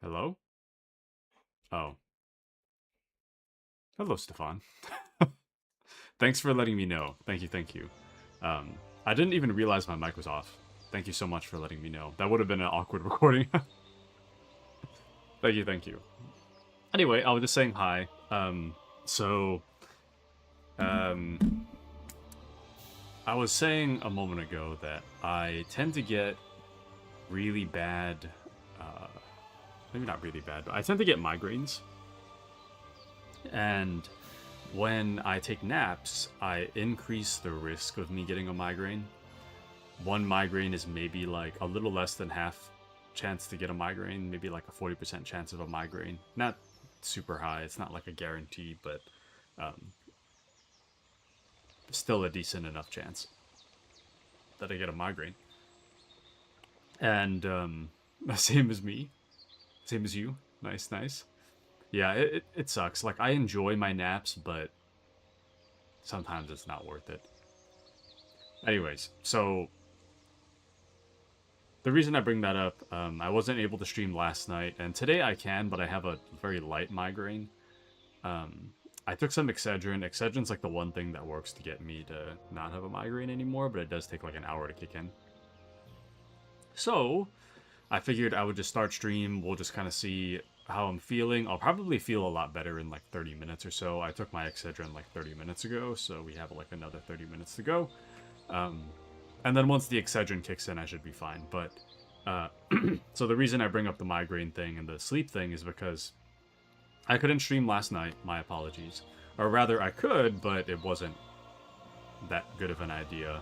Hello? Oh. Hello, Stefan. Thanks for letting me know. Thank you, thank you. Um, I didn't even realize my mic was off. Thank you so much for letting me know. That would have been an awkward recording. Thank you, thank you. Anyway, I was just saying hi. I was saying a moment ago that I tend to get really bad, maybe not really bad, but I tend to get migraines. And when I take naps, I increase the risk of me getting a migraine. One migraine is maybe like a little less than half chance to get a migraine, maybe like a 40% chance of a migraine. Not super high, it's not like a guarantee, but still a decent enough chance that I get a migraine. And same as me, same as you. Nice, nice. Yeah, it sucks. Like, I enjoy my naps, but sometimes it's not worth it. Anyways, so the reason I bring that up, I wasn't able to stream last night, and today I can, but I have a very light migraine. I took some Excedrin. Excedrin's like the one thing that works to get me to not have a migraine anymore, but it does take like an hour to kick in. So, I figured I would just start stream. We'll just kind of see how I'm feeling. I'll probably feel a lot better in like 30 minutes or so. I took my Excedrin like 30 minutes ago, so we have like another 30 minutes to go. And then once the Excedrin kicks in, I should be fine. But, so the reason I bring up the migraine thing and the sleep thing is because I couldn't stream last night. My apologies. Or rather, I could, but it wasn't that good of an idea.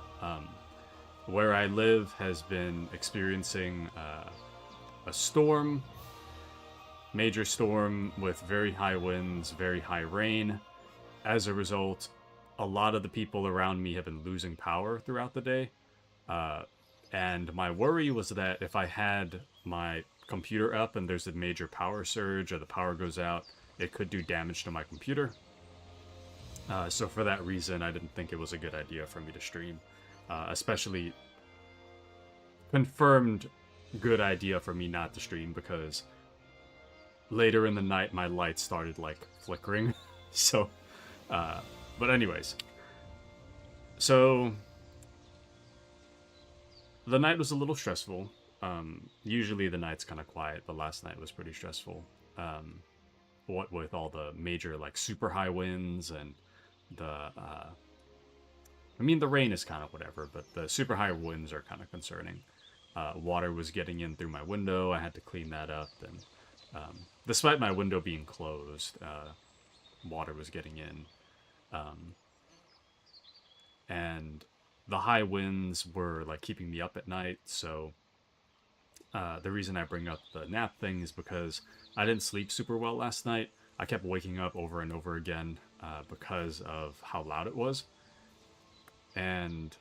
Where I live has been experiencing a storm, major storm with very high winds, very high rain. As a result, a lot of the people around me have been losing power throughout the day. And my worry was that if I had my computer up and there's a major power surge or the power goes out, it could do damage to my computer. So for that reason, I didn't think it was a good idea for me to stream. Especially confirmed good idea for me not to stream because later in the night my lights started like flickering. So, but anyways. So the night was a little stressful. Usually the night's kind of quiet, but last night was pretty stressful. What with all the major like super high winds and the I mean the rain is kind of whatever, but the super high winds are kind of concerning. Water was getting in through my window. I had to clean that up, and despite my window being closed, water was getting in, and the high winds were like keeping me up at night. So the reason I bring up the nap thing is because I didn't sleep super well last night. I kept waking up over and over again because of how loud it was. And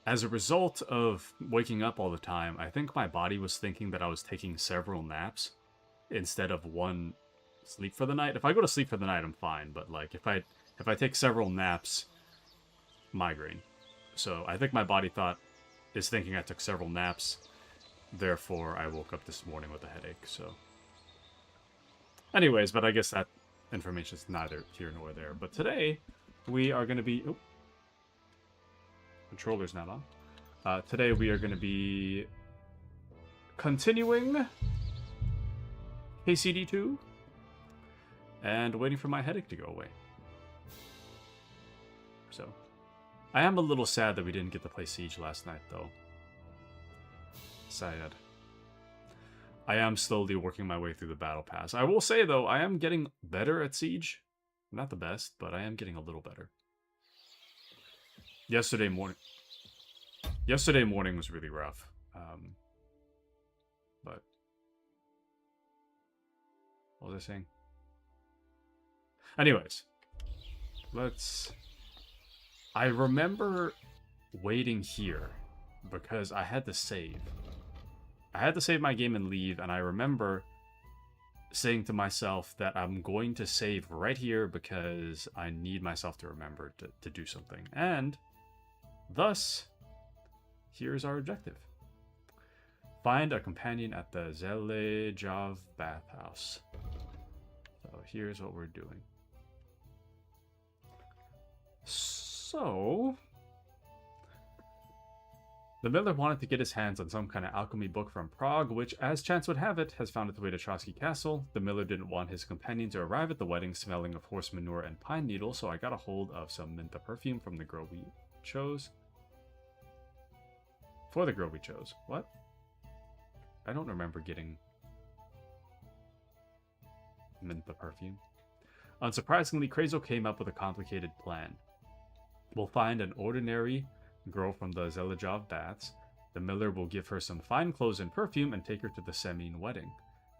as a result of waking up all the time, I think my body was thinking that I was taking several naps instead of one sleep for the night. If I go to sleep for the night, I'm fine. But like if I take several naps, migraine. So I think my body is thinking I took several naps. Therefore, I woke up this morning with a headache. So, anyways, but I guess that information is neither here nor there. But today, we are going to be... Oh, controller's not on. Today, we are going to be continuing KCD2 and waiting for my headache to go away. So, I am a little sad that we didn't get to play Siege last night, though. Sad. I am slowly working my way through the battle pass. I will say, though, I am getting better at Siege. Not the best, but I am getting a little better. Yesterday morning was really rough. But what was I saying? Anyways, I remember waiting here because I had to save. I had to save my game and leave, and I remember saying to myself that I'm going to save right here because I need myself to remember to do something. And thus, here's our objective. Find a companion at the Zelejav bathhouse. So here's what we're doing. So, the miller wanted to get his hands on some kind of alchemy book from Prague, which, as chance would have it, has found its way to Trotsky Castle. The miller didn't want his companion to arrive at the wedding smelling of horse manure and pine needles, so I got a hold of some Minta perfume from the girl we chose. For the girl we chose. What? I don't remember getting Minta perfume. Unsurprisingly, Krazel came up with a complicated plan. We'll find an ordinary girl from the Zelejav baths. The miller will give her some fine clothes and perfume and take her to the Semine wedding.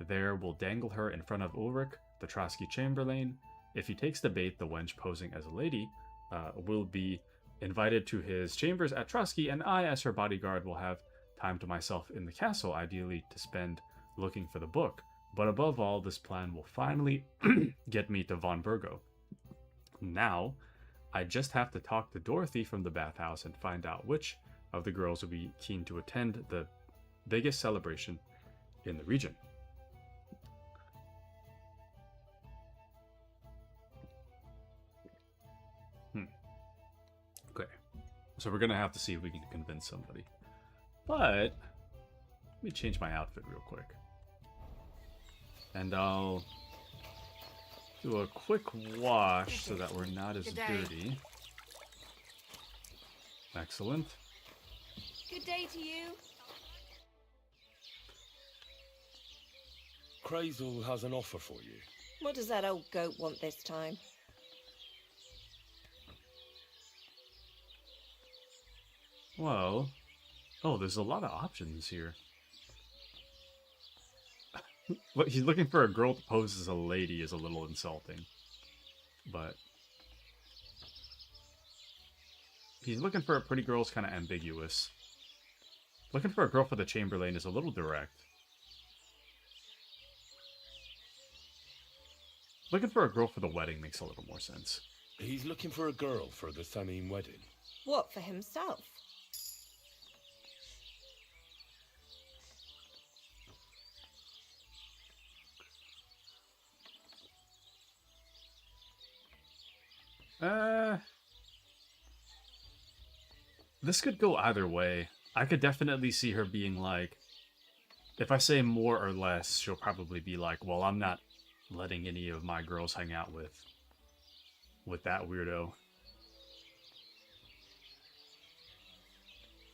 There, we'll dangle her in front of Ulrich, the Trotsky chamberlain. If he takes the bait, the wench posing as a lady will be invited to his chambers at Trotsky, and I, as her bodyguard, will have time to myself in the castle, ideally to spend looking for the book. But above all, this plan will finally get me to von Burgo. Now, I just have to talk to Dorothy from the bathhouse and find out which of the girls will be keen to attend the biggest celebration in the region. Okay. So we're going to have to see if we can convince somebody. But, let me change my outfit real quick. And I'll do a quick wash so that we're not as dirty. Excellent. Good day to you. Krazel has an offer for you. What does that old goat want this time? Well, oh, there's a lot of options here. Look, he's looking for a girl to pose as a lady is a little insulting. But he's looking for a pretty girl's kind of ambiguous. Looking for a girl for the Chamberlain is a little direct. Looking for a girl for the wedding makes a little more sense. He's looking for a girl for the Samim wedding. What, for himself? This could go either way. I could definitely see her being like, if I say more or less, she'll probably be like, well, I'm not letting any of my girls hang out with that weirdo.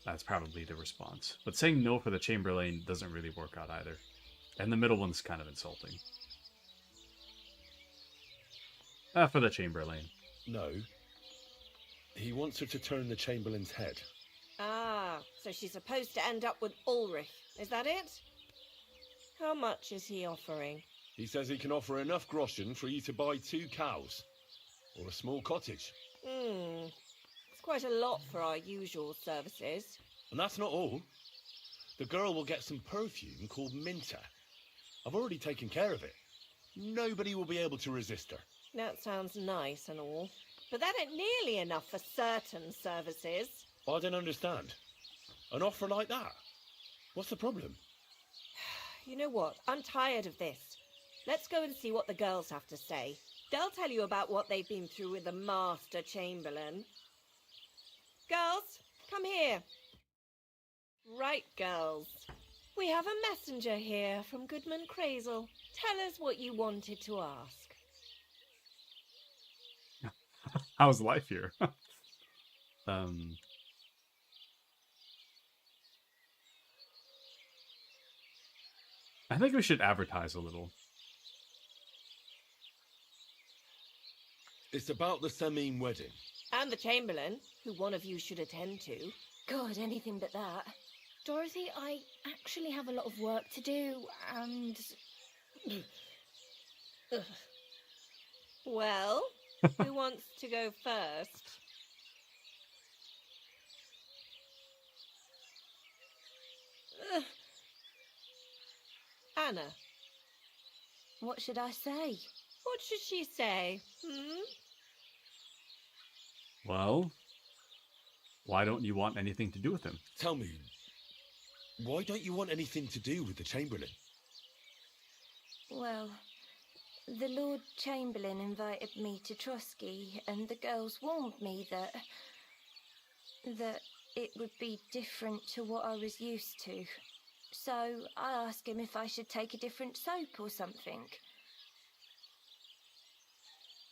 That's probably the response. But saying no for the Chamberlain doesn't really work out either. And the middle one's kind of insulting. For the Chamberlain. No. He wants her to turn the Chamberlain's head. Ah, so she's supposed to end up with Ulrich. Is that it? How much is he offering? He says he can offer enough groschen for you to buy 2 cows. Or a small cottage. It's quite a lot for our usual services. And that's not all. The girl will get some perfume called Minter. I've already taken care of it. Nobody will be able to resist her. That sounds nice and all, but that ain't nearly enough for certain services. I don't understand. An offer like that? What's the problem? You know what? I'm tired of this. Let's go and see what the girls have to say. They'll tell you about what they've been through with the Master Chamberlain. Girls, come here. Right, girls. We have a messenger here from Goodman Crazel. Tell us what you wanted to ask. How's life here? I think we should advertise a little. It's about the Samim wedding. And the Chamberlain, who one of you should attend to. God, anything but that. Dorothy, I actually have a lot of work to do, and... Well, who wants to go first? Anna. What should I say? What should she say? Well, why don't you want anything to do with him? Tell me, why don't you want anything to do with the Chamberlain? Well, the Lord Chamberlain invited me to Trotsky, and the girls warned me that it would be different to what I was used to. So I asked him if I should take a different soap or something.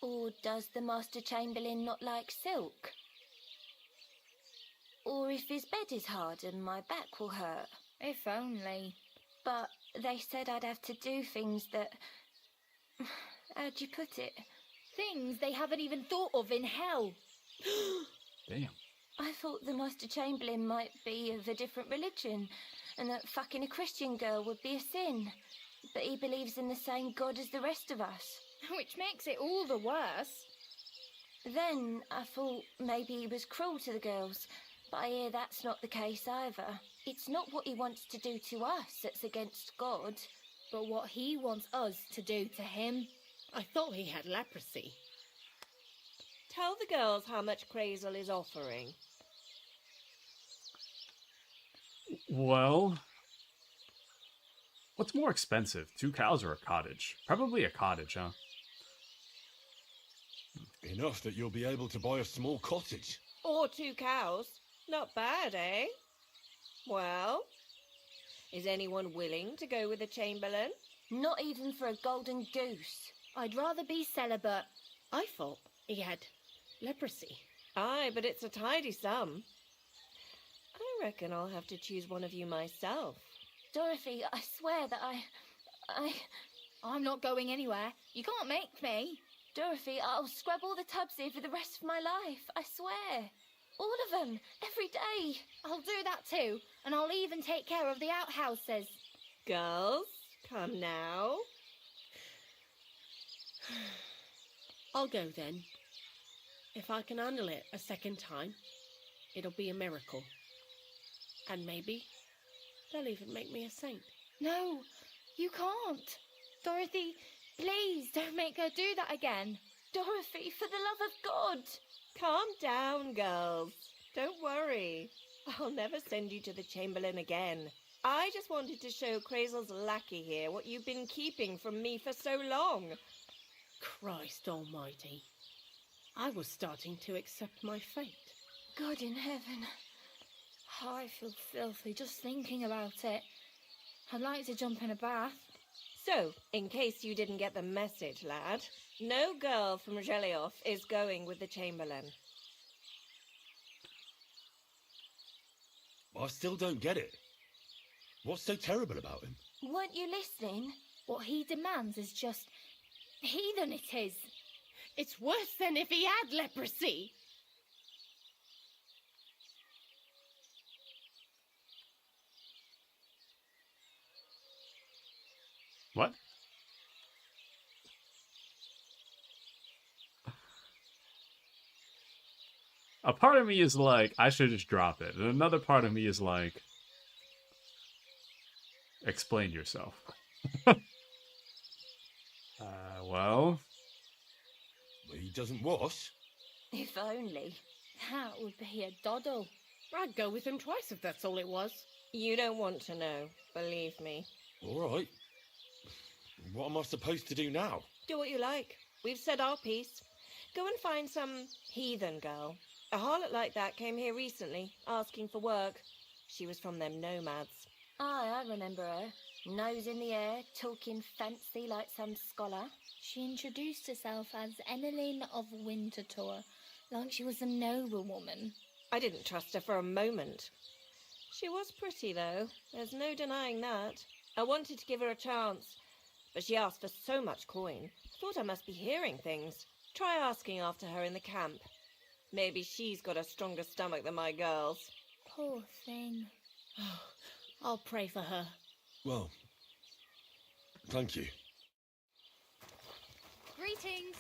Or does the Master Chamberlain not like silk? Or if his bed is hard and my back will hurt. If only. But they said I'd have to do things that... How'd you put it? Things they haven't even thought of in hell. Damn. I thought the Master Chamberlain might be of a different religion, and that fucking a Christian girl would be a sin. But he believes in the same God as the rest of us. Which makes it all the worse. Then I thought maybe he was cruel to the girls, but I hear that's not the case either. It's not what he wants to do to us that's against God. But what he wants us to do to him. I thought he had leprosy. Tell the girls how much Crazel is offering. Well, what's more expensive, 2 cows or a cottage? Probably a cottage, huh? Enough that you'll be able to buy a small cottage. Or 2 cows. Not bad, eh? Well, is anyone willing to go with the Chamberlain? Not even for a golden goose. I'd rather be celibate. I thought he had leprosy. Aye, but it's a tidy sum. I reckon I'll have to choose one of you myself. Dorothy, I swear that I'm not going anywhere. You can't make me. Dorothy, I'll scrub all the tubs here for the rest of my life. I swear. All of them. Every day. I'll do that too. And I'll even take care of the outhouses. Girls, come now. I'll go then. If I can handle it a second time, it'll be a miracle. And maybe They'll even make me a saint. No, you can't. Dorothy, please don't make her do that again. Dorothy, for the love of God! Calm down, girls. Don't worry. I'll never send you to the Chamberlain again. I just wanted to show Crazel's lackey here what you've been keeping from me for so long. Christ almighty. I was starting to accept my fate. God in heaven. Oh, I feel filthy just thinking about it. I'd like to jump in a bath. So, in case you didn't get the message, lad, no girl from Chillhop is going with the Chamberlain. I still don't get it. What's so terrible about him? Weren't you listening? What he demands is just heathen it is. It's worse than if he had leprosy. What? A part of me is like, I should just drop it. And another part of me is like, explain yourself. Well... He doesn't wash? If only. That would be a doddle. I'd go with him twice if that's all it was. You don't want to know, believe me. All right. What am I supposed to do now? Do what you like. We've said our piece. Go and find some heathen girl. A harlot like that came here recently, asking for work. She was from them nomads. Aye, I remember her. Nose in the air, talking fancy like some scholar. She introduced herself as Emmeline of Winterthur, like she was a noblewoman. I didn't trust her for a moment. She was pretty, though. There's no denying that. I wanted to give her a chance, but she asked for so much coin. Thought I must be hearing things. Try asking after her in the camp. Maybe she's got a stronger stomach than my girls. Poor thing. I'll pray for her. Well, thank you. Greetings.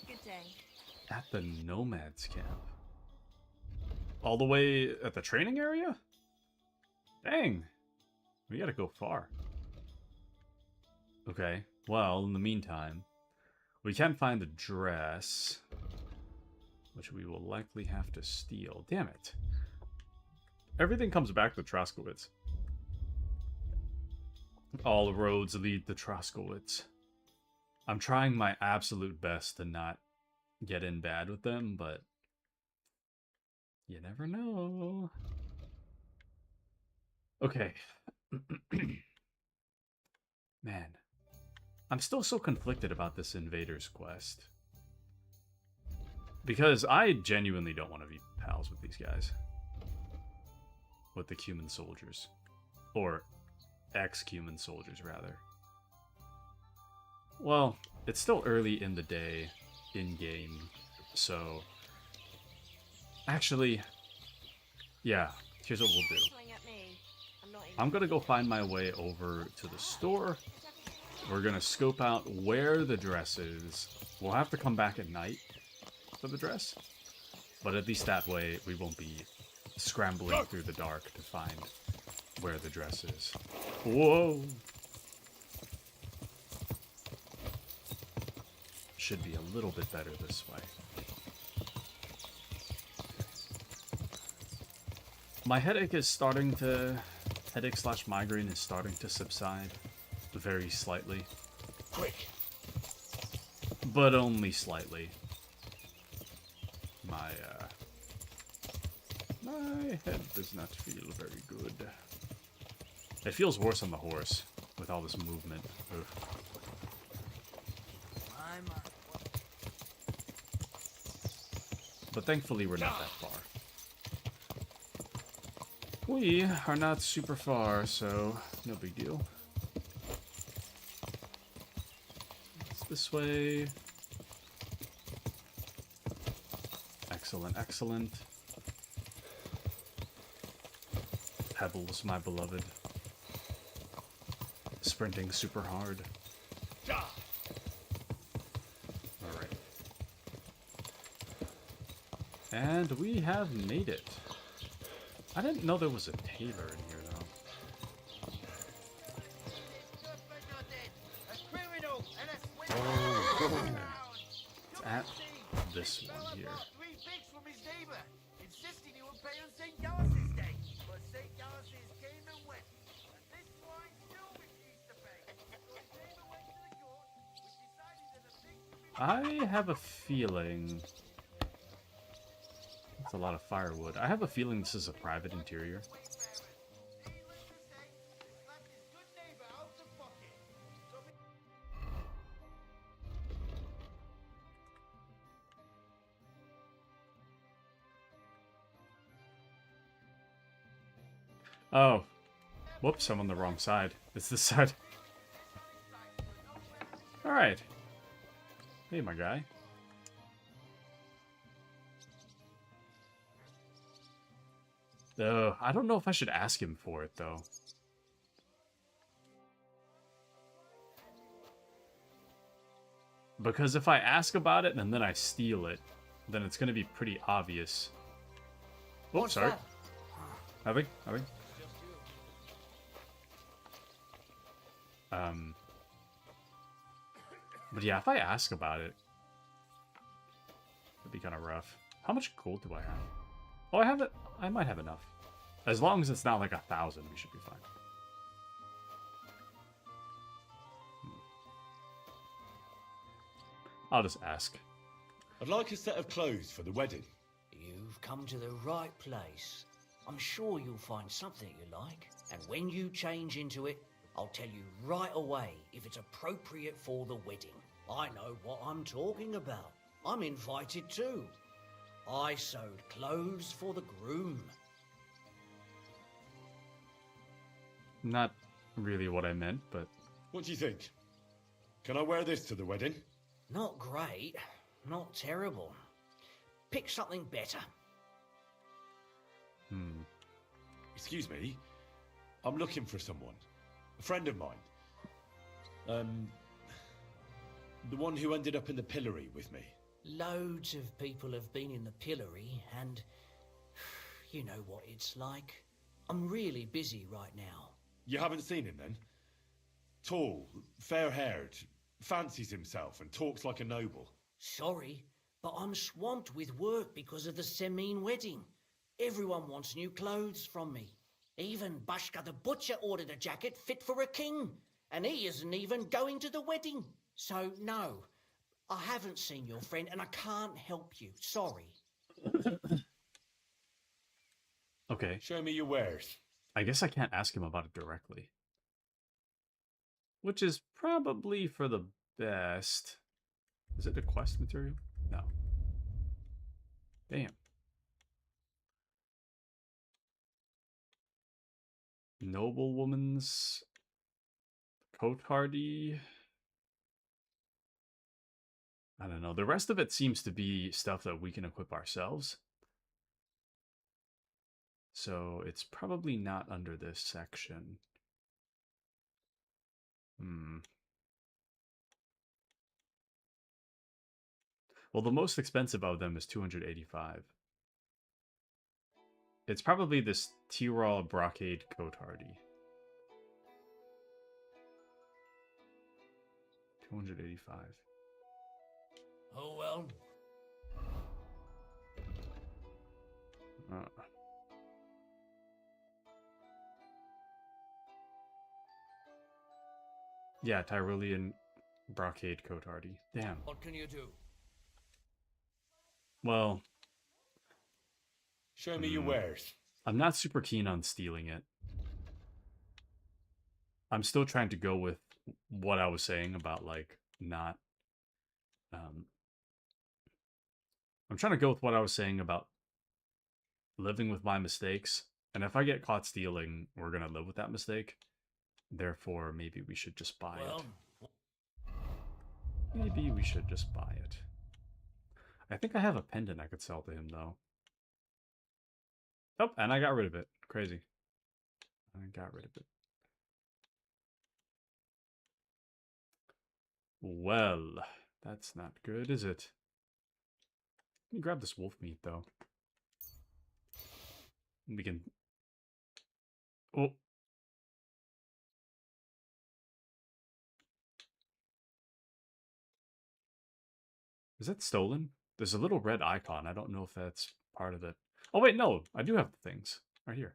Good day. At the Nomads camp. All the way at the training area? Dang. We gotta go far. Okay, well, in the meantime, we can find the dress, which we will likely have to steal. Damn it. Everything comes back to Troskowitz. All roads lead to Troskowitz. I'm trying my absolute best to not get in bad with them, but you never know. Okay. Man. I'm still so conflicted about this Invaders quest. Because I genuinely don't want to be pals with these guys. With the Cuman soldiers. Or ex-Cuman soldiers, rather. Well, it's still early in the day, in-game, so... Actually, yeah, here's what we'll do. I'm gonna go find my way over to the store. We're gonna scope out where the dress is. We'll have to come back at night for the dress. But at least that way, we won't be scrambling through the dark to find where the dress is. Whoa! Should be a little bit better this way. My headache is starting to... Headache/migraine is starting to subside. Very slightly. Quick! But only slightly. My head does not feel very good. It feels worse on the horse, with all this movement. Ugh. But thankfully we're not that far. We are not super far, so no big deal. It's this way. Excellent, excellent. Pebbles, my beloved. Sprinting super hard. Alright. And we have made it. I didn't know there was a tailor in here, though. this one here. Three pigs from his neighbor, insisting he would pay on St. Gallus' day. But St. Gallus came and went, and this swine still refused to pay. So his neighbor went to the court, which decided that the pigs would be... I have a feeling... That's a lot of firewood. I have a feeling this is a private interior. Oh. Whoops, I'm on the wrong side. It's this side. Alright. Hey, my guy. I don't know if I should ask him for it, though. Because if I ask about it and then I steal it, then it's going to be pretty obvious. Oh, sorry. Having? But yeah, if I ask about it, it'd be kind of rough. How much gold do I have? Oh, I have it. I might have enough. As long as it's not like 1,000, we should be fine. I'll just ask. I'd like a set of clothes for the wedding. You've come to the right place. I'm sure you'll find something you like. And when you change into it, I'll tell you right away if it's appropriate for the wedding. I know what I'm talking about. I'm invited too. I sewed clothes for the groom. Not really what I meant, but... What do you think? Can I wear this to the wedding? Not great, not terrible. Pick something better. Excuse me. I'm looking for someone. A friend of mine. The one who ended up in the pillory with me. Loads of people have been in the pillory, and you know what it's like. I'm really busy right now. You haven't seen him then? Tall, fair-haired, fancies himself and talks like a noble. Sorry, but I'm swamped with work because of the Semine wedding. Everyone wants new clothes from me. Even Bashka the butcher ordered a jacket fit for a king, and he isn't even going to the wedding. So no, I haven't seen your friend and I can't help you. Sorry. Okay. Show me your wares. I guess I can't ask him about it directly. Which is probably for the best. Is it a quest material? No. Damn. Noblewoman's coat hardy. I don't know. The rest of it seems to be stuff that we can equip ourselves. So it's probably not under this section. Well, the most expensive of them is 285. It's probably this Tyrol brocade coat hardy. 285. Oh well. Yeah, Tyrolean brocade coat hardy. Damn. What can you do? Well, Show me your wares. I'm not super keen on stealing it. I'm still trying to go with what I was saying about, like, not... I'm trying to go with what I was saying about living with my mistakes. And if I get caught stealing, we're going to live with that mistake. Therefore, maybe we should just buy it. Maybe we should just buy it. I think I have a pendant I could sell to him, though. Oh, and I got rid of it. Crazy. I got rid of it. Well, that's not good, is it? Let me grab this wolf meat, though. We can... Oh. Is that stolen? There's a little red icon. I don't know if that's part of it. Oh, wait, no. I do have the things. Right here.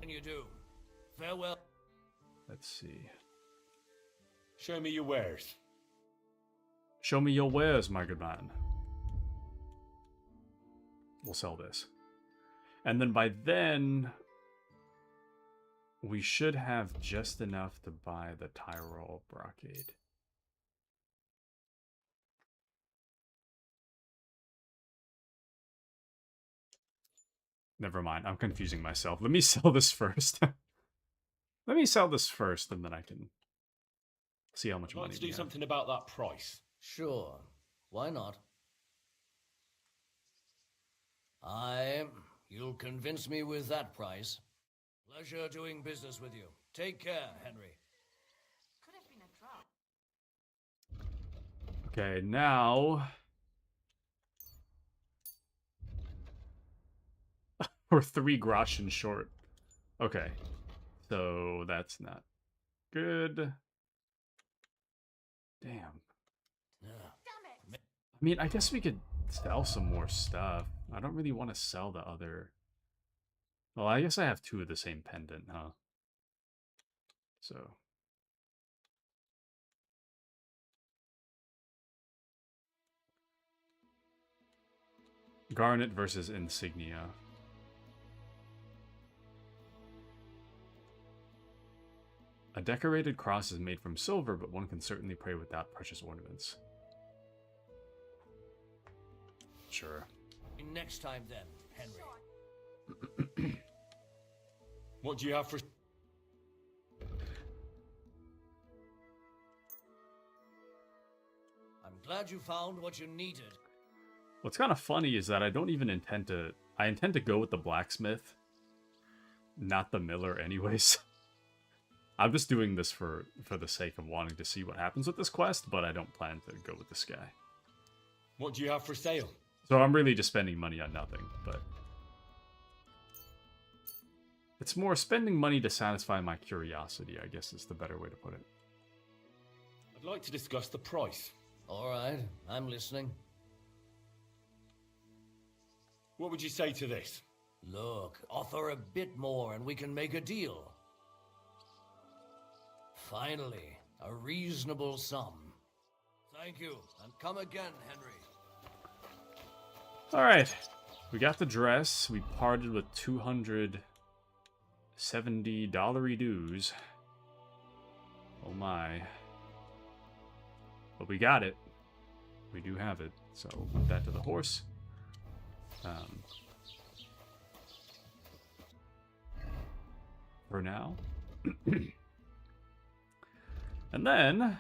Can you do? Farewell. Let's see. Show me your wares. Show me your wares, my good man. We'll sell this. And then by then, we should have just enough to buy the Tyrol brocade. Never mind, I'm confusing myself. Let me sell this first. Let me sell this first, and then I can see how much I'd like money to we do have. something about that price. Sure. Why not? You'll convince me with that price. Pleasure doing business with you. Take care, Henry. Okay, now... we're 3 groschen short. Okay. So, that's not good. Damn. I mean, I guess we could sell some more stuff. I don't really want to sell the other... Well, I guess I have 2 of the same pendant, huh? So... Garnet versus Insignia. A decorated cross is made from silver, but one can certainly pray without precious ornaments. Sure. Next time then, Henry. What do you have for... I'm glad you found what you needed. What's kind of funny is that I don't even intend to... I intend to go with the blacksmith, not the miller anyways. I'm just doing this for the sake of wanting to see what happens with this quest, but I don't plan to go with this guy. What do you have for sale? So I'm really just spending money on nothing, but... It's more spending money to satisfy my curiosity, I guess is the better way to put it. I'd like to discuss the price. All right, I'm listening. What would you say to this? Look, offer a bit more and we can make a deal. Finally, a reasonable sum. Thank you, and come again, Henry. Alright, we got the dress. We parted with $270 dues. Oh my. But we got it. We do have it, so we'll put that to the horse. For now. And then...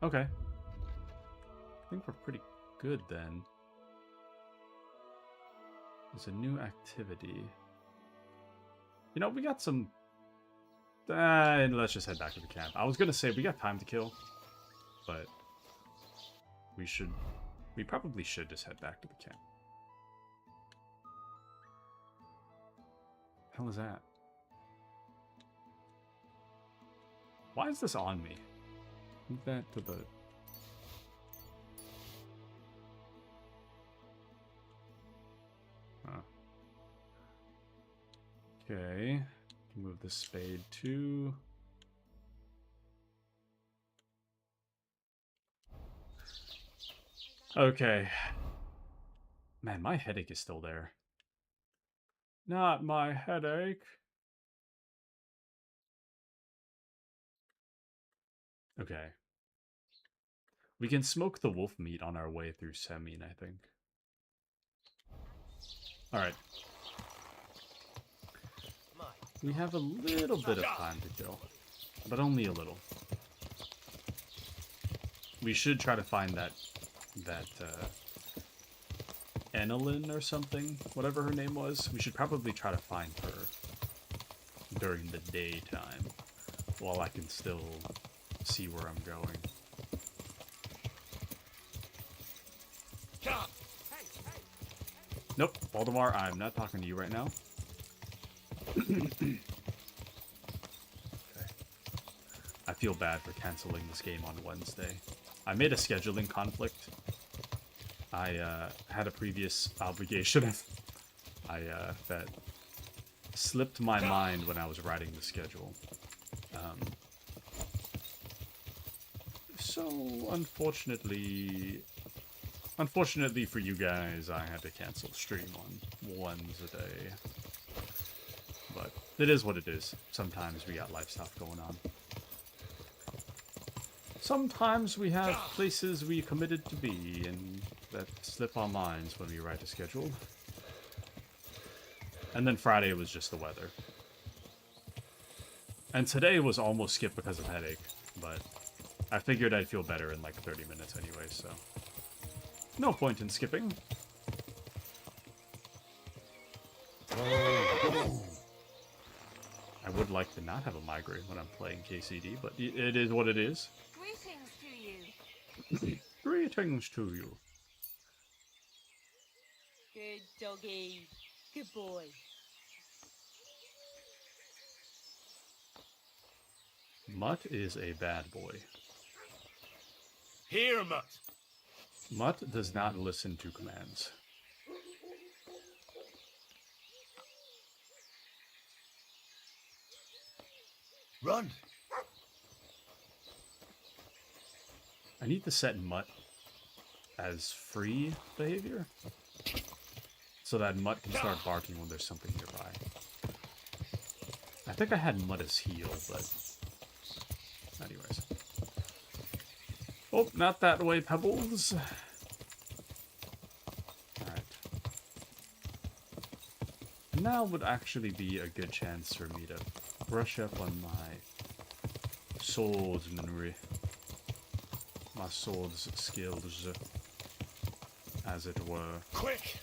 Okay. I think we're pretty good then. There's a new activity. You know, we got some... let's just head back to the camp. I was gonna say we got time to kill, but we probably should just head back to the camp. Hell is that? Why is this on me? Move that to the... Huh. Okay. Move the spade too. Okay. Man, my headache is still there. Not my headache. Okay. We can smoke the wolf meat on our way through Semin, I think. Alright. We have a little bit of time to kill, but only a little. We should try to find that Enelin or something, whatever her name was. We should probably try to find her during the daytime, while I can still see where I'm going. Nope, Valdemar, I'm not talking to you right now. Okay. I feel bad for canceling this game on Wednesday. I made a scheduling conflict. I had a previous obligation that slipped my mind when I was writing the schedule. So unfortunately for you guys, I had to cancel stream on Wednesday. But it is what it is. Sometimes we got life stuff going on. Sometimes we have places we committed to be, and that slip our minds when we write a schedule. And then Friday was just the weather. And today was almost skipped because of headache, but I figured I'd feel better in like 30 minutes anyway, so no point in skipping. I would like to not have a migraine when I'm playing KCD, but it is what it is. Greetings to you. Greetings to you. Good doggy. Good boy. Mutt is a bad boy. Here, Mutt. Mutt does not listen to commands. Run. I need to set Mutt as free behavior, so that Mutt can start barking when there's something nearby. I think I had Mutt as heal, but anyways. Oh, not that way, Pebbles. Alright. Now would actually be a good chance for me to brush up on my swordsmanry. My swords skills, as it were. Quick.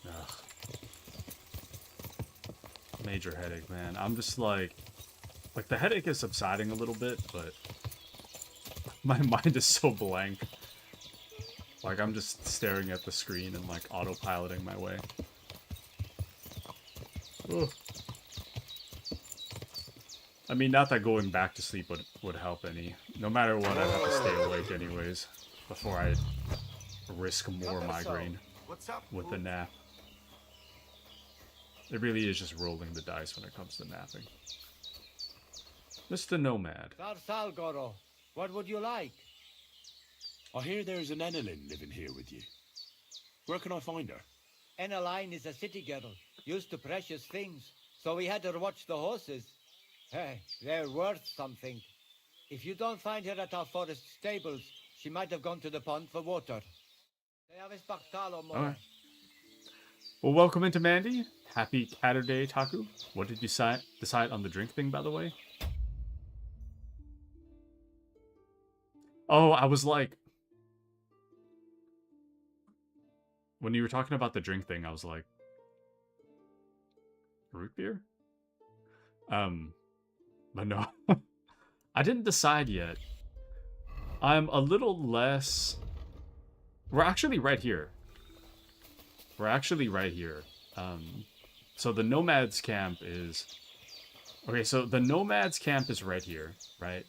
Ugh. Major headache, man. I'm just like the headache is subsiding a little bit, but my mind is so blank. Like, I'm just staring at the screen and like autopiloting my way. Ugh. I mean, not that going back to sleep would help any. No matter what, I'd have to stay awake anyways before I risk more migraine with the nap. It really is just rolling the dice when it comes to napping. Mr. Nomad. Salgoro, what would you like? I hear there's an Enelin living here with you. Where can I find her? Eneline is a city girl, used to precious things, so we had her watch the horses. Hey, they're worth something. If you don't find her at our forest stables, she might have gone to the pond for water. Alright. Well, welcome into Mandy. Happy Catterday, Taku. What did you decide on the drink thing, by the way? Oh, I was like... When you were talking about the drink thing, I was like... Root beer? But no. I didn't decide yet. I'm a little less... We're actually right here. So the Nomads camp is... Okay, so the Nomads camp is right here, right?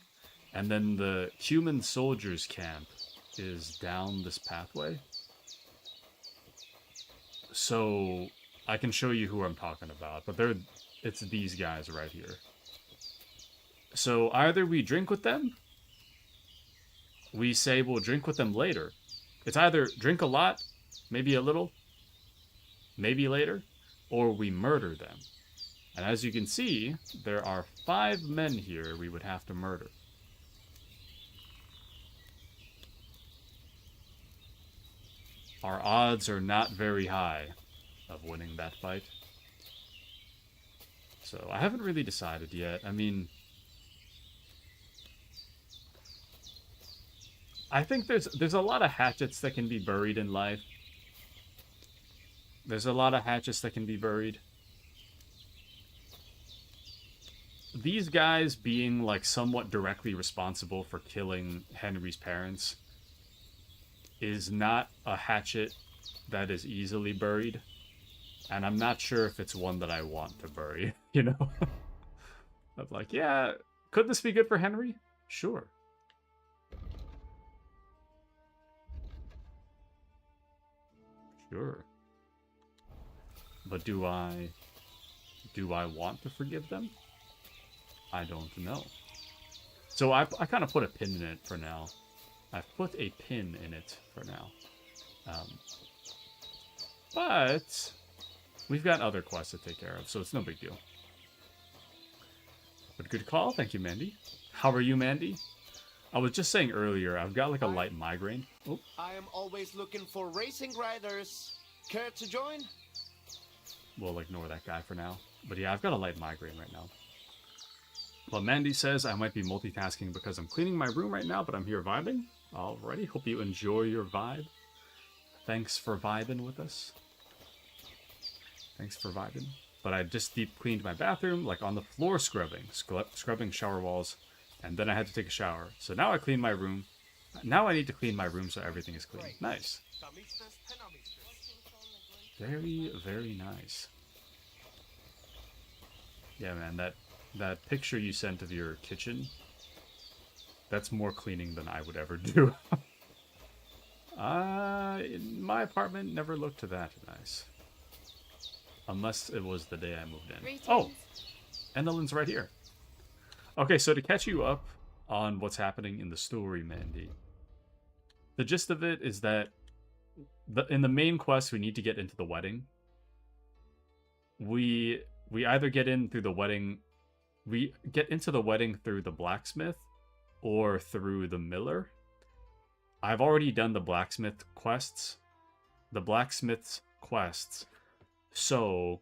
And then the human soldiers camp is down this pathway. So I can show you who I'm talking about, but it's these guys right here. So either we drink with them, we say we'll drink with them later. It's either drink a lot, maybe a little, maybe later, or we murder them. And as you can see, there are 5 men here we would have to murder. Our odds are not very high of winning that fight. So I haven't really decided yet. I mean, I think there's a lot of hatchets that can be buried in life. There's a lot of hatchets that can be buried. These guys being like somewhat directly responsible for killing Henry's parents is not a hatchet that is easily buried. And I'm not sure if it's one that I want to bury, you know? I'm like, yeah, could this be good for Henry? Sure. Sure. But do I want to forgive them? I don't know. So I kind of put a pin in it for now. I've put a pin in it for now. But we've got other quests to take care of, so it's no big deal. But good call. Thank you, Mandy. How are you, Mandy? I was just saying earlier, I've got like a light migraine. Oh. I am always looking for racing riders. Care to join? We'll ignore that guy for now. But yeah, I've got a light migraine right now. Well, Mandy says I might be multitasking because I'm cleaning my room right now, but I'm here vibing. Alrighty, hope you enjoy your vibe. Thanks for vibing with us. Thanks for vibing. But I just deep cleaned my bathroom, like on the floor scrubbing. Scrubbing shower walls. And then I had to take a shower. So now I clean my room. Now I need to clean my room so everything is clean. Nice. Very, very nice. Yeah, man, that picture you sent of your kitchen, that's more cleaning than I would ever do. My apartment never looked that nice. Unless it was the day I moved in. Greetings. Oh! Endelin's right here. Okay, so to catch you up on what's happening in the story, Mandy, the gist of it is that in the main quest, we need to get into the wedding. We either get in through the wedding, we get into the wedding through the blacksmith or through the miller. I've already done the blacksmith quests. So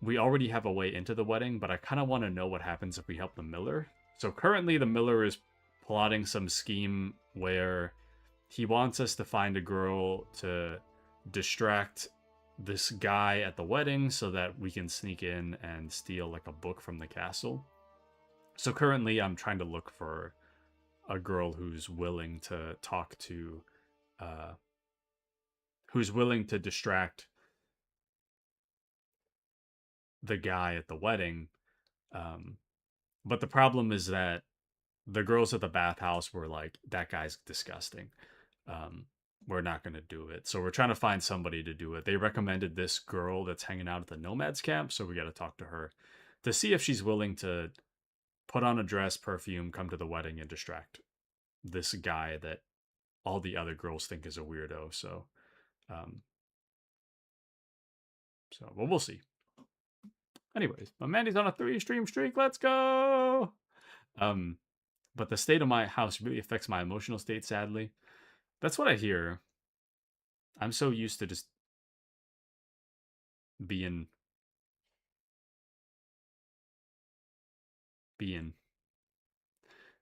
we already have a way into the wedding, but I kind of want to know what happens if we help the miller. So currently the miller is plotting some scheme where he wants us to find a girl to distract this guy at the wedding so that we can sneak in and steal like a book from the castle. So currently I'm trying to look for a girl who's willing to talk to, who's willing to distract the guy at the wedding. But the problem is that the girls at the bathhouse were like, that guy's disgusting. We're not going to do it. So we're trying to find somebody to do it. They recommended this girl that's hanging out at the Nomads camp, so we got to talk to her to see if she's willing to put on a dress, perfume, come to the wedding, and distract this guy that all the other girls think is a weirdo. So, well, we'll see. Anyways, my Mandy's on a 3-stream streak. Let's go! But the state of my house really affects my emotional state, sadly. That's what I hear. I'm so used to just being.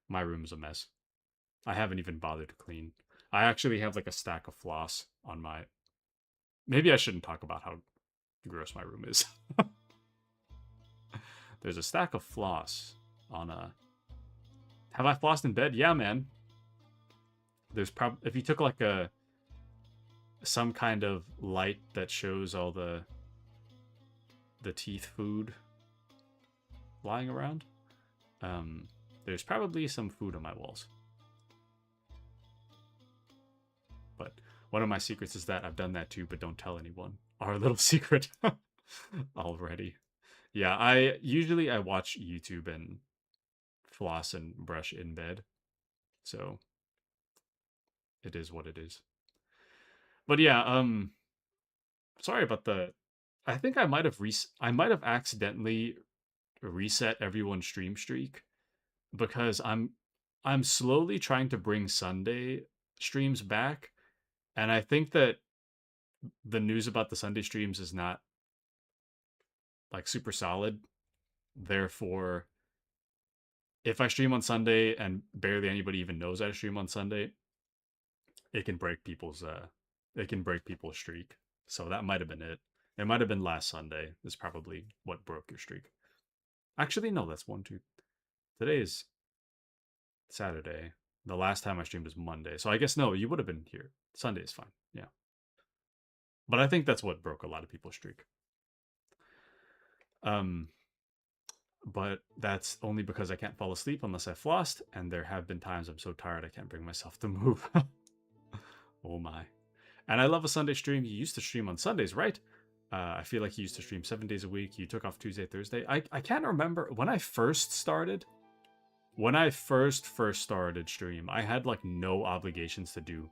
My room's a mess. I haven't even bothered to clean. I actually have like a stack of floss on my... Maybe I shouldn't talk about how gross my room is. There's a stack of floss on a... Have I flossed in bed? Yeah, man. There's probably... If you took like some kind of light that shows all the teeth food lying around, there's probably some food on my walls. But one of my secrets is that I've done that too, but don't tell anyone. Our little secret already. Yeah, I watch YouTube and floss and brush in bed. So it is what it is. But yeah, sorry about the... I think I might have accidentally reset everyone's stream streak because I'm slowly trying to bring Sunday streams back, and I think that the news about the Sunday streams is not like super solid. Therefore, if I stream on Sunday and barely anybody even knows I stream on Sunday, it can break people's streak. So that might have been it. It might have been last Sunday is probably what broke your streak. Actually, no, that's 1, 2. Today is Saturday. The last time I streamed was Monday. So I guess no, you would have been here. Sunday is fine. Yeah. But I think that's what broke a lot of people's streak. But that's only because I can't fall asleep unless I've flossed, and there have been times I'm so tired I can't bring myself to move. Oh my. And I love a Sunday stream. You used to stream on Sundays, right? I feel like you used to stream 7 days a week. You took off Tuesday, Thursday. I can't remember. When I first started, started stream, I had like no obligations to do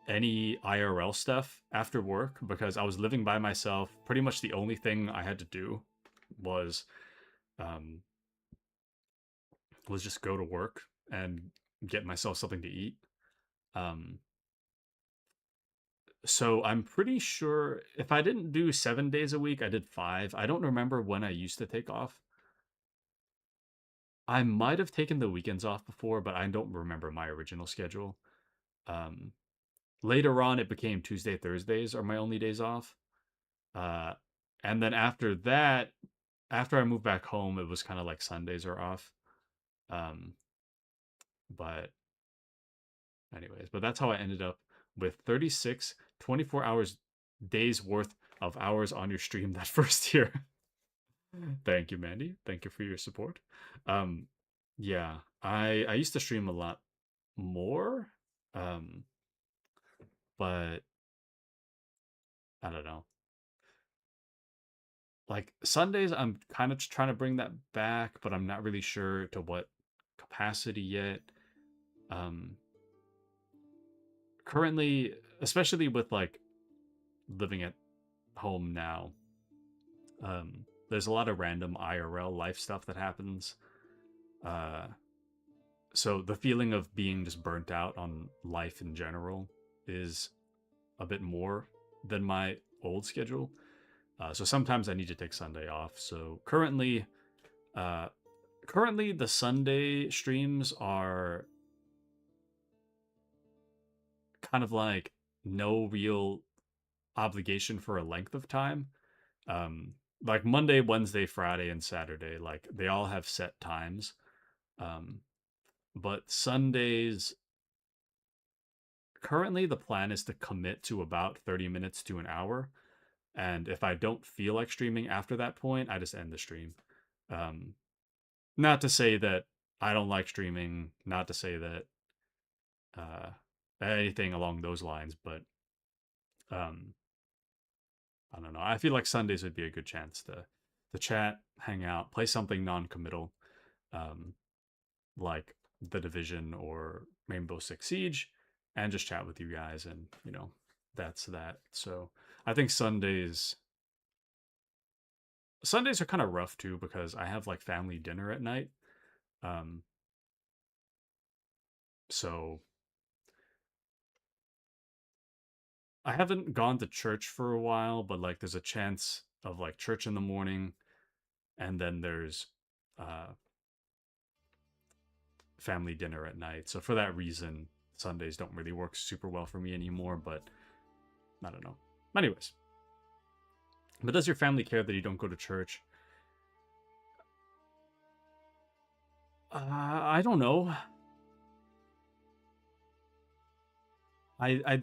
any IRL stuff after work because I was living by myself. Pretty much the only thing I had to do was just go to work and get myself something to eat. So I'm pretty sure if I didn't do 7 days a week, I did 5. I don't remember when I used to take off. I might have taken the weekends off before, but I don't remember my original schedule. Later on, it became Tuesday, Thursdays are my only days off. And then after that, after I moved back home, it was kind of like Sundays are off. But anyways, but that's how I ended up with 36 24 hours days worth of hours on your stream that first year. Thank you, Mandy. Thank you for your support. Yeah, I used to stream a lot more. But I don't know. Like Sundays, I'm kind of trying to bring that back, but I'm not really sure to what capacity yet. Currently, especially with like living at home now, there's a lot of random IRL life stuff that happens. So the feeling of being just burnt out on life in general is a bit more than my old schedule. So sometimes I need to take Sunday off. So currently the Sunday streams are kind of like no real obligation for a length of time. Like Monday, Wednesday, Friday, and Saturday, like they all have set times. But Sundays, currently the plan is to commit to about 30 minutes to an hour. And if I don't feel like streaming after that point, I just end the stream. Not to say that I don't like streaming, not to say that anything along those lines, but I don't know. I feel like Sundays would be a good chance to chat, hang out, play something non-committal, like The Division or Rainbow Six Siege, and just chat with you guys, and that's that. So I think Sundays are kind of rough too because I have like family dinner at night. So I haven't gone to church for a while, but like there's a chance of like church in the morning, and then there's family dinner at night. So for that reason, Sundays don't really work super well for me anymore, but I don't know. Anyways. But does your family care that you don't go to church? I don't know. I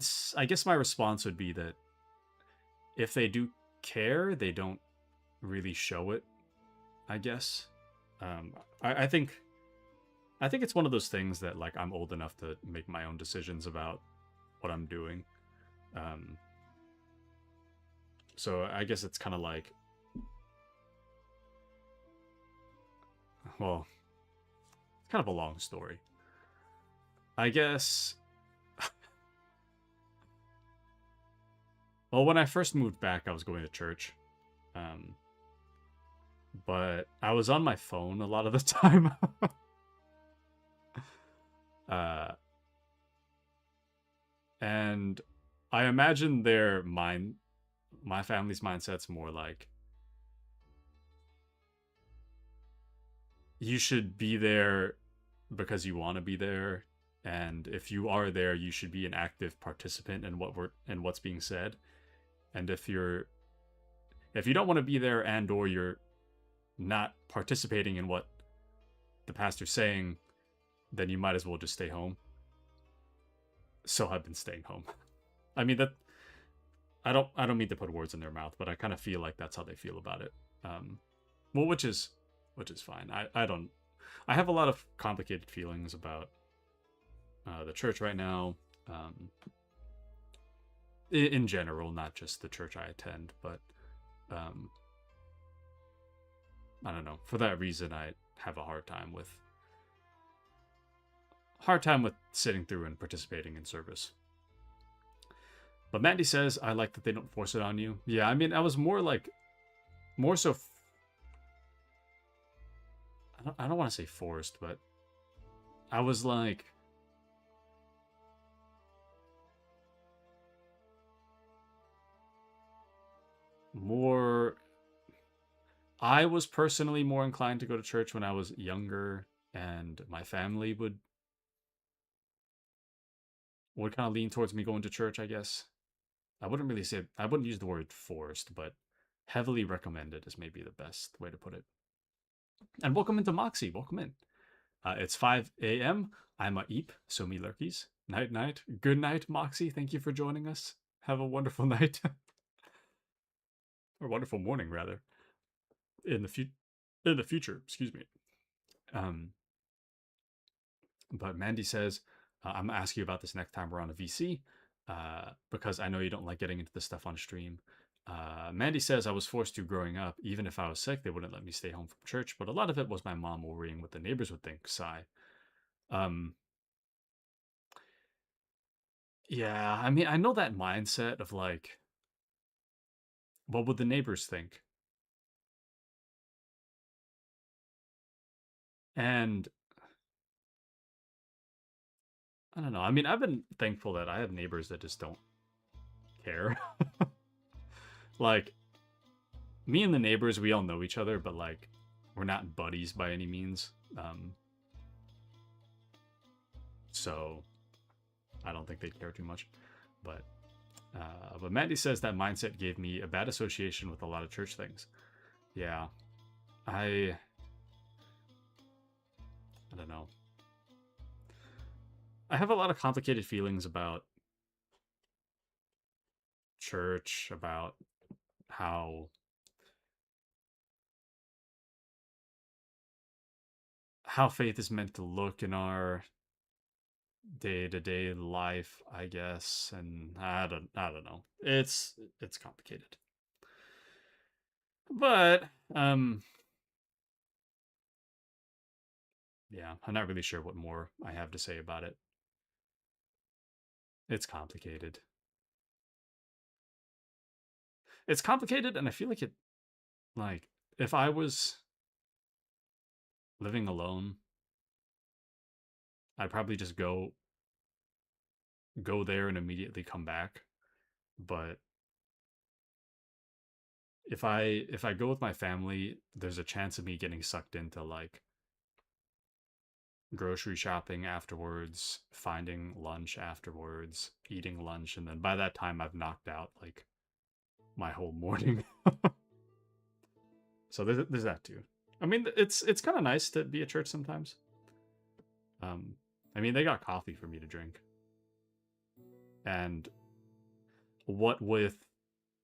guess my response would be that if they do care, they don't really show it, I guess. I think it's one of those things that like I'm old enough to make my own decisions about what I'm doing. So I guess it's kind of like, well, it's kind of a long story. I guess. Well, when I first moved back, I was going to church. But I was on my phone a lot of the time. And I imagine my family's mindset's more like, you should be there because you want to be there, and if you are there, you should be an active participant in what's being said. And if you don't want to be there and or you're not participating in what the pastor's saying, then you might as well just stay home. So I've been staying home. I mean, I don't mean to put words in their mouth, but I kind of feel like that's how they feel about it. Well, which is fine. I have a lot of complicated feelings about the church right now. In general, not just the church I attend, but I don't know. For that reason, I have a hard time with sitting through and participating in service. But Mandy says, I like that they don't force it on you. Yeah, I mean, I was more so. I don't want to say forced, but I was like, more. I was personally more inclined to go to church when I was younger, and my family would kind of lean towards me going to church, I guess. I wouldn't use the word forced, but heavily recommended is maybe the best way to put it. And welcome into Moxie. Welcome in. It's 5 a.m. I'm a Eep, so me lurkies. Night, night. Good night, Moxie. Thank you for joining us. Have a wonderful night. Or wonderful morning, rather. In the future, excuse me. But Mandy says, I'm going to ask you about this next time we're on a VC, because I know you don't like getting into this stuff on stream. Mandy says, I was forced to growing up. Even if I was sick, they wouldn't let me stay home from church, but a lot of it was my mom worrying what the neighbors would think. Sigh. Yeah, I mean, I know that mindset of like, what would the neighbors think? And I don't know. I mean, I've been thankful that I have neighbors that just don't care. Like, me and the neighbors, we all know each other, but like, we're not buddies by any means. So I don't think they care too much. But Mandy says that mindset gave me a bad association with a lot of church things. Yeah, I don't know. I have a lot of complicated feelings about church, about how faith is meant to look in our day-to-day life, I guess, and I don't know. It's complicated. But yeah, I'm not really sure what more I have to say about it. It's complicated. It's complicated, and I feel like if I was living alone, I'd probably just go there and immediately come back. But if I go with my family, there's a chance of me getting sucked into like grocery shopping afterwards, finding lunch afterwards, eating lunch, and then by that time I've knocked out like my whole morning. So there's that too. I mean, it's kind of nice to be at church sometimes. I mean, they got coffee for me to drink. And what with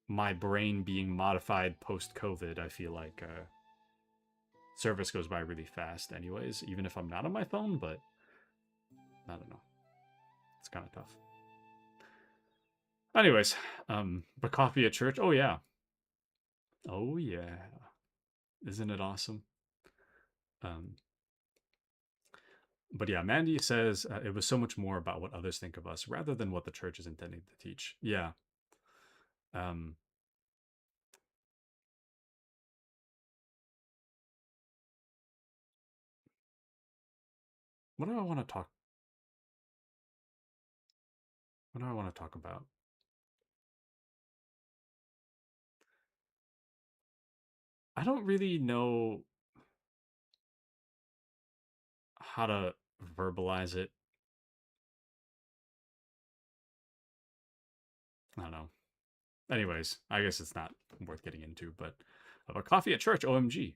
my brain being modified post-COVID, I feel like service goes by really fast anyways, even if I'm not on my phone, but I don't know. It's kind of tough. Anyways, but coffee at church, oh yeah. Oh yeah. Isn't it awesome? But yeah, Mandy says it was so much more about what others think of us rather than what the church is intending to teach. Yeah. What do I want to talk? What do I want to talk about? I don't really know how to verbalize it. I don't know. Anyways, I guess it's not worth getting into, but coffee at church, OMG.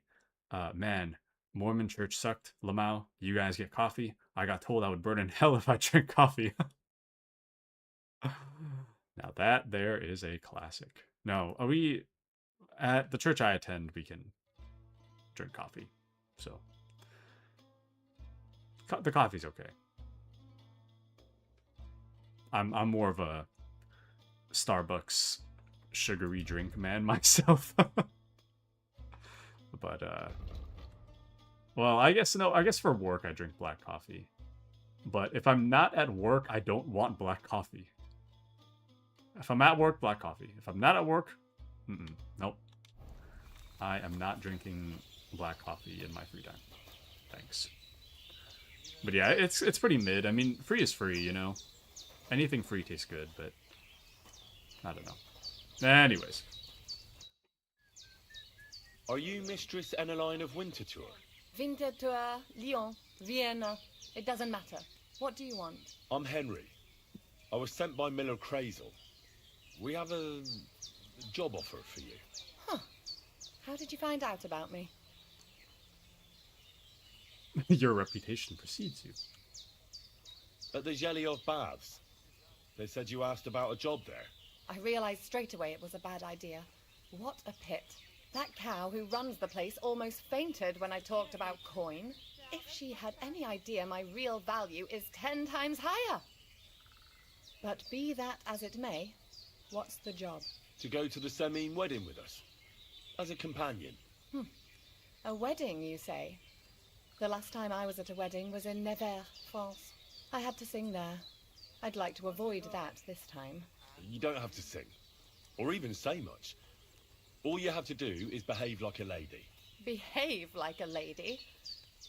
Man, Mormon church sucked. Lamau, you guys get coffee? I got told I would burn in hell if I drink coffee. Now that there is a classic. No, are we at the church I attend? We can drink coffee, so the coffee's okay. I'm more of a Starbucks sugary drink man myself. But well, I guess for work I drink black coffee. But if I'm not at work, I don't want black coffee. If I'm at work, black coffee. If I'm not at work, nope. I am not drinking black coffee in my free time. Thanks. But yeah, it's pretty mid. I mean, free is free, you know? Anything free tastes good, but I don't know. Anyways. Are you Mistress Eneline of Winterthur? Winterthur, Lyon, Vienna. It doesn't matter. What do you want? I'm Henry. I was sent by Miller Crazel. We have a job offer for you. Huh. How did you find out about me? Your reputation precedes you. At the Chillhop Baths. They said you asked about a job there. I realized straight away it was a bad idea. What a pit. That cow who runs the place almost fainted when I talked about coin. If she had any idea my real value is 10 times higher. But be that as it may, what's the job? To go to the Semine wedding with us. As a companion. A wedding, you say? The last time I was at a wedding was in Nevers, France. I had to sing there. I'd like to avoid that this time. You don't have to sing. Or even say much. All you have to do is behave like a lady. Behave like a lady?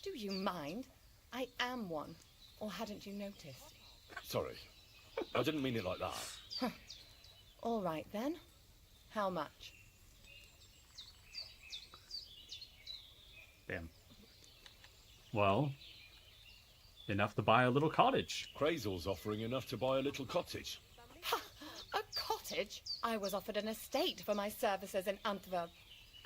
Do you mind? I am one. Or hadn't you noticed? Sorry. I didn't mean it like that. All right then. How much? Damn. Well, enough to buy a little cottage. Crazel's offering enough to buy a little cottage. Ha! A cottage? I was offered an estate for my services in Antwerp,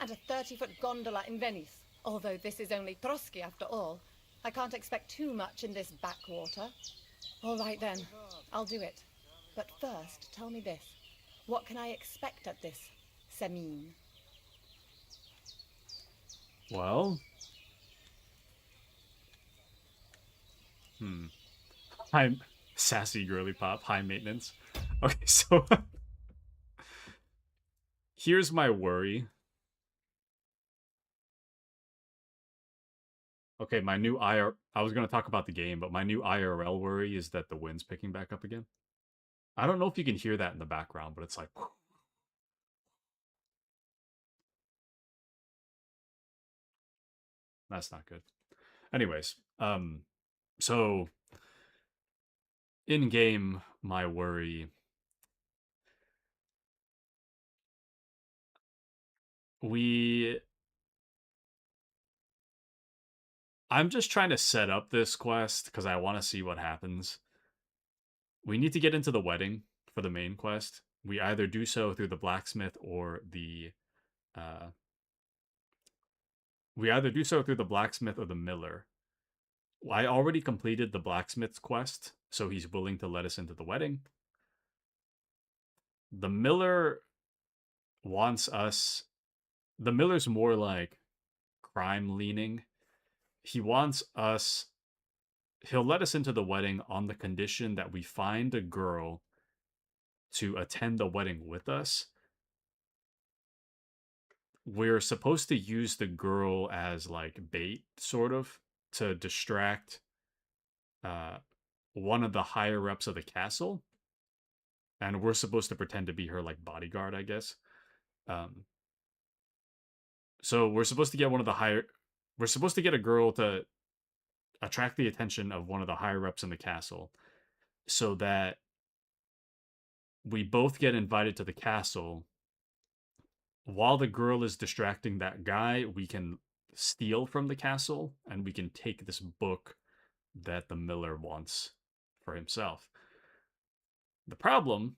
and a 30-foot gondola in Venice. Although this is only Trotsky after all, I can't expect too much in this backwater. All right then, I'll do it. But first, tell me this. What can I expect at this Semine? Well... I'm sassy girly pop, high maintenance. Okay, so... here's my worry. Okay, my new I was going to talk about the game, but my new IRL worry is that the wind's picking back up again. I don't know if you can hear that in the background, but it's like... That's not good. Anyways, so... in-game, my worry... I'm just trying to set up this quest because I want to see what happens. We need to get into the wedding for the main quest. We either do so through the blacksmith or the... we either do so through the blacksmith or the miller. I already completed the blacksmith's quest, so he's willing to let us into the wedding. The miller wants us... The miller's more like crime-leaning. He wants us... He'll let us into the wedding on the condition that we find a girl to attend the wedding with us. We're supposed to use the girl as, like, bait, sort of, to distract one of the higher-ups of the castle. And we're supposed to pretend to be her, like, bodyguard, I guess. So we're supposed to get we're supposed to get a girl to attract the attention of one of the higher-ups in the castle so that we both get invited to the castle. While the girl is distracting that guy, we can steal from the castle and we can take this book that the miller wants for himself. The problem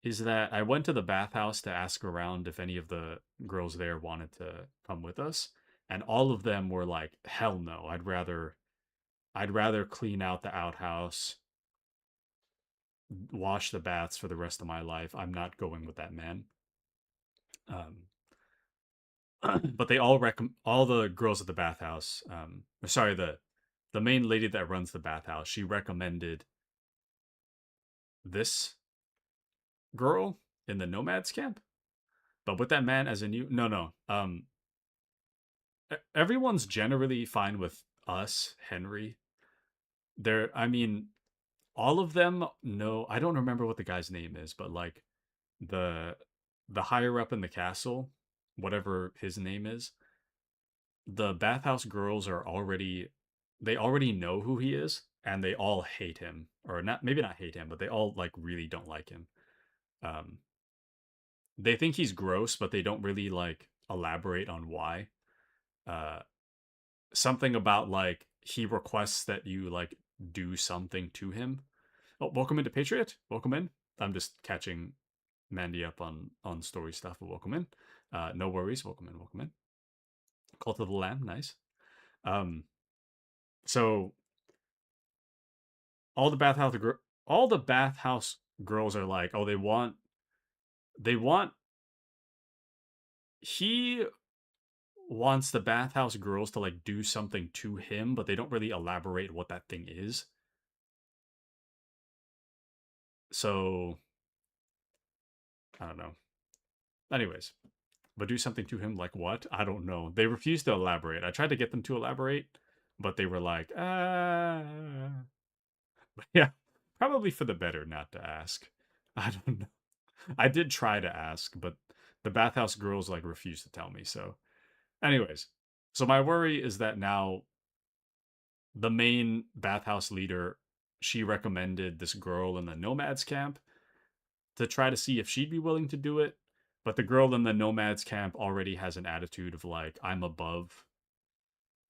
is that I went to the bathhouse to ask around if any of the girls there wanted to come with us, and all of them were like, hell no, I'd rather clean out the outhouse, wash the baths for the rest of my life, I'm not going with that man. But they all all the girls at the bathhouse, sorry, the main lady that runs the bathhouse, she recommended this girl in the nomads camp. But with that man as a new no. Everyone's generally fine with us, Henry. I mean, all of them know. I don't remember what the guy's name is, but like the higher up in the castle, whatever his name is, the bathhouse girls they already know who he is, and they all hate him, or not, maybe not hate him, but they all like really don't like him. They think he's gross, but they don't really like elaborate on why. Something about like he requests that you like do something to him. Oh, welcome into Patriot. Welcome in. I'm just catching Mandy up on story stuff, but welcome in. No worries. Welcome in. Welcome in. Cult of the Lamb. Nice. So all the bathhouse girls are like, oh, he wants the bathhouse girls to like do something to him, but they don't really elaborate what that thing is. So I don't know. Anyways, but do something to him like what? I don't know. They refuse to elaborate. I tried to get them to elaborate, but they were like, But yeah, probably for the better not to ask. I don't know. I did try to ask, but the bathhouse girls like refused to tell me. So anyways, so my worry is that now the main bathhouse leader, she recommended this girl in the nomads camp to try to see if she'd be willing to do it. But the girl in the nomads camp already has an attitude of like, I'm above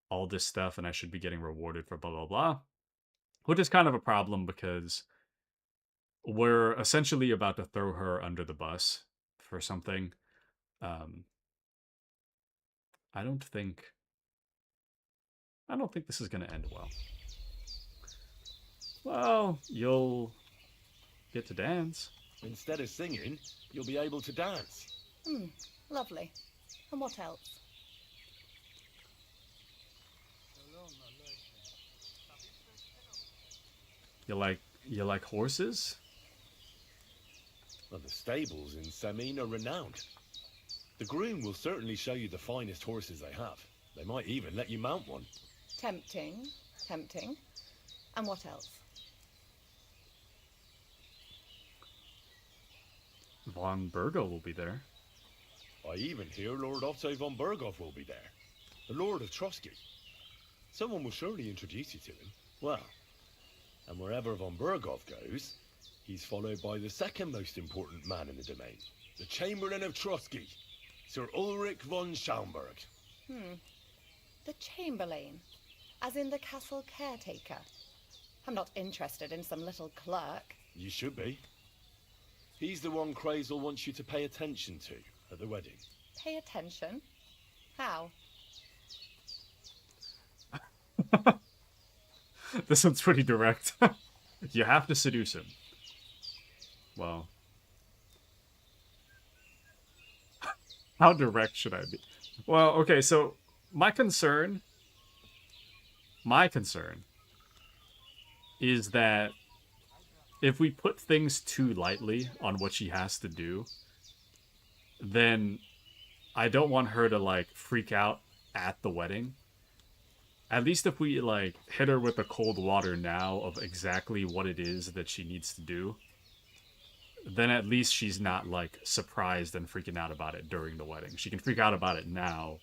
all this stuff and I should be getting rewarded for blah, blah, blah. Which is kind of a problem because we're essentially about to throw her under the bus for something. I don't think this is going to end well. Well, you'll get to dance. Instead of singing, you'll be able to dance. Lovely. And what else? You like horses? Well, the stables in Semin are renowned. The groom will certainly show you the finest horses they have. They might even let you mount one. Tempting. Tempting. And what else? Von Burgo will be there. I even hear Lord Otto von Berghoff will be there. The Lord of Trotsky. Someone will surely introduce you to him. Well, and wherever von Berghoff goes, he's followed by the second most important man in the domain. The Chamberlain of Trotsky, Sir Ulrich von Schaumburg. The Chamberlain. As in the castle caretaker. I'm not interested in some little clerk. You should be. He's the one Crazel wants you to pay attention to at the wedding. Pay attention? How? This one's pretty direct. You have to seduce him. Well. How direct should I be? Well, okay, so my concern is that if we put things too lightly on what she has to do, then I don't want her to, like, freak out at the wedding. At least if we, like, hit her with the cold water now of exactly what it is that she needs to do, then at least she's not, like, surprised and freaking out about it during the wedding. She can freak out about it now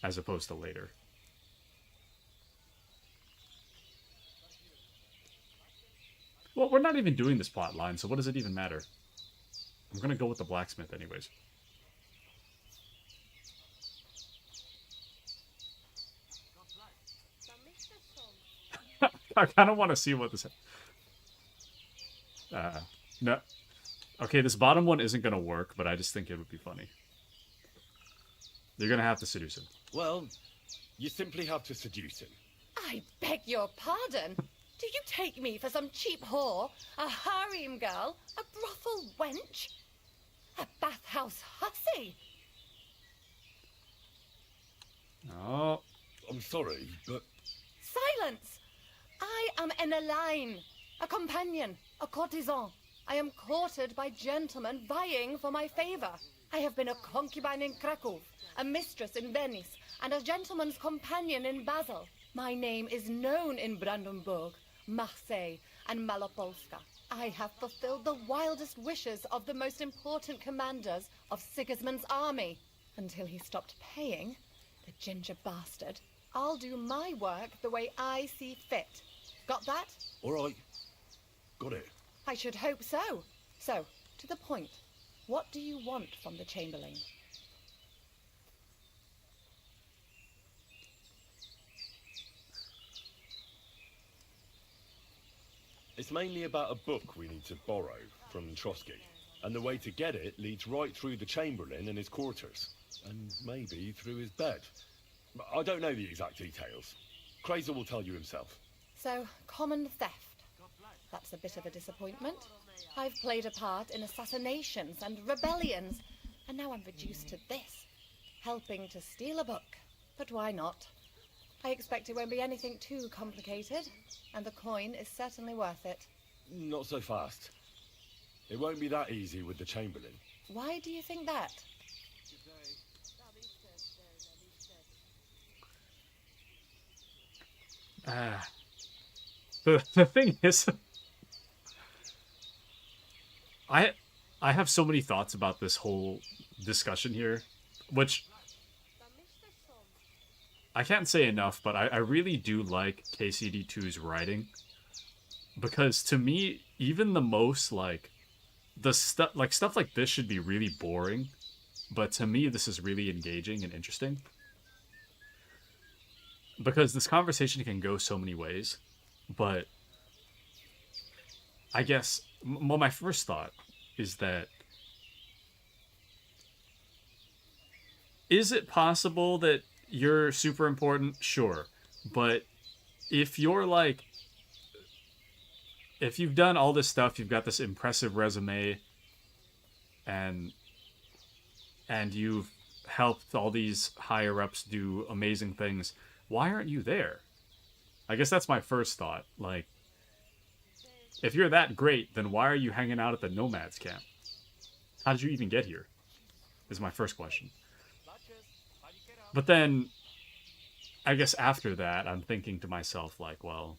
as opposed to later. Well, we're not even doing this plot line, so what does it even matter? I'm gonna go with the blacksmith anyways. I kind of want to see what this... no. Okay, this bottom one isn't gonna work, but I just think it would be funny. You're gonna have to seduce him. Well, you simply have to seduce him. I beg your pardon. Do you take me for some cheap whore? A harem girl? A brothel wench? A bathhouse hussy? Oh. I'm sorry, but Silence! I am an Elaine, a companion, a courtesan. I am courted by gentlemen vying for my favor. I have been a concubine in Krakow, a mistress in Venice, and a gentleman's companion in Basel. My name is known in Brandenburg, Marseille, and Malopolska. I have fulfilled the wildest wishes of the most important commanders of Sigismund's army. Until he stopped paying, the ginger bastard, I'll do my work the way I see fit. Got that? all right. Got it. I should hope so. So, to the point. What do you want from the Chamberlain? It's mainly about a book we need to borrow from Trotsky. And the way to get it leads right through the Chamberlain and his quarters. And maybe through his bed. I don't know the exact details. Kraser will tell you himself. So, common theft. That's a bit of a disappointment. I've played a part in assassinations and rebellions, and now I'm reduced to this. Helping to steal a book. But why not? I expect it won't be anything too complicated, and the coin is certainly worth it. Not so fast. It won't be that easy with the Chamberlain. Why do you think that? The thing is, I have so many thoughts about this whole discussion here, which I can't say enough, but I really do like KCD2's writing, because to me, even the most stuff like this should be really boring, but to me this is really engaging and interesting, because this conversation can go so many ways. But I guess, well, my first thought is that, is it possible that you're super important? Sure. But if you're if you've done all this stuff, you've got this impressive resume, and you've helped all these higher-ups do amazing things, why aren't you there? I guess that's my first thought. Like, if you're that great, then why are you hanging out at the Nomads camp? How did you even get here? Is my first question. But then, I guess after that, I'm thinking to myself, like, well,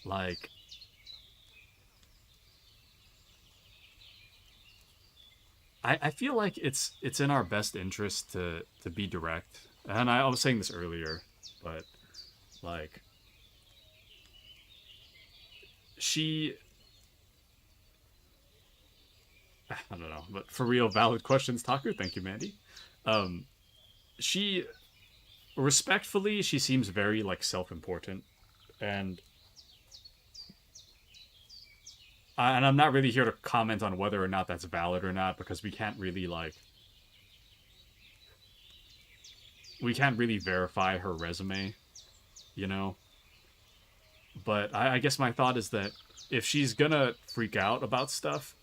like, I feel like it's in our best interest to be direct. And I was saying this earlier, but, like, I don't know, but for real, valid questions, Taku. Thank you, Mandy. She, respectfully, she seems very, like, self-important, and I'm not really here to comment on whether or not that's valid or not, because we can't really verify her resume, you know? But I guess my thought is that if she's gonna freak out about stuff,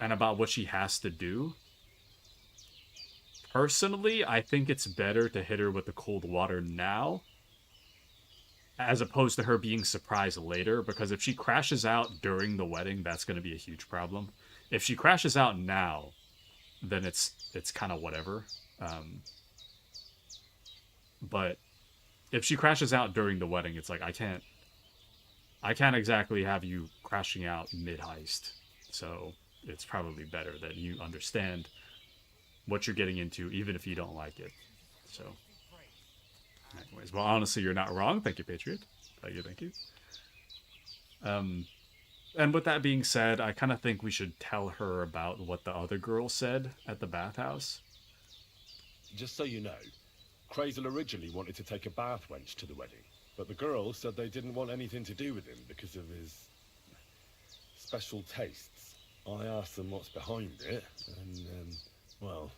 and about what she has to do, personally, I think it's better to hit her with the cold water now, as opposed to her being surprised later, because if she crashes out during the wedding, that's going to be a huge problem. If she crashes out now, then it's kind of whatever. But if she crashes out during the wedding, it's like, I can't exactly have you crashing out mid-heist. So it's probably better that you understand what you're getting into, even if you don't like it. So, anyways, well, honestly, you're not wrong. Thank you, Patriot. Thank you. And with that being said, I kind of think we should tell her about what the other girl said at the bathhouse. Just so you know, Krazel originally wanted to take a bath wench to the wedding, but the girls said they didn't want anything to do with him because of his special tastes. I asked them what's behind it, and, well,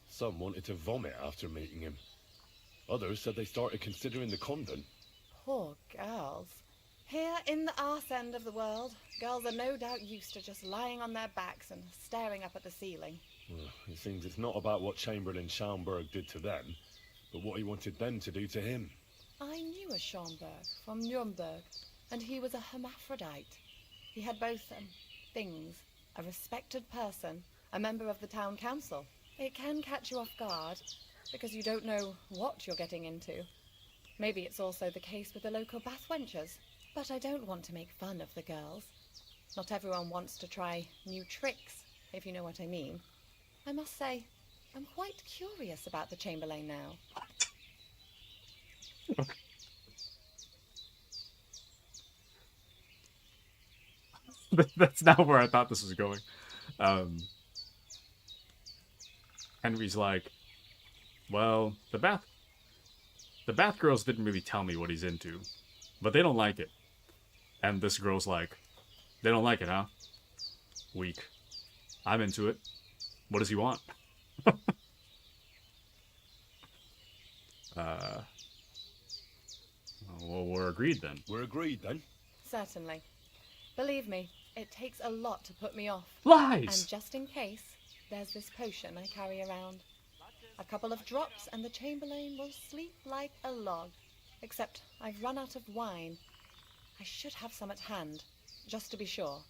some wanted to vomit after meeting him. Others said they started considering the convent. Poor girls. Here in the arse end of the world, girls are no doubt used to just lying on their backs and staring up at the ceiling. Well, it seems it's not about what Chamberlain Schaumburg did to them, but what he wanted them to do to him. I knew a Schaumburg from Nuremberg, and he was a hermaphrodite. He had both things, a respected person, a member of the town council. It can catch you off guard, because you don't know what you're getting into. Maybe it's also the case with the local bathwenchers, but I don't want to make fun of the girls. Not everyone wants to try new tricks, if you know what I mean. I must say, I'm quite curious about the Chamberlain now. That's not where I thought this was going. Henry's like, well, the bath girls didn't really tell me what he's into, but they don't like it. And this girl's like, they don't like it, huh? Weak. I'm into it. What does he want? Well, we're agreed then. We're agreed then. Certainly. Believe me, it takes a lot to put me off. Lies! And just in case, there's this potion I carry around. A couple of drops and the Chamberlain will sleep like a log. Except I've run out of wine. I should have some at hand, just to be sure.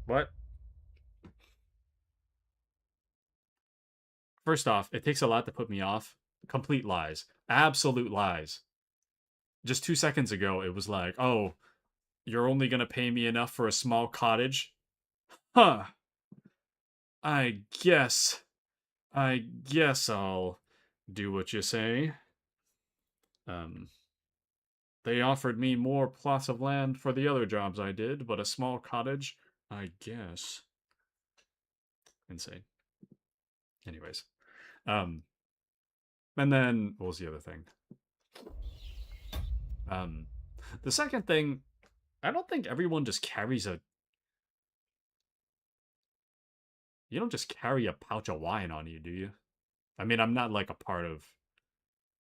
What? First off, it takes a lot to put me off. Complete lies. Absolute lies. Just 2 seconds ago, it was like, oh, you're only gonna pay me enough for a small cottage? Huh. I guess I'll do what you say. They offered me more plots of land for the other jobs I did, but a small cottage, I guess. Insane. Anyways. And then, what was the other thing? The second thing, I don't think everyone just carries a... You don't just carry a pouch of wine on you, do you? I mean, I'm not, like, a part of...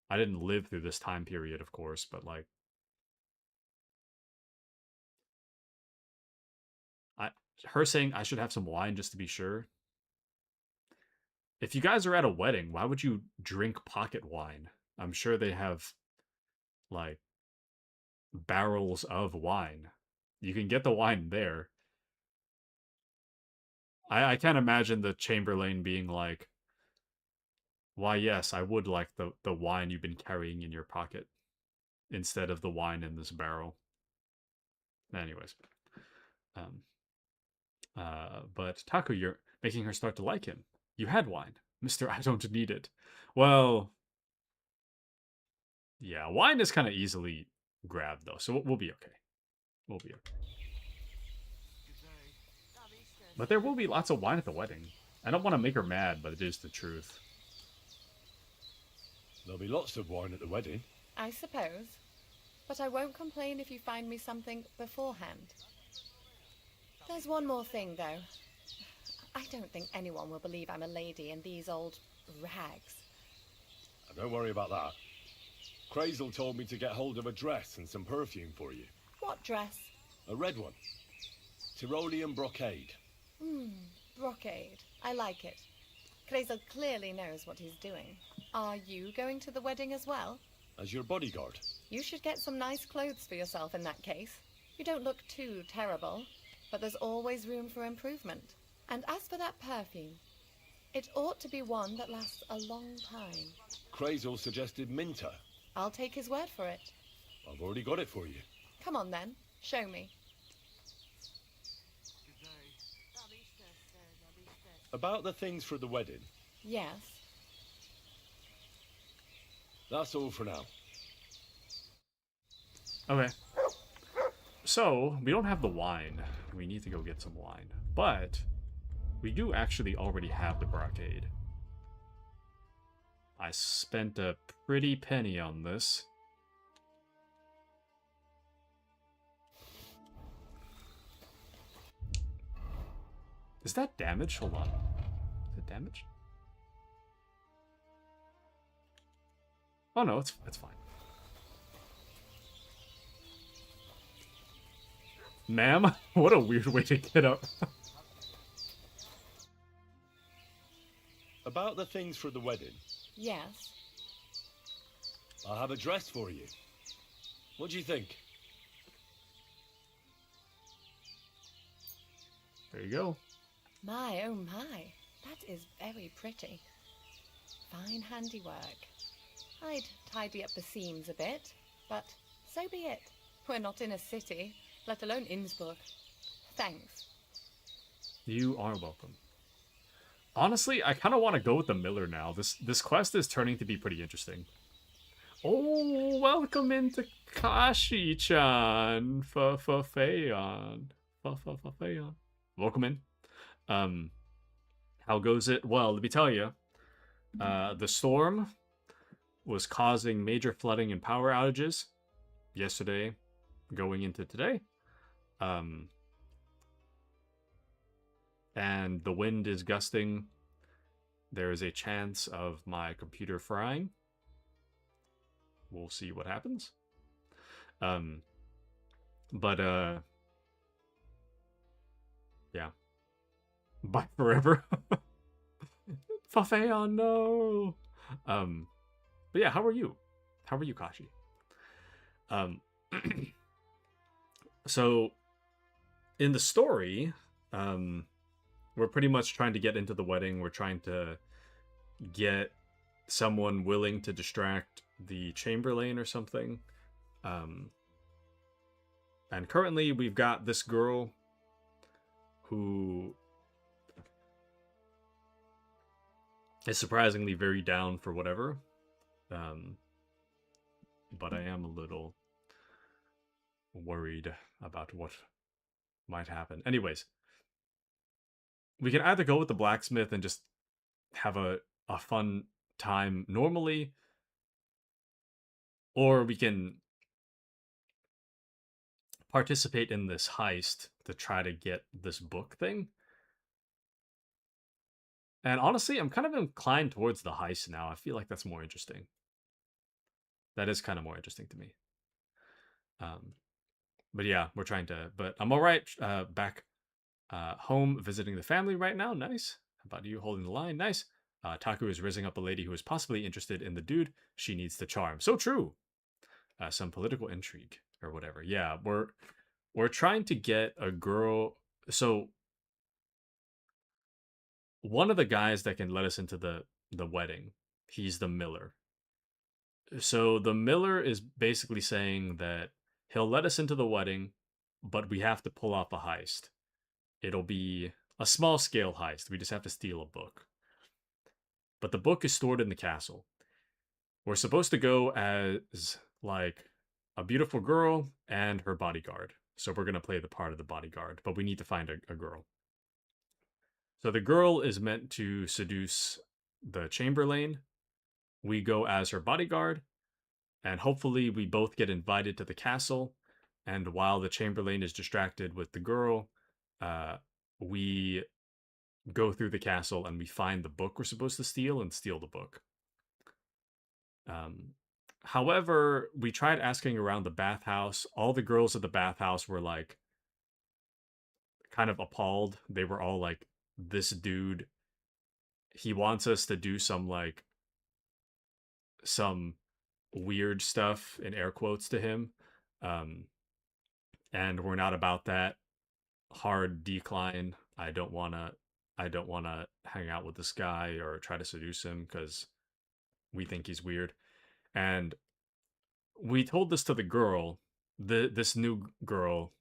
I didn't live through this time period, of course, but, like... Her saying I should have some wine just to be sure. If you guys are at a wedding, why would you drink pocket wine? I'm sure they have, like, barrels of wine. You can get the wine there. I can't imagine the Chamberlain being like, why, yes, I would like the wine you've been carrying in your pocket instead of the wine in this barrel. Anyways. But Taku, you're making her start to like him. You had wine. Mr. I don't need it. Well, yeah, wine is kind of easily grabbed, though, so we'll be okay. We'll be okay. But there will be lots of wine at the wedding. I don't want to make her mad, but it is the truth. There'll be lots of wine at the wedding. I suppose. But I won't complain if you find me something beforehand. There's one more thing, though. I don't think anyone will believe I'm a lady in these old rags. Don't worry about that. Crazel told me to get hold of a dress and some perfume for you. What dress? A red one. Tyrolean brocade. Brocade. I like it. Crazel clearly knows what he's doing. Are you going to the wedding as well? As your bodyguard. You should get some nice clothes for yourself in that case. You don't look too terrible, but there's always room for improvement. And as for that perfume, it ought to be one that lasts a long time. Crazel suggested Minter. I'll take his word for it. I've already got it for you. Come on then, show me. About the things for the wedding. Yes. That's all for now. Okay. So, we don't have the wine. We need to go get some wine. But, we do actually already have the brocade. I spent a pretty penny on this. Is that damage? Hold on. Is it damage? Oh no, it's fine. Ma'am? What a weird way to get up. About the things for the wedding, Yes. I have a dress for you. What do you think? There you go. My, oh my. That is very pretty. Fine handiwork. I'd tidy up the seams a bit, but so be it. We're not in a city, let alone Innsbruck. Thanks. You are welcome. Honestly, I kind of want to go with the Miller now. This quest is turning to be pretty interesting. Oh, welcome into Kashi-chan. Fa-fa-fayon. Fa-fa-fa-fayon. Welcome in. How goes it? Well, let me tell you. The storm was causing major flooding and power outages yesterday going into today. And the wind is gusting. There is a chance of my computer frying. We'll see what happens. But yeah. Bye forever. Fafeon, no. But yeah, how are you? How are you, Kashi? So in the story, we're pretty much trying to get into the wedding. We're trying to get someone willing to distract the Chamberlain or something. And currently we've got this girl who is surprisingly very down for whatever. But I am a little worried about what might happen. Anyways, we can either go with the blacksmith and just have a fun time normally, or we can participate in this heist to try to get this book thing. And honestly, I'm kind of inclined towards the heist now. I feel like that's more interesting. That is kind of more interesting to me. But yeah, we're trying to... But I'm all right. Back home visiting the family right now. Nice. How about you holding the line? Nice. Taku is raising up a lady who is possibly interested in the dude she needs to charm. So true. Some political intrigue or whatever. Yeah, we're trying to get a girl. So one of the guys that can let us into the wedding, he's the Miller. So the Miller is basically saying that he'll let us into the wedding, but we have to pull off a heist. It'll be a small scale heist. We just have to steal a book. But the book is stored in the castle. We're supposed to go as like a beautiful girl and her bodyguard. So we're going to play the part of the bodyguard, but we need to find a girl. So the girl is meant to seduce the Chamberlain. We go as her bodyguard, and hopefully we both get invited to the castle. And while the Chamberlain is distracted with the girl, we go through the castle and we find the book we're supposed to steal and steal the book. However, we tried asking around the bathhouse. All the girls at the bathhouse were like kind of appalled. They were all like, this dude, he wants us to do some weird stuff in air quotes to him. And we're not about that. Hard decline. I don't want to hang out with this guy or try to seduce him because we think he's weird. And we told this to the girl, this new girl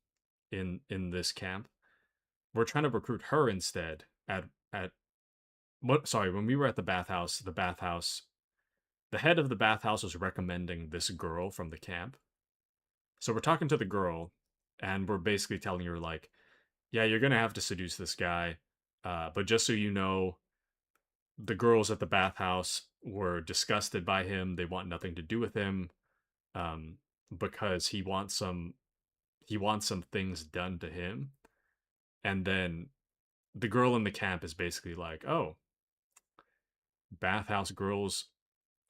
in this camp. We're trying to recruit her instead when we were at the bathhouse, the head of the bathhouse was recommending this girl from the camp. So we're talking to the girl and we're basically telling her like, yeah, you're going to have to seduce this guy. But just so you know, the girls at the bathhouse were disgusted by him. They want nothing to do with him because he wants some things done to him. And then the girl in the camp is basically like, oh, bathhouse girls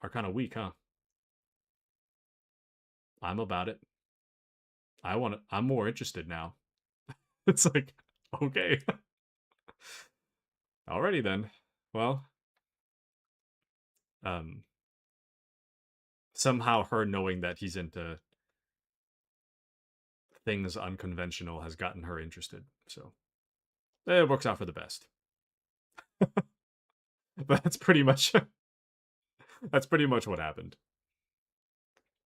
are kind of weak, huh? I'm about it. I'm more interested now. It's like, okay. Alrighty then. Well, somehow her knowing that he's into things unconventional has gotten her interested. So it works out for the best. But that's pretty much what happened.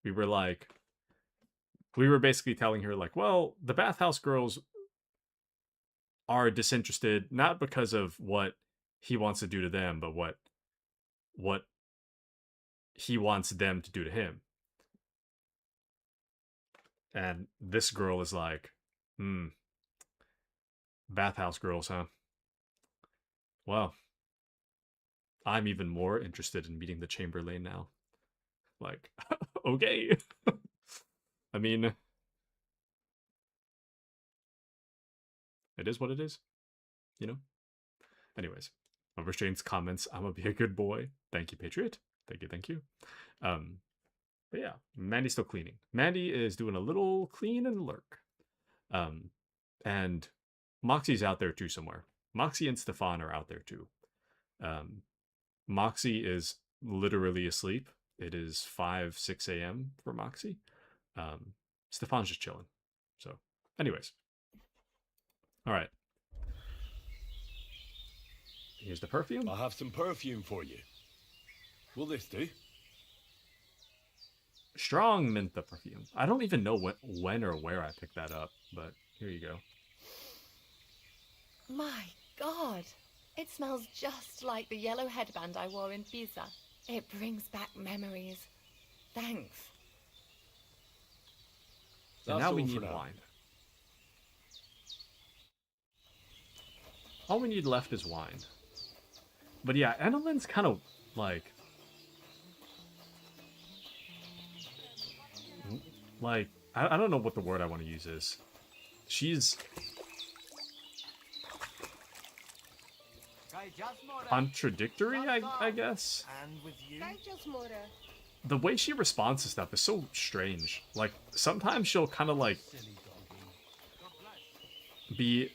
We were basically telling her like, well, the bathhouse girls are disinterested not because of what he wants to do to them, but what he wants them to do to him. And this girl is like, bathhouse girls, huh? Well, I'm even more interested in meeting the Chamberlain now. Like, okay. I mean, it is what it is, you know? Anyways, Overstrain's comments, I'm gonna be a good boy. Thank you, Patriot. Thank you. But yeah, Mandy's still cleaning. Mandy is doing a little clean and lurk. And Moxie's out there too somewhere. Moxie and Stefan are out there too. Moxie is literally asleep. It is 6 a.m. for Moxie. Stefan's just chilling. So, anyways. All right. Here's the perfume. I have some perfume for you. Will this do? Strong Mentha perfume. I don't even know when or where I picked that up, but here you go. My God, it smells just like the yellow headband I wore in Pisa. It brings back memories. Thanks. And now we need wine. All we need left is wine. But yeah, Annaline's kind of like I don't know what the word I want to use is. She's contradictory, I guess. And with you? The way she responds to stuff is so strange. Like, sometimes she'll kind of like be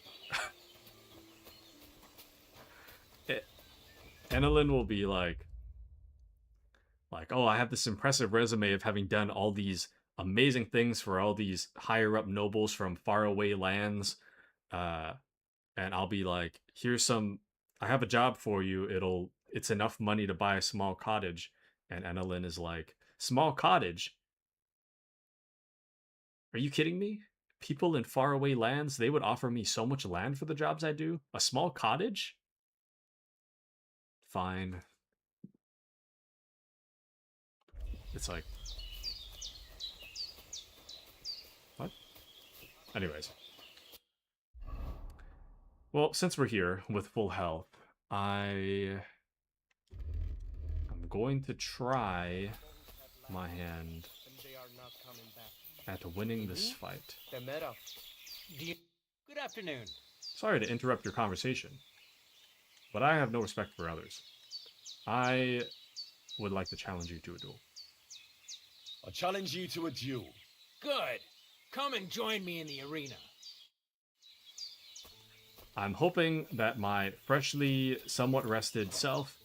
Annalyn will be like, oh, I have this impressive resume of having done all these amazing things for all these higher up nobles from faraway lands. And I'll be like, I have a job for you. It's enough money to buy a small cottage. And Annalyn is like, small cottage? Are you kidding me? People in faraway lands, they would offer me so much land for the jobs I do? A small cottage? Fine. It's like, what? Anyways. Well, since we're here with full health, I'm going to try my hand at winning this fight. Good afternoon. Sorry to interrupt your conversation, but I have no respect for others. I would like to challenge you to a duel. I challenge you to a duel. Good. Come and join me in the arena. I'm hoping that my freshly somewhat rested self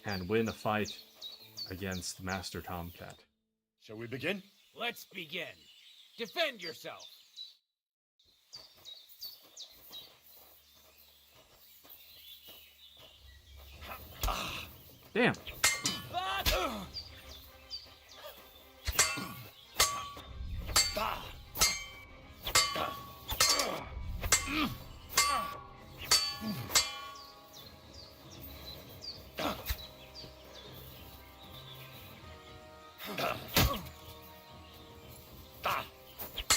can win a fight against Master Tomcat. Shall we begin? Let's begin. Defend yourself. Damn.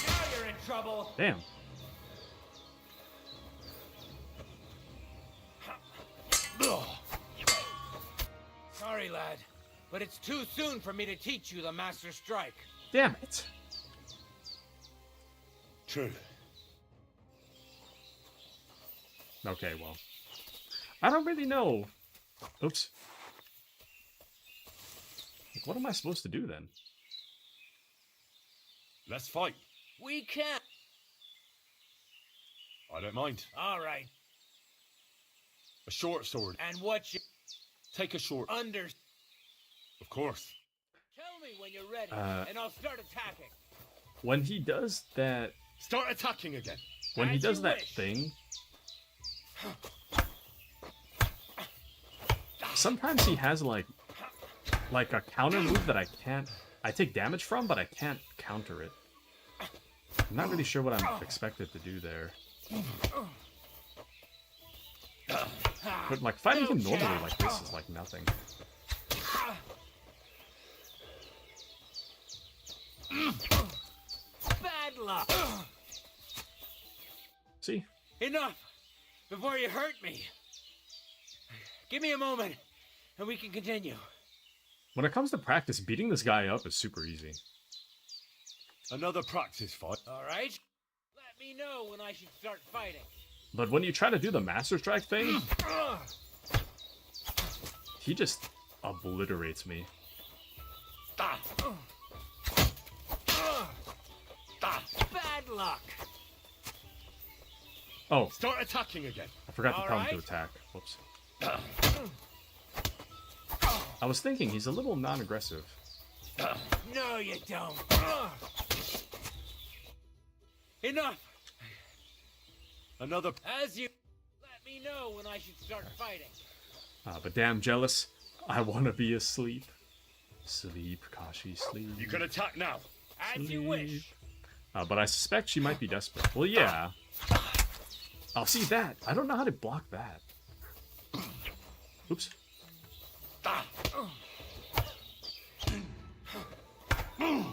Now you're in trouble. Damn. Sorry, lad, but it's too soon for me to teach you the Master Strike. Damn it. True. Okay, well. I don't really know. Oops. What am I supposed to do then? Let's fight. We can. I don't mind. All right. A short sword. And what you Take a short. under... Of course. Tell me when you're ready, and I'll start attacking. When he does that, Start attacking again. when he As does you that wish. thing, sometimes he has like a counter move that I take damage from, but I can't counter it. I'm not really sure what I'm expected to do there. But like fighting him normally like this is like nothing. Bad luck. See? Enough! Before you hurt me. Give me a moment, and we can continue. When it comes to practice, beating this guy up is super easy. Another practice fight. All right? Let me know when I should start fighting. But when you try to do the Master Strike thing, he just obliterates me. Bad luck. Oh, Start attacking again. I forgot to All tell him to right. attack. Whoops. I was thinking he's a little non-aggressive. No, you don't. Enough. Another. As you... Let me know when I should start fighting. But damn jealous. I want to be asleep. Sleep, Kashi, sleep. You can attack now. As you wish. But I suspect she might be desperate. Well, yeah. I'll see that. I don't know how to block that. Oops.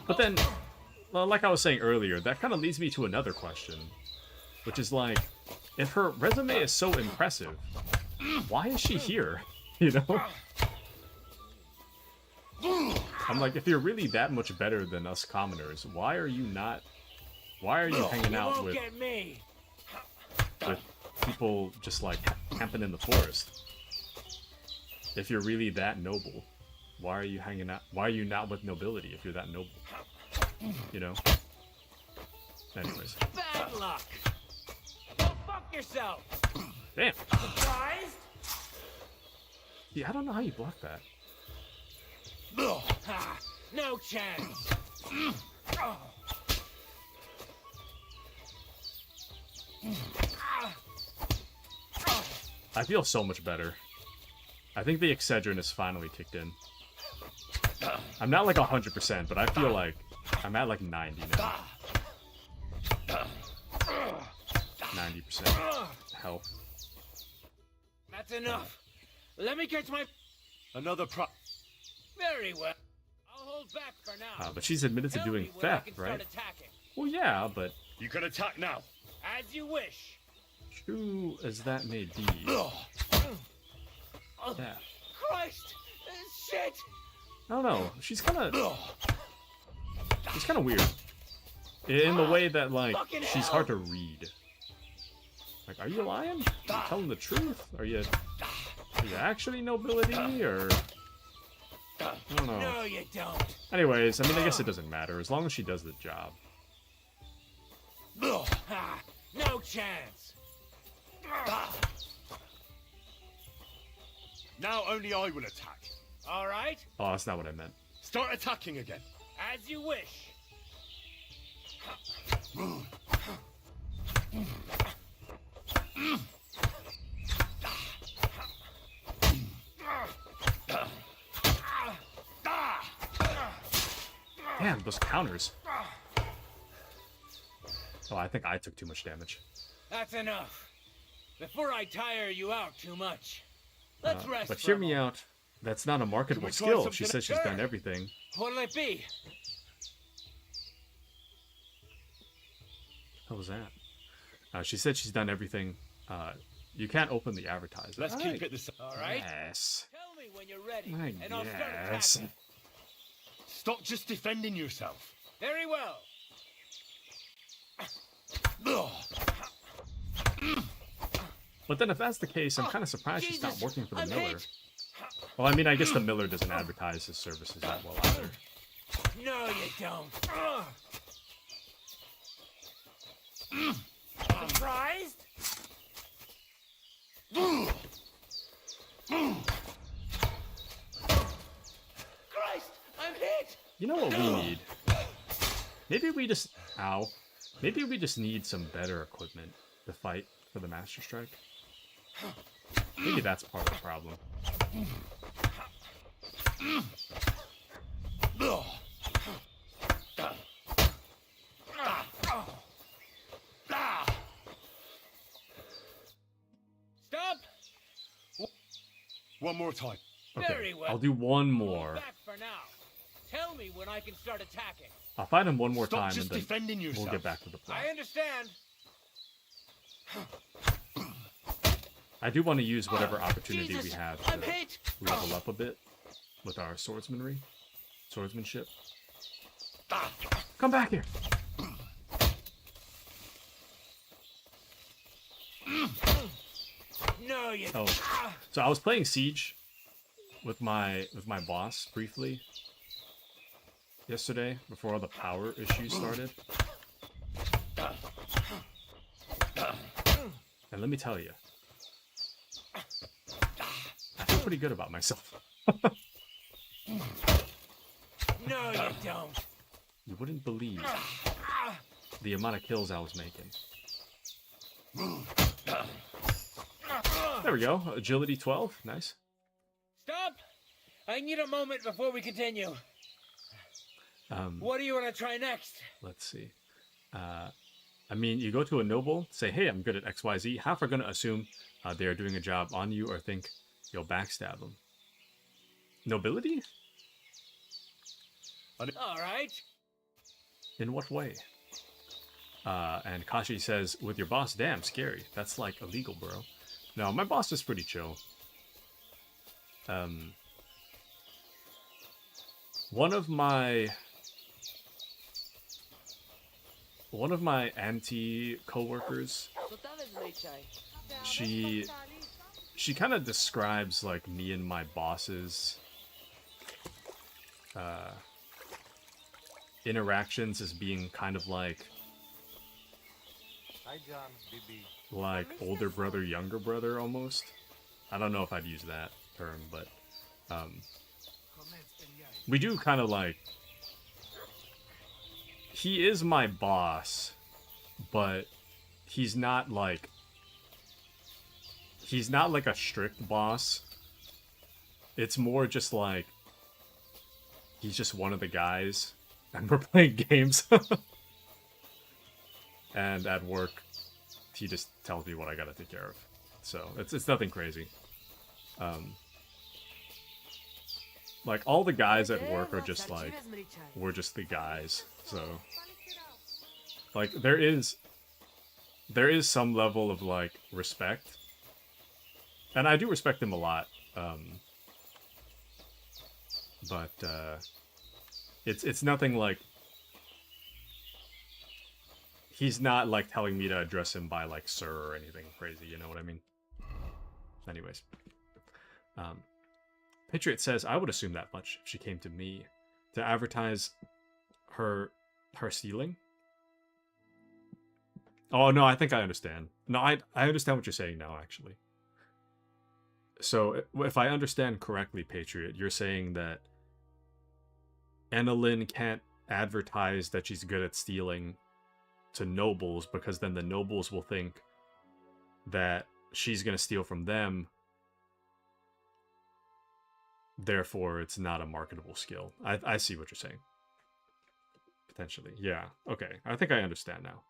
But then, well, like I was saying earlier, that kind of leads me to another question. Which is like, if her resume is so impressive, why is she here? You know? I'm like, if you're really that much better than us commoners, why are you hanging out with people just like camping in the forest? If you're really that noble, why are you hanging out? Why are you not with nobility if you're that noble? You know? Anyways. Bad luck. Go fuck yourself. Damn. Surprised? Yeah, I don't know how you block that. Ha, no chance. I feel so much better. I think the Excedrin is finally kicked in. I'm not like 100%, but I feel like I'm at like 90 now. 90% health. That's enough. Let me catch my... Another Very well. I'll hold back for now. But she's admitted to Tell doing me when I theft, can start right? attacking. Well, yeah, but You can attack now. As you wish. true as that may be. Yeah. Christ! Shit! I don't know. She's kind of weird. In the way that, like, she's hard to read. Like, are you lying? Are you telling the truth? Are you actually nobility, or... I don't know. No, you don't. Anyways, I mean, I guess it doesn't matter, as long as she does the job. Ha, no chance. Now only I will attack. All right. Oh, that's not what I meant. Start attacking again. As you wish. Damn, those counters. Oh, I think I took too much damage. That's enough. Before I tire you out too much. Let's rest. But for hear a me moment. out. That's not a marketable Can we try skill. something She says she's Sure. done everything. What'll it be? What was that? She said she's done everything. You can't open the advertisement. Let's keep it the same. All right. Yes. Tell me when you're ready, I and I'll start guess. attacking. Stop just defending yourself. Very well. But then if that's the case, I'm kind of surprised she's not Jesus, working for the I'm Miller. hit. Well, I mean, I guess the Miller doesn't advertise his services that well either. No, you don't. Surprised? Christ, I'm hit! You know what we need? Maybe we just... Ow. Maybe we just need some better equipment to fight for the Master Strike. Maybe that's part of the problem. Stop! One more time. Okay, Very well. I'll do one more. Back for now. Tell me when I can start attacking. I'll fight him one more Stop time just and then defending we'll yourself. get back to the plot. I understand. I do want to use whatever opportunity Jesus, we have I'm to hit. level up a bit with our swordsmanship. Come back here. No, you. Oh, so I was playing Siege with my boss briefly yesterday before all the power issues started. And let me tell you, I feel pretty good about myself. No, you don't. You wouldn't believe the amount of kills I was making. There we go. Agility 12. Nice. Stop! I need a moment before we continue. What do you want to try next? Let's see. I mean, you go to a noble, say, hey, I'm good at XYZ. Half are going to assume they are doing a job on you or think you'll backstab them. Nobility? All right. In what way? And Kashi says, with your boss, damn, scary. That's like illegal, bro. No, my boss is pretty chill. One of my auntie coworkers, she kind of describes like me and my boss's interactions as being kind of like older brother, younger brother almost. I don't know if I'd use that term, but we do kind of like, he is my boss, but he's not like a strict boss. It's more just like he's just one of the guys and we're playing games. And at work he just tells me what I gotta take care of. So it's nothing crazy. Like all the guys at work are just like, we're just the guys. So like there is some level of like respect, and I do respect him a lot. But it's nothing like, he's not like telling me to address him by like sir or anything crazy, you know what I mean? Anyways. Patriot says, I would assume that much if she came to me to advertise her stealing. Oh, no, I think I understand. No, I understand what you're saying now, actually. So, if I understand correctly, Patriot, you're saying that Annalyn can't advertise that she's good at stealing to nobles because then the nobles will think that she's going to steal from them. Therefore, it's not a marketable skill. I see what you're saying. Potentially. Yeah. Okay. I think I understand now.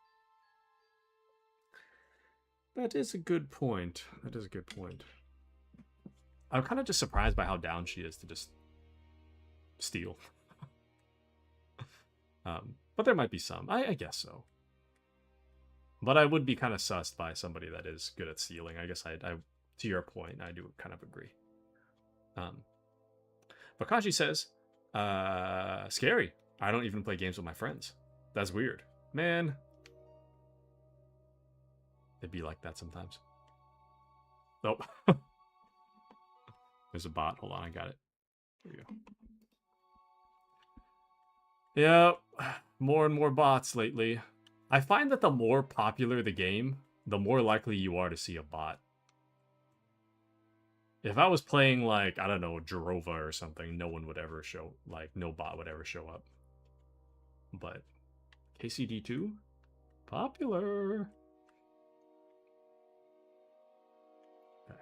That is a good point. That is a good point. I'm kind of just surprised by how down she is to just steal. But there might be some. I guess so. But I would be kind of sussed by somebody that is good at stealing. I guess I to your point, I do kind of agree. Bakashi says, scary. I don't even play games with my friends. That's weird. Man. It'd be like that sometimes. Nope. There's a bot. Hold on, I got it. There we go. Yep. More and more bots lately. I find that the more popular the game, the more likely you are to see a bot. If I was playing, like, I don't know, Jarova or something, no one would ever show, like, no bot would ever show up. But KCD2? Popular. Okay.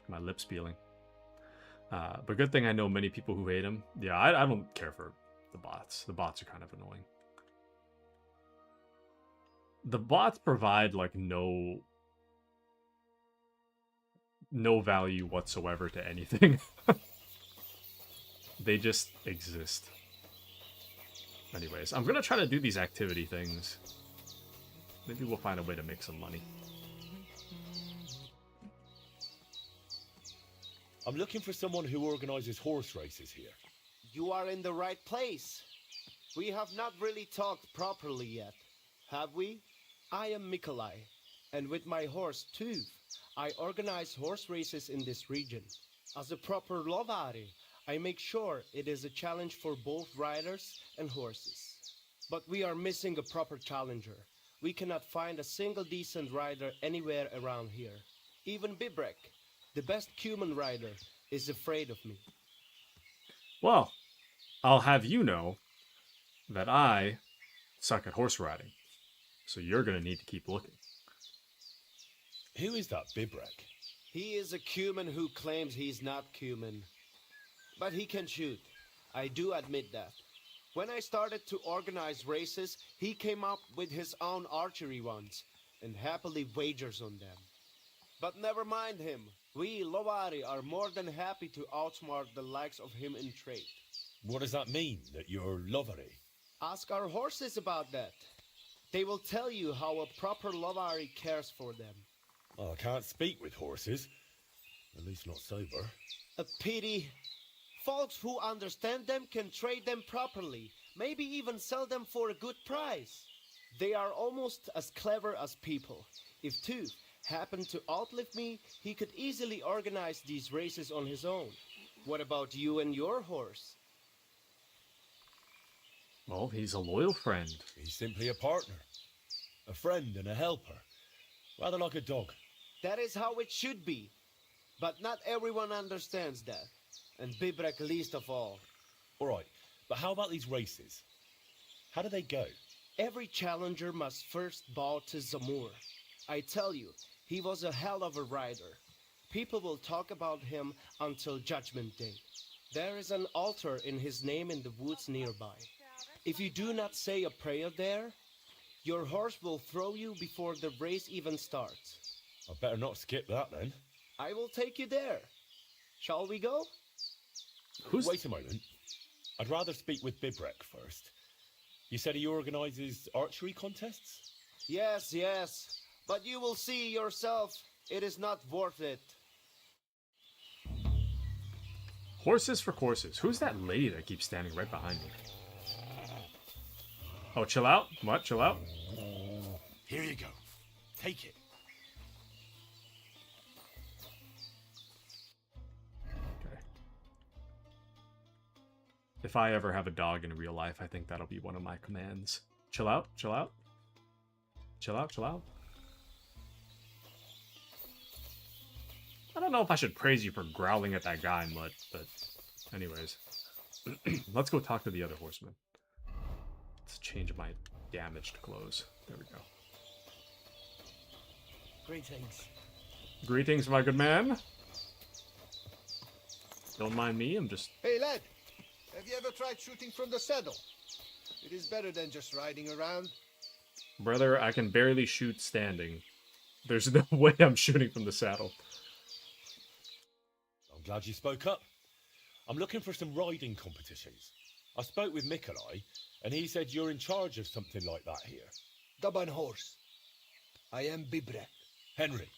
My lips peeling. But good thing I know many people who hate him. Yeah, I don't care for the bots. The bots are kind of annoying. The bots provide, like, no value whatsoever to anything. They just exist. Anyways, I'm gonna try to do these activity things. Maybe we'll find a way to make some money. I'm looking for someone who organizes horse races here. You are in the right place. We have not really talked properly yet, have we? I am Mikolai, and with my horse Tuv, I organize horse races in this region. As a proper lovari, I make sure it is a challenge for both riders and horses. But we are missing a proper challenger. We cannot find a single decent rider anywhere around here. Even Bibrek, the best human rider, is afraid of me. Well, I'll have you know that I suck at horse riding. So you're gonna need to keep looking. Who is that Bibrek? He is a human who claims he's not human. But he can shoot. I do admit that. When I started to organize races, he came up with his own archery ones, and happily wagers on them. But never mind him. We, Lovari, are more than happy to outsmart the likes of him in trade. What does that mean, that you're lovery? Ask our horses about that. They will tell you how a proper Lovari cares for them. Oh, I can't speak with horses. At least not sober. A pity. Folks who understand them can trade them properly, maybe even sell them for a good price. They are almost as clever as people. If Tooth happened to outlive me, he could easily organize these races on his own. What about you and your horse? Well, he's a loyal friend. He's simply a partner. A friend and a helper. Rather like a dog. That is how it should be. But not everyone understands that. And Bibrek least of all. Alright, but how about these races? How do they go? Every challenger must first bow to Zamur. I tell you, he was a hell of a rider. People will talk about him until Judgment Day. There is an altar in his name in the woods nearby. If you do not say a prayer there, your horse will throw you before the race even starts. I better not skip that then. I will take you there. Shall we go? Wait a moment. I'd rather speak with Bibrek first. You said he organizes archery contests? Yes. But you will see yourself, it is not worth it. Horses for courses. Who's that lady that keeps standing right behind me? Oh, chill out? What? Chill out? Here you go. Take it. Okay. If I ever have a dog in real life, I think that'll be one of my commands. Chill out? Chill out? Chill out? Chill out? I don't know if I should praise you for growling at that guy much, but anyways. Let's go talk to the other horseman. Let's change my damaged clothes. There we go. Greetings. Greetings, my good man. Don't mind me, I'm just... Hey, lad. Have you ever tried shooting from the saddle? It is better than just riding around. Brother, I can barely shoot standing. There's no way I'm shooting from the saddle. I'm glad you spoke up. I'm looking for some riding competitions. I spoke with Mikolai, and he said you're in charge of something like that here. Daban horse. I am Bibrek. Henry.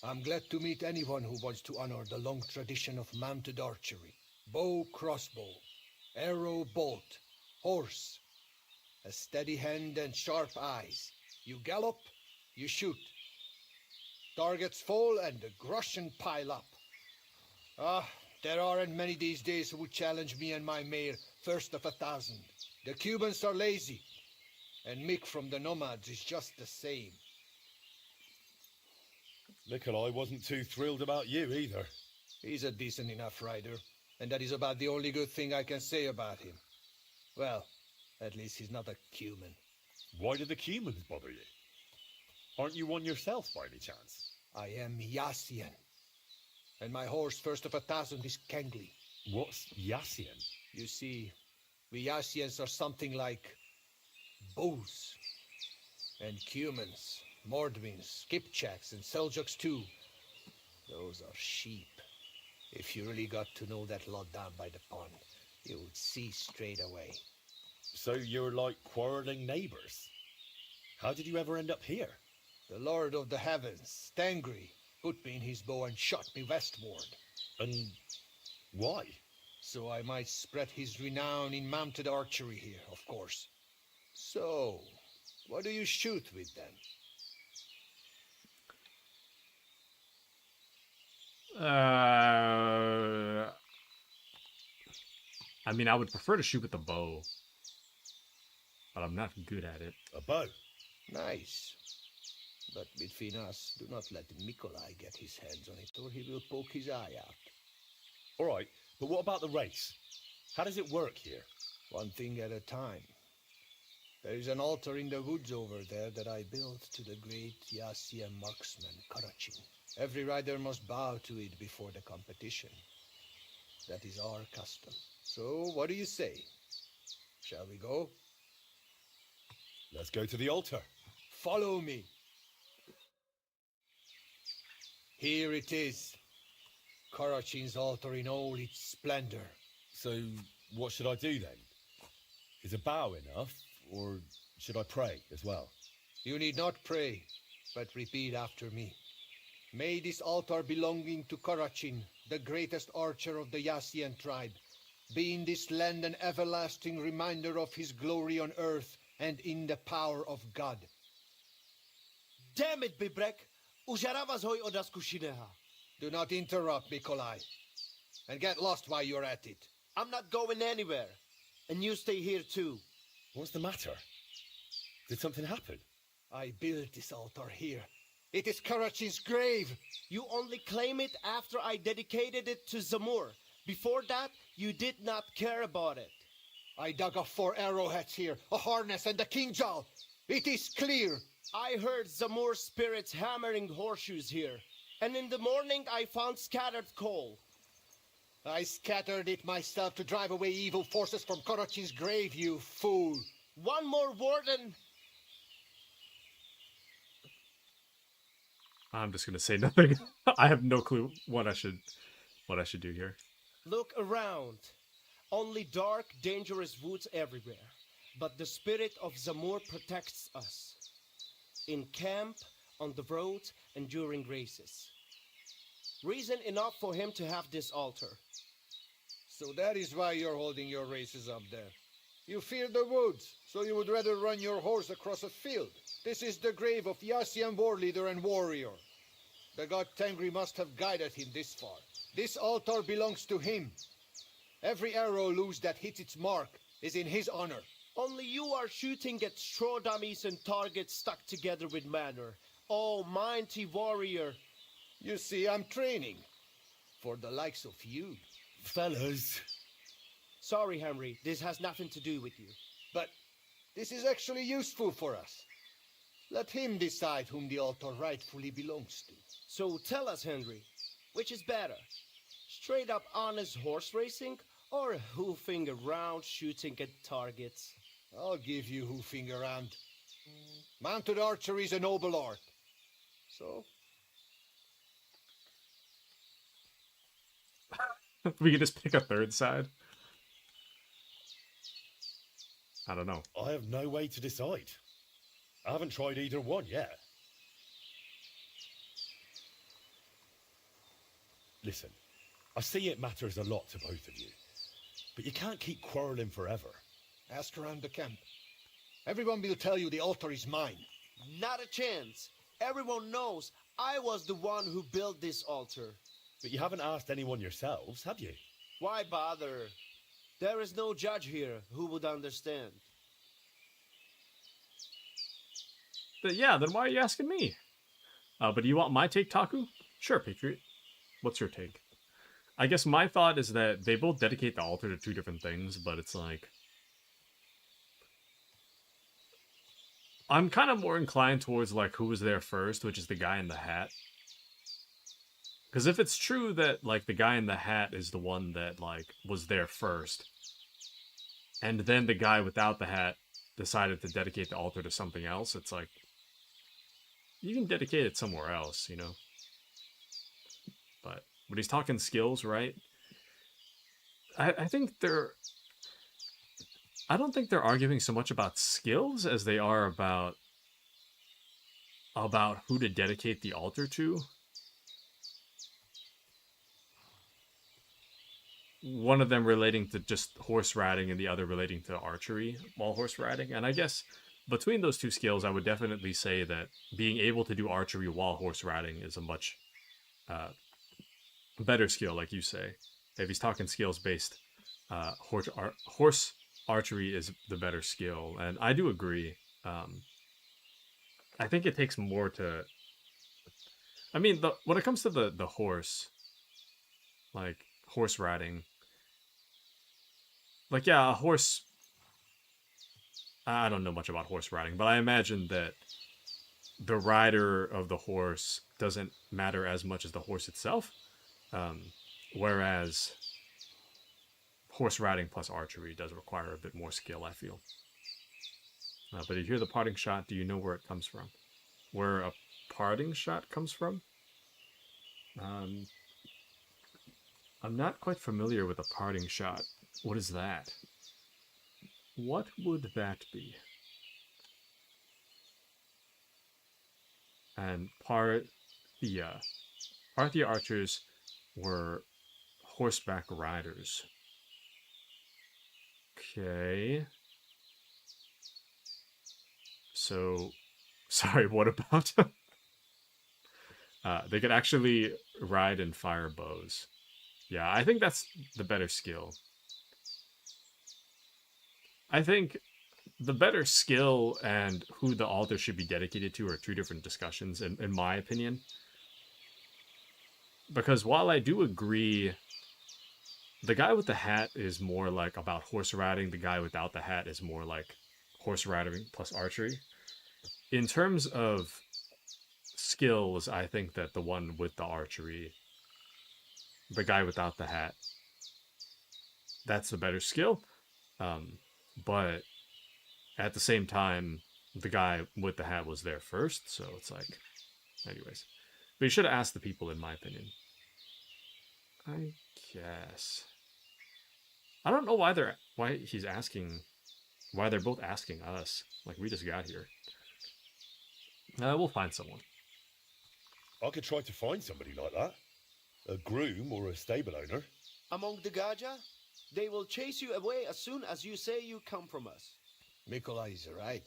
I'm glad to meet anyone who wants to honor the long tradition of mounted archery. Bow, crossbow, arrow, bolt, horse. A steady hand and sharp eyes. You gallop, you shoot. Targets fall and the groschen pile up. Ah, There aren't many these days who would challenge me and my mare, first of 1,000. The Cubans are lazy, and Mick from the Nomads is just the same. Nikolai wasn't too thrilled about you either. He's a decent enough rider, and that is about the only good thing I can say about him. Well, at least he's not a Cuman. Why do the Cumans bother you? Aren't you one yourself by any chance? I am Yassian, and my horse, first of 1,000, is Kengli. What's Yassian? You see, we Yassians are something like bulls, and Cumans, Mordvins, Skipchaks, and Seljuks too. Those are sheep. If you really got to know that lot down by the pond, you would see straight away. So you're like quarreling neighbors. How did you ever end up here? The Lord of the Heavens, Stangri, put me in his bow and shot me westward. And why? So I might spread his renown in mounted archery here, of course. So, what do you shoot with then? I mean, I would prefer to shoot with the bow, but I'm not good at it. A bow? Nice. But between us, do not let Mikolai get his hands on it, or he will poke his eye out. All right, but what about the race? How does it work here? One thing at a time. There is an altar in the woods over there that I built to the great Yassian marksman, Karachin. Every rider must bow to it before the competition. That is our custom. So, what do you say? Shall we go? Let's go to the altar. Follow me. Here it is. Karachin's altar in all its splendor. So, what should I do then? Is a bow enough, or should I pray as well? You need not pray, but repeat after me. May this altar belonging to Karachin, the greatest archer of the Yassian tribe, be in this land an everlasting reminder of his glory on earth and in the power of God. Damn it, Bibrek! Užarava zhoj od Askushineha. Do not interrupt, Mikolai. And get lost while you're at it. I'm not going anywhere. And you stay here too. What's the matter? Did something happen? I built this altar here. It is Karachin's grave. You only claim it after I dedicated it to Zamur. Before that, you did not care about it. I dug up 4 arrowheads here, a harness and a kingjal. It is clear. I heard Zamur spirits hammering horseshoes here. And in the morning, I found scattered coal. I scattered it myself to drive away evil forces from Karachin's grave, you fool. One more word and... I'm just gonna say nothing. I have no clue what I should do here. Look around. Only dark, dangerous woods everywhere. But the spirit of Zamur protects us. In camp, on the road, and during races. Reason enough for him to have this altar. So that is why you're holding your races up there. You fear the woods, so you would rather run your horse across a field. This is the grave of Yassian war leader and warrior. The god Tengri must have guided him this far. This altar belongs to him. Every arrow loose that hits its mark is in his honor. Only you are shooting at straw dummies and targets stuck together with manner. Oh, mighty warrior. You see, I'm training. For the likes of you. Fellas. Sorry, Henry. This has nothing to do with you. But this is actually useful for us. Let him decide whom the altar rightfully belongs to. So tell us, Henry, which is better? Straight up honest horse racing or hoofing around shooting at targets? I'll give you hoofing around. Mounted archery is a noble art. So? We can just pick a third side. I don't know. I have no way to decide. I haven't tried either one yet. Listen, I see it matters a lot to both of you. But you can't keep quarreling forever. Ask around the camp. Everyone will tell you the altar is mine. Not a chance. Everyone knows I was the one who built this altar. But you haven't asked anyone yourselves, have you? Why bother? There is no judge here who would understand. But yeah, then why are you asking me? But do you want my take, Taku? Sure, Patriot. What's your take? I guess my thought is that they both dedicate the altar to two different things, but it's like... I'm kind of more inclined towards, like, who was there first, which is the guy in the hat. Because if it's true that, like, the guy in the hat is the one that, like, was there first, and then the guy without the hat decided to dedicate the altar to something else, it's like, you can dedicate it somewhere else, you know? But he's talking skills, right? I think they're... I don't think they're arguing so much about skills as they are about who to dedicate the altar to. One of them relating to just horse riding and the other relating to archery while horse riding. And I guess between those two skills, I would definitely say that being able to do archery while horse riding is a much better skill, like you say. If he's talking skills-based, horse archery is the better skill, and I do agree. I think it takes more to... I mean, when it comes to the horse, like, horse riding, like, yeah, a horse... I don't know much about horse riding, but I imagine that the rider of the horse doesn't matter as much as the horse itself, whereas horse riding plus archery does require a bit more skill, I feel. But you hear the parting shot, do you know where it comes from? Where a parting shot comes from? I'm not quite familiar with a parting shot. What is that? What would that be? And Parthia archers were horseback riders. Okay. So, sorry, what about... they could actually ride and fire bows. Yeah, I think that's the better skill. I think the better skill and who the altar should be dedicated to are two different discussions, in my opinion. Because while I do agree, the guy with the hat is more like about horse riding, the guy without the hat is more like horse riding plus archery. In terms of skills, I think that the one with the archery, the guy without the hat, that's the better skill. But at the same time, the guy with the hat was there first, so it's like, anyways. But you should have asked the people, in my opinion. I guess. I don't know why they're both asking us. Like, we just got here. We'll find someone. I could try to find somebody like that. A groom or a stable owner. Among the Gaja, they will chase you away as soon as you say you come from us. Mikolai's right.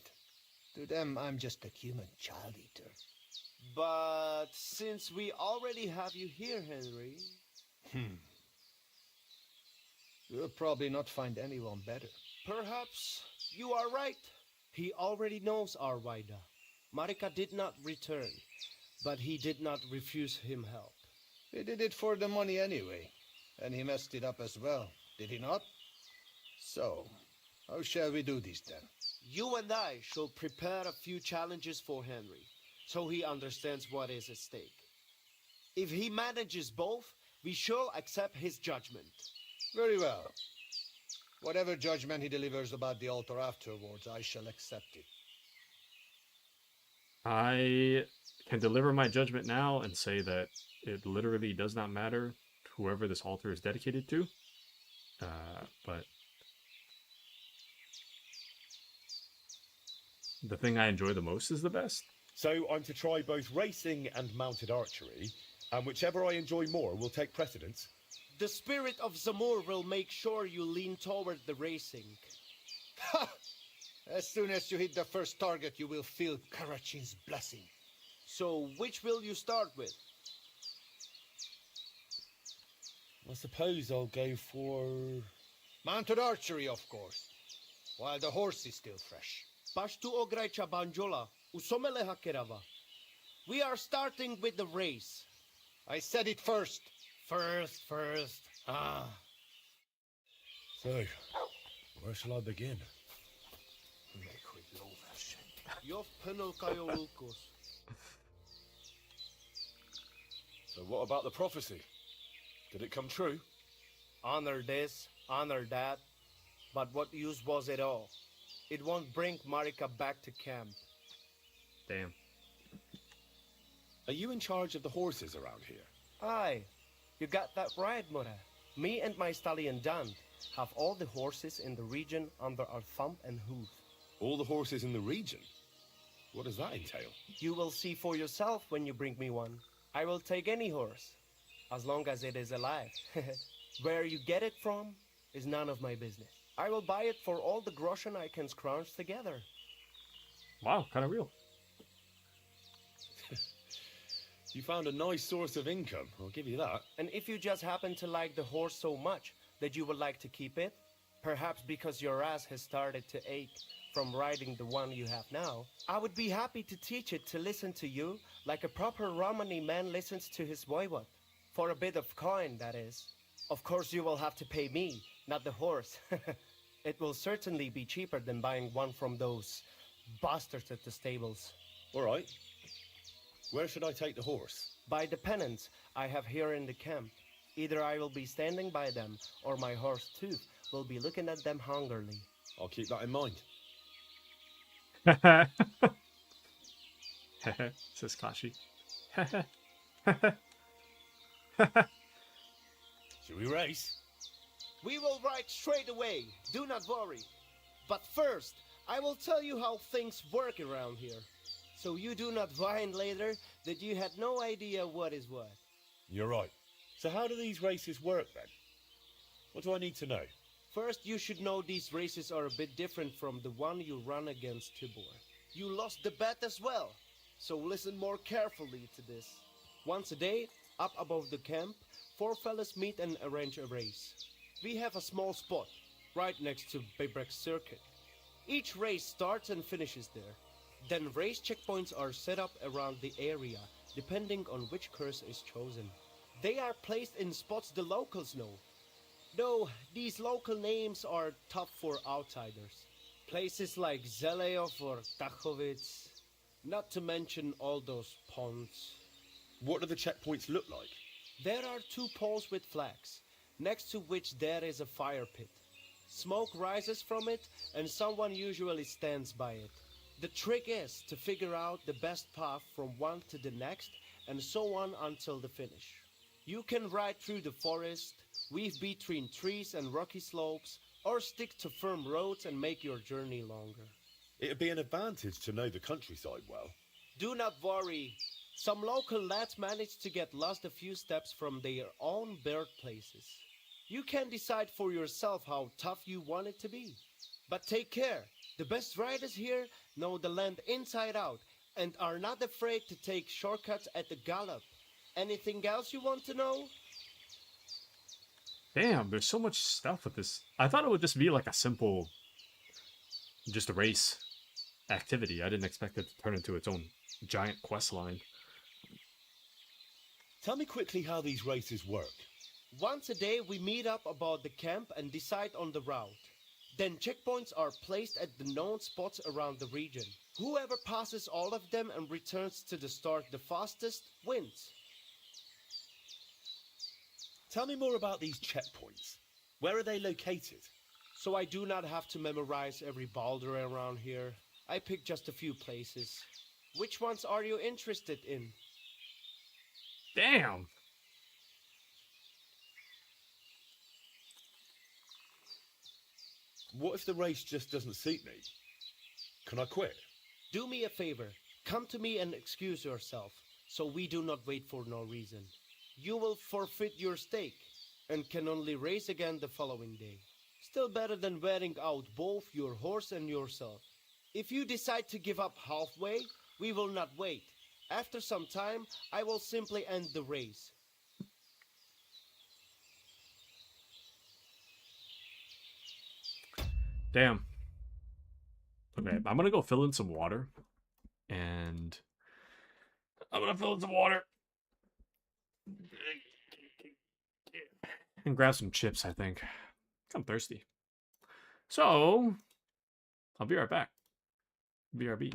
To them, I'm just a human child eater. But since we already have you here, Henry... You'll probably not find anyone better. Perhaps you are right. He already knows our Waida. Marika did not return, but he did not refuse him help. He did it for the money anyway, and he messed it up as well, did he not? So, how shall we do this then? You and I shall prepare a few challenges for Henry, so he understands what is at stake. If he manages both, we shall accept his judgment. Very well. Whatever judgment he delivers about the altar afterwards, I shall accept it. I can deliver my judgment now and say that it literally does not matter whoever this altar is dedicated to. But the thing I enjoy the most is the best. So I'm to try both racing and mounted archery, and whichever I enjoy more will take precedence. The spirit of Zamur will make sure you lean toward the racing. Ha! As soon as you hit the first target, you will feel Karachin's blessing. So, which will you start with? I suppose I'll go for... Mounted archery, of course. While the horse is still fresh. Pashtu ograjcha banjola, usomele hakerava. We are starting with the race. I said it first. First. Ah. So, where shall I begin? Yov penel kayolukos. So what about the prophecy? Did it come true? Honor this, honor that. But what use was it all? It won't bring Marika back to camp. Damn. Are you in charge of the horses around here? Aye, you got that right, Mura. Me and my stallion Dan have all the horses in the region under our thumb and hoof. All the horses in the region? What does that entail? You will see for yourself when you bring me one. I will take any horse, as long as it is alive. Where you get it from is none of my business. I will buy it for all the groschen I can scrounge together. Wow, kind of real. You found a nice source of income, I'll give you that. And if you just happen to like the horse so much that you would like to keep it, perhaps because your ass has started to ache from riding the one you have now, I would be happy to teach it to listen to you like a proper Romani man listens to his voivod. For a bit of coin, that is. Of course you will have to pay me, not the horse. It will certainly be cheaper than buying one from those bastards at the stables. All right. Where should I take the horse? By the pennants I have here in the camp. Either I will be standing by them, or my horse Tooth will be looking at them hungrily. I'll keep that in mind. Says Kashi. Should we race? We will ride straight away, do not worry. But first, I will tell you how things work around here. So you do not whine later that you had no idea what is what. You're right. So how do these races work then? What do I need to know? First, you should know these races are a bit different from the one you run against Tibor. You lost the bet as well, so listen more carefully to this. Once a day, up above the camp, 4 fellas meet and arrange a race. We have a small spot, right next to Bebrek's circuit. Each race starts and finishes there. Then race checkpoints are set up around the area, depending on which curse is chosen. They are placed in spots the locals know. Though these local names are tough for outsiders. Places like Zeleov or Tachovitz, not to mention all those ponds. What do the checkpoints look like? There are 2 poles with flags, next to which there is a fire pit. Smoke rises from it, and someone usually stands by it. The trick is to figure out the best path from one to the next, and so on until the finish. You can ride through the forest, weave between trees and rocky slopes, or stick to firm roads and make your journey longer. It'd be an advantage to know the countryside well. Do not worry. Some local lads managed to get lost a few steps from their own birthplaces. You can decide for yourself how tough you want it to be. But take care. The best riders here know the land inside out and are not afraid to take shortcuts at the gallop. Anything else you want to know? Damn, there's so much stuff with this. I thought it would just be like a simple, just a race activity. I didn't expect it to turn into its own giant quest line. Tell me quickly how these races work. Once a day we meet up about the camp and decide on the route. Then checkpoints are placed at the known spots around the region. Whoever passes all of them and returns to the start the fastest wins. Tell me more about these checkpoints. Where are they located? So I do not have to memorize every boulder around here. I pick just a few places. Which ones are you interested in? Damn! What if the race just doesn't suit me? Can I quit? Do me a favor. Come to me and excuse yourself, so we do not wait for no reason. You will forfeit your stake, and can only race again the following day. Still better than wearing out both your horse and yourself. If you decide to give up halfway, we will not wait. After some time, I will simply end the race. Damn. Okay, I'm gonna go fill in some water. And I'm gonna fill in some water. And grab some chips, I think. I'm thirsty. So, I'll be right back. BRB.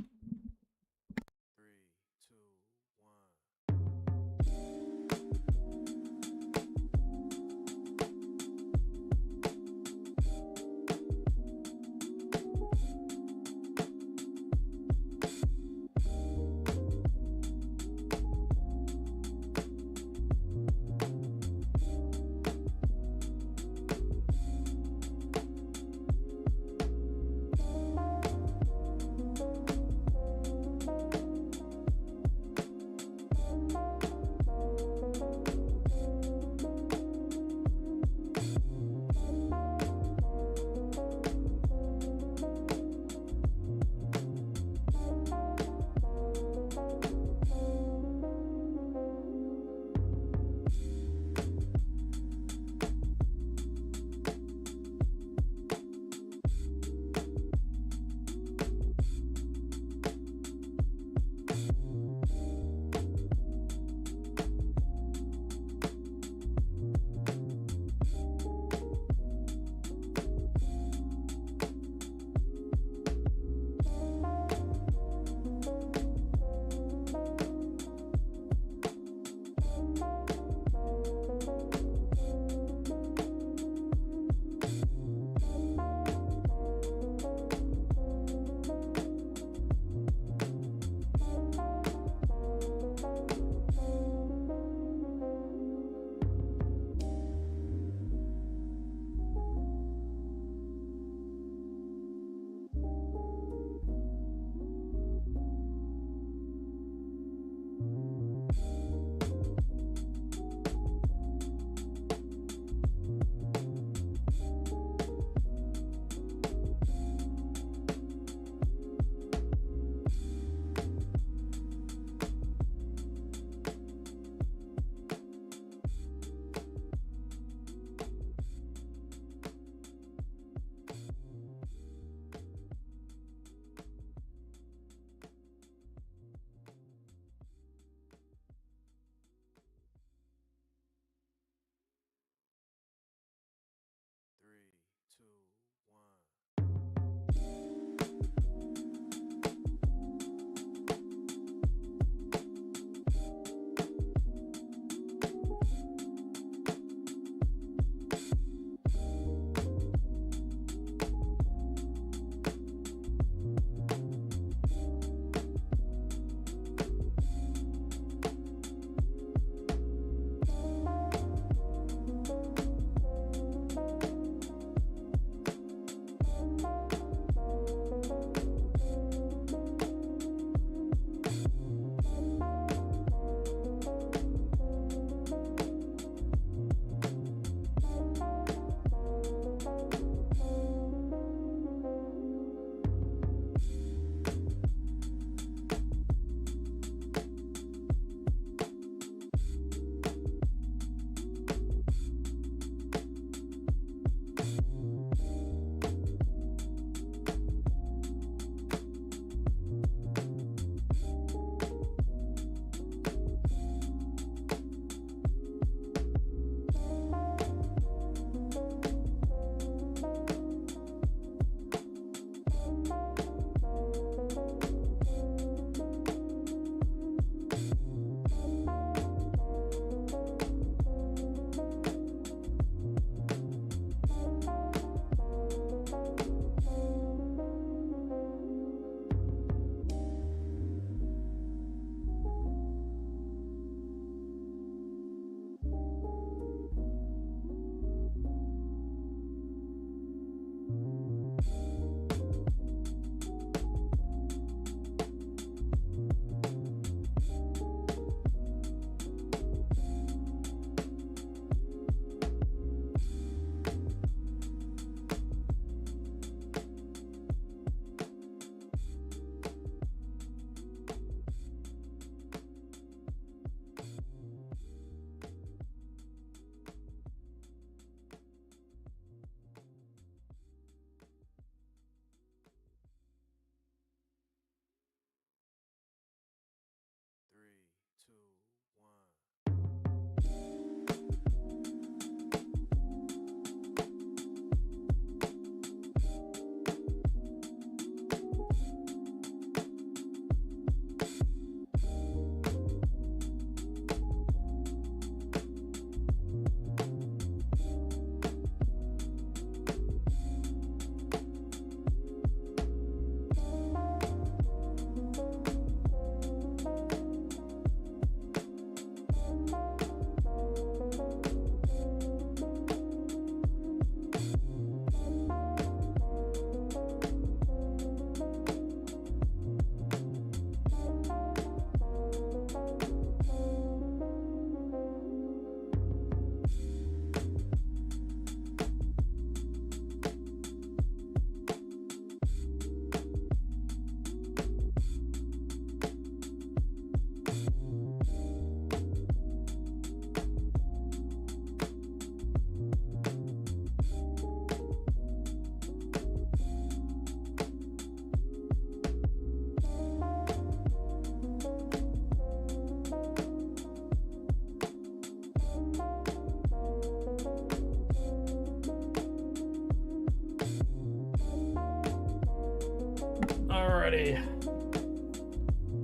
Alrighty.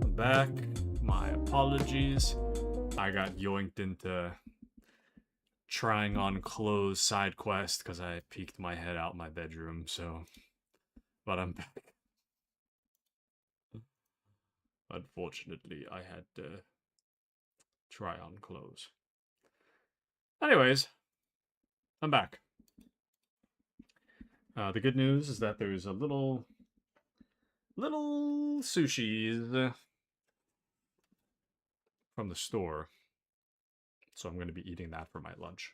I'm back. My apologies. I got yoinked into trying on clothes side quest because I peeked my head out my bedroom, so... But I'm back. Unfortunately, I had to try on clothes. Anyways, I'm back. The good news is that there's a little sushis from the store. So I'm going to be eating that for my lunch.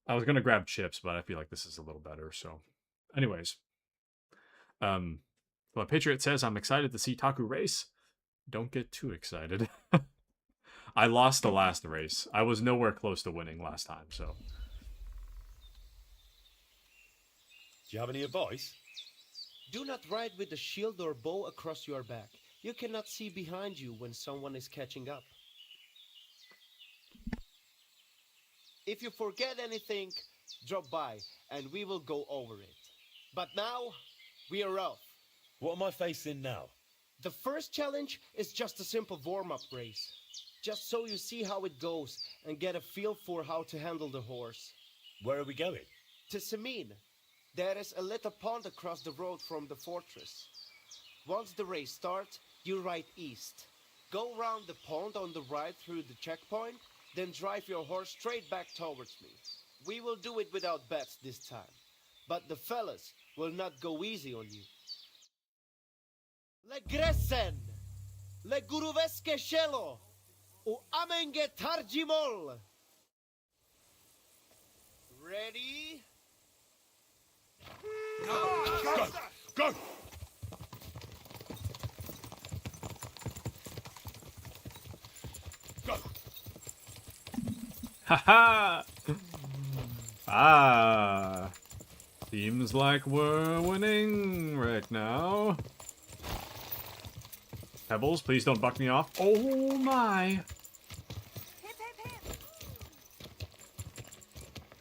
I was going to grab chips, but I feel like this is a little better, so... Anyways. Well, Patriot says, I'm excited to see Taku race. Don't get too excited. I lost the last race. I was nowhere close to winning last time, so... Do you have any advice? Do not ride with a shield or bow across your back. You cannot see behind you when someone is catching up. If you forget anything, drop by and we will go over it. But now, we are off. What am I facing now? The first challenge is just a simple warm-up race. Just so you see how it goes and get a feel for how to handle the horse. Where are we going? To Semin. There is a little pond across the road from the fortress. Once the race starts, you ride east. Go round the pond on the right through the checkpoint, then drive your horse straight back towards me. We will do it without bets this time. But the fellas will not go easy on you. Le Gressen, Le Guruveske Shelo, U Amenge Tarjimol. Ready? Go! Go! Go! Haha! Ah! Seems like we're winning right now. Pebbles, please don't buck me off. Oh my!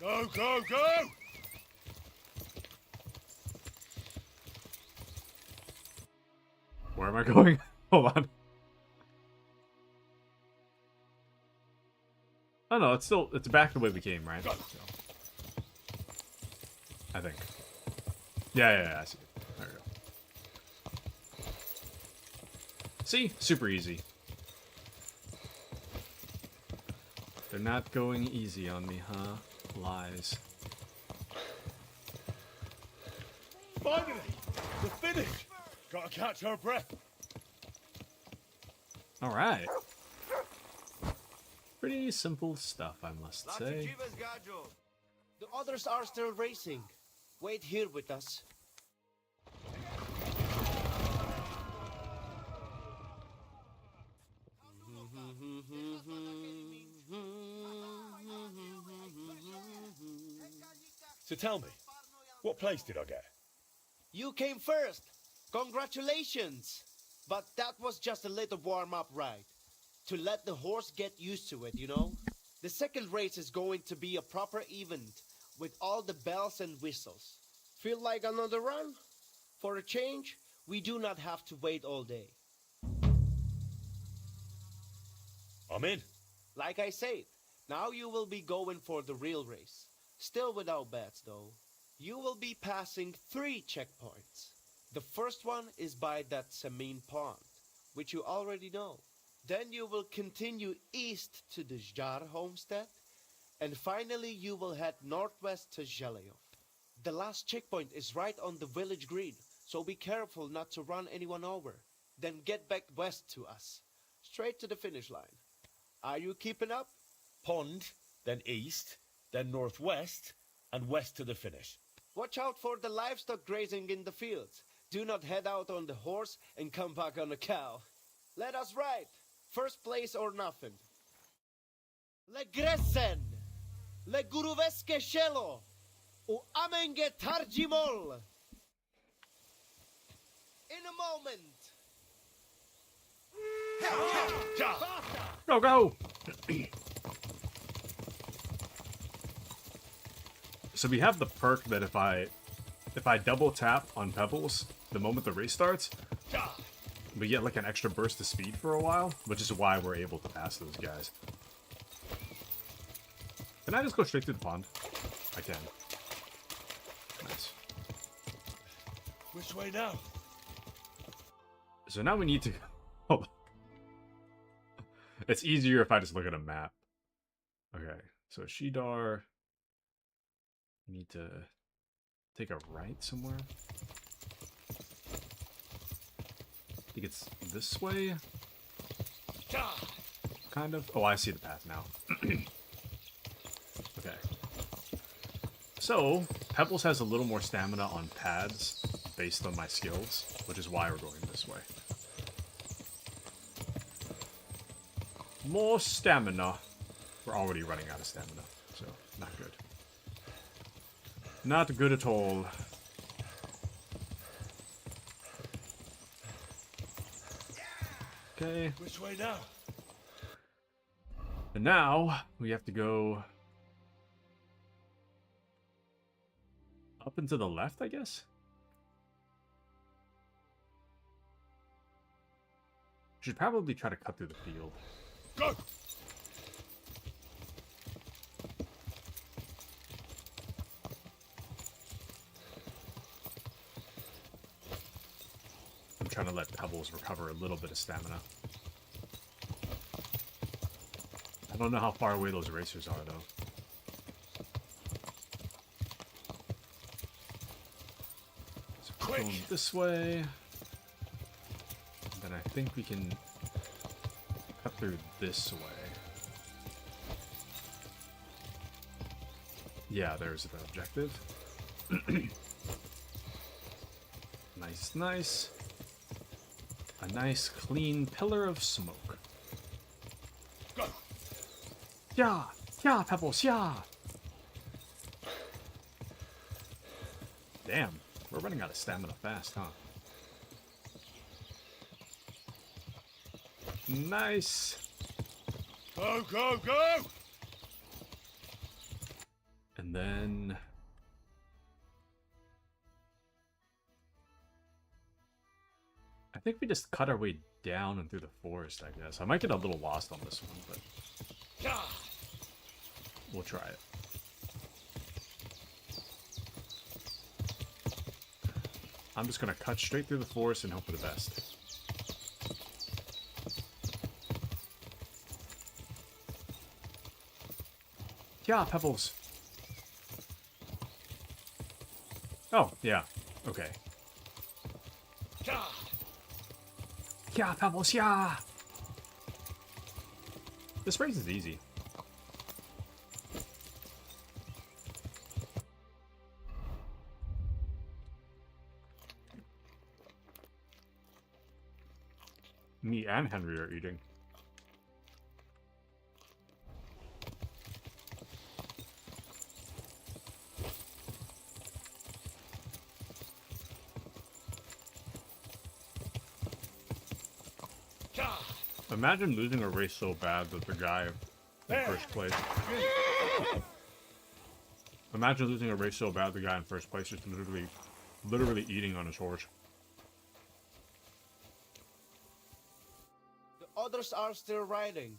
Go, go, go! Where am I going? Hold on. Oh no, it's back the way we came, right? So, I think. Yeah, I see it. There we go. See? Super easy. They're not going easy on me, huh? Lies. Finally! The finish! Gotta catch our breath. Alright. Pretty simple stuff, I must say. The others are still racing. Wait here with us. So tell me, what place did I get? You came first. Congratulations. But that was just a little warm-up ride. To let the horse get used to it, you know? The second race is going to be a proper event with all the bells and whistles. Feel like another run? For a change, we do not have to wait all day. I'm in. Like I said, now you will be going for the real race. Still without bets, though. You will be passing 3 checkpoints. The first one is by that Semin pond, which you already know. Then you will continue east to the Zjar homestead, and finally you will head northwest to Chillhop. The last checkpoint is right on the village green, so be careful not to run anyone over. Then get back west to us, straight to the finish line. Are you keeping up? Pond, then east, then northwest, and west to the finish. Watch out for the livestock grazing in the fields. Do not head out on the horse and come back on a cow. Let us ride. First place or nothing. Le Gressen, Le Guruveske Shelo, U Amenge Tarjimol. In a moment. Go, go! So we have the perk that if I double tap on Pebbles the moment the race starts, We get like an extra burst of speed for a while, which is why we're able to pass those guys. Can I just go straight through the pond? I can. Nice. Which way now? So now we need to... Hold on. It's easier if I just look at a map. Okay, so Shidar... We need to take a right somewhere. I think it's this way? Kind of. Oh, I see the path now. Okay. So, Pebbles has a little more stamina on pads based on my skills, which is why we're going this way. More stamina. We're already running out of stamina, so not good. Not good at all. Okay. Which way now? And now we have to go up and to the left, I guess. Should probably try to cut through the field. Go! I'm trying to let Pebbles recover a little bit of stamina. I don't know how far away those racers are, though. So we're going this way. And then I think we can cut through this way. Yeah, there's the objective. Nice, nice. A nice, clean pillar of smoke. Go! Yeah! Yeah, Pebbles, yeah! Damn, we're running out of stamina fast, huh? Nice! Go, go, go! And then... I think we just cut our way down and through the forest, I guess. I might get a little lost on this one, but... we'll try it. I'm just gonna cut straight through the forest and hope for the best. Yeah, Pebbles. Oh, yeah. Okay. Yeah, Pebbles, yeah! This race is easy. Me and Henry are eating. Imagine losing a race so bad that the guy in first place... Imagine losing a race so bad the guy in first place is literally eating on his horse. The others are still riding.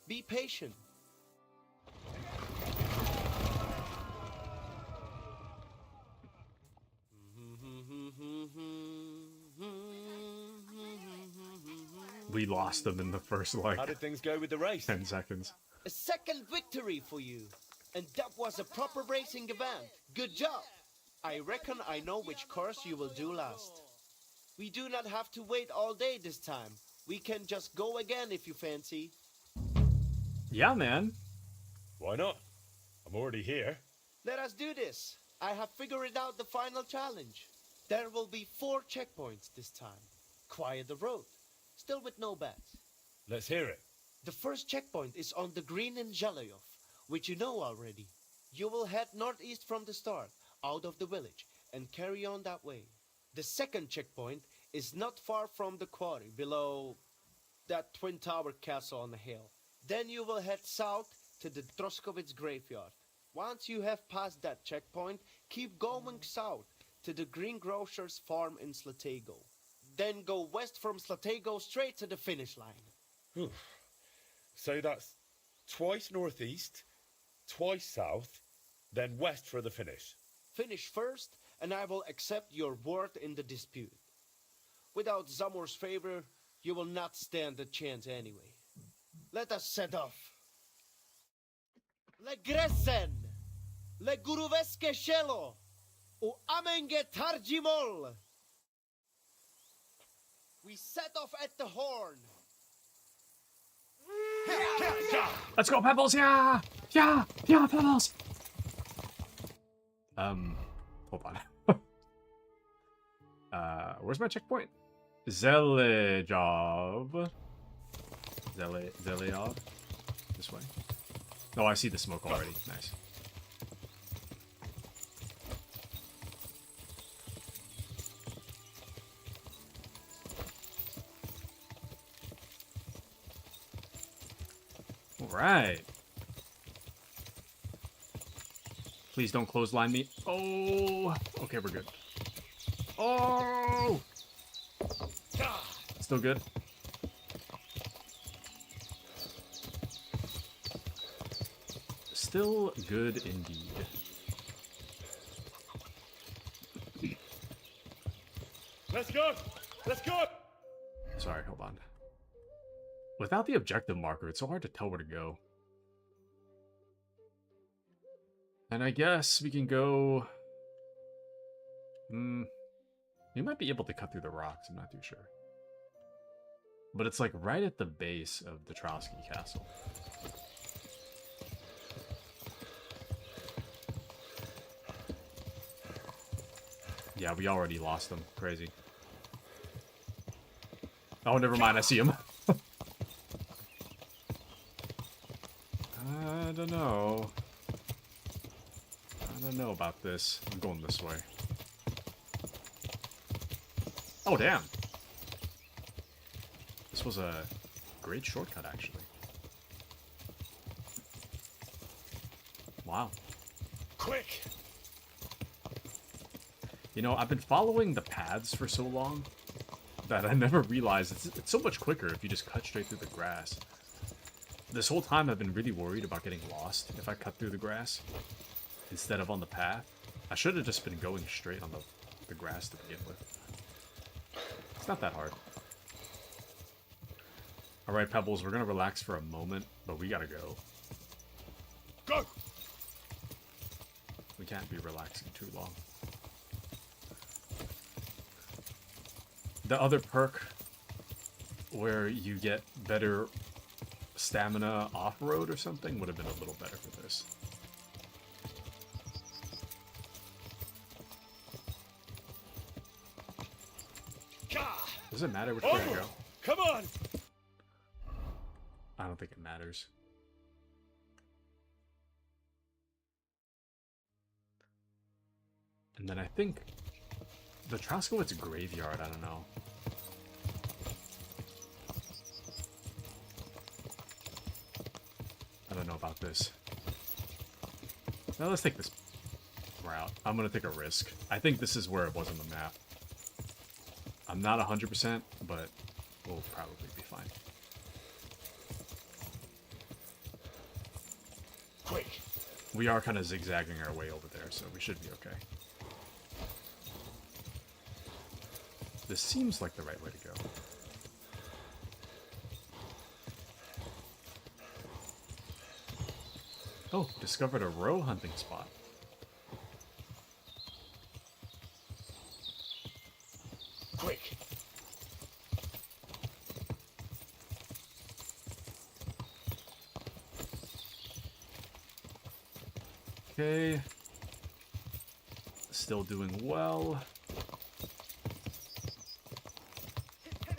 Be patient. We lost them in the first, like, How did things go with the race? 10 seconds. A second victory for you. And that was a proper racing event. Good job. I reckon I know which course you will do last. We do not have to wait all day this time. We can just go again if you fancy. Yeah, man. Why not? I'm already here. Let us do this. I have figured out the final challenge. There will be 4 checkpoints this time. Quiet the road. Still with no bats. Let's hear it. The first checkpoint is on the green in Chillhop, which you know already. You will head northeast from the start, out of the village, and carry on that way. The second checkpoint is not far from the quarry, below that twin tower castle on the hill. Then you will head south to the Troskowitz graveyard. Once you have passed that checkpoint, keep going south to the greengrocer's farm in Slatego. then go west from Slatego straight to the finish line. So that's twice northeast, twice south, then west for the finish. Finish first, and I will accept your word in the dispute. Without Zamor's favor, you will not stand a chance anyway. Let us set off. Le Gresen, le Guruveske Shelo, u Amenge Tarjimol. We set off at the horn. Let's go, Pebbles! Yeah! Yeah! Yeah, Pebbles! Hold on. Where's my checkpoint? Zelejov. Zelejov? This way? Oh, I see the smoke already. Nice. Alright. Please don't clothesline me. Oh! Okay, we're good. Oh! Still good. Still good indeed. Let's go! Let's go! Sorry, hold on. Without the objective marker, it's so hard to tell where to go. And I guess we can go... We might be able to cut through the rocks, I'm not too sure. But it's like right at the base of the Trotsky Castle. Yeah, we already lost him. Crazy. Oh, never mind, I see him. I don't know. I don't know about this. I'm going this way. Oh, damn. This was a great shortcut, actually. Wow. Quick! You know, I've been following the paths for so long that I never realized it's so much quicker if you just cut straight through the grass. This whole time I've been really worried about getting lost if I cut through the grass instead of on the path. I should have just been going straight on the grass to begin with. It's not that hard. Alright, Pebbles, we're gonna relax for a moment, but we gotta go. Go! We can't be relaxing too long. The other perk where you get better stamina off-road or something would have been a little better for this. Does it matter which way I go? Come on! I don't think it matters. And then I think the Troskowitz graveyard, I don't know. I don't know about this. Now let's take this route. I'm gonna take a risk. I think this is where it was on the map. I'm not 100%, but we'll probably be fine. Quick! We are kind of zigzagging our way over there, so we should be okay. This seems like the right way to go. Oh, discovered a roe hunting spot. Quick! Okay. Still doing well.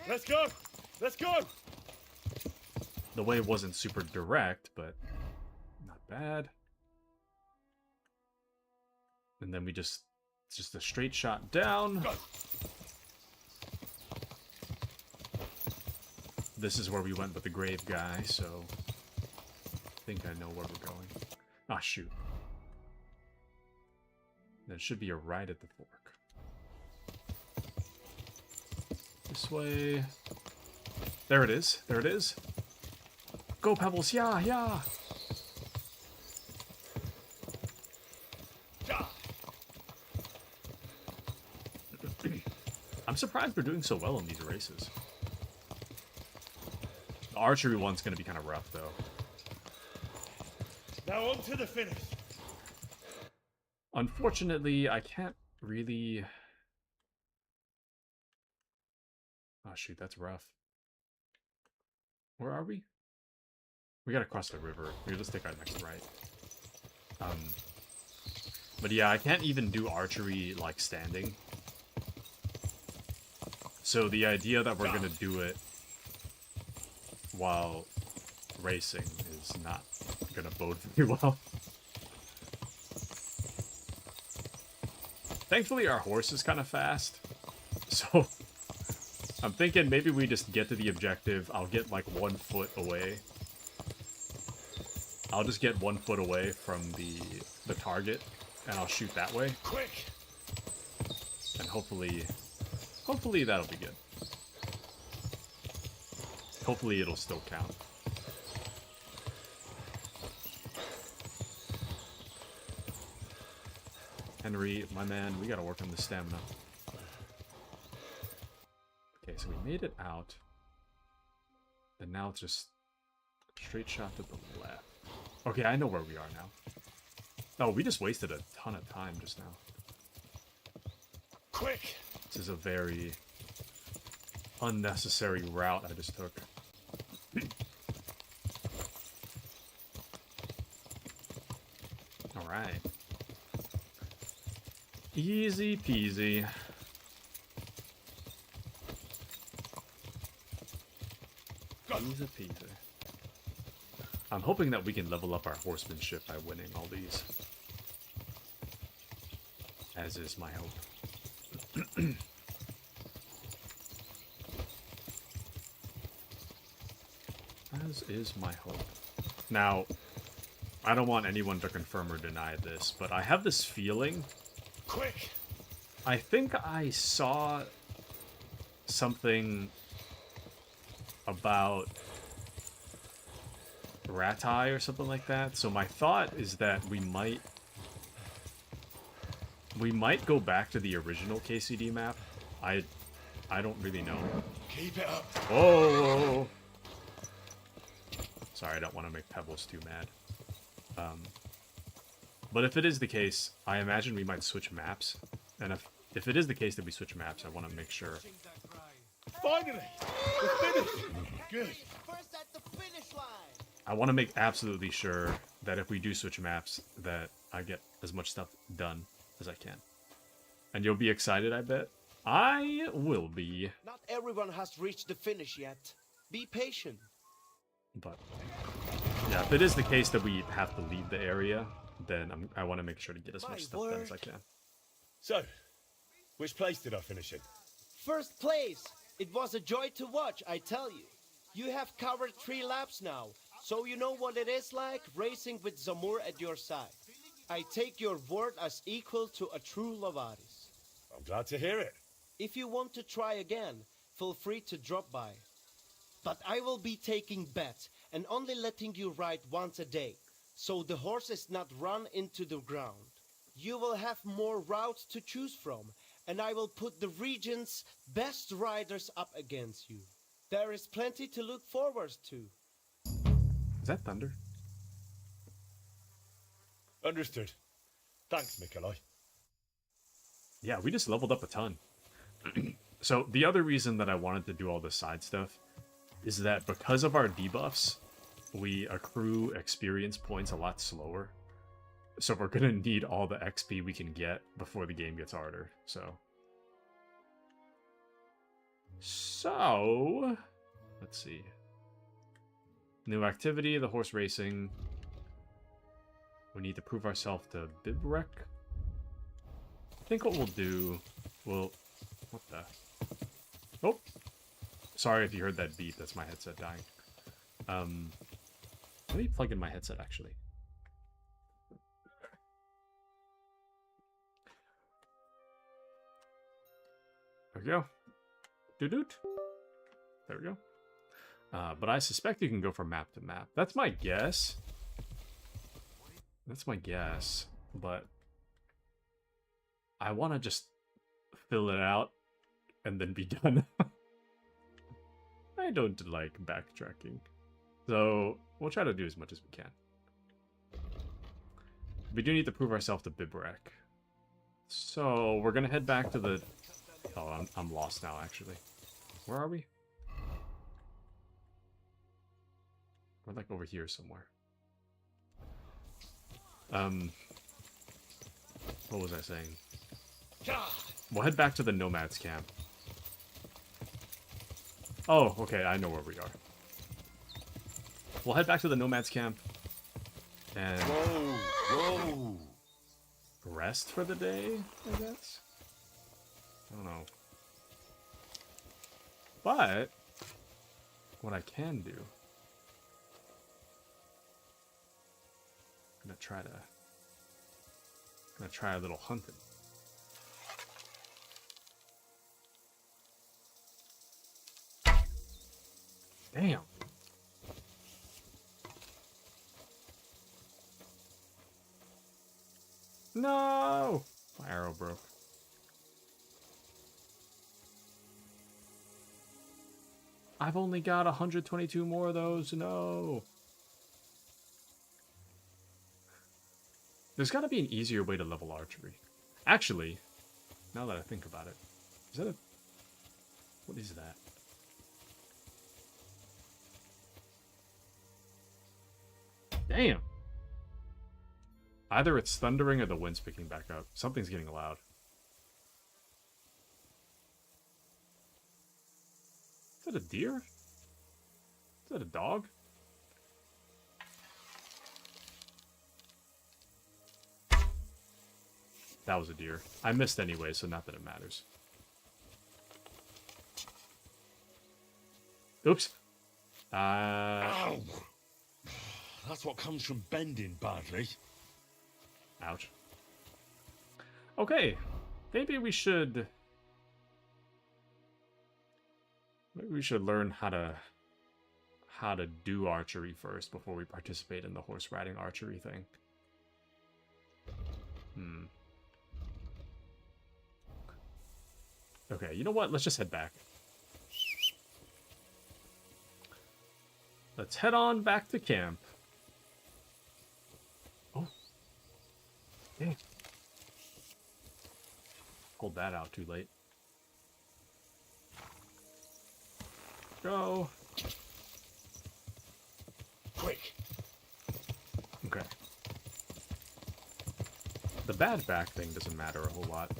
Let's go! Let's go! The way wasn't super direct, but not bad. And then we it's just a straight shot down. Go. This is where we went with the grave guy, so I think I know where we're going. Ah, shoot. There should be a right at the fork. There This way. There it is. There it is. Go, Pebbles. Yeah, yeah. I'm surprised we're doing so well in these races. The archery one's going to be kind of rough, though. Now on to the finish. Unfortunately, I can't really... Oh, shoot, that's rough. Where are we? We gotta cross the river. Here, let's take our next right. But yeah, I can't even do archery, like, standing. So the idea that we're gonna do it while racing is not gonna bode very well. Thankfully, our horse is kind of fast. So, I'm thinking maybe we just get to the objective. I'll get, like, 1 foot away. I'll just get 1 foot away from the target, and I'll shoot that way. Quick! And hopefully that'll be good. Hopefully it'll still count. Henry, my man, we gotta work on the stamina. Okay, so we made it out. And now it's just straight shot to the left. Okay, I know where we are now. Oh, we just wasted a ton of time just now. Quick! This is a very unnecessary route I just took. Alright. Easy peasy. Easy peasy. I'm hoping that we can level up our horsemanship by winning all these. As is my hope. As is my hope. Now, I don't want anyone to confirm or deny this, but I have this feeling. Quick! I think I saw something about Ratai or something like that. So my thought is that we might go back to the original KCD map. I don't really know. Keep it up. Whoa! Sorry, I don't want to make Pebbles too mad. But if it is the case, I imagine we might switch maps. And if it is the case that we switch maps, I want to make sure. Finally! We're finished! Good. First at the finish line. I want to make absolutely sure that if we do switch maps, that I get as much stuff done as I can. And you'll be excited, I bet. I will be. Not everyone has reached the finish yet. Be patient. But yeah, if it is the case that we have to leave the area, then I want to make sure to get as much stuff done as I can. So, which place did I finish in? First place. It was a joy to watch, I tell you. You have covered 3 laps now, so you know what it is like racing with Zamur at your side. I take your word as equal to a true Lavaris. I'm glad to hear it. If you want to try again, feel free to drop by. But I will be taking bets and only letting you ride once a day, so the horse is not run into the ground. You will have more routes to choose from, and I will put the region's best riders up against you. There is plenty to look forward to. Is that thunder? Understood. Thanks, Nikolai. Yeah, we just leveled up a ton. So the other reason that I wanted to do all this side stuff is that because of our debuffs, we accrue experience points a lot slower. So we're gonna need all the XP we can get before the game gets harder. So let's see. New activity, the horse racing. We need to prove ourselves to Bibrek. I think what we'll do, what the? Oh, sorry if you heard that beep. That's my headset dying. Let me plug in my headset actually. There we go. Doot. There we go. But I suspect you can go from map to map. That's my guess. That's my guess. But I want to just fill it out and then be done. I don't like backtracking. So we'll try to do as much as we can. We do need to prove ourselves to Bibrak. So we're going to head back to the... Oh, I'm lost now, actually. Where are we? We're like over here somewhere. What was I saying? We'll head back to the Nomads camp. Oh, okay, I know where we are. We'll head back to the Nomads camp and Whoa! rest for the day, I guess? I don't know. But what I can do, I'm gonna try a little hunting. Damn. No! My arrow broke. I've only got 122 more of those. No. There's got to be an easier way to level archery. Actually, now that I think about it, is that a... What is that? Damn. Either it's thundering or the wind's picking back up. Something's getting loud. Is that a deer? Is that a dog? That was a deer. I missed anyway, so not that it matters. Oops. Ow! That's what comes from bending badly. Ouch. Okay. Maybe we should learn how to do archery first before we participate in the horse riding archery thing. Okay, you know what? Let's just head back. Let's head on back to camp. Oh. Dang. Pulled that out too late. Go. Quick. Okay. The bad back thing doesn't matter a whole lot.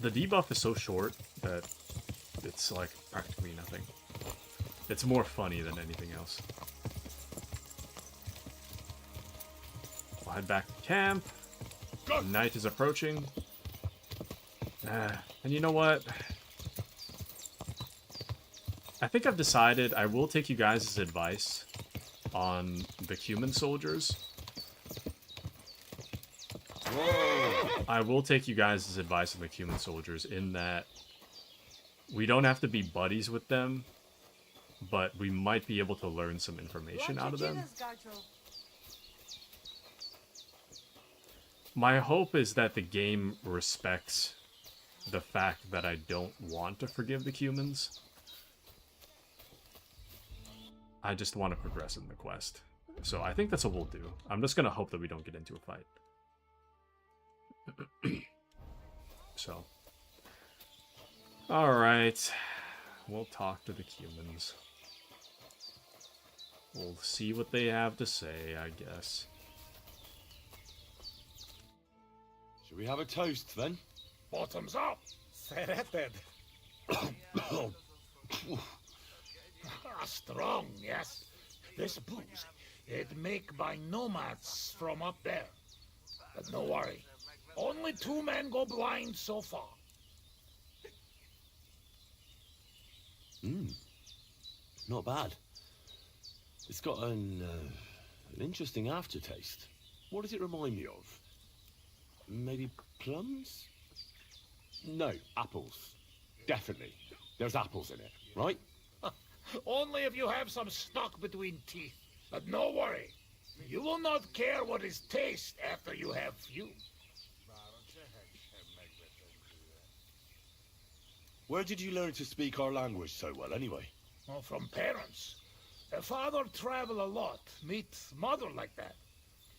The debuff is so short that it's like practically nothing. It's more funny than anything else. We'll head back to camp. Night is approaching. And you know what? I think I've decided I will take you guys' advice on the human soldiers. I will take you guys' advice on the human soldiers in that we don't have to be buddies with them, but we might be able to learn some information out of them. My hope is that the game respects the fact that I don't want to forgive the humans. I just want to progress in the quest. So I think that's what we'll do. I'm just going to hope that we don't get into a fight. So. Alright. We'll talk to the humans. We'll see what they have to say, I guess. Should we have a toast then? Bottoms up! Serrated! Strong, yes. This booze, it make by nomads from up there. But no worry. Only 2 men go blind so far. Not bad. It's got an interesting aftertaste. What does it remind me of? Maybe plums? No, apples. Definitely. There's apples in it, right? Only if you have some stuck between teeth. But no worry. You will not care what is taste after you have few. Where did you learn to speak our language so well, anyway? Well, from parents. Father travel a lot. Meet mother like that.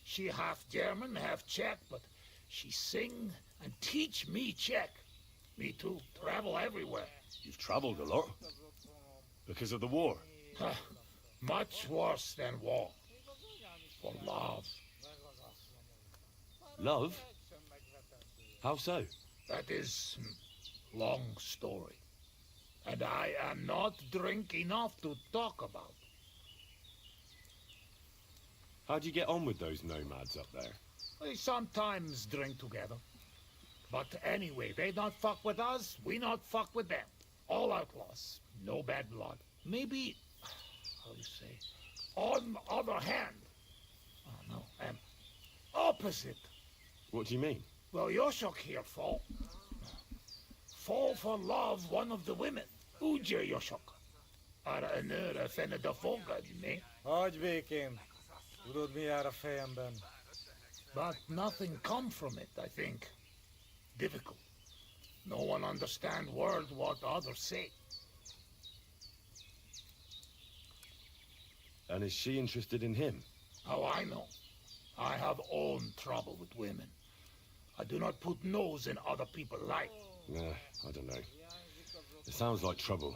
She half German, half Czech, but she sing and teach me Czech. Me too. Travel everywhere. You've traveled a lot. Because of the war. Much worse than war. For love. Love? How so? That is long story. And I am not drink enough to talk about. How'd you get on with those nomads up there? We sometimes drink together. But anyway, they not fuck with us, we not fuck with them. All outlaws, no bad blood. Maybe, how do you say, on other hand, oh no, opposite. What do you mean? Well, Yoshok here fall for love one of the women. Uja Yoshok. Ara önöre fenne da fångar, ne? Hagyvékén. Tudod, mi jár a fejemben? But nothing come from it, I think. Difficult. No one understand word what others say. And is she interested in him? How I know? I have own trouble with women. I do not put nose in other people's life. I don't know. It sounds like trouble.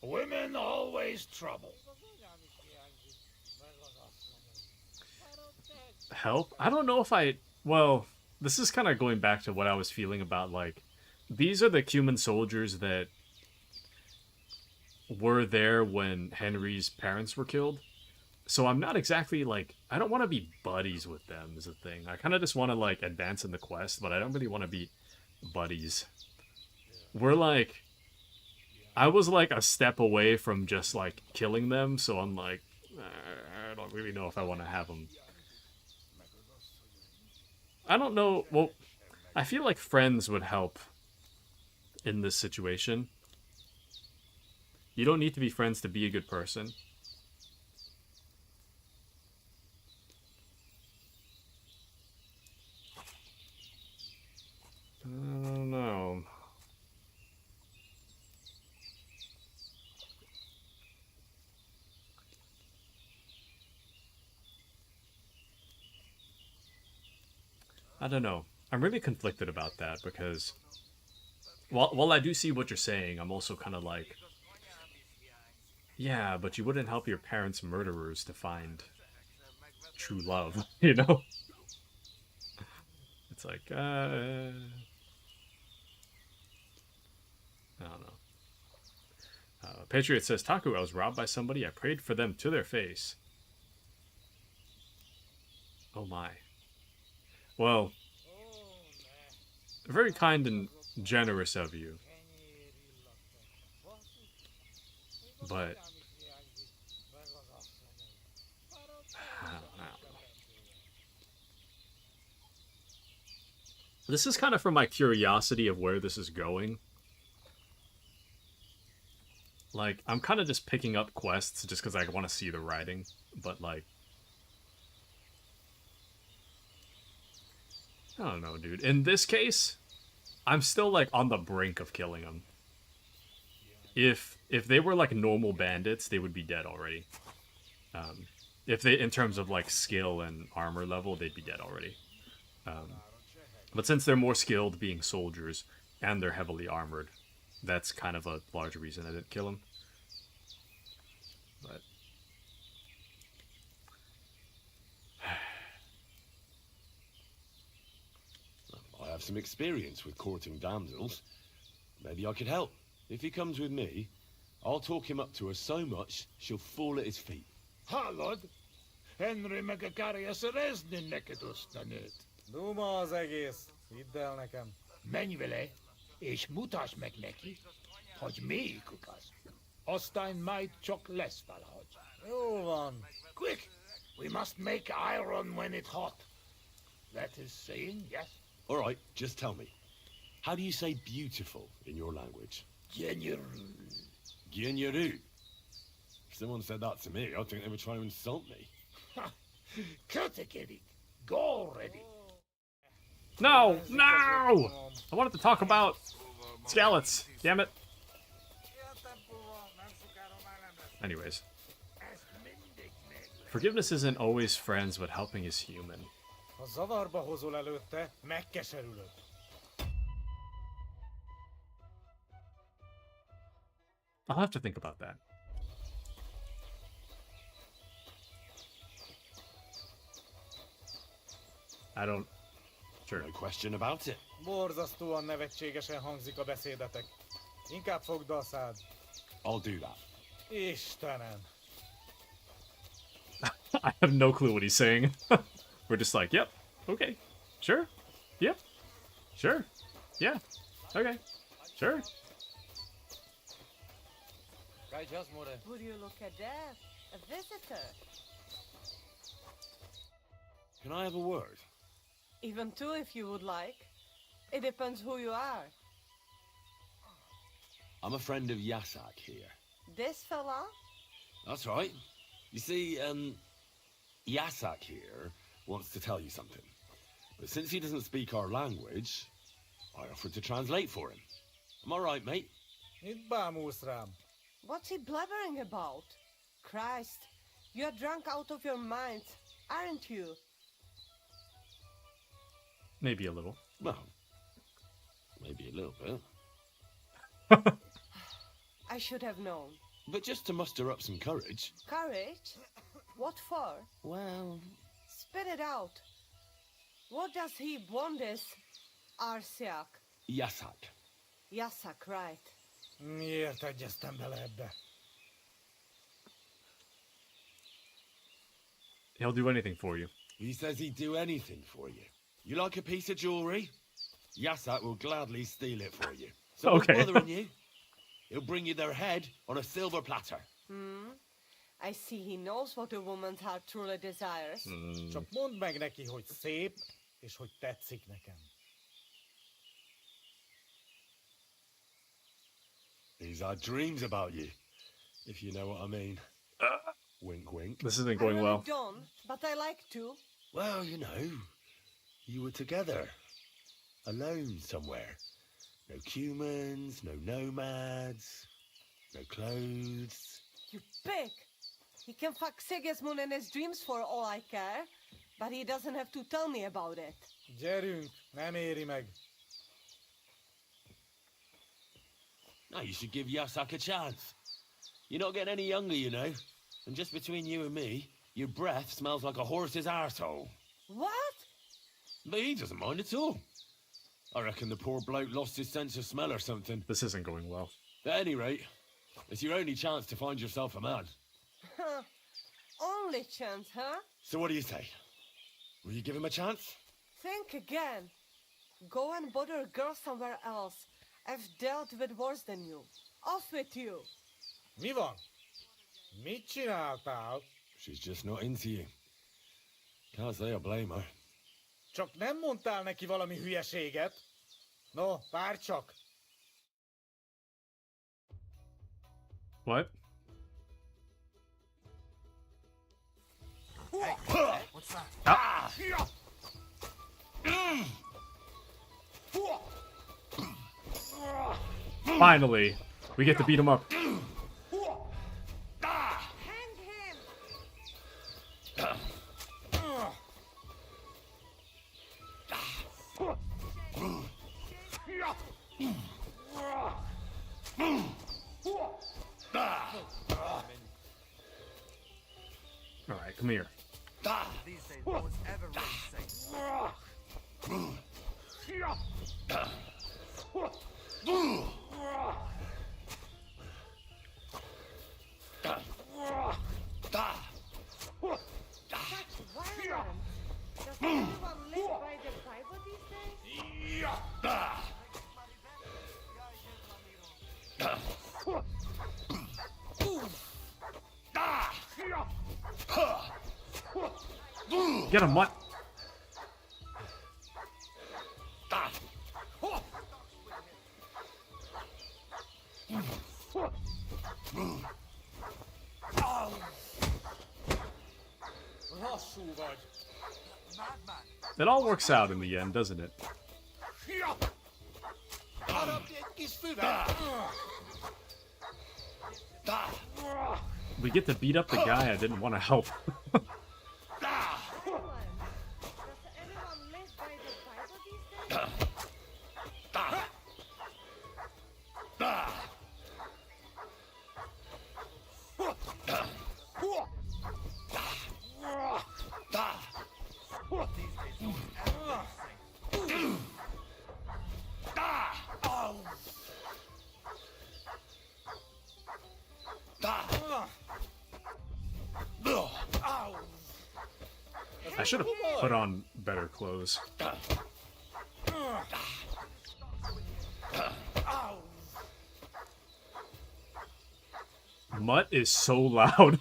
Women always trouble. Help? I don't know if well, this is kind of going back to what I was feeling about, like, these are the Cuman soldiers that were there when Henry's parents were killed. So I'm not exactly, like, I don't want to be buddies with them is the thing. I kind of just want to, like, advance in the quest, but I don't really want to be buddies. We're, like, I was, like, a step away from just, like, killing them, so I'm, like, I don't really know if I want to have them. I don't know, well, I feel like friends would help in this situation. You don't need to be friends to be a good person. I don't know. I don't know. I'm really conflicted about that because while I do see what you're saying, I'm also kind of like, yeah, but you wouldn't help your parents' murderers to find true love, you know? It's like, I don't know. Patriot says, Taku, I was robbed by somebody. I prayed for them to their face. Oh my. Well, very kind and generous of you. But I don't know. This is kind of from my curiosity of where this is going. Like, I'm kind of just picking up quests just because I want to see the writing. But, like, I don't know, dude. In this case, I'm still, like, on the brink of killing them. If they were, like, normal bandits, they would be dead already. If they, in terms of, like, skill and armor level, they'd be dead already. But since they're more skilled being soldiers, and they're heavily armored, that's kind of a large reason I didn't kill them. But I have some experience with courting damsels. Maybe I could help. If he comes with me, I'll talk him up to her so much, she'll fall at his feet. Ha, Lord. Henry megakarias rezni neked osztanőt. Duma az egész. Hidd el nekem. Menj vele, és mutasd meg neki, hogy melyikük az. Aztán majd csak lesz valahogy. Jó van. Quick, we must make iron when it's hot. That is saying, yes? All right, just tell me. How do you say beautiful in your language? Genyer. Gyenyeru. If someone said that to me, I'd think they were trying to insult me. Cut it, Eddie. Go already. No! No! I wanted to talk about Skeleton. Damn it. Anyways. Forgiveness isn't always friends, but helping is human. Ha zavarba hozol előtte, megkeserülök. I'll have to think about that. I don't... Sure. No question about it. Borzasztóan nevetségesen hangzik a beszédetek. Inkább fogd a szád. I'll do that. Istenem. I have no clue what he's saying. We're just like, yep, okay, sure, yep, sure, yeah, okay, sure. Would you look at that? A visitor. Can I have a word? Even two if you would like. It depends who you are. I'm a friend of Yasak here. This fella? That's right. You see, Yasak here wants to tell you something. But since he doesn't speak our language, I offered to translate for him. Am I right, mate? Mit bámulsz rám? What's he blabbering about? Christ, you're drunk out of your mind, aren't you? Maybe a little. Well, maybe a little bit. I should have known. But just to muster up some courage. Courage? What for? Well... Spit it out. What does he want this Arsiak? Yasak. Yasak, right. Miért egyeztem bele ebbe? He'll do anything for you. He says he'd do anything for you. You like a piece of jewelry? Yasak will gladly steal it for you. So Okay. what's bothering you? He'll bring you their head on a silver platter. I see he knows what a woman's heart truly desires. Csak mondd meg neki, hogy szép, és hogy tetszik nekem. He's had dreams about you, if you know what I mean. Wink, wink. This isn't I going really well. don't, but I like to. Well, you know, you were together, alone somewhere. No humans, no nomads, no clothes. You pig! He can fuck Sigismund in his dreams for all I care, but he doesn't have to tell me about it. Gyerünk, nem éri meg. No, you should give Yasak a chance. You're not getting any younger, you know. And just between you and me, your breath smells like a horse's arsehole. What? But he doesn't mind at all. I reckon the poor bloke lost his sense of smell or something. This isn't going well. At any rate, it's your only chance to find yourself a man. Huh. Only chance, huh? So what do you say? Will you give him a chance? Think again. Go and bother a girl somewhere else. I've dealt with worse than you. Off with you. Mi van? Mit csináltál? She's just not into you. Can't say I blame her. Csak nem mondtál neki valami hülyeséget? No, várj csak! What? Hey, what's that? Ah. Finally, we get to beat him up. Hang him! All right, come here. These days, no one's ever really safe. Such violence! Does anyone live by the Bible these days? Get him, what? It all works out in the end, doesn't it? We get to beat up the guy I didn't want to help. I should have put on better clothes. Mutt is so loud.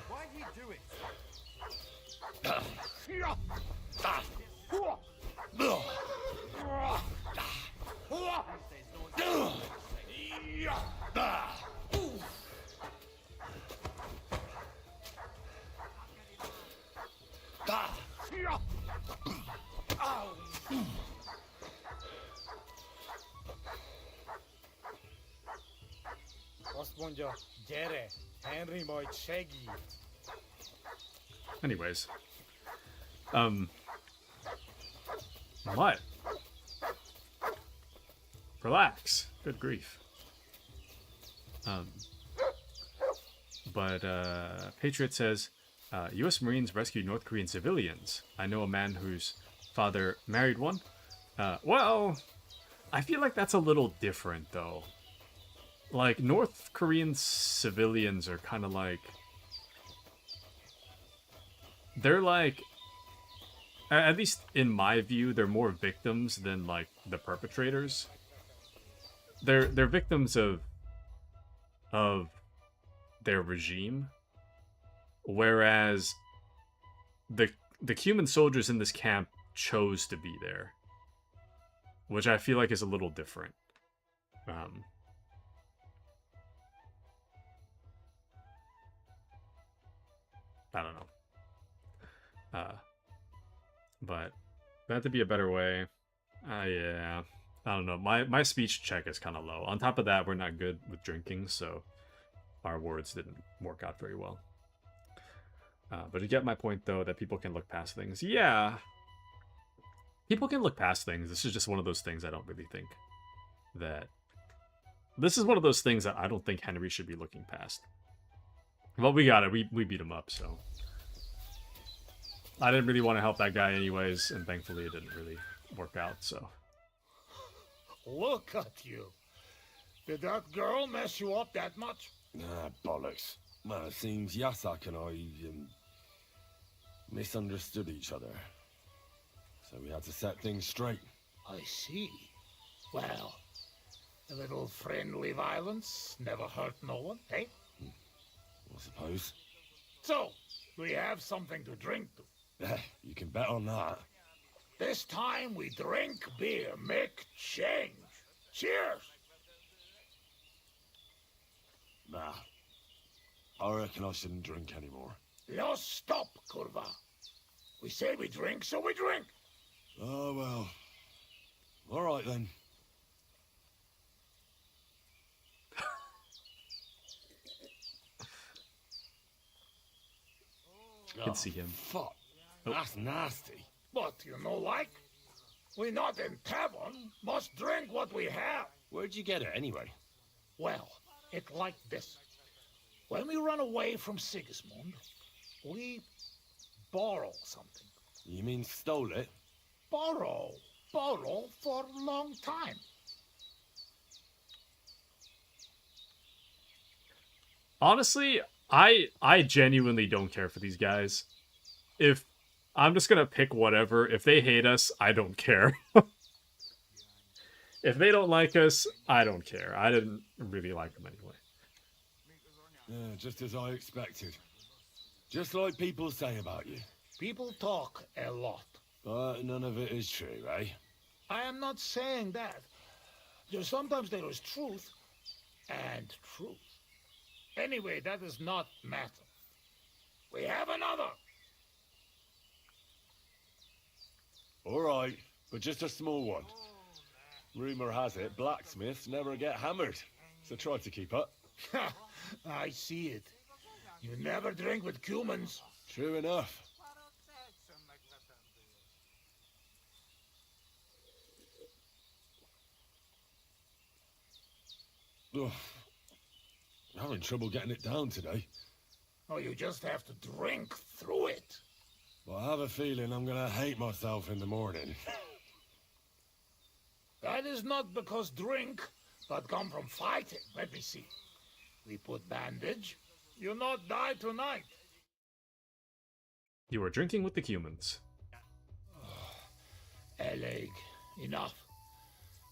Why he do it? Azt mondja, gyere, Henry majd segít. Anyways. What? Relax. Good grief. Patriot says, U.S. Marines rescued North Korean civilians. I know a man whose father married one. Well, I feel like that's a little different, though. Like, North Korean civilians are kind of like... They're like... At least in my view, they're more victims than, like, the perpetrators. They're victims of their regime. Whereas the Cuban soldiers in this camp chose to be there. Which I feel like is a little different. I don't know. But that to be a better way. Yeah. I don't know. My speech check is kind of low. On top of that, we're not good with drinking, so our words didn't work out very well. But you get my point, though, that people can look past things. Yeah. People can look past things. This is just one of those things I don't really think that... This is one of those things that I don't think Henry should be looking past. Well, we got it. We beat him up, so... I didn't really want to help that guy anyways, and thankfully it didn't really work out, so... Look at you. Did that girl mess you up that much? Ah, bollocks. Well, it seems Yasak and I misunderstood each other. So we had to set things straight. I see. Well, a little friendly violence never hurt no one, eh? I suppose. So, we have something to drink to. You can bet on that. This time we drink beer, make change. Cheers! Nah. I reckon I shouldn't drink anymore. No, stop, Kurva. We say we drink, so we drink. Oh, well. All right, then. I can see him. Fuck. That's nasty. But you know, like, we not in tavern, must drink what we have. Where'd you get it, anyway? Well, it like this. When we run away from Sigismund, we borrow something. You mean stole it? Borrow for a long time. Honestly, I genuinely don't care for these guys. if I'm just gonna pick whatever. If they hate us, I don't care. If they don't like us, I don't care. I didn't really like them anyway. Yeah, just as I expected. Just like people say about you. People talk a lot. But none of it is true, eh? I am not saying that. Sometimes there is truth and truth. Anyway, that does not matter. We have another. All right, but just a small one. Rumor has it blacksmiths never get hammered, so try to keep up. I see it. You never drink with humans. True enough. Ugh. I'm having trouble getting it down today. Oh, you just have to drink through it. But I have a feeling I'm gonna hate myself in the morning. That is not because drink, but come from fighting. Let me see. We put bandage. You'll not die tonight. You are drinking with the humans. A leg. Enough.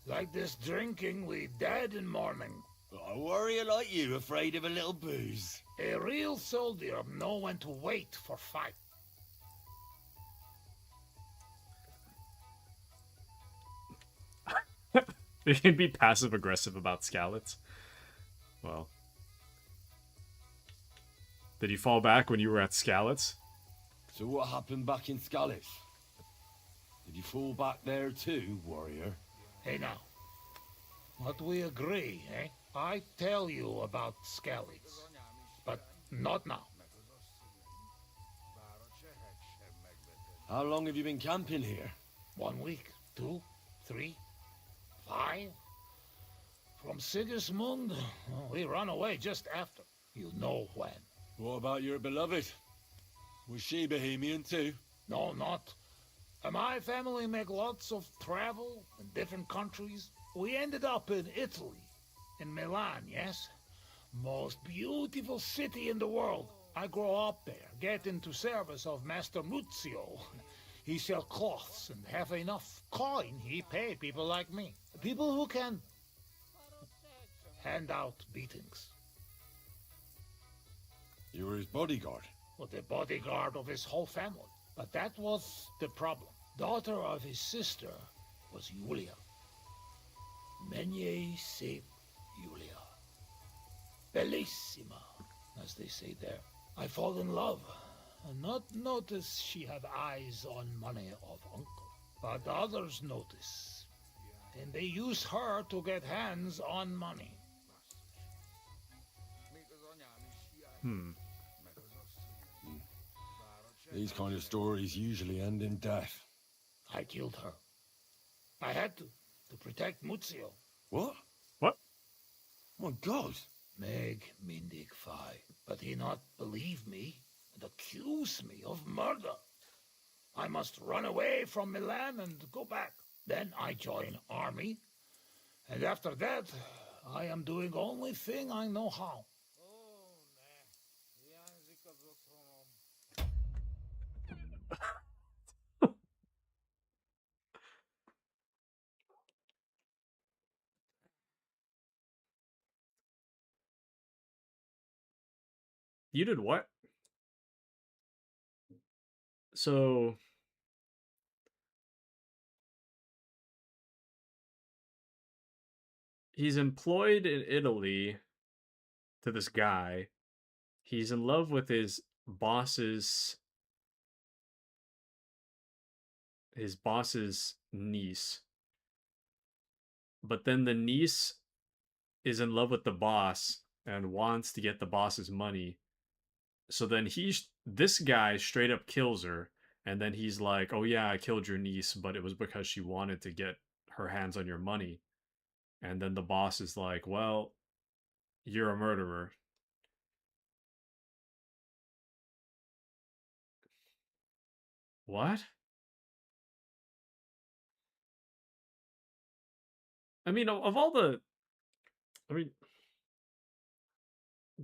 Like this drinking, we dead in morning. A warrior like you afraid of a little booze. A real soldier know when to wait for fight. You can be passive aggressive about Scallots. Well. Did you fall back when you were at Scallots? So what happened back in Scallots? Did you fall back there too, warrior? Hey now. What we agree, eh? I tell you about Scallots. But not now. How long have you been camping here? 1 week, 2, 3, 5. From Sigismund, we ran away just after. You know when. What about your beloved? Was she Bohemian too? No, not. My family make lots of travel in different countries. We ended up in Italy, in Milan, yes? Most beautiful city in the world. I grow up there, get into service of Master Muzio. He sell cloths and have enough coin he pay people like me. People who can hand out beatings. You were his bodyguard? Well, the bodyguard of his whole family. But that was the problem. Daughter of his sister was Julia. Menier se Julia. Bellissima, as they say there. I fall in love, and not notice she have eyes on money of uncle. But others notice, and they use her to get hands on money. These kind of stories usually end in death. I killed her. I had to protect Muzio. What? What? My God. Meg Mindig Fi. But he not believe me and accuse me of murder. I must run away from Milan and go back. Then I join army. And after that, I am doing only thing I know how. You did what? So... he's employed in Italy to this guy. He's in love with his boss's niece. But then the niece is in love with the boss and wants to get the boss's money. So then this guy straight up kills her, and then he's like, "Oh yeah, I killed your niece, but it was because she wanted to get her hands on your money." And then the boss is like, "Well, you're a murderer." What? I mean, of all the... I mean,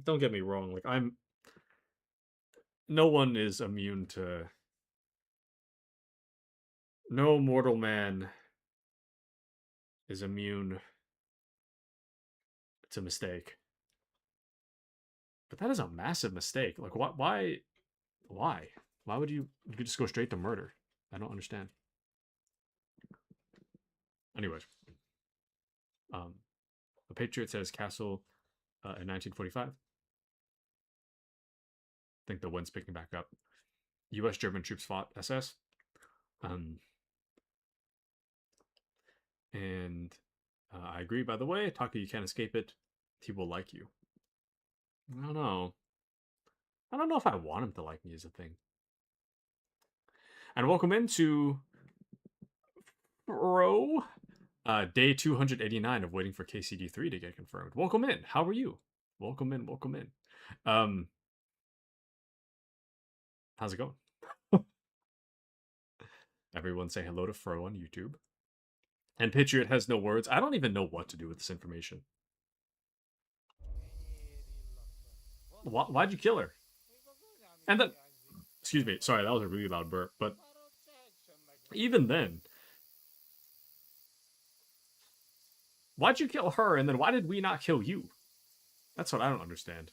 don't get me wrong, like, no one is immune to No mortal man is immune to mistake. But that is a massive mistake. Like, why? Why would you could just go straight to murder? I don't understand. Anyways, the Patriot says castle in 1945. I think the wind's picking back up. U.S. German troops fought SS. And I agree, by the way. Taku, you can't escape it. He will like you. I don't know. I don't know if I want him to like me is a thing. And welcome into Bro. Day 289 of waiting for KCD3 to get confirmed. Welcome in. How are you? Welcome in. Welcome in. How's it going? Everyone say hello to Fro on YouTube. And Patriot has no words. I don't even know what to do with this information. Why'd you kill her? And then, excuse me, sorry, that was a really loud burp, but even then, why'd you kill her, and then why did we not kill you? That's what I don't understand.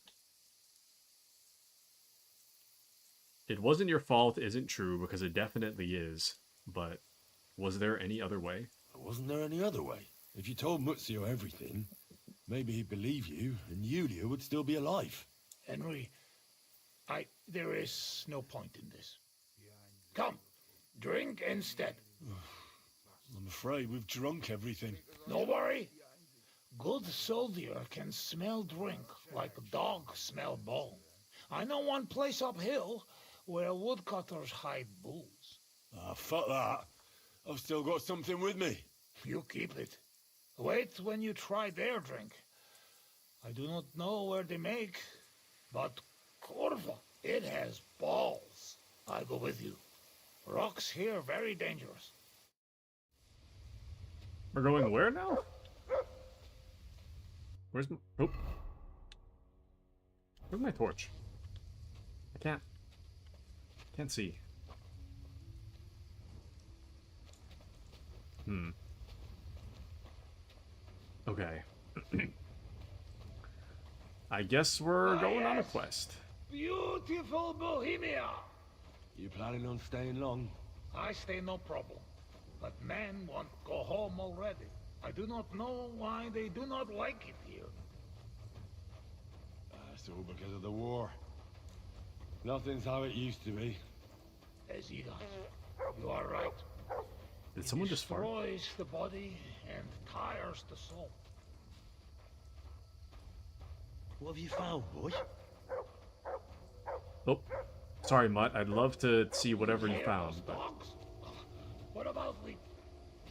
It wasn't your fault isn't true, because it definitely is, but was there any other way? Wasn't there any other way? If you told Muzio everything, maybe he'd believe you, and Yulia would still be alive. Henry, there is no point in this. Come, drink instead. I'm afraid we've drunk everything. No worry. Good soldier can smell drink like a dog smell bone. I know one place uphill where woodcutters hide booze. Ah, fuck that. I've still got something with me. You keep it. Wait when you try their drink. I do not know where they make, but Corva, it has balls. I go with you. Rocks here very dangerous. We're going where now? Where's my... Oh. Where's my torch? I can't see. Okay. I guess we're going on a quest. Beautiful Bohemia! You planning on staying long? I stay no problem. But men want to go home already. I do not know why they do not like it here. That's all because of the war. Nothing's how it used to be. As you are right. Did someone just fart? Destroys the body and tires the soul. What have you found, boy? Oh, sorry, Mutt. I'd love to see whatever you found. But... What about we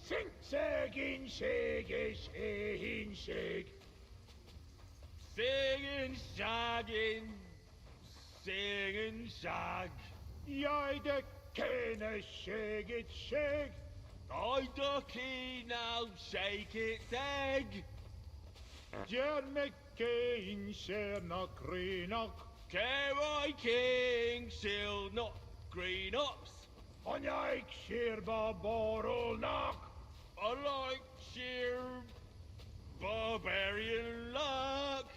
sing, shagging, shaggy, shagging, shag, singing, shagging, singing, shag. Jij de kene shag it, shag. I the key now shake its egg. Jan McCain shall not green up. K.Y. King shall not green ups. On like sheer barbarol knock. I like sheer barbarian luck.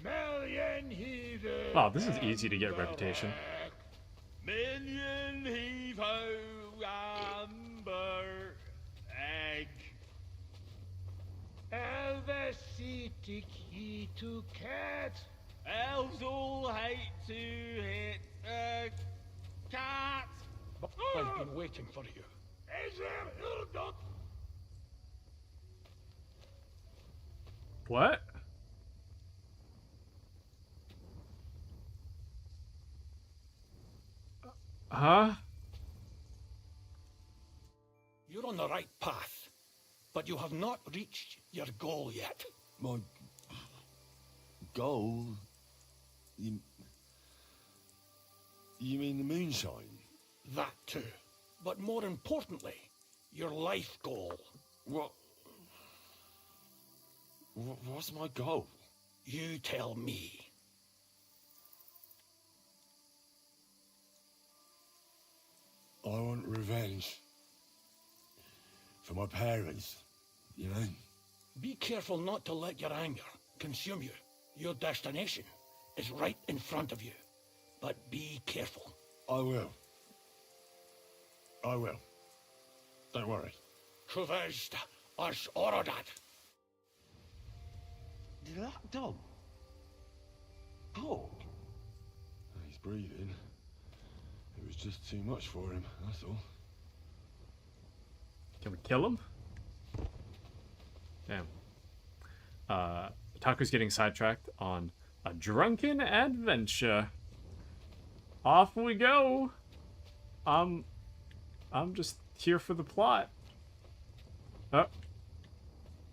Million heathen. Oh, this is easy to get reputation. Million heave ho amber egg. Elves see key to cat. Elves all hate to hit a cat. I've been waiting for you. Is there Hildot? What? Huh? You're on the right path, but you have not reached your goal yet. My goal? You mean the moonshine? That too. But more importantly, your life goal. What's my goal? You tell me. I want revenge. For my parents, you know? Be careful not to let your anger consume you. Your destination is right in front of you. But be careful. I will. I will. Don't worry. Kuvest as orodat. Did that dog talk? He's breathing. It was just too much for him, that's all. Can we kill him? Damn. Taku's getting sidetracked on a drunken adventure. Off we go. I'm just here for the plot.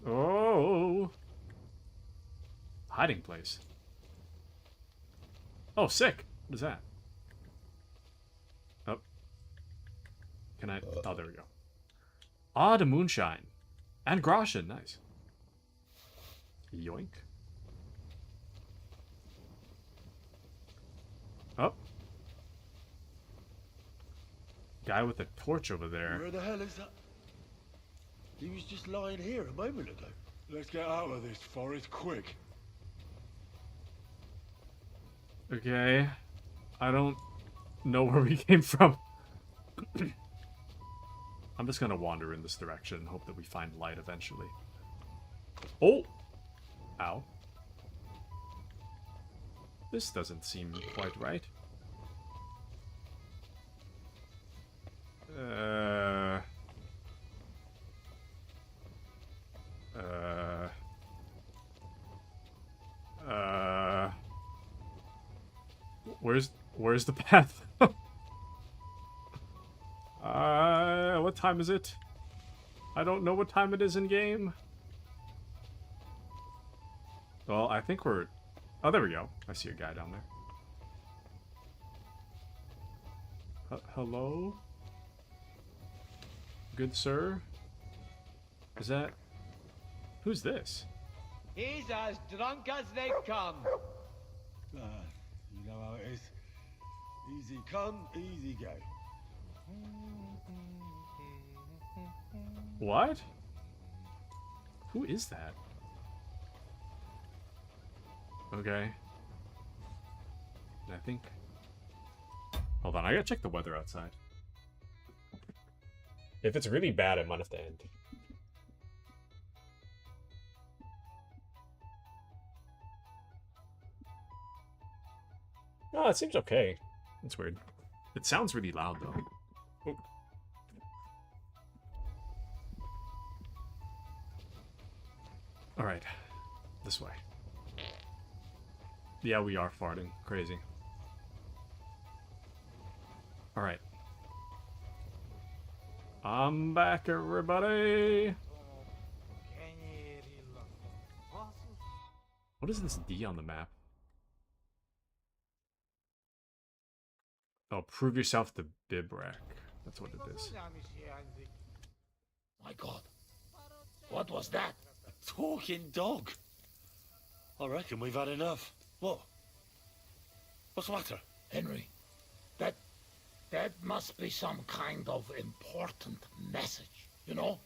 Oh. Hiding place. Oh, sick. What is that? Oh. Can I? Oh, there we go. Ah, the moonshine. And Groschen. Nice. Yoink. Oh. Guy with a torch over there. Where the hell is that? He was just lying here a moment ago. Let's get out of this forest quick. Okay. I don't know where we came from. I'm just gonna wander in this direction and hope that we find light eventually. Oh! Ow. This doesn't seem quite right. Where's the path? What time is it? I don't know what time it is in game. Well, I think we're... Oh, there we go. I see a guy down there. Hello? Good sir? Is that... Who's this? He's as drunk as they come. You know how it is. Easy come, easy go. What? Who is that? Okay. I think... Hold on, I gotta check the weather outside. If it's really bad, I might have to end. Oh, it seems okay. That's weird. It sounds really loud, though. Oh. Alright. This way. Yeah, we are farting. Crazy. Alright. I'm back, everybody! What is this D on the map? Oh, prove yourself to Bibrak. That's what it is. My God. What was that? A talking dog. I reckon we've had enough. What? What's the matter? Henry, that must be some kind of important message, you know?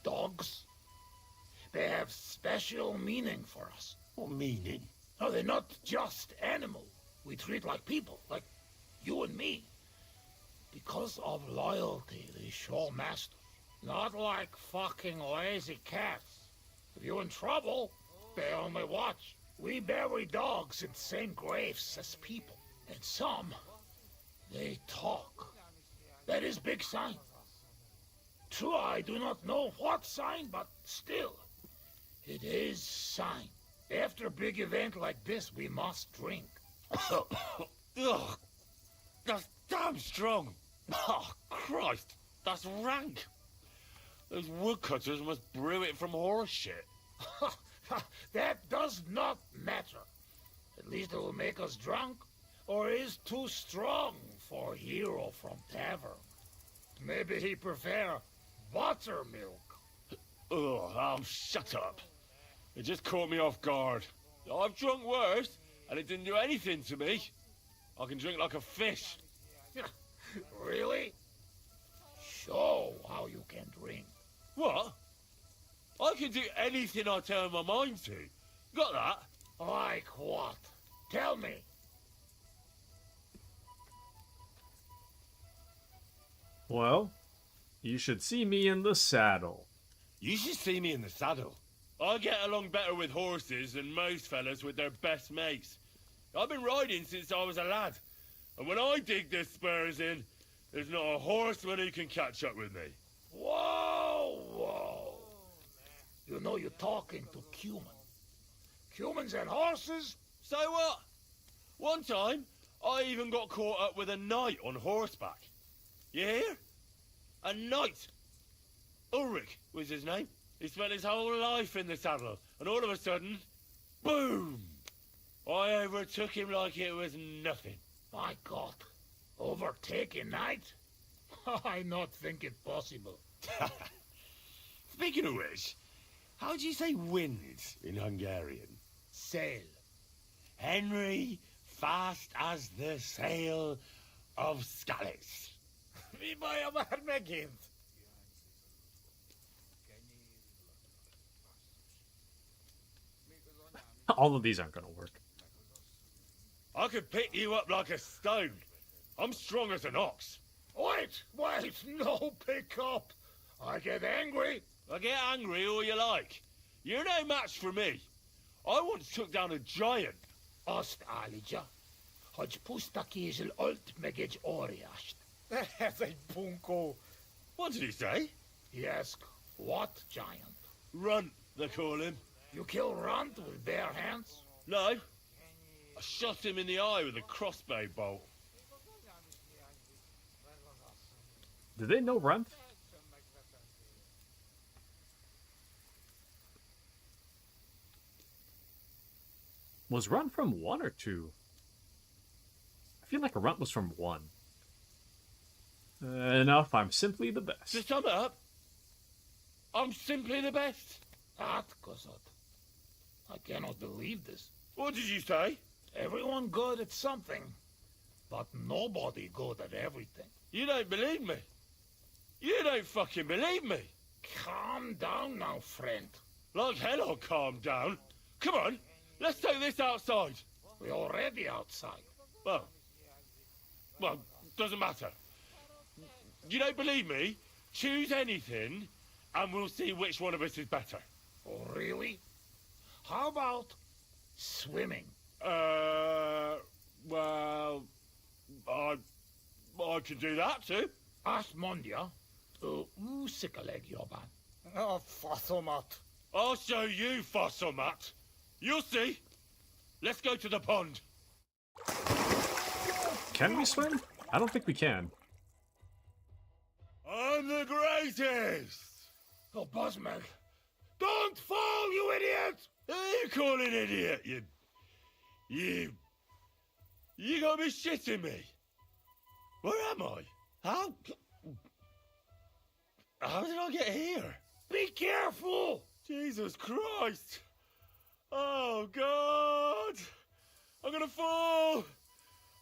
Dogs, they have special meaning for us. What meaning? No, they're not just animals we treat like people, like you and me. Because of loyalty, they show master. Not like fucking lazy cats. If you're in trouble, they only watch. We bury dogs in the same graves as people. And some, they talk. That is big sign. True, I do not know what sign, but still, it is sign. After a big event like this, we must drink. Ugh, that's damn strong. Oh, Christ, that's rank. Those woodcutters must brew it from horse shit. That does not matter. At least it will make us drunk, or is too strong for a hero from tavern. Maybe he prefer buttermilk. Oh, shut up. It just caught me off guard. I've drunk worse, and it didn't do anything to me. I can drink like a fish. Really? Show how you can drink. What? I can do anything I turn my mind to. Got that? Like what? Tell me. Well, you should see me in the saddle. You should see me in the saddle. I get along better with horses than most fellas with their best mates. I've been riding since I was a lad. And when I dig the spurs in, there's not a horseman who can catch up with me. Whoa, whoa. You know you're talking to Cuman. Humans and horses? So what? One time, I even got caught up with a knight on horseback. You hear? A knight. Ulrich was his name. He spent his whole life in the saddle, and all of a sudden, boom! I overtook him like it was nothing. My God. Overtaking knight? I not think it possible. Speaking of which, how do you say wind in Hungarian? Sail. Henry, fast as the sail of Scallis. Mi baja már megint? All of these aren't gonna work. I could pick you up like a stone. I'm strong as an ox. Wait, no pick up. I get angry. I get angry all you like. You're no match for me. I once took down a giant. Azt állítja, hogy puszta kézzel ölt meg egy óriást. Ez egy bunkó. What did he say? He asked, what giant? Runt, they call him. You kill Runt with bare hands? No. I shot him in the eye with a crossbow bolt. Do they know Runt? Was Runt from 1 or 2? I feel like a Runt was from 1. Enough, I'm simply the best. To sum it up, I'm simply the best. That, Kosot. I cannot believe this. What did you say? Everyone good at something, but nobody good at everything. You don't believe me. You don't fucking believe me. Calm down now, friend. Like hell I'll calm down. Come on, let's take this outside. We're already outside. Well, doesn't matter. You don't believe me? Choose anything, and we'll see which one of us is better. Oh, really? How about swimming? Well, I can do that too. Azt mondja, úszik a legjobban. A faszomat. I'll show you, Fossilmat. You'll see. Let's go to the pond. Can we swim? I don't think we can. I'm the greatest! Oh, Buzzmeg. Don't fall, you idiot! Who you call an idiot, You gotta be shitting me. Where am I? How did I get here? Be careful! Jesus Christ! Oh, God! I'm gonna fall!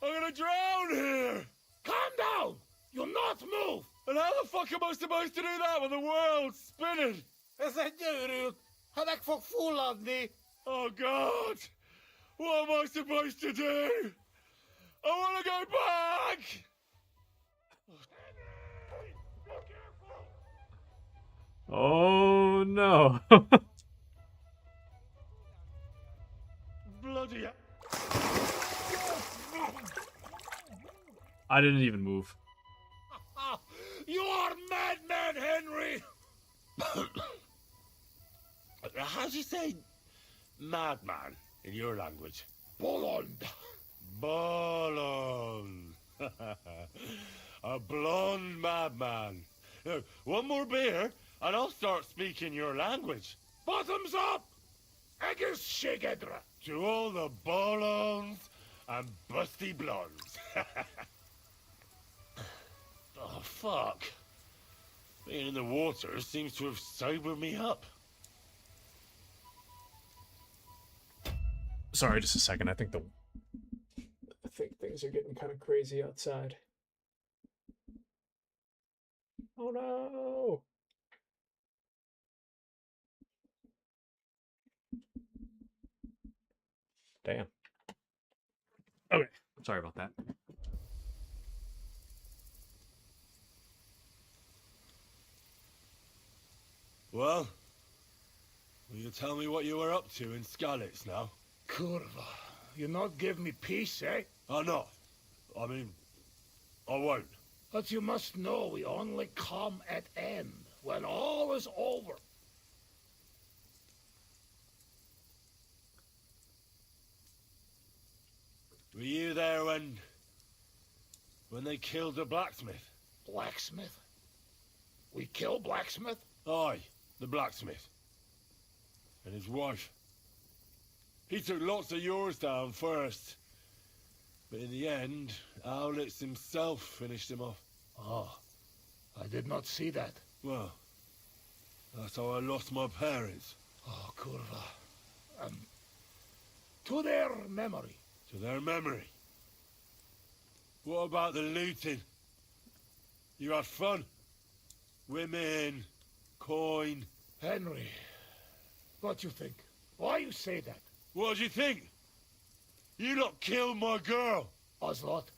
I'm gonna drown here! Calm down! You'll not move! And how the fuck am I supposed to do that when the world's spinning? Ez egy őrült. Ha meg fog fulladni. Oh, God! What am I supposed to do? I want to go back! Oh no! Bloody hell. I didn't even move. You are madman, Henry! How do you say madman in your language? Blonde. Blonde. A blonde madman. One more beer, and I'll start speaking your language. Bottoms up! Agus Shigedra. To all the blondes and busty blondes. Oh, fuck. Being in the water seems to have sobered me up. Sorry, just a second. I think things are getting kind of crazy outside. Oh no! Damn. Okay. Sorry about that. Well, will you tell me what you were up to in Skalitz now? Kurva, you not give me peace, eh? I not. I mean, I won't. But you must know we only come at end, when all is over. Were you there when they killed the blacksmith? Blacksmith? We kill blacksmith? Aye, the blacksmith. And his wife. He took lots of yours down first. But in the end, Owlitz himself finished him off. Oh, I did not see that. Well, that's how I lost my parents. Oh, Kurva. To their memory. To their memory. What about the looting? You had fun? Women, coin. Henry, what you think? Why you say that? What do you think? You lot killed my girl. Az what?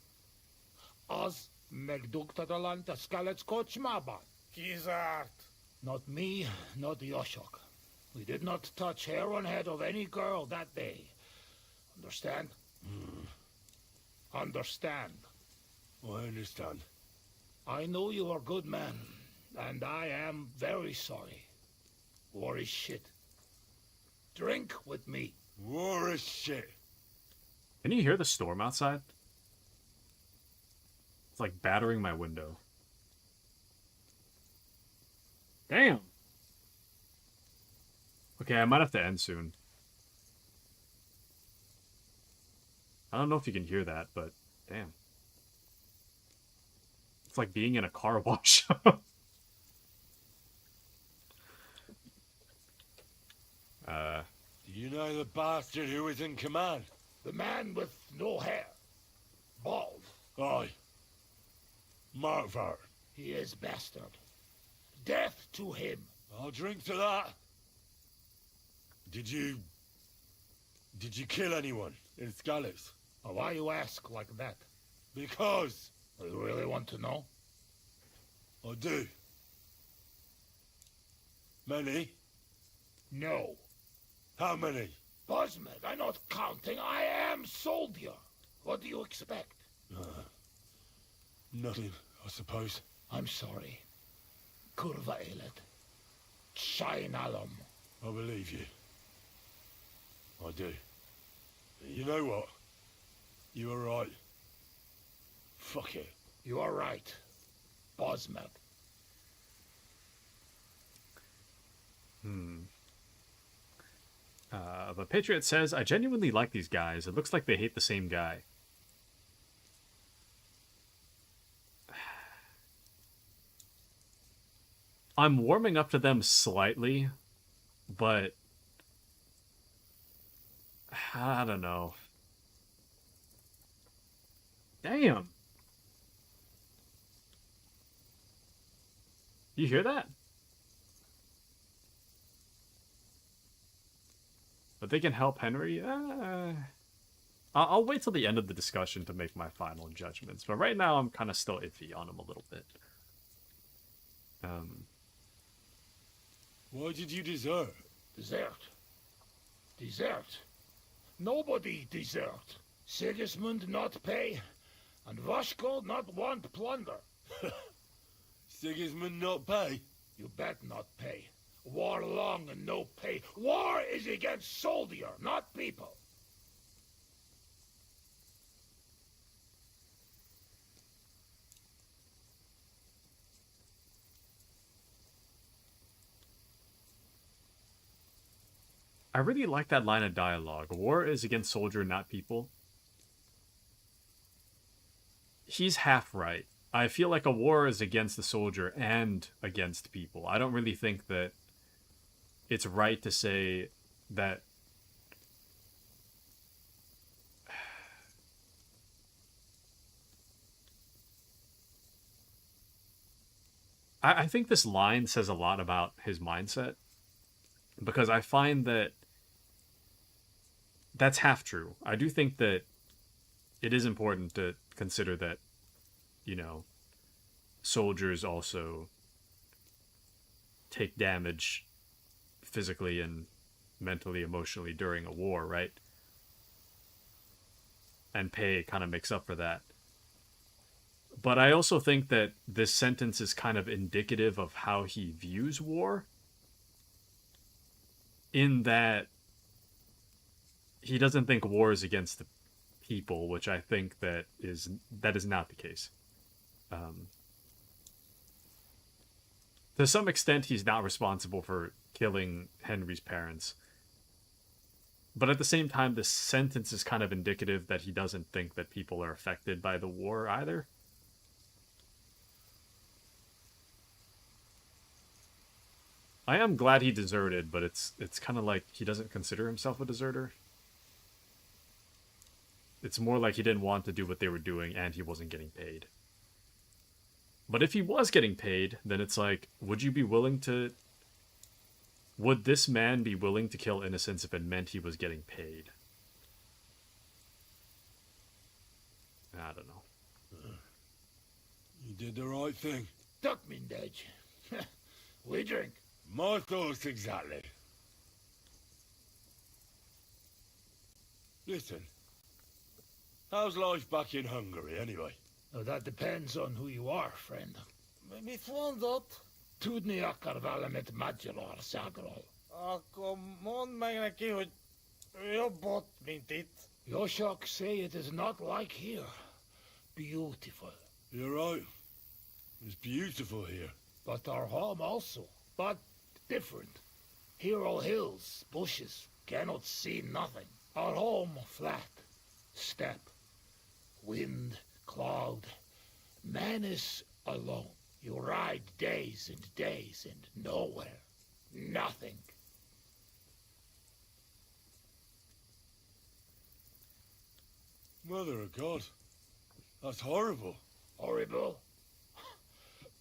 Az megdugtad a Skalitz kocsmában? Kizárt. Not me, not Yoshok. We did not touch hair on head of any girl that day. Understand? Understand. I understand. I know you are a good man, and I am very sorry. War is shit. Drink with me. War is shit. Can you hear the storm outside? It's like battering my window. Damn. Okay, I might have to end soon. I don't know if you can hear that, but damn. It's like being in a car wash. Do you know the bastard who was in command? The man with no hair. Bald. Aye. Markvar. He is bastard. Death to him. I'll drink to that. Did you kill anyone in Skalitz? Why you ask like that? Because. You really want to know? I do. Many? No. How many? Bosmed, I'm not counting. I am soldier. What do you expect? Nothing, I suppose. I'm sorry. Kurva elet. Shainalum. I believe you. I do. You know what? You were right. Fuck it. You are right. Bosmed. But Patriot says, I genuinely like these guys. It looks like they hate the same guy. I'm warming up to them slightly, but I don't know. Damn. You hear that? But they can help Henry? I'll wait till the end of the discussion to make my final judgments. But right now, I'm kind of still iffy on him a little bit. Why did you desert? Desert. Desert. Nobody desert. Sigismund not pay, and Vashko not want plunder. Sigismund not pay? You bet not pay. War long and no pay. War is against soldier, not people. I really like that line of dialogue. War is against soldier, not people. He's half right. I feel like a war is against the soldier and against people. I don't really think that it's right to say that I think this line says a lot about his mindset, because I find that that's half true. I do think that it is important to consider that, you know, soldiers also take damage physically and mentally, emotionally during a war, right? And pay kind of makes up for that. But I also think that this sentence is kind of indicative of how he views war, in that he doesn't think war is against the people, which I think that is not the case. To some extent, he's not responsible for killing Henry's parents. But at the same time, this sentence is kind of indicative that he doesn't think that people are affected by the war either. I am glad he deserted, but it's kind of like he doesn't consider himself a deserter. It's more like he didn't want to do what they were doing and he wasn't getting paid. But if he was getting paid, then it's like, would this man be willing to kill innocents if it meant he was getting paid? I don't know. You did the right thing. Duck me, Dodge. We drink. My thoughts exactly. Listen, how's life back in Hungary anyway? Oh, that depends on who you are, friend. Mit mondott? Tudni akar valamit Magyarországról. Akkor mondd meg neki, hogy jobb ott, mint itt. Yoshok say it is not like here. Beautiful. You're right. It's beautiful here. But our home also. But different. Here all hills, bushes, cannot see nothing. Our home flat, steppe, wind, cloud. Man is alone. You ride days and days and nowhere. Nothing. Mother of God. That's horrible. Horrible?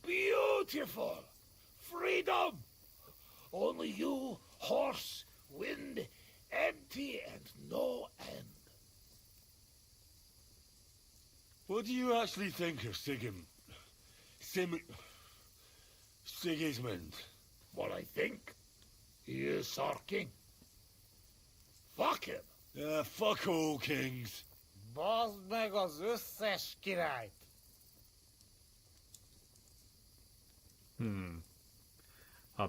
Beautiful! Freedom! Only you, horse, wind, empty and no end. What do you actually think of Sigismund? What I think? He is our king. Fuck him! Yeah, fuck all kings. Bazd meg az összes királyt!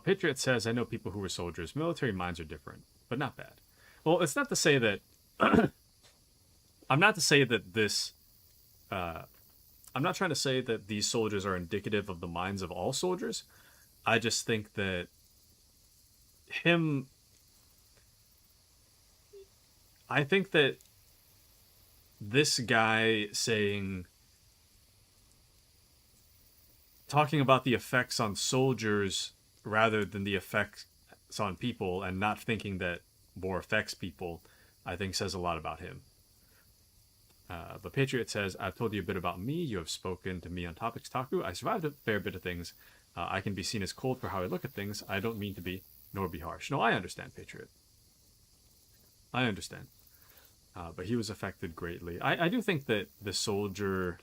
Patriot says, I know people who were soldiers. Military minds are different, but not bad. Well, it's not to say that... I'm not to say that this... I'm not trying to say that these soldiers are indicative of the minds of all soldiers. I just think that I think that this guy talking about the effects on soldiers rather than the effects on people, and not thinking that war affects people, I think says a lot about him. But Patriot says, I've told you a bit about me. You have spoken to me on topics, Taku. I survived a fair bit of things. I can be seen as cold for how I look at things. I don't mean to be, nor be harsh. No, I understand, Patriot. I understand. But he was affected greatly. I do think that the soldier...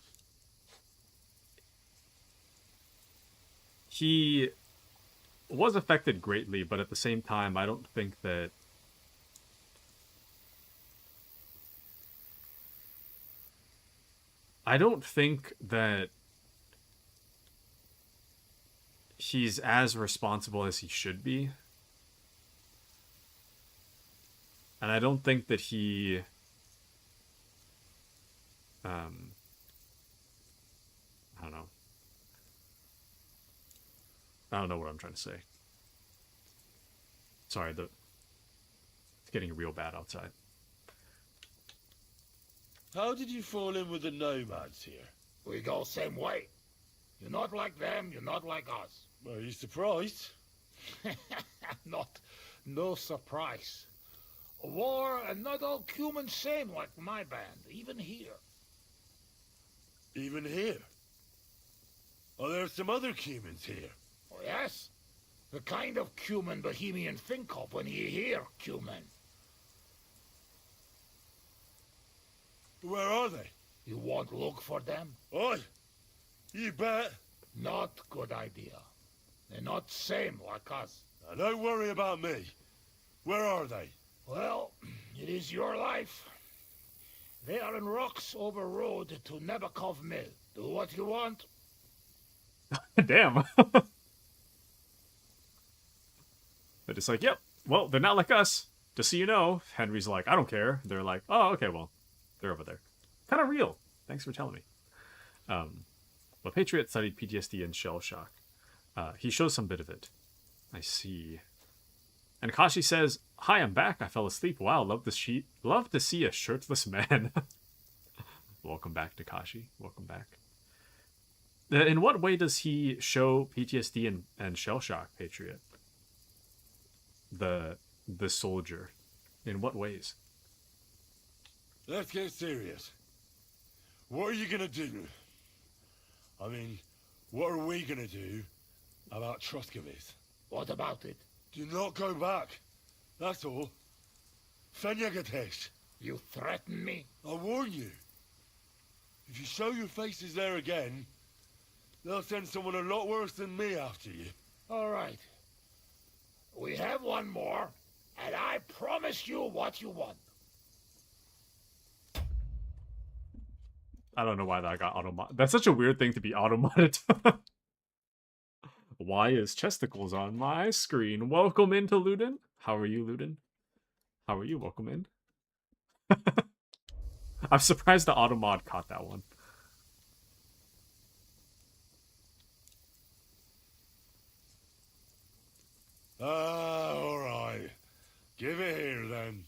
He was affected greatly, but at the same time, I don't think that... I don't think that he's as responsible as he should be. And I don't think that he... I don't know what I'm trying to say. Sorry, it's getting real bad outside. How did you fall in with the nomads here? We go same way. You're not like them, you're not like us. Are you surprised? No surprise. War and not all human same like my band, even here. Even here? Are there some other humans here? Oh, yes? The kind of human Bohemian think of when you hear human. Where are they? You won't look for them? Oi! You bet. Not good idea. They're not same like us. Now, don't worry about me. Where are they? Well, it is your life. They are in rocks over road to Nebakov Mill. Do what you want. Damn. They're just like, yep, well, they're not like us. Just so you know. Henry's like, I don't care. They're like, oh, okay, well, they're over there. Kind of real. Thanks for telling me. Well, Patriot studied PTSD and shell shock. He shows some bit of it. I see. And Kashi says, hi, I'm back. I fell asleep. Wow, love to see a shirtless man. Welcome back, Takashi. Welcome back. In what way does he show PTSD and shell shock, Patriot? The soldier. In what ways? Let's get serious. What are you gonna do? I mean, what are we gonna do about Troskovitz? What about it? Do not go back. That's all. Fenyagatech. You threaten me? I warn you. If you show your faces there again, they'll send someone a lot worse than me after you. All right. We have one more, and I promise you what you want. I don't know why that got auto-mod. That's such a weird thing to be auto-modded. Why is chesticles on my screen? Welcome into Ludin. How are you, Ludin? How are you? Welcome in. I'm surprised the auto-mod caught that one. Alright. Give it here, then.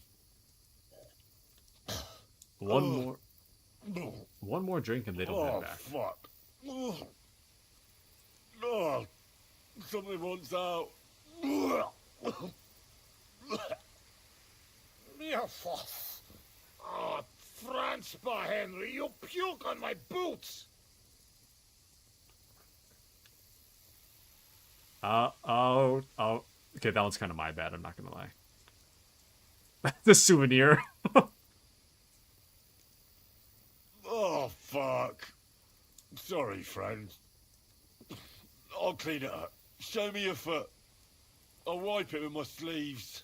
One more drink and they don't head back. Fuck. Oh, something wants out. Oh, Franzpa, Henry, you puke on my boots. Okay, that one's kind of my bad, I'm not gonna lie. The souvenir. Oh, fuck. Sorry, friend. I'll clean it up. Show me your foot. I'll wipe it with my sleeves.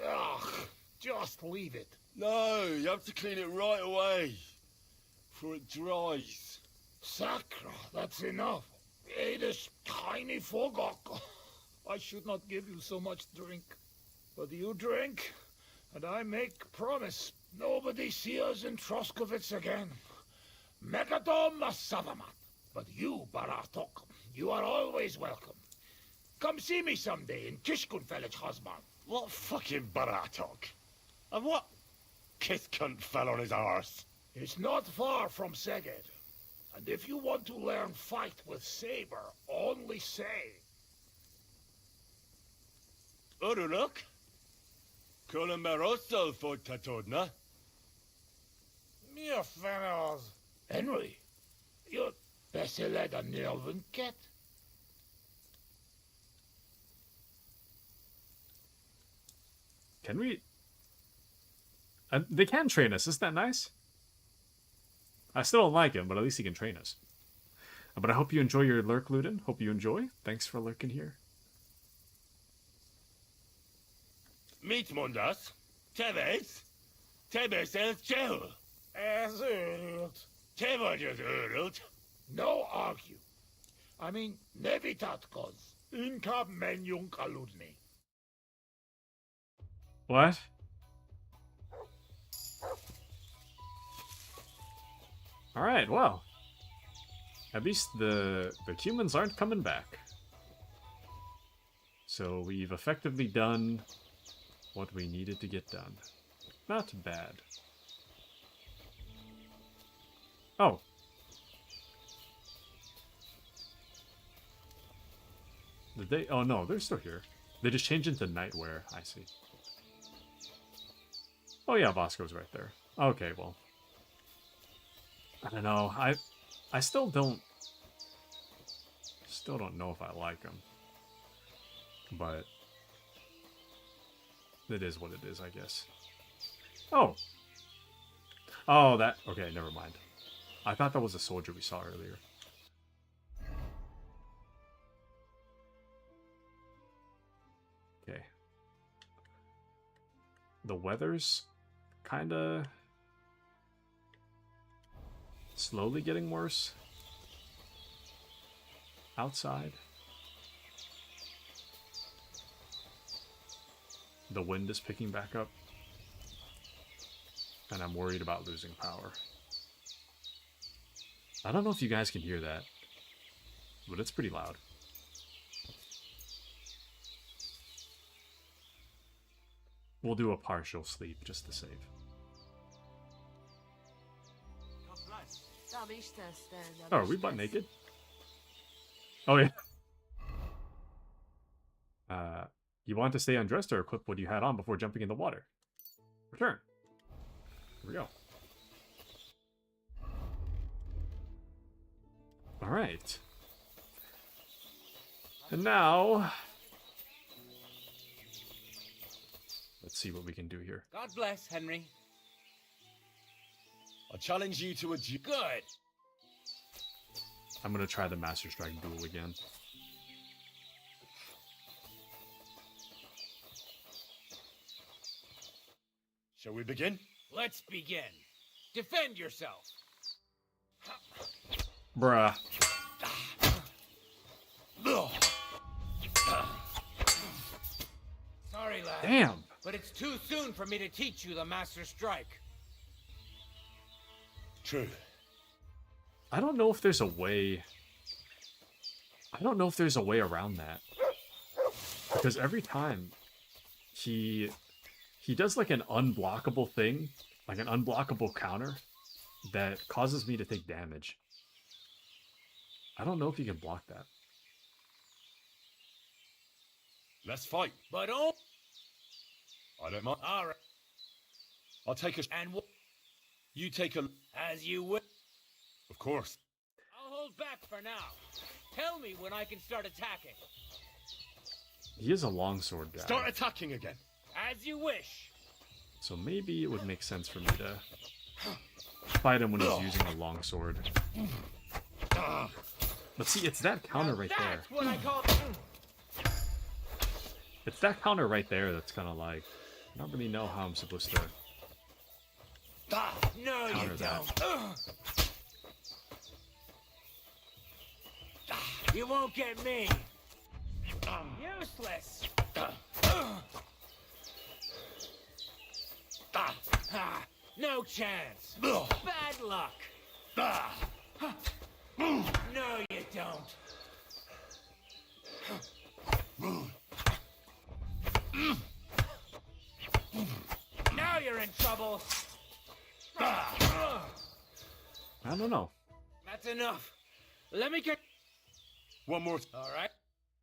Ugh, just leave it. No, you have to clean it right away. Before it dries. Sacra, that's enough. This tiny fogok. I should not give you so much drink. But you drink, and I make promise. Nobody see us in Troskovitz again. Megadom Savamat. But you, Baratok, you are always welcome. Come see me someday in Kishkunfelich Hosman. What fucking Baratok? And what kiss cunt fell on his arse? It's not far from Szeged. And if you want to learn fight with saber, only say. Uruluk? Kolomeroso for Tatodna? Mia Fenos. Henry, you're better led a Nelvin cat. Can we... they can train us, isn't that nice? I still don't like him, but at least he can train us. But I hope you enjoy your lurk, Ludin. Hope you enjoy. Thanks for lurking here. Meet Mundas. Teves. Teves el Chel. As urult. Tevajas urult. No argue. I mean, nevitatkos. Inkab menjung kaludni. What? Alright, well. At least the humans aren't coming back. So we've effectively done what we needed to get done. Not bad. Oh. Did they? Oh no, they're still here. They just changed into nightwear. I see. Oh yeah, Bosco's right there. Okay, well. I don't know. I still don't know if I like him. But it is what it is, I guess. Oh. Oh, that... Okay, never mind. I thought that was a soldier we saw earlier. Okay. The weather's kinda... slowly getting worse. Outside. The wind is picking back up. And I'm worried about losing power. I don't know if you guys can hear that, but it's pretty loud. We'll do a partial sleep just to save. Oh, are we butt naked? Oh, yeah. You want to stay undressed or equip what you had on before jumping in the water? Return. Here we go. Alright. And now... let's see what we can do here. God bless, Henry. I challenge you to a Good. I'm gonna try the Master Strike duel again. Shall we begin? Let's begin. Defend yourself. Bruh. Sorry, lad. Damn. But it's too soon for me to teach you the Master Strike. True. I don't know if there's a way... I don't know if there's a way around that. Because every time he does like an unblockable thing, like an unblockable counter, that causes me to take damage. I don't know if you can block that. Let's fight. But oh, I don't mind. all right. I'll take a... And you take a... as you wish. Of course. I'll hold back for now. Tell me when I can start attacking. He is a longsword guy. Start attacking again. As you wish. So maybe it would make sense for me to fight him when he's using a longsword. But see, it's that counter right there. That's what I call... It's that counter right there that's kind of like... I don't really know how I'm supposed to No, you counter don't. that. You won't get me. Useless. No chance. Bad luck. No, you don't. Now you're in trouble. I don't know. That's enough. Let me get... One more. All right.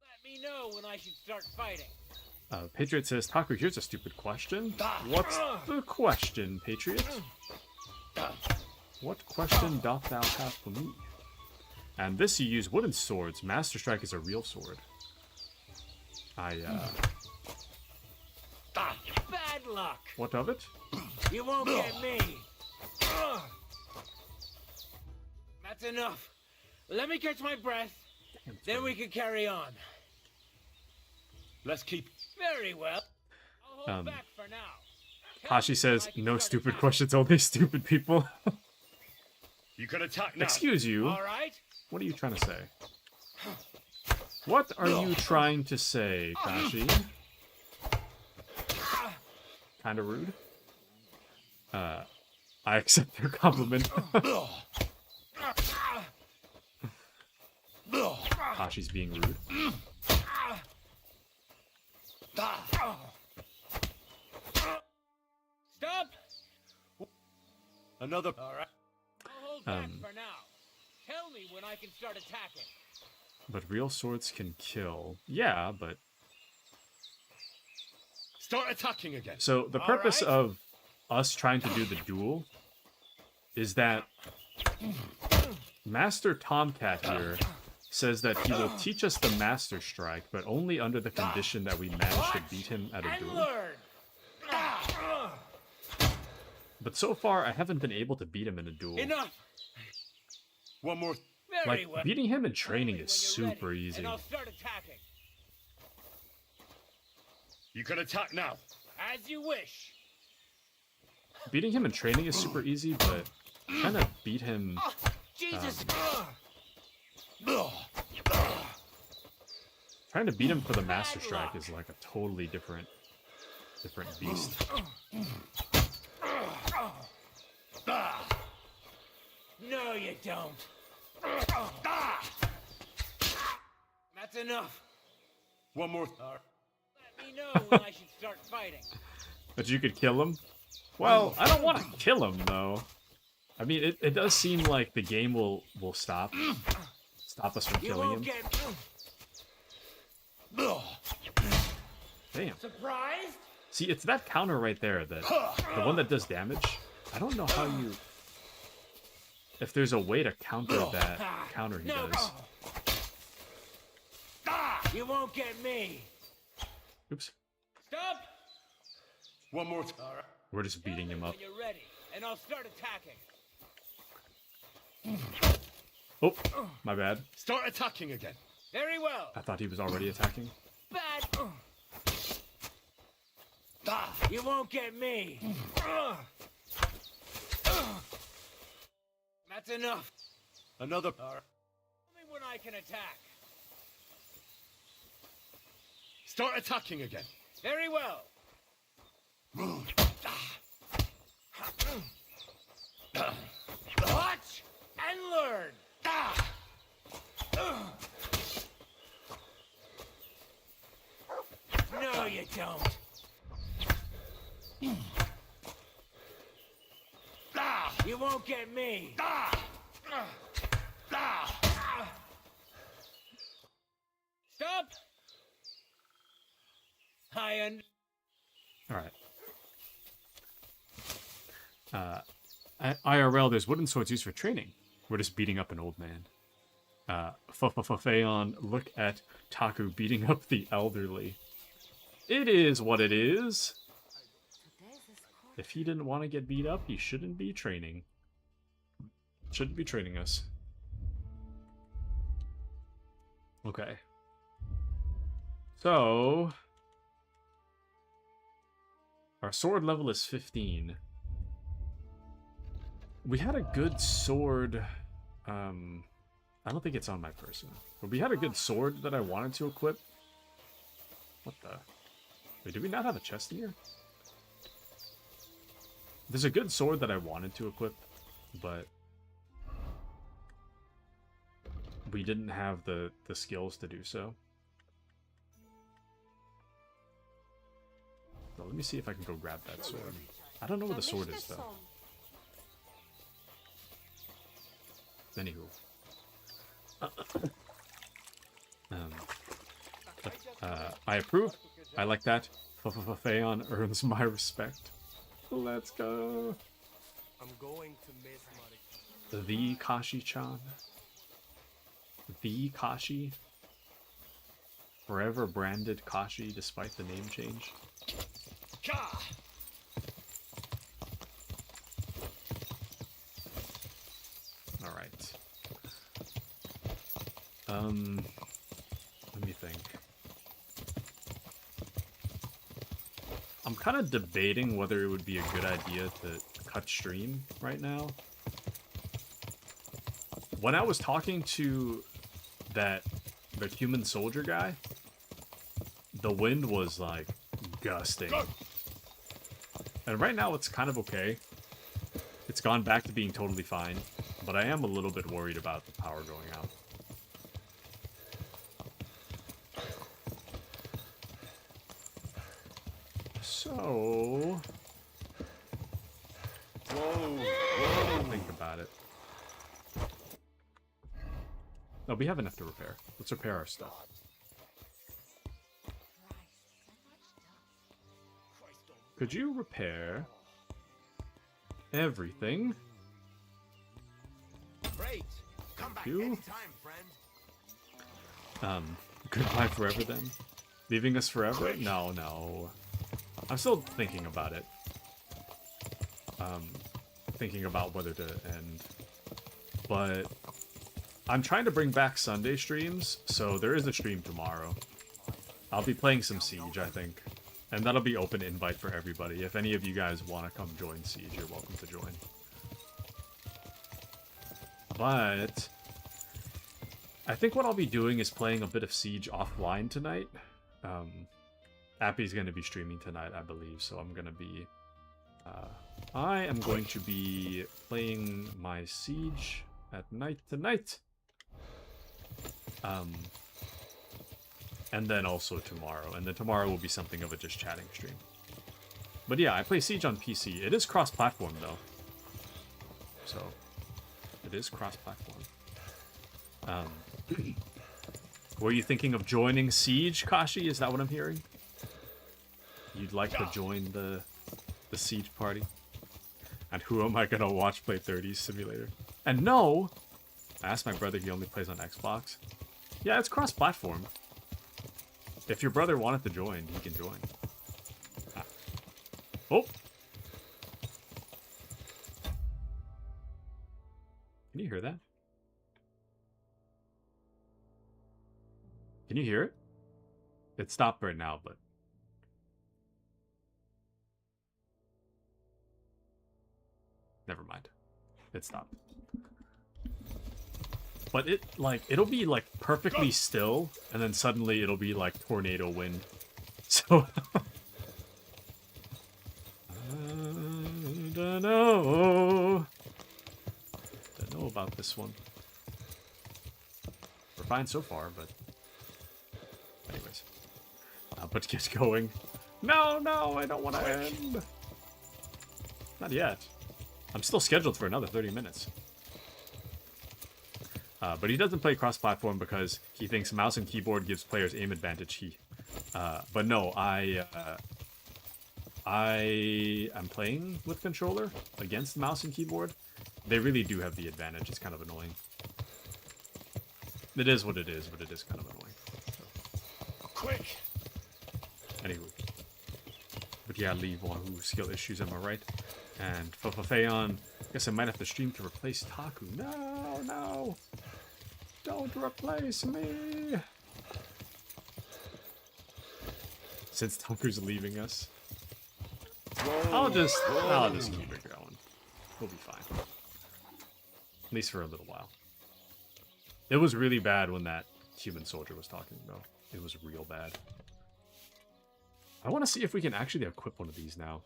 Let me know when I should start fighting. Patriot says, Taku, here's a stupid question. What's the question, Patriot? What question doth thou have for me? And this you use wooden swords. Master Strike is a real sword. Bad luck. What of it? You won't get me. That's enough. Let me catch my breath. Then we can carry on. Let's keep... Very well. I'll hold back for now. Hashi says, no stupid questions, only stupid people. You can attack now. Excuse you. All right. What are you trying to say? What are you trying to say, Kashi? Kinda rude. I accept your compliment. Kashi's being rude. Stop. Another... All right. I'll hold back for now. Tell me when I can start attacking. But real swords can kill. Yeah, but... Start attacking again. So the purpose of us trying to do the duel is that Master Tomcat here says that he will teach us the Master Strike, but only under the condition that we manage to beat him at a duel. But so far, I haven't been able to beat him in a duel. Enough! One more. Like, beating him in training is super easy. And I'll start attacking. You can attack now. As you wish. Beating him in training is super easy, but trying to beat him... Jesus! Trying to beat him for the Master Strike is like a totally different beast. No, you don't. That's enough. One more. Let me know when I should start fighting. But you could kill him? Well, I don't want to kill him, though. I mean, it does seem like the game will stop us from killing him. Damn. Surprised? See, it's that counter right there, the one that does damage. I don't know how you... If there's a way to counter that counter he does. You won't get me. Oops. Stop. One more. We're just beating him up. When you're ready, and I'll start attacking. Oh, my bad. Start attacking again. Very well. I thought he was already attacking. Bad. You won't get me. That's enough. Another. Tell me when I can attack. Start attacking again. Very well. Watch and learn. No, you don't. You won't get me. Stop. Alright. IRL, there's wooden swords used for training. We're just beating up an old man. Fayon, look at Taku beating up the elderly. It is what it is. If he didn't want to get beat up, he shouldn't be training. Shouldn't be training us. Okay. So... our sword level is 15. We had a good sword... I don't think it's on my person. But we had a good sword that I wanted to equip. What the... Wait, do we not have a chest in here? There's a good sword that I wanted to equip, but... we didn't have the skills to do so. So let me see if I can go grab that sword. I don't know where the sword is, though. Anywho. I approve. I like that. Fayon earns my respect. Let's go. I'm going to miss Marika. The Kashi-chan. The Kashi. Forever branded Kashi despite the name change. Alright. Let me think. I'm kind of debating whether it would be a good idea to cut stream right now. When I was talking to the human soldier guy, the wind was like gusting. And right now it's kind of okay. It's gone back to being totally fine, but I am a little bit worried about the power going out. So... whoa, think about it. No, we have enough to repair. Let's repair our stuff. Could you repair everything? Great. Come back You? anytime, friend. Goodbye forever then? Leaving us forever? No, no. I'm still thinking about it. thinking about whether to end. But I'm trying to bring back Sunday streams, so there is a stream tomorrow. I'll be playing some Siege, I think. And that'll be open invite for everybody. If any of you guys want to come join Siege, you're welcome to join. But I think what I'll be doing is playing a bit of Siege offline tonight. Appy's going to be streaming tonight, I believe, so I'm going to be... I am going to be playing my Siege at night tonight. And then also tomorrow. And then tomorrow will be something of a just chatting stream. But yeah, I play Siege on PC. It is cross-platform, though. So, it is cross-platform. Were you thinking of joining Siege, Kashi? Is that what I'm hearing? You'd like to join the Siege party? And who am I going to watch play 30s Simulator? And no! I asked my brother, he only plays on Xbox. Yeah, it's cross-platform. If your brother wanted to join, he can join. Ah. Oh! Can you hear that? Can you hear it? It stopped right now, but... Never mind. It stopped. But it, like, it'll be, like, perfectly still, and then suddenly it'll be, like, tornado wind. So... I don't know. Don't know about this one. We're fine so far, but... Anyways. But get going. No, I don't want to end. Not yet. I'm still scheduled for another 30 minutes. But he doesn't play cross-platform because he thinks mouse and keyboard gives players aim advantage. But no, I am playing with controller against mouse and keyboard. They really do have the advantage. It's kind of annoying. It is what it is, but it is kind of annoying. So. Quick! Anywho. But yeah, leave Wahoo skill issues, am I right? And Fayon, I guess I might have to stream to replace Taku. No! Don't replace me! Since Taku's leaving us. I'll just keep it going. We'll be fine. At least for a little while. It was really bad when that human soldier was talking, though. It was real bad. I want to see if we can actually equip one of these now.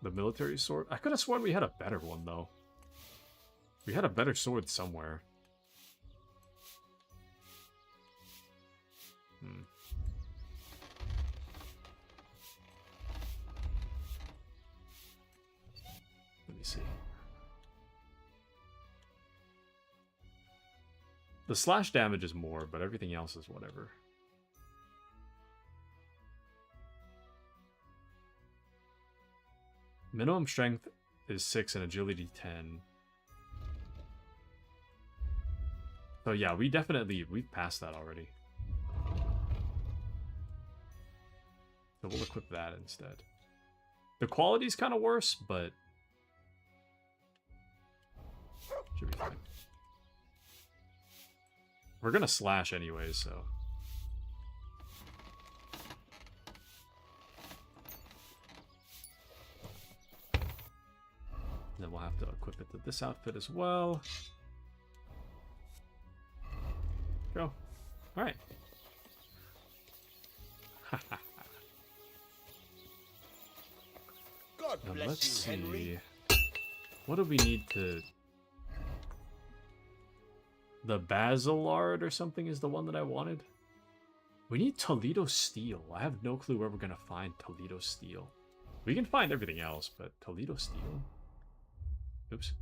The military sword? I could have sworn we had a better one, though. We had a better sword somewhere. Let me see. The slash damage is more, but everything else is whatever. Minimum strength is 6 and agility 10. So yeah, we've passed that already. So we'll equip that instead. The quality's kind of worse, but should be fine. We're gonna slash anyways, so. Then we'll have to equip it to this outfit as well. Go. Alright. God now bless let's you, Henry. see. What do we need to... The Basilard or something is the one that I wanted. We need Toledo Steel. I have no clue where we're going to find Toledo Steel. We can find everything else, but Toledo Steel? Oops.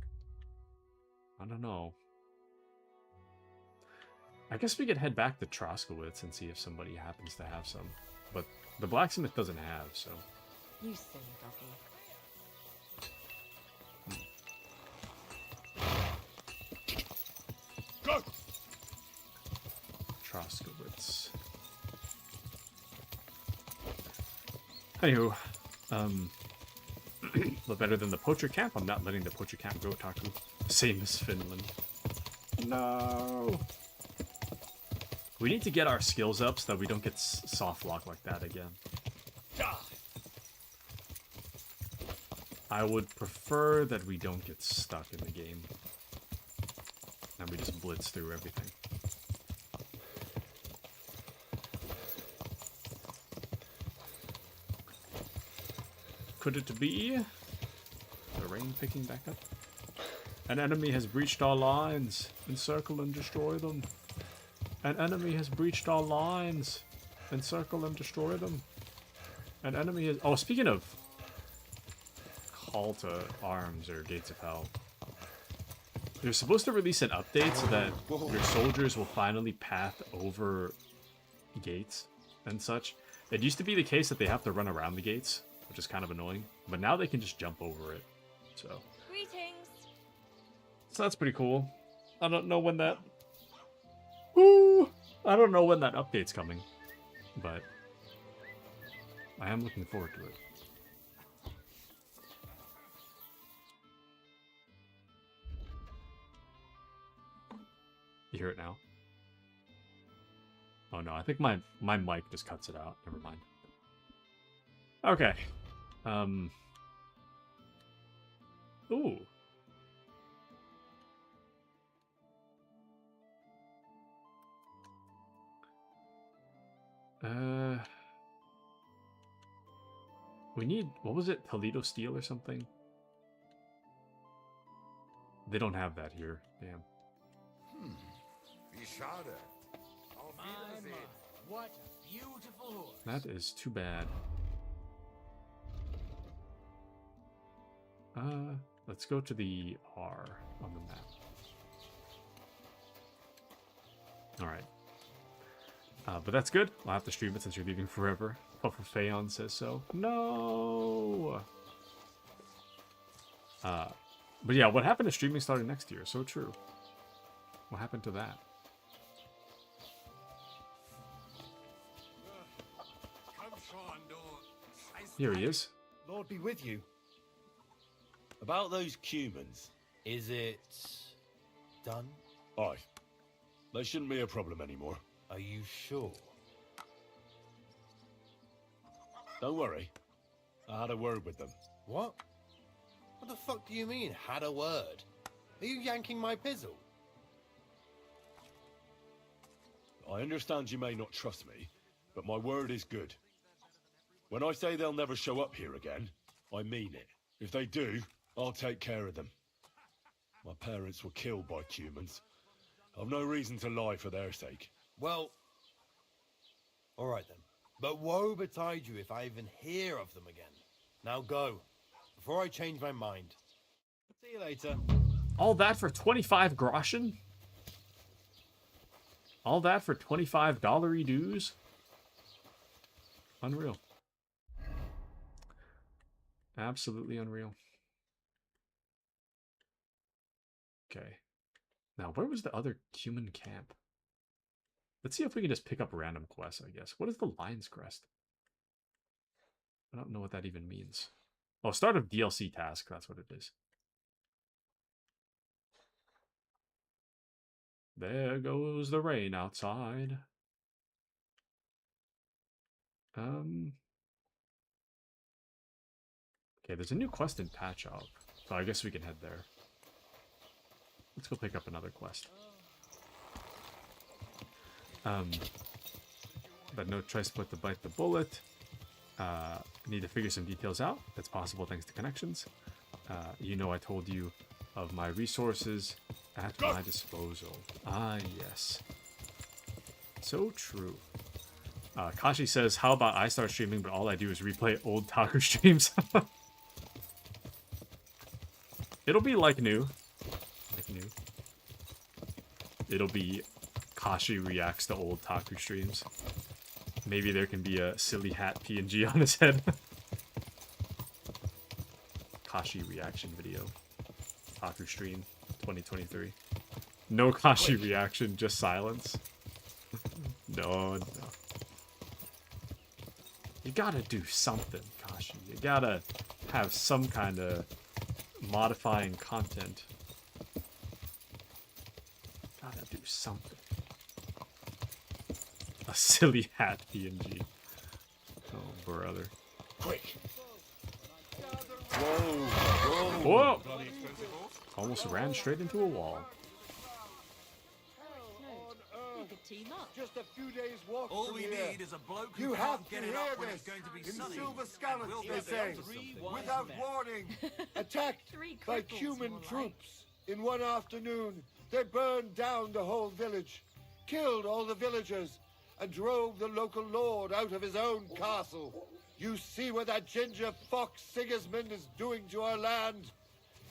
I don't know. I guess we could head back to Troskowitz and see if somebody happens to have some. But the blacksmith doesn't have, so... You silly doggy. Go! Troskowitz. Anywho, But better than the poacher camp. I'm not letting the poacher camp go, Taku. Same as Finland. No. We need to get our skills up so that we don't get soft lock like that again. I would prefer that we don't get stuck in the game. And we just blitz through everything. Could it be the rain picking back up? An enemy has breached our lines. Encircle and destroy them. An enemy has breached our lines. Encircle and destroy them. An enemy has... Oh, speaking of call to arms or gates of hell, they're supposed to release an update so that your soldiers will finally path over gates and such. It used to be the case that they have to run around the gates, which is kind of annoying, but now they can just jump over it. So that's pretty cool. I don't know when that... Ooh, I don't know when that update's coming, but I am looking forward to it. You hear it now? Oh no, I think my mic just cuts it out. Never mind. Okay. Ooh. We need, what was it? Toledo steel or something? They don't have that here. Damn. What a beautiful horse. That is too bad. Let's go to the R on the map. Alright. But that's good. I'll have to stream it since you're leaving forever. Puffer Phaon says so. No! But yeah, what happened to streaming starting next year? So true. What happened to that? Here he is. Lord be with you. About those Cumans, is it done? Aye. They shouldn't be a problem anymore. Are you sure? Don't worry. I had a word with them. What? What the fuck do you mean, had a word? Are you yanking my pizzle? I understand you may not trust me, but my word is good. When I say they'll never show up here again, I mean it. If they do, I'll take care of them. My parents were killed by Cumans. I've no reason to lie for their sake. Well, alright then. But woe betide you if I even hear of them again. Now go, before I change my mind. See you later. All that for 25 groschen? All that for $25 dues? Unreal. Absolutely unreal. Okay. Now, where was the other human camp? Let's see if we can just pick up random quests, I guess. What is the Lion's Crest? I don't know what that even means. Oh, start of DLC task. That's what it is. There goes the rain outside. Okay, there's a new quest in Patch Up, so I guess we can head there. Let's go pick up another quest. But no choice but to bite the bullet. Need to figure some details out. That's possible thanks to connections. You know I told you of my resources at my disposal. Ah, yes. So true. Kashi says, how about I start streaming, but all I do is replay old Taku streams? It'll be like new. Like new. It'll be Kashi reacts to old Taku streams. Maybe there can be a silly hat PNG on his head. Kashi reaction video. Taku stream 2023. No Kashi reaction, just silence. No, no. You gotta do something, Kashi. You gotta have some kind of modifying content. Gotta do something. A silly hat PNG. Oh, brother. Quick! Whoa! Almost ran straight into a wall. Just a few days walk All from we here. need is a bloke who You can't have to get it hear up when this. it's going to be In sunny. Silver Scallops, We'll they get say, without warning, attacked by human troops. In one afternoon, they burned down the whole village, killed all the villagers, and drove the local lord out of his own castle. You see what that ginger fox Sigismund is doing to our land?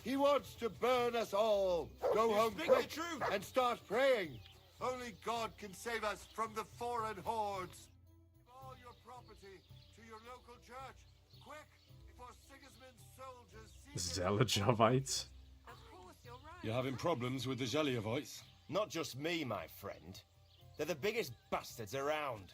He wants to burn us all. Go home quick and start praying. Only God can save us from the foreign hordes. Give all your property to your local church. Quick, before Sigismund's soldiers see... Zelajovites? You're having problems with the Zheliovites? Not just me, my friend. They're the biggest bastards around.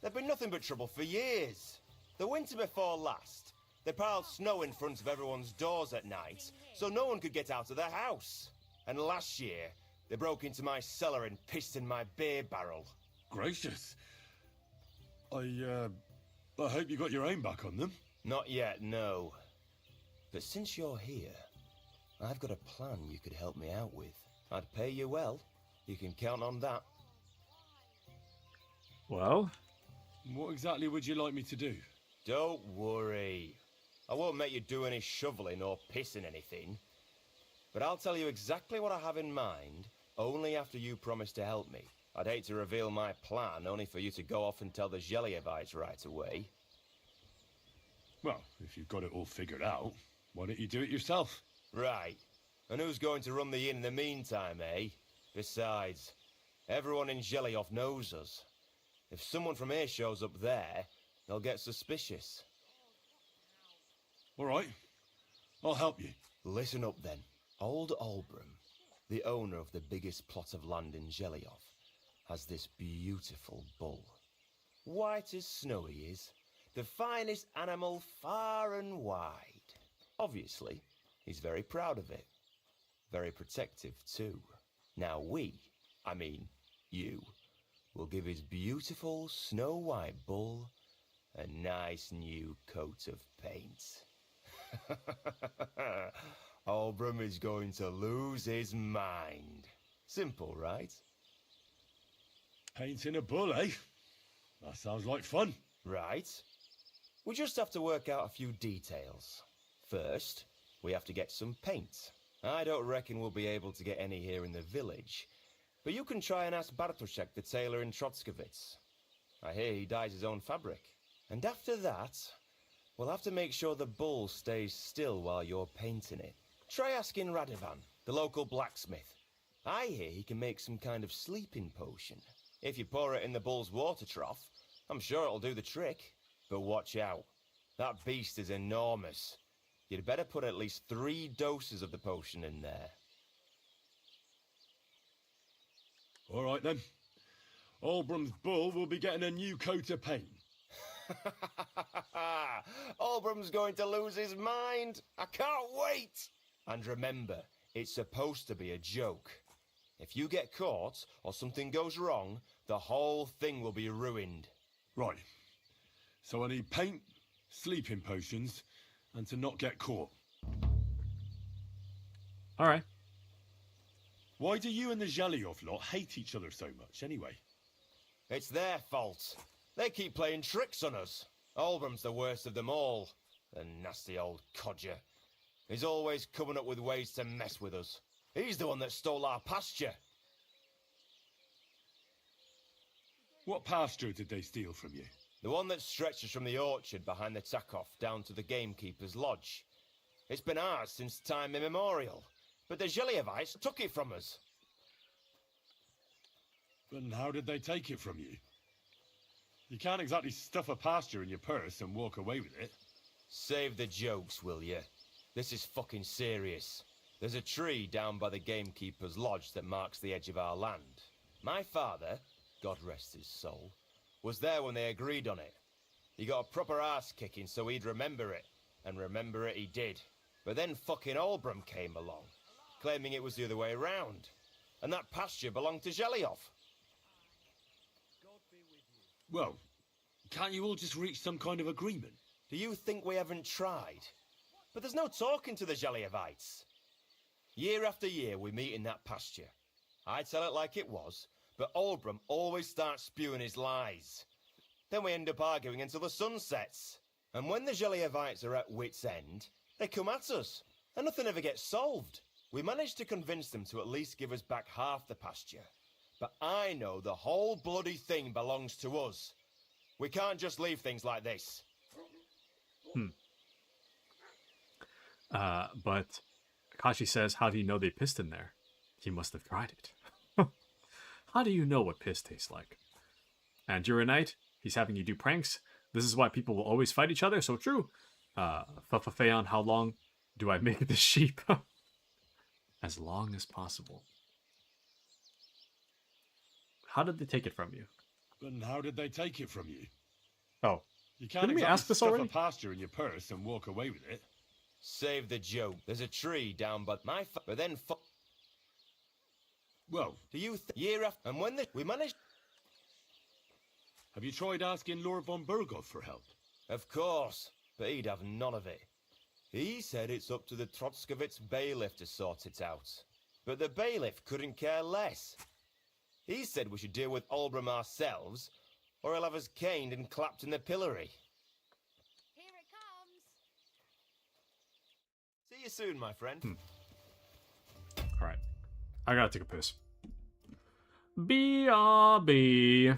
They've been nothing but trouble for years. The winter before last, they piled snow in front of everyone's doors at night, so no one could get out of their house. And last year, they broke into my cellar and pissed in my beer barrel. Gracious. I hope you got your aim back on them. Not yet, no. But since you're here, I've got a plan you could help me out with. I'd pay you well. You can count on that. Well? What exactly would you like me to do? Don't worry. I won't make you do any shoveling or pissing anything. But I'll tell you exactly what I have in mind, only after you promise to help me. I'd hate to reveal my plan, only for you to go off and tell the Zheliovites right away. Well, if you've got it all figured out, why don't you do it yourself? Right. And who's going to run the inn in the meantime, eh? Besides, everyone in Zheliov knows us. If someone from here shows up there, they'll get suspicious. All right. I'll help you. Listen up, then. Old Olbram, the owner of the biggest plot of land in Zheliov, has this beautiful bull. White as snow he is. The finest animal far and wide. Obviously, he's very proud of it. Very protective, too. Now you, will give his beautiful snow-white bull a nice new coat of paint. Olbram is going to lose his mind. Simple, right? Painting a bull, eh? That sounds like fun. Right. We just have to work out a few details. First, we have to get some paint. I don't reckon we'll be able to get any here in the village, but you can try and ask Bartoszek, the tailor in Trotskovitz. I hear he dyes his own fabric. And after that, we'll have to make sure the bull stays still while you're painting it. Try asking Radovan, the local blacksmith. I hear he can make some kind of sleeping potion. If you pour it in the bull's water trough, I'm sure it'll do the trick. But watch out. That beast is enormous. You'd better put at least 3 doses of the potion in there. All right, then. Olbram's bull will be getting a new coat of paint. Olbram's going to lose his mind. I can't wait. And remember, it's supposed to be a joke. If you get caught or something goes wrong, the whole thing will be ruined. Right. So I need paint, sleeping potions, and to not get caught. All right. Why do you and the Zheliov lot hate each other so much, anyway? It's their fault. They keep playing tricks on us. Olbram's the worst of them all. The nasty old codger. He's always coming up with ways to mess with us. He's the one that stole our pasture. What pasture did they steal from you? The one that stretches from the orchard behind the Takov down to the gamekeeper's lodge. It's been ours since time immemorial, but the Zheliovites took it from us. And how did they take it from you? You can't exactly stuff a pasture in your purse and walk away with it. Save the jokes, will you? This is fucking serious. There's a tree down by the gamekeeper's lodge that marks the edge of our land. My father, God rest his soul, was there when they agreed on it. He got a proper ass kicking so he'd remember it. And remember it he did. But then fucking Olbram came along, claiming it was the other way around. And that pasture belonged to Chillhop. Well, can't you all just reach some kind of agreement? Do you think we haven't tried? But there's no talking to the Chillhopites. Year after year we meet in that pasture. I tell it like it was, but Olbram always starts spewing his lies. Then we end up arguing until the sun sets. And when the Chillhopites are at wit's end, they come at us, and nothing ever gets solved. We managed to convince them to at least give us back half the pasture. But I know the whole bloody thing belongs to us. We can't just leave things like this. But Akashi says, how do you know they pissed in there? He must have tried it. How do you know what piss tastes like? And you're a knight, he's having you do pranks. This is why people will always fight each other, so true. Fafafeon, how long do I make this sheep? As long as possible. How did they take it from you? And how did they take it from you? Oh. You can't Didn't we exactly ask this stuff already? a pasture in your purse and walk away with it. Save the joke. There's a tree down but but then Well, do you year after and when we managed. Have you tried asking Lord von Burgov for help? Of course, but he'd have none of it. He said it's up to the Trotskovitz bailiff to sort it out. But the bailiff couldn't care less. He said we should deal with Olbram ourselves, or he'll have us caned and clapped in the pillory. Here it comes. See you soon, my friend. Alright. I gotta take a piss. BRB.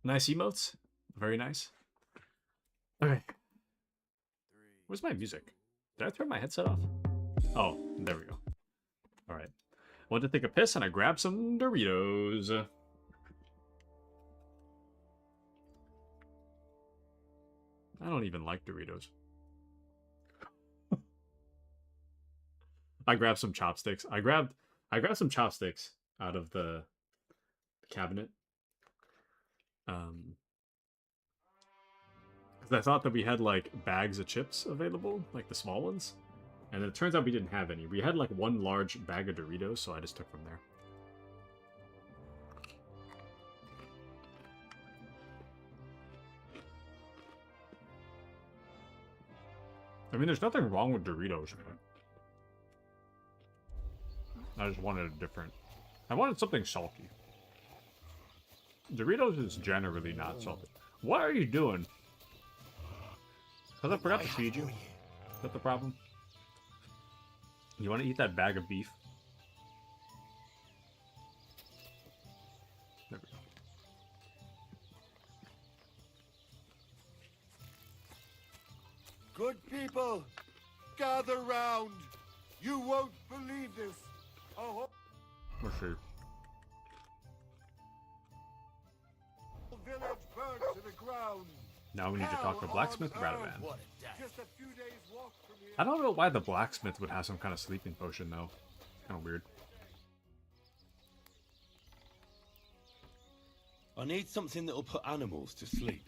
Nice emotes. Very nice. Okay. Where's my music? Did I turn my headset off? Oh, there we go. Alright. I went to take a piss and I grabbed some Doritos. I don't even like Doritos. I grabbed some chopsticks. I grabbed some chopsticks out of the cabinet. Because I thought that we had like bags of chips available, like the small ones. And it turns out we didn't have any. We had like one large bag of Doritos, so I just took from there. I mean, there's nothing wrong with Doritos. I just wanted a different... I wanted something salty. Doritos is generally not salty. What are you doing? Because I forgot to feed you. Is that the problem? You want to eat that bag of beef? There we go. Good people, gather round. You won't believe this. Oh, Let's see. village burned to the ground. Now we need to talk to Blacksmith Radavan. Just a few days walk from here. I don't know why the Blacksmith would have some kind of sleeping potion, though. Kind of weird. I need something that'll put animals to sleep.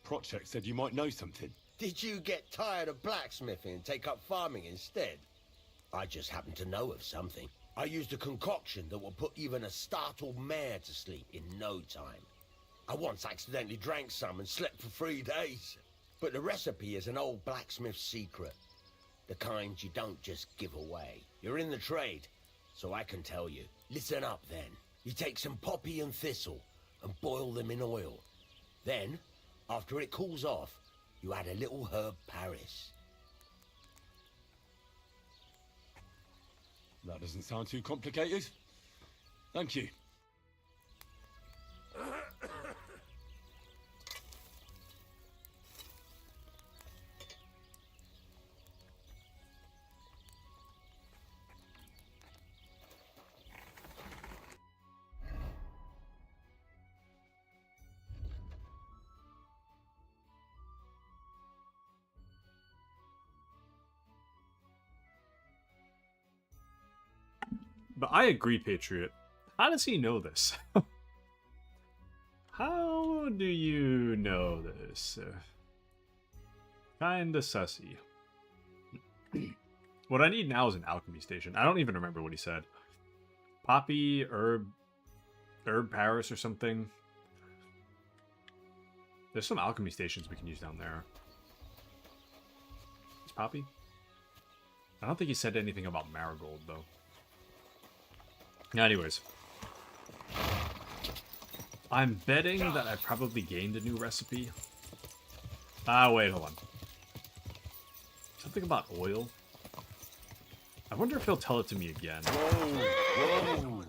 Project said you might know something. Did you get tired of blacksmithing and take up farming instead? I just happen to know of something. I used a concoction that will put even a startled mare to sleep in no time. I once accidentally drank some and slept for 3 days. But the recipe is an old blacksmith's secret. The kind you don't just give away. You're in the trade, so I can tell you. Listen up then. You take some poppy and thistle and boil them in oil. Then, after it cools off, you add a little herb Paris. That doesn't sound too complicated. Thank you. But I agree, Patriot. How does he know this? How do you know this? Kinda sussy. What I need now is an alchemy station. I don't even remember what he said. Poppy, herb Paris or something. There's some alchemy stations we can use down there. Is Poppy? I don't think he said anything about marigold, though. Anyways. I'm betting that I probably gained a new recipe. Wait, hold on. Something about oil? I wonder if he'll tell it to me again. Whoa.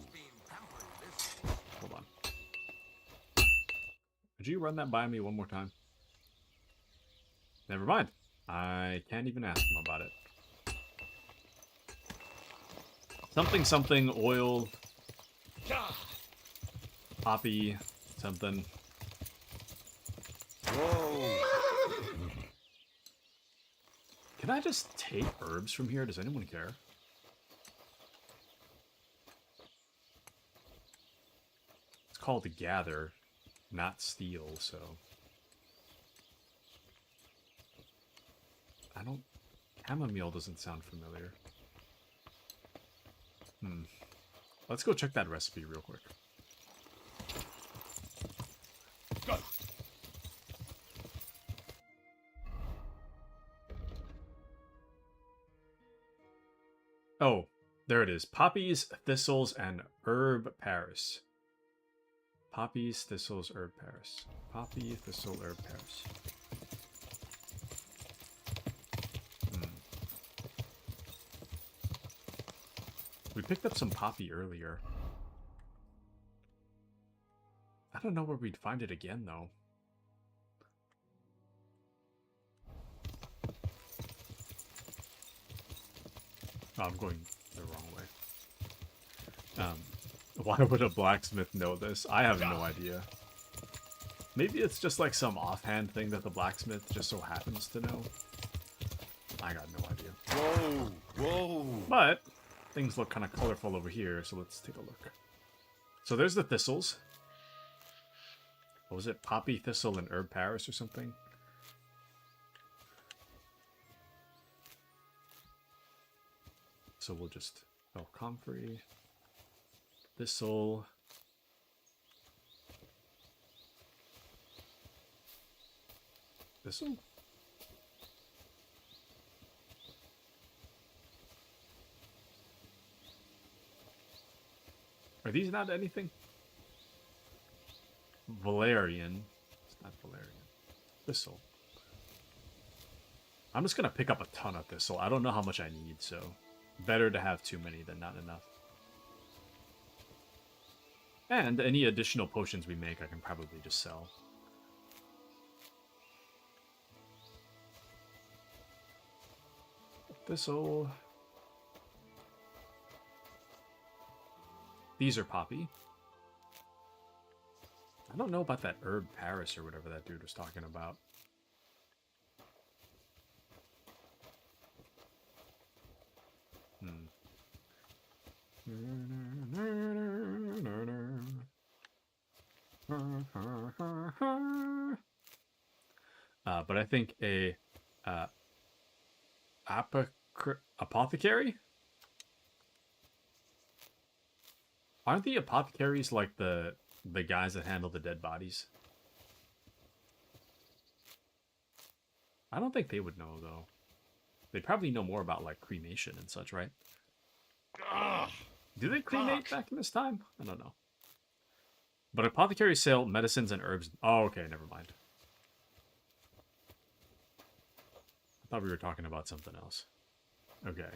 Hold on. Could you run that by me one more time? Never mind. I can't even ask him about it. Something, oil, poppy, something. Whoa. Can I just take herbs from here? Does anyone care? It's called gather, not steal, so... Chamomile doesn't sound familiar. Let's go check that recipe real quick. Go. Oh, there it is. Poppies, thistles, and herb Paris. Poppies, thistles, herb Paris. Poppy, thistle, herb Paris. We picked up some poppy earlier. I don't know where we'd find it again, though. Oh, I'm going the wrong way. Why would a blacksmith know this? I have no idea. Maybe it's just like some offhand thing that the blacksmith just so happens to know. I got no idea. Whoa, whoa. But things look kind of colorful over here, so let's take a look. So there's the thistles. What was it? Poppy, thistle, and herb Paris or something? So we'll just... Oh, comfrey. Thistle. Thistle? Are these not anything? Valerian. It's not Valerian. Thistle. I'm just going to pick up a ton of thistle. I don't know how much I need, so better to have too many than not enough. And any additional potions we make, I can probably just sell. Thistle. These are poppy. I don't know about that herb Paris or whatever that dude was talking about. But I think a apothecary? Aren't the apothecaries like the guys that handle the dead bodies? I don't think they would know, though. They'd probably know more about, like, cremation and such, right? Do they cremate back in this time? I don't know. But apothecaries sell medicines and herbs. Oh, okay, never mind. I thought we were talking about something else. Okay.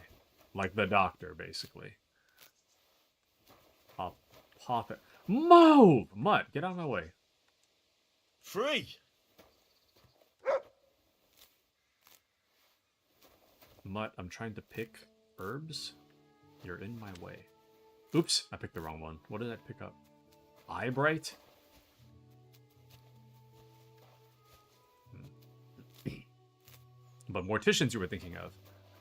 Like the doctor, basically. Move! Mutt, get out of my way. Free! Mutt, I'm trying to pick herbs. You're in my way. Oops, I picked the wrong one. What did I pick up? Eyebright? But morticians you were thinking of.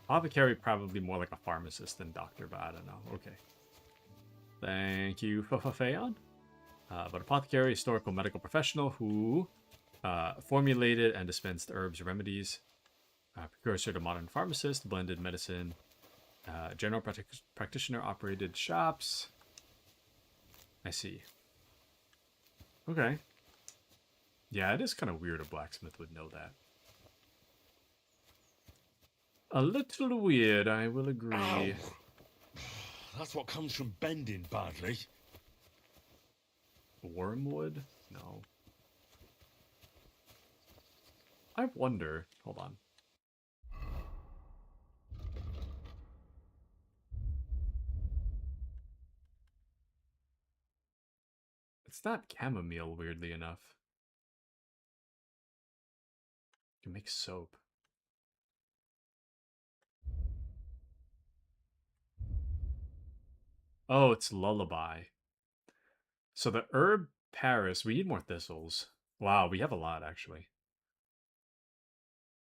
Apothecary probably more like a pharmacist than doctor, but I don't know. Okay. Thank you, Fayon. But apothecary, historical medical professional who formulated and dispensed herbs, remedies, precursor to modern pharmacist, blended medicine, general practitioner operated shops. I see. Okay. Yeah, it is kind of weird a blacksmith would know that. A little weird, I will agree. Ow. That's what comes from bending badly. Wormwood? No. I wonder... Hold on. It's not chamomile, weirdly enough. You can make soap. Oh, it's lullaby. So the herb Paris, we need more thistles. Wow, we have a lot, actually.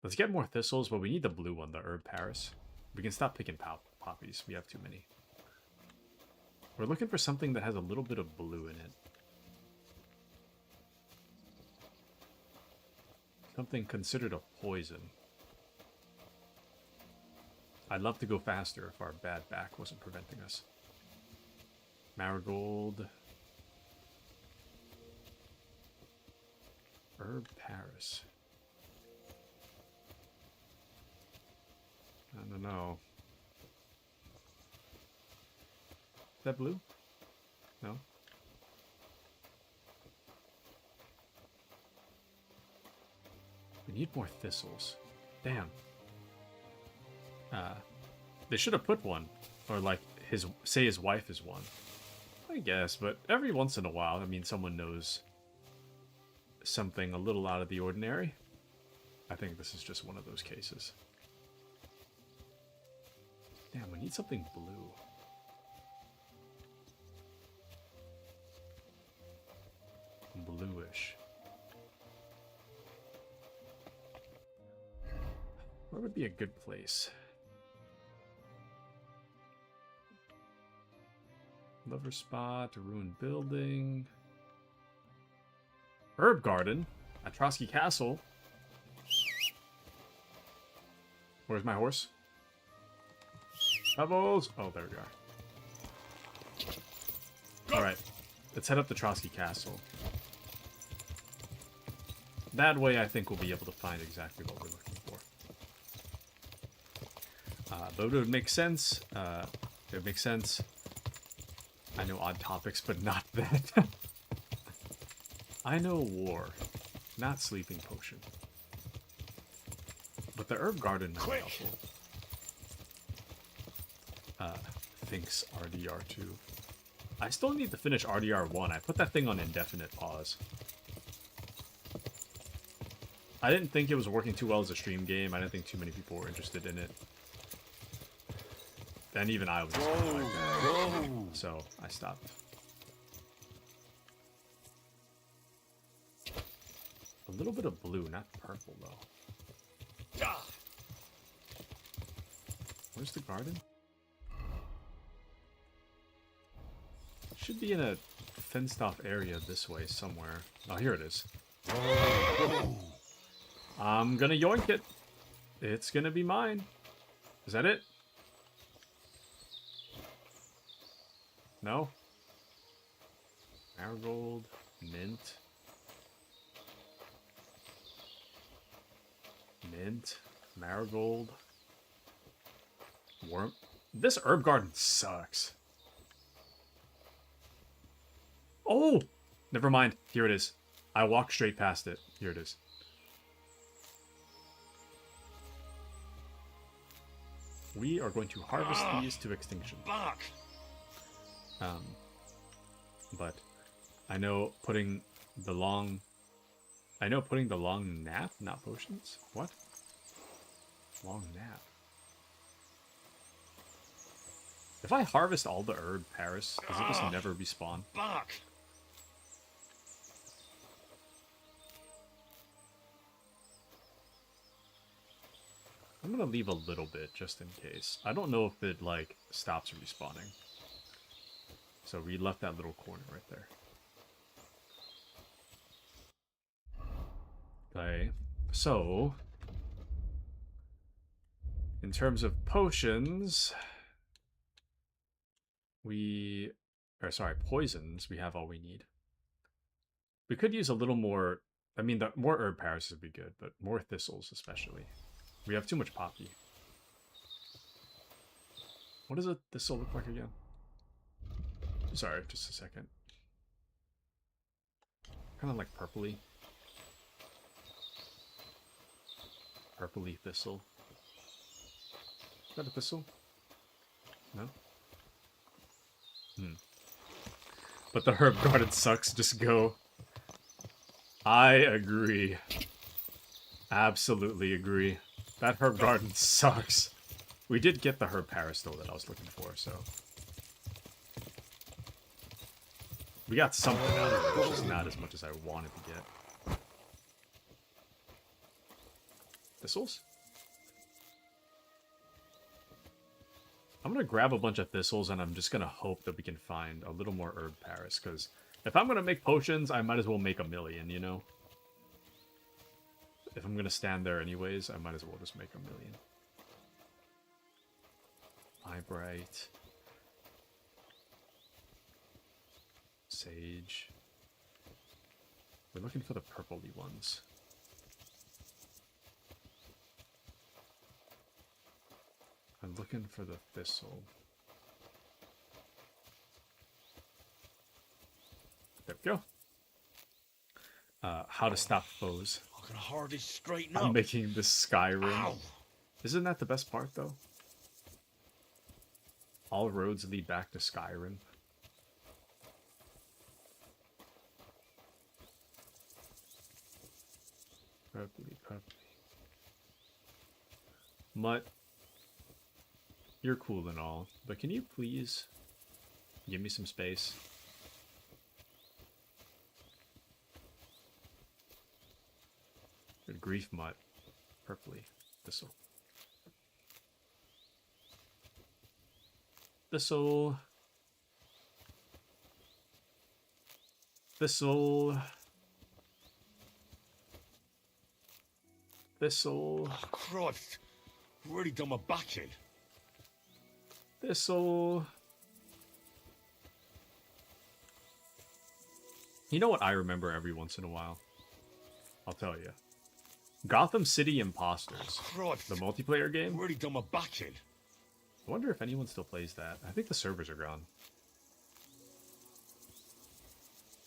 Let's get more thistles, but we need the blue one, the herb Paris. We can stop picking poppies. We have too many. We're looking for something that has a little bit of blue in it. Something considered a poison. I'd love to go faster if our bad back wasn't preventing us. Marigold. Herb Paris. I don't know. Is that blue? No? We need more thistles. Damn. They should have put one. Or like, his wife is one. I guess, but every once in a while, I mean, someone knows something a little out of the ordinary. I think this is just one of those cases. Damn, we need something blue. Bluish. Where would be a good place? Lover spot, a ruined building. Herb garden. Atrosky Castle. Where's my horse? Pebbles. Oh, there we are. Alright. Let's head up to Trotsky Castle. That way I think we'll be able to find exactly what we're looking for. But it would make sense. It would make sense. I know odd topics, but not that. I know war, not sleeping potion. But the herb garden might be helpful. Thinks RDR2. I still need to finish RDR1. I put that thing on indefinite pause. I didn't think it was working too well as a stream game. I didn't think too many people were interested in it. And even I was just like that. So I stopped. A little bit of blue, not purple though. Where's the garden? Should be in a fenced off area this way somewhere. Oh, here it is. I'm gonna yoink it. It's gonna be mine. Is that it? No? Marigold, mint. Mint, marigold. Worm. This herb garden sucks. Oh! Never mind. Here it is. I walked straight past it. Here it is. We are going to harvest these to extinction. But I know putting the long nap, not potions. What? Long nap. If I harvest all the herb Paris, does it just never respawn? I'm gonna leave a little bit just in case. I don't know if it like stops respawning. So we left that little corner right there. Okay, so in terms of potions, poisons, we have all we need. We could use a little more, I mean, the more herb Paris would be good, but more thistles especially. We have too much poppy. What does a thistle look like again? Sorry, just a second. Kind of like purpley. Purpley thistle. Is that a thistle? No? But the herb garden sucks, just go. I agree. Absolutely agree. That herb garden sucks. We did get the herb Paris though that I was looking for, so. We got something out of it, which is not as much as I wanted to get. Thistles? I'm gonna grab a bunch of thistles and I'm just gonna hope that we can find a little more herb Paris, because if I'm gonna make potions, I might as well make a million, you know? If I'm gonna stand there anyways, I might as well just make a million. Eyebright. Sage. We're looking for the purpley ones. I'm looking for the thistle. There we go. How to stop foes. I can hardly straighten I'm up. making this Skyrim. Ow. Isn't that the best part, though? All roads lead back to Skyrim. Purpley, purpley. Mutt, you're cool and all, but can you please give me some space? Good grief, Mutt. Purpley. Thistle. Thistle. Thistle. Thistle. Oh, Christ. I've already done my back in. Thistle. You know what I remember every once in a while? I'll tell you. Gotham City Imposters. Oh, Christ. The multiplayer game. I've already done my back in. I wonder if anyone still plays that. I think the servers are gone.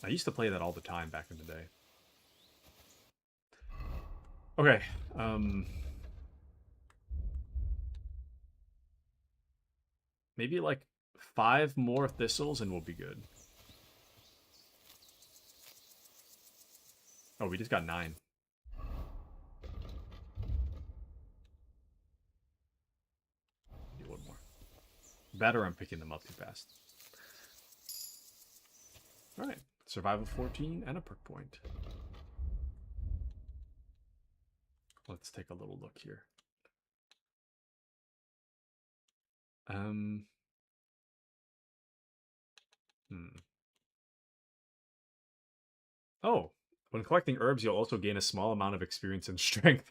I used to play that all the time back in the day. Okay, maybe like 5 more thistles and we'll be good. Oh, we just got 9. Do one more. Better I'm picking them up too fast. Alright, survival 14 and a perk point. Let's take a little look here. Oh, when collecting herbs, you'll also gain a small amount of experience and strength.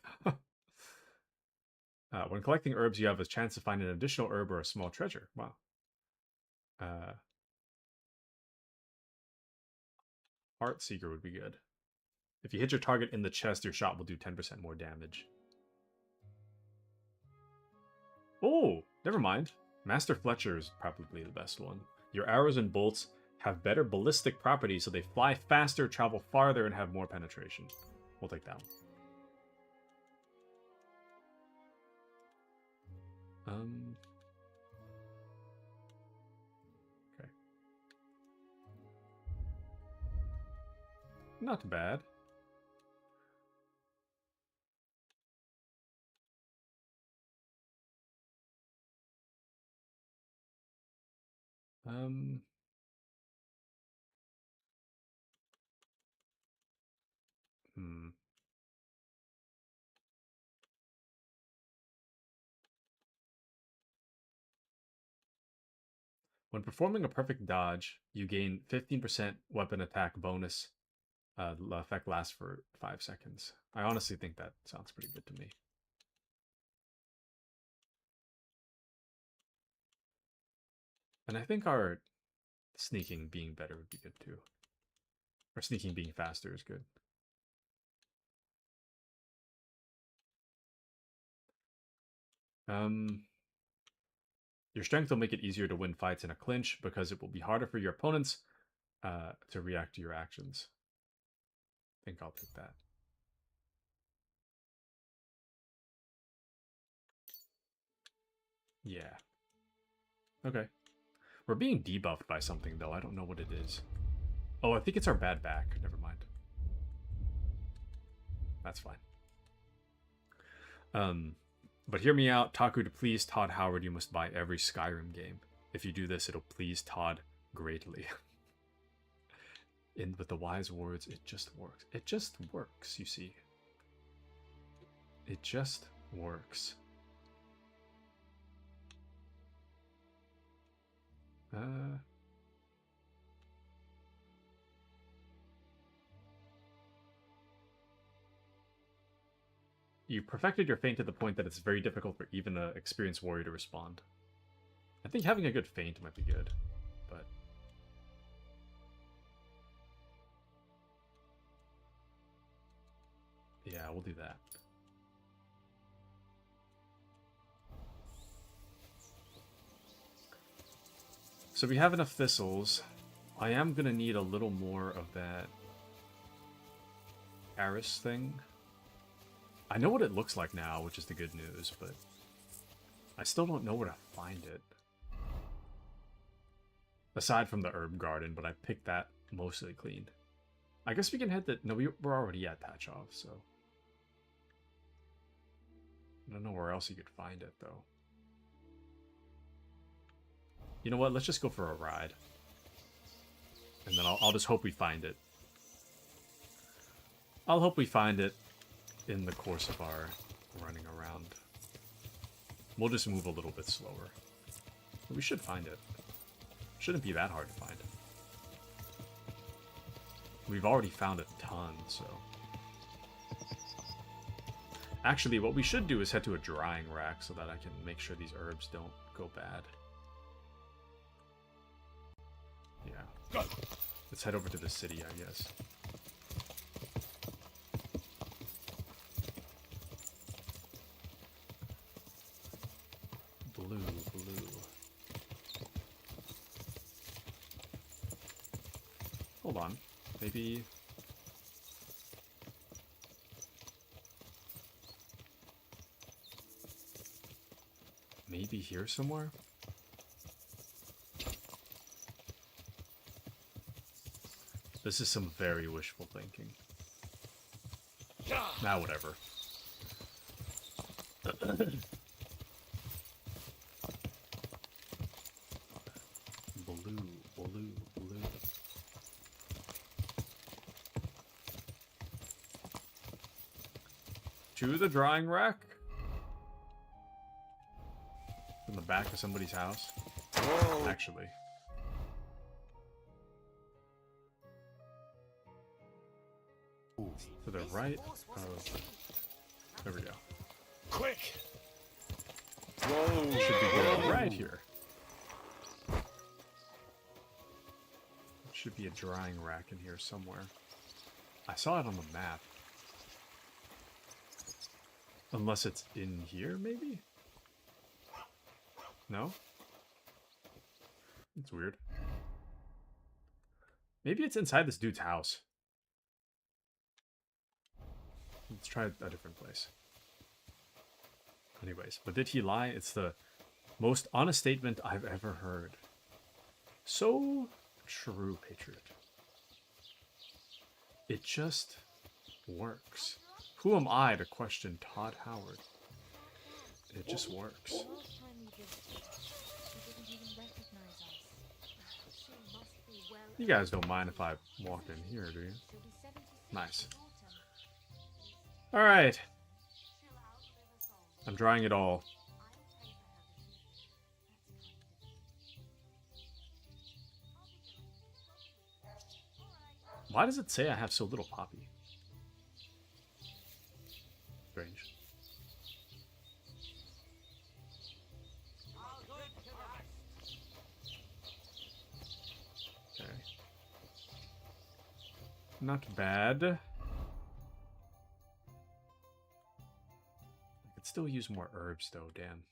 When collecting herbs, you have a chance to find an additional herb or a small treasure. Wow. Heart Seeker would be good. If you hit your target in the chest, your shot will do 10% more damage. Oh, never mind. Master Fletcher is probably the best one. Your arrows and bolts have better ballistic properties, so they fly faster, travel farther, and have more penetration. We'll take that one. Okay. Not bad. When performing a perfect dodge, you gain 15% weapon attack bonus. The effect lasts for 5 seconds. I honestly think that sounds pretty good to me. And I think our sneaking being better would be good too. Or sneaking being faster is good. Your strength will make it easier to win fights in a clinch because it will be harder for your opponents to react to your actions. I think I'll take that. Yeah. Okay. We're being debuffed by something, though. I don't know what it is. Oh, I think it's our bad back. Never mind. That's fine. But hear me out. Taku, to please Todd Howard, you must buy every Skyrim game. If you do this, it'll please Todd greatly. With the wise words, it just works. It just works, you see. It just works. You perfected your feint to the point that it's very difficult for even an experienced warrior to respond. I think having a good feint might be good, but... yeah, we'll do that. So we have enough thistles. I am going to need a little more of that Aris thing. I know what it looks like now, which is the good news, but I still don't know where to find it. Aside from the herb garden, but I picked that mostly clean. I guess we can head the... no, we're already at Patch Off, so... I don't know where else you could find it, though. You know what? Let's just go for a ride. And then I'll just hope we find it. I'll hope we find it in the course of our running around. We'll just move a little bit slower. But we should find it. Shouldn't be that hard to find. We've already found a ton, so... Actually, what we should do is head to a drying rack so that I can make sure these herbs don't go bad. Yeah. Let's head over to the city, I guess. Blue. Hold on. Maybe... Maybe here somewhere? This is some very wishful thinking. Nah, whatever. Blue. To the drying rack? In the back of somebody's house? Whoa. Actually. To the right of... There we go. Quick! Whoa! Should be good right here. Should be a drying rack in here somewhere. I saw it on the map. Unless it's in here, maybe? No? It's weird. Maybe it's inside this dude's house. Let's try a different place. Anyways, but did he lie? It's the most honest statement I've ever heard. So true, Patriot. It just works. Who am I to question Todd Howard? It just works. You guys don't mind if I walk in here, do you? Nice. Alright. I'm drying it all. Why does it say I have so little poppy? Strange. Okay. Not bad. I could still use more herbs though, damn.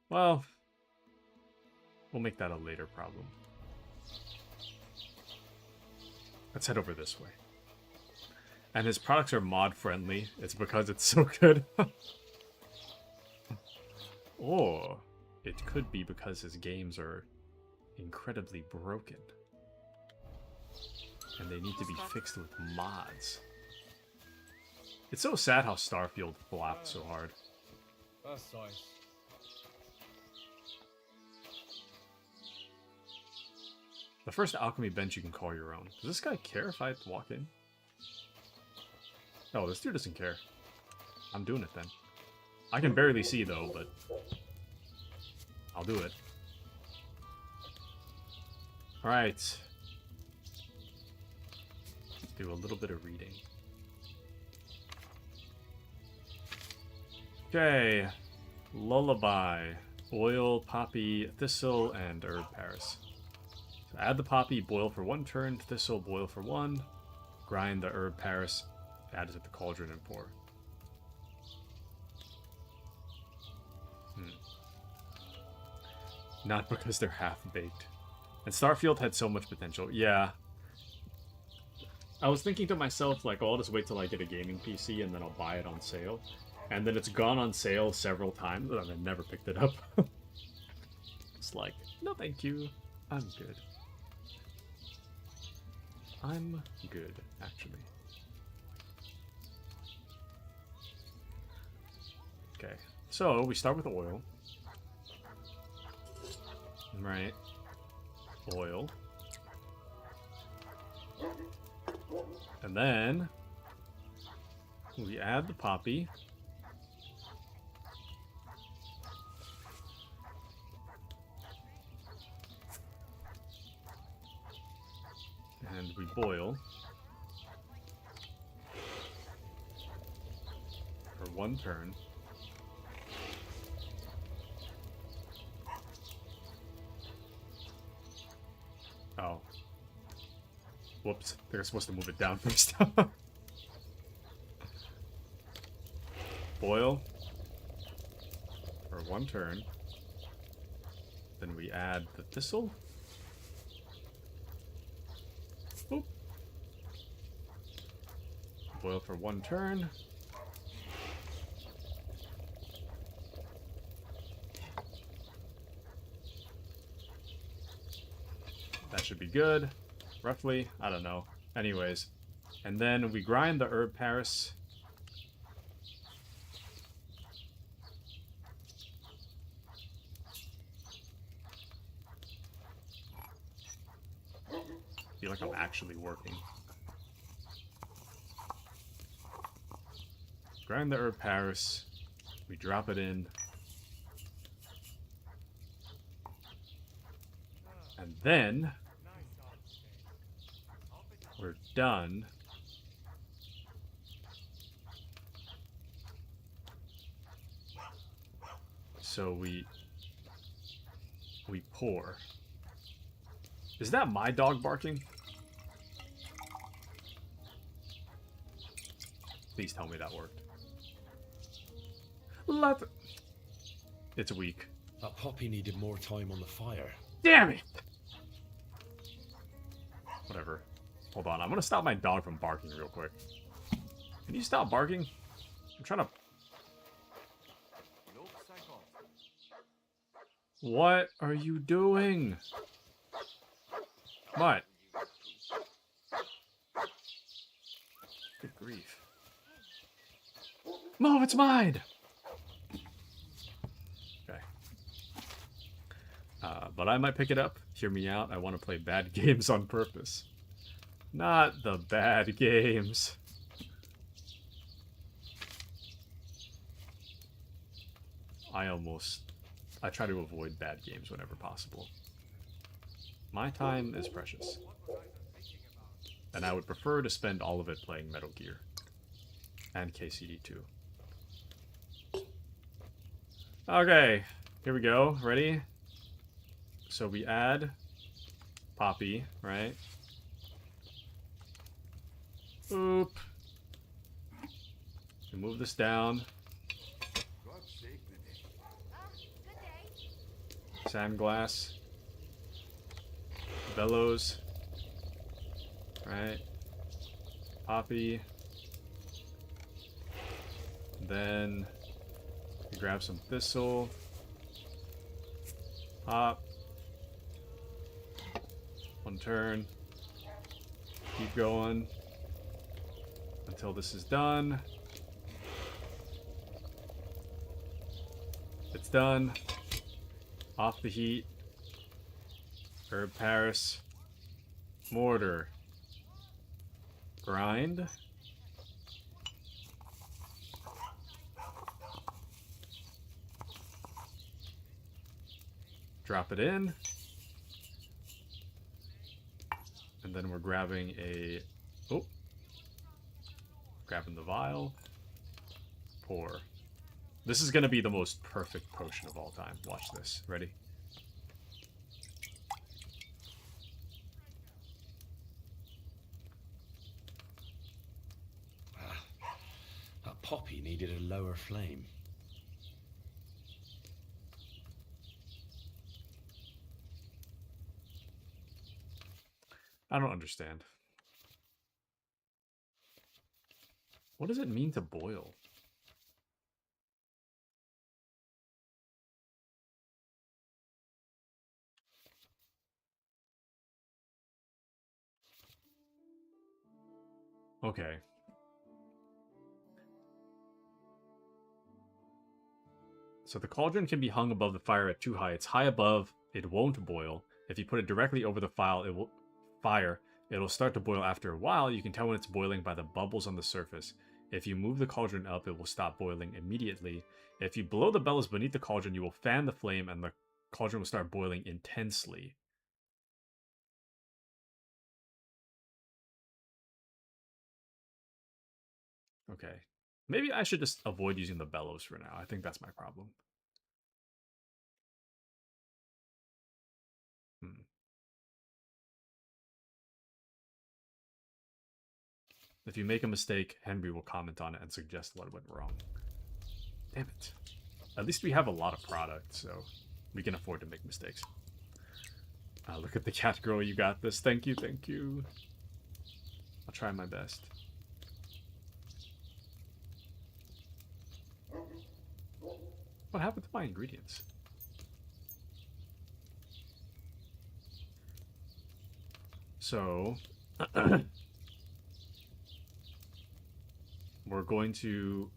Well, we'll make that a later problem. Let's head over this way. And his products are mod friendly. It's because it's so good. Or it could be because his games are incredibly broken. And they need to be fixed with mods. It's so sad how Starfield flopped so hard. That's nice. The first alchemy bench you can call your own. Does this guy care if I walk in? Oh, this dude doesn't care. I'm doing it then. I can barely see though, but I'll do it. Alright. Do a little bit of reading. Okay. Lullaby. Oil, poppy, thistle, and herb Paris. So add the poppy, boil for 1 turn, thistle, boil for 1. Grind the herb Paris, add it to the cauldron and pour. Not because they're half-baked. And Starfield had so much potential. Yeah. I was thinking to myself, like, oh, I'll just wait till I get a gaming PC and then I'll buy it on sale. And then it's gone on sale several times and I never picked it up. It's like, no thank you. I'm good. I'm good, actually. Okay, so we start with oil. Right. Oil. And then we add the poppy. And we boil for 1 turn. Oh. Whoops. They're supposed to move it down first. Boil for 1 turn. Then we add the thistle. Boop. Boil for 1 turn. That should be good. Roughly. I don't know. Anyways. And then we grind the herb Paris. I feel like I'm actually working. Grind the herb Paris. We drop it in. And then we're done. So we pour. Is that my dog barking? Please tell me that worked. It's weak. That poppy needed more time on the fire. Damn it! Whatever. Hold on, I'm gonna stop my dog from barking real quick. Can you stop barking? I'm trying to... What are you doing? What? Good grief. Move, it's mine! Okay. But I might pick it up. Hear me out. I want to play bad games on purpose. Not the bad games. I try to avoid bad games whenever possible. My time is precious. And I would prefer to spend all of it playing Metal Gear. And KCD2. Okay, here we go. Ready? So we add poppy, right? Oop. We move this down. Sandglass. Bellows. Right. Poppy. Then we grab some thistle. Pop. 1 turn. Keep going until this is done. It's done. Off the heat. Herb Paris. Mortar. Grind. Drop it in. And then we're grabbing a... Oh. Grabbing the vial. Pour. This is going to be the most perfect potion of all time. Watch this. Ready? That poppy needed a lower flame. I don't understand. What does it mean to boil? Okay. So the cauldron can be hung above the fire at 2 heights. High above, it won't boil. If you put it directly over the fire, it'll start to boil after a while. You can tell when it's boiling by the bubbles on the surface. If you move the cauldron up, it will stop boiling immediately. If you blow the bellows beneath the cauldron, you will fan the flame and the cauldron will start boiling intensely. Okay. Maybe I should just avoid using the bellows for now. I think that's my problem. If you make a mistake, Henry will comment on it and suggest what went wrong. Damn it. At least we have a lot of product, so we can afford to make mistakes. Look at the cat girl, you got this. Thank you, thank you. I'll try my best. What happened to my ingredients? So... we're going to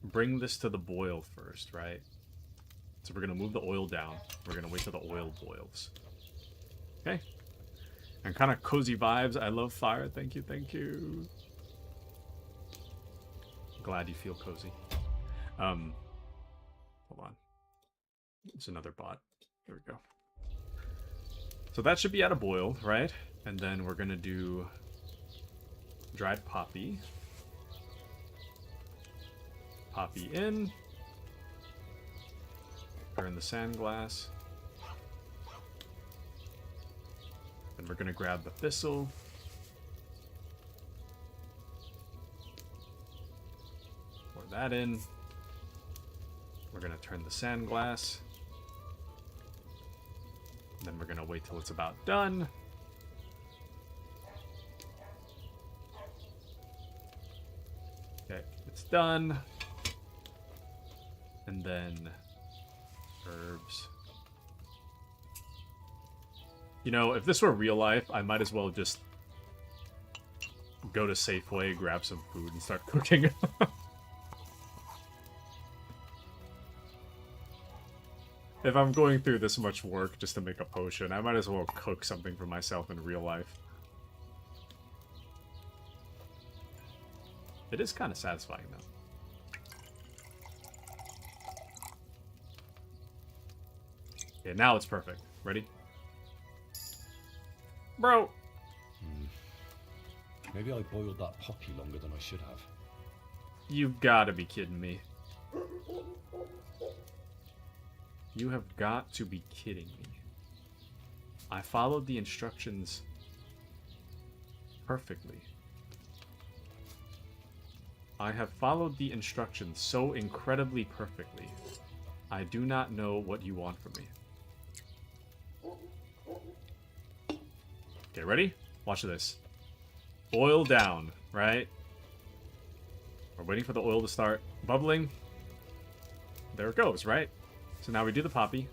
bring this to the boil first, right? So we're going to move the oil down. We're going to wait till the oil boils. Okay. And kind of cozy vibes. I love fire. Thank you, thank you. Glad you feel cozy. Hold on. It's another bot. There we go. So that should be at a boil, right? And then we're going to do dried poppy. Poppy in. Turn the sand glass. Then we're going to grab the thistle. Pour that in. We're going to turn the sand glass. And then we're going to wait till it's about done. Okay, it's done. And then herbs. You know, if this were real life, I might as well just go to Safeway, grab some food, and start cooking. If I'm going through this much work just to make a potion, I might as well cook something for myself in real life. It is kind of satisfying, though. Okay, now it's perfect. Ready? Bro! Maybe I boiled that poppy longer than I should have. You've got to be kidding me. You have got to be kidding me. I followed the instructions perfectly. I have followed the instructions so incredibly perfectly. I do not know what you want from me. Okay, ready? Watch this. Boil down, right? We're waiting for the oil to start bubbling. There it goes, right? So now we do the poppy.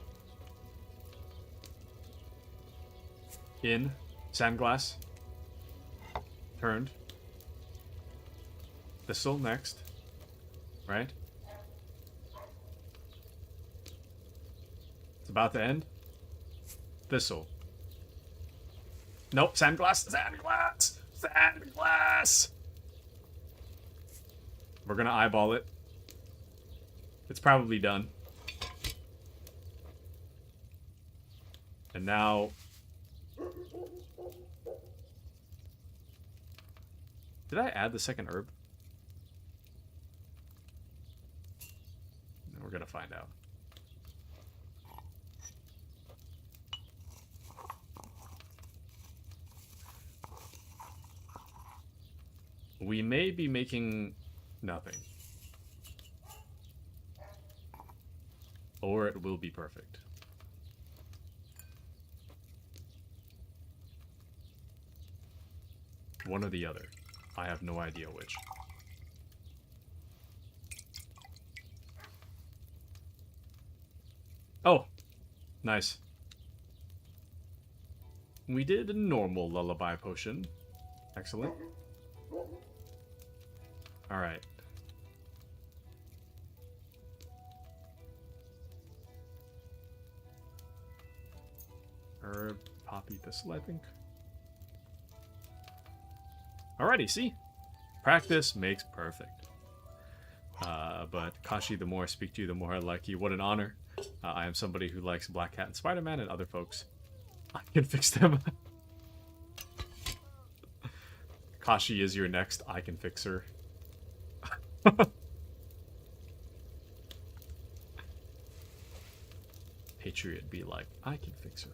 In. Sand glass. Turned. Thistle next. Right? It's about to end. Thistle. Nope, sand glass, sand glass, sand glass. We're gonna eyeball it. It's probably done. And now... Did I add the second herb? We're gonna find out. We may be making nothing. Or it will be perfect. One or the other. I have no idea which. Oh! Nice. We did a normal lullaby potion. Excellent. Alright. Herb, poppy, thistle, I think. Alrighty, see? Practice makes perfect. But Kashi, the more I speak to you, the more I like you. What an honor. I am somebody who likes Black Cat and Spider-Man and other folks. I can fix them. Kashi is your next I can fix her. Patriot be like, I can fix her.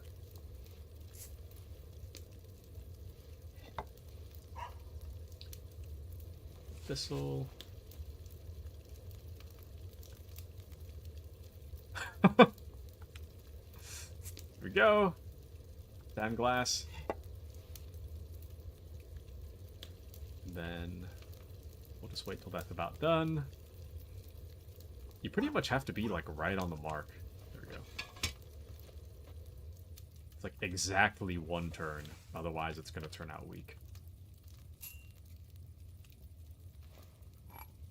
Thistle. Here we go. Sand glass. Then we'll just wait till that's about done. You pretty much have to be like right on the mark. There we go. It's like exactly one turn. Otherwise it's going to turn out weak.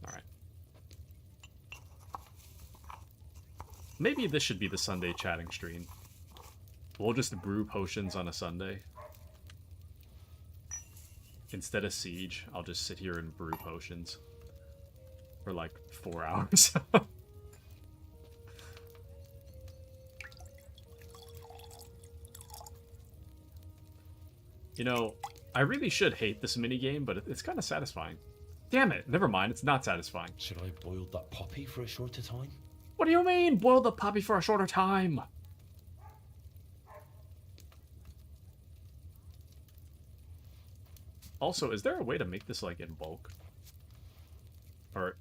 Alright. Maybe this should be the Sunday chatting stream. We'll just brew potions on a Sunday. Instead of Siege, I'll just sit here and brew potions. For like 4 hours. You know, I really should hate this minigame, but it's kind of satisfying. Damn it, never mind, it's not satisfying. Should I boil that poppy for a shorter time? What do you mean, boil the poppy for a shorter time? Also, is there a way to make this, like, in bulk? Or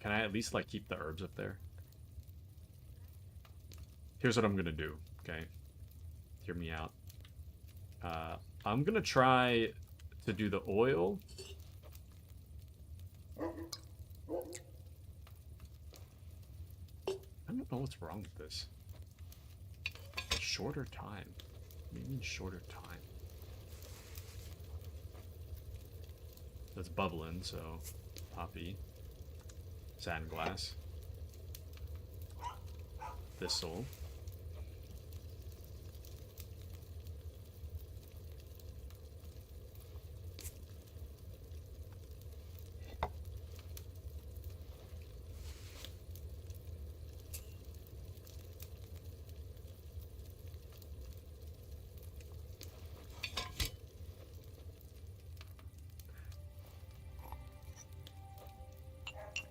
can I at least, like, keep the herbs up there? Here's what I'm gonna do, okay? Hear me out. I'm gonna try to do the oil. I don't know what's wrong with this. Shorter time. What do you mean shorter time? That's bubbling, so poppy, sand glass, thistle,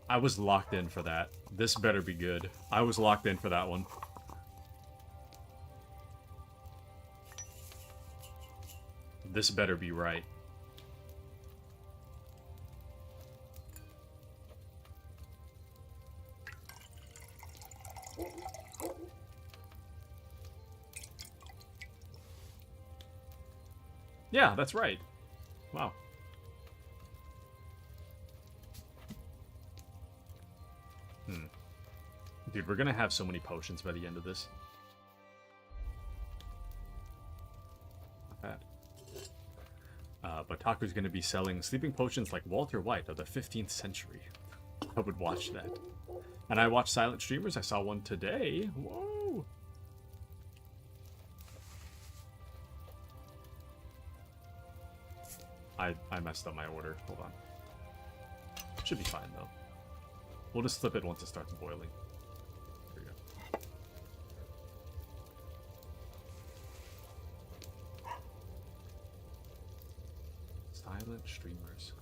I was locked in for that. This better be good. I was locked in for that one. This better be right. Yeah, that's right. Wow. Dude, we're gonna have so many potions by the end of this. Not bad. But Taku's gonna be selling sleeping potions like Walter White of the 15th century. I would watch that. And I watch silent streamers. I saw one today. Whoa! I messed up my order. Hold on. Should be fine, though. We'll just flip it once it starts boiling. There we go. Silent streamers.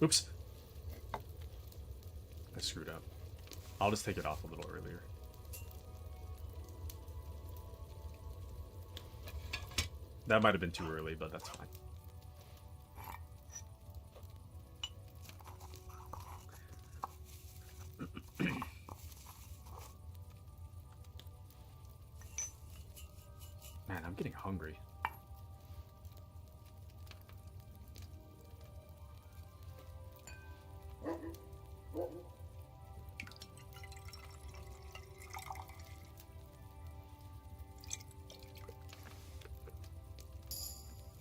Oops. I screwed up. I'll just take it off a little earlier. That might have been too early, but that's fine. Man, I'm getting hungry.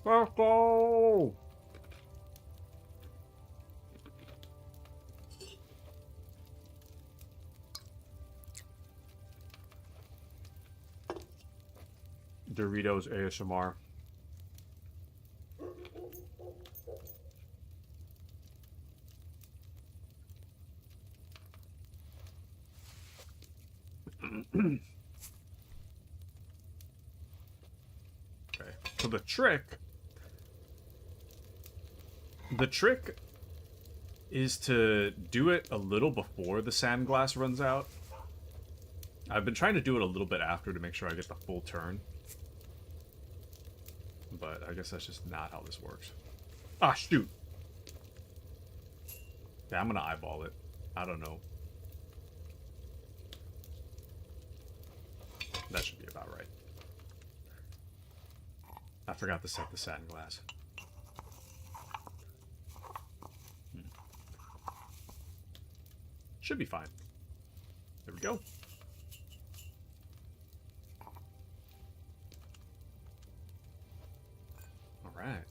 Let's go! Doritos ASMR. Okay, so the trick is to do it a little before the sandglass runs out. I've been trying to do it a little bit after to make sure I get the full turn. But I guess that's just not how this works. Ah, shoot. Yeah, I'm gonna eyeball it. I don't know. That should be about right. I forgot to set the sandglass. Should be fine. There we go. All right.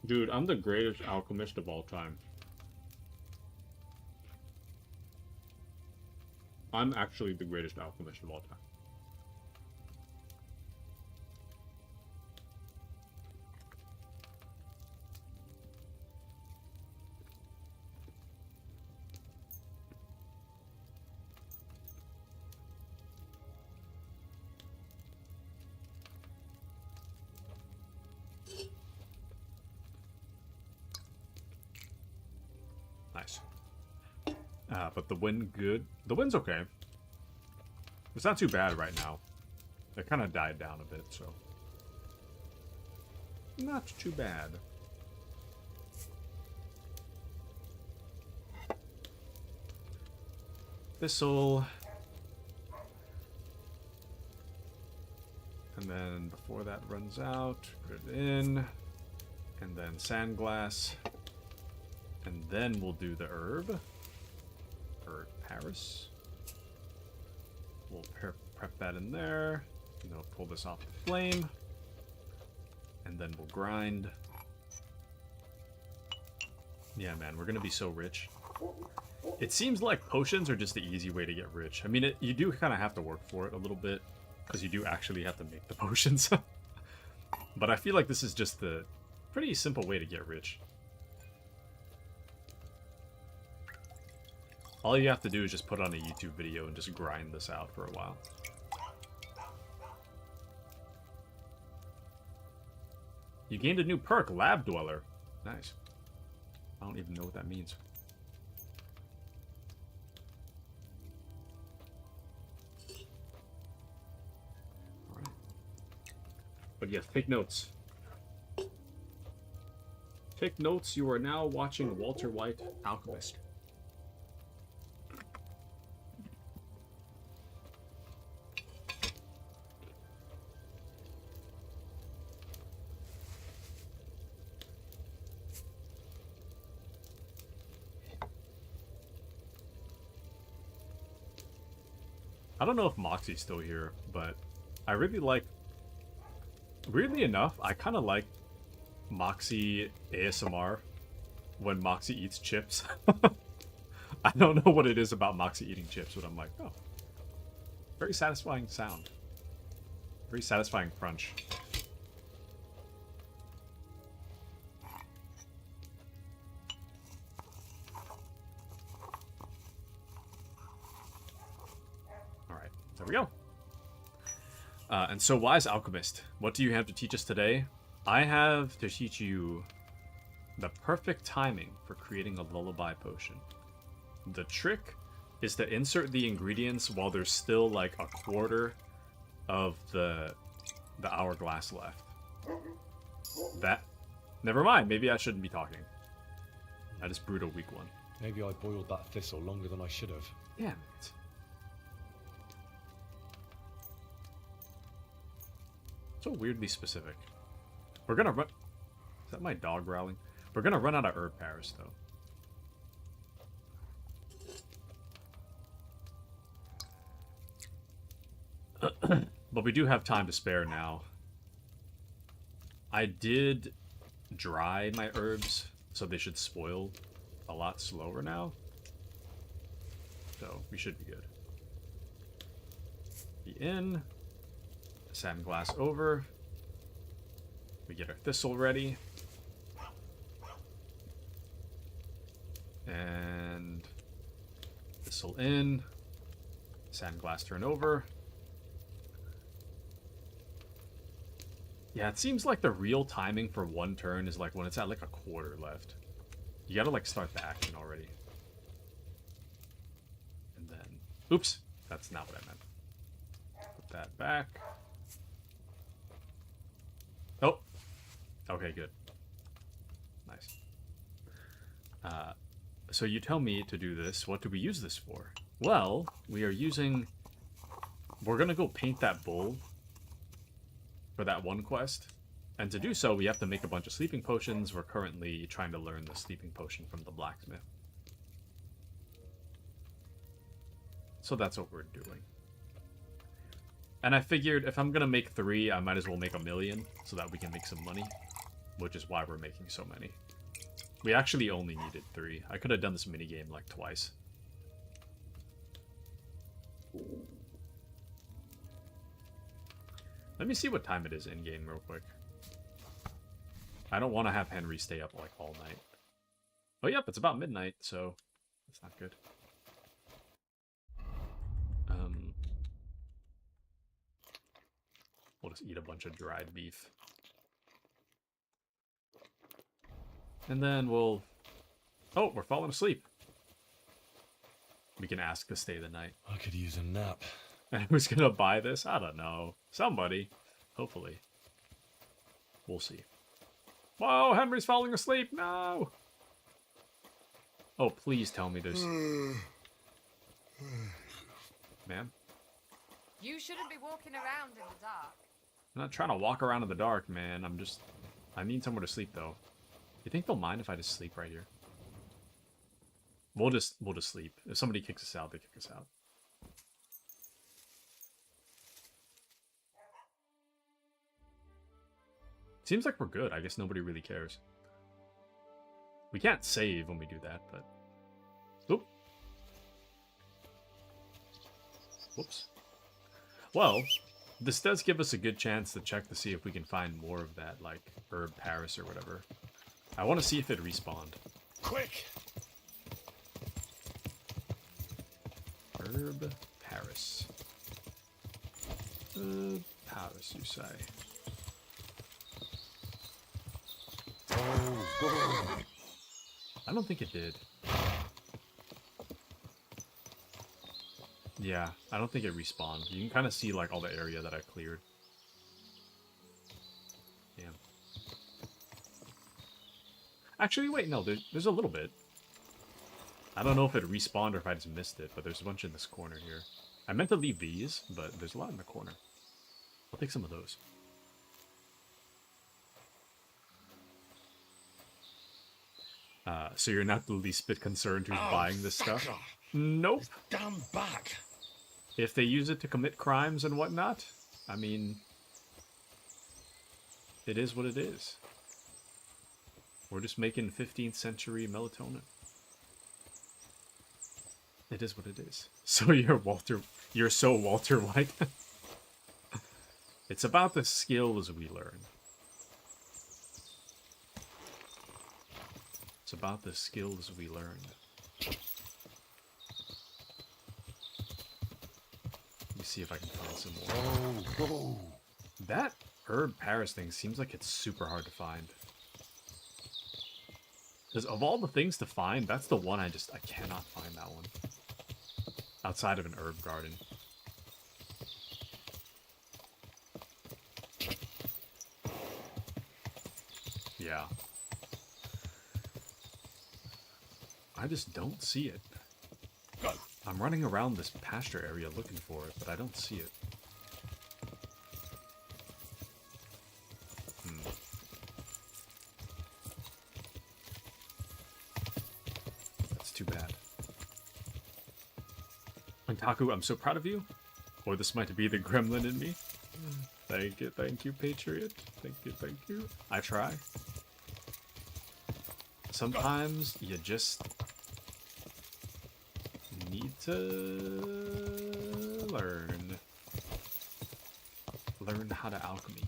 Dude, I'm the greatest alchemist of all time. I'm actually the greatest alchemist of all time. Nice. But the wind good. The wind's okay. It's not too bad right now. It kind of died down a bit, so. Not too bad. Thistle. And then before that runs out, put it in. And then sandglass. And then we'll do the herb. Herb Paris. We'll prep that in there. You know, pull this off the flame. And then we'll grind. Yeah, man, we're gonna be so rich. It seems like potions are just the easy way to get rich. I mean, you do kind of have to work for it a little bit, because you do actually have to make the potions. But I feel like this is just the pretty simple way to get rich. All you have to do is just put on a YouTube video and just grind this out for a while. You gained a new perk, Lab Dweller. Nice. I don't even know what that means. Alright. But yes, take notes. Take notes, you are now watching Walter White, Alchemist. I don't know if Moxie's still here, but I really like... Weirdly enough, I kind of like Moxie ASMR when Moxie eats chips. I don't know what it is about Moxie eating chips, but I'm like, oh. Very satisfying sound. Very satisfying crunch. There we go. And so, wise alchemist, what do you have to teach us today? I have to teach you the perfect timing for creating a lullaby potion. The trick is to insert the ingredients while there's still like a quarter of the hourglass left. That... Never mind, maybe I shouldn't be talking. I just brewed a weak one. Maybe I boiled that thistle longer than I should have. Yeah. So weirdly specific. We're gonna run... Is that my dog growling? We're gonna run out of herb Paris, though. But we do have time to spare now. I did dry my herbs, so they should spoil a lot slower now. So we should be good. Be in. Sand glass over. We get our thistle ready. And thistle in. Sand glass turn over. Yeah, it seems like the real timing for one turn is like when it's at like a quarter left. You gotta like start the action already. And then, oops, that's not what I meant. Put that back. Oh, okay, good. Nice. So you tell me to do this. What do we use this for? Well, we are using... We're gonna go paint that bull for that one quest. And to do so, we have to make a bunch of sleeping potions. We're currently trying to learn the sleeping potion from the blacksmith. So that's what we're doing. And I figured if I'm gonna make 3, I might as well make 1,000,000 so that we can make some money. Which is why we're making so many. We actually only needed 3. I could have done this minigame like twice. Let me see what time it is in-game real quick. I don't want to have Henry stay up like all night. Oh yep, it's about midnight, so that's not good. We'll just eat a bunch of dried beef. And then we'll... Oh, we're falling asleep. We can ask to stay the night. I could use a nap. And who's gonna buy this? I don't know. Somebody. Hopefully. We'll see. Whoa, Henry's falling asleep. No! Oh, please tell me there's... Ma'am? You shouldn't be walking around in the dark. I'm not trying to walk around in the dark, man. I'm just... I need somewhere to sleep, though. You think they'll mind if I just sleep right here? We'll just sleep. If somebody kicks us out, they kick us out. Seems like we're good. I guess nobody really cares. We can't save when we do that, but... Oop. Whoops. Well, this does give us a good chance to check to see if we can find more of that, like, herb Paris or whatever. I want to see if it respawned. Quick! Herb Paris. Paris, you say. Oh, I don't think it did. Yeah, I don't think it respawned. You can kind of see like all the area that I cleared. Damn. Actually, wait, no, there's a little bit. I don't know if it respawned or if I just missed it, but there's a bunch in this corner here. I meant to leave these, but there's a lot in the corner. I'll take some of those. So you're not the least bit concerned who's buying this stuff? Nope. Damn back. If they use it to commit crimes and whatnot, I mean, it is what it is. We're just making 15th century melatonin. It is what it is. So you're so Walter White. It's about the skills we learn. It's about the skills we learn. Let me see if I can find some more. Oh. That herb Paris thing seems like it's super hard to find. Because of all the things to find, that's the one I cannot find that one. Outside of an herb garden. Yeah. I just don't see it. I'm running around this pasture area looking for it, but I don't see it. That's too bad. And Taku, I'm so proud of you. Or this might be the gremlin in me. Thank you, Patriot. Thank you. I try. Sometimes you just need to learn how to alchemy.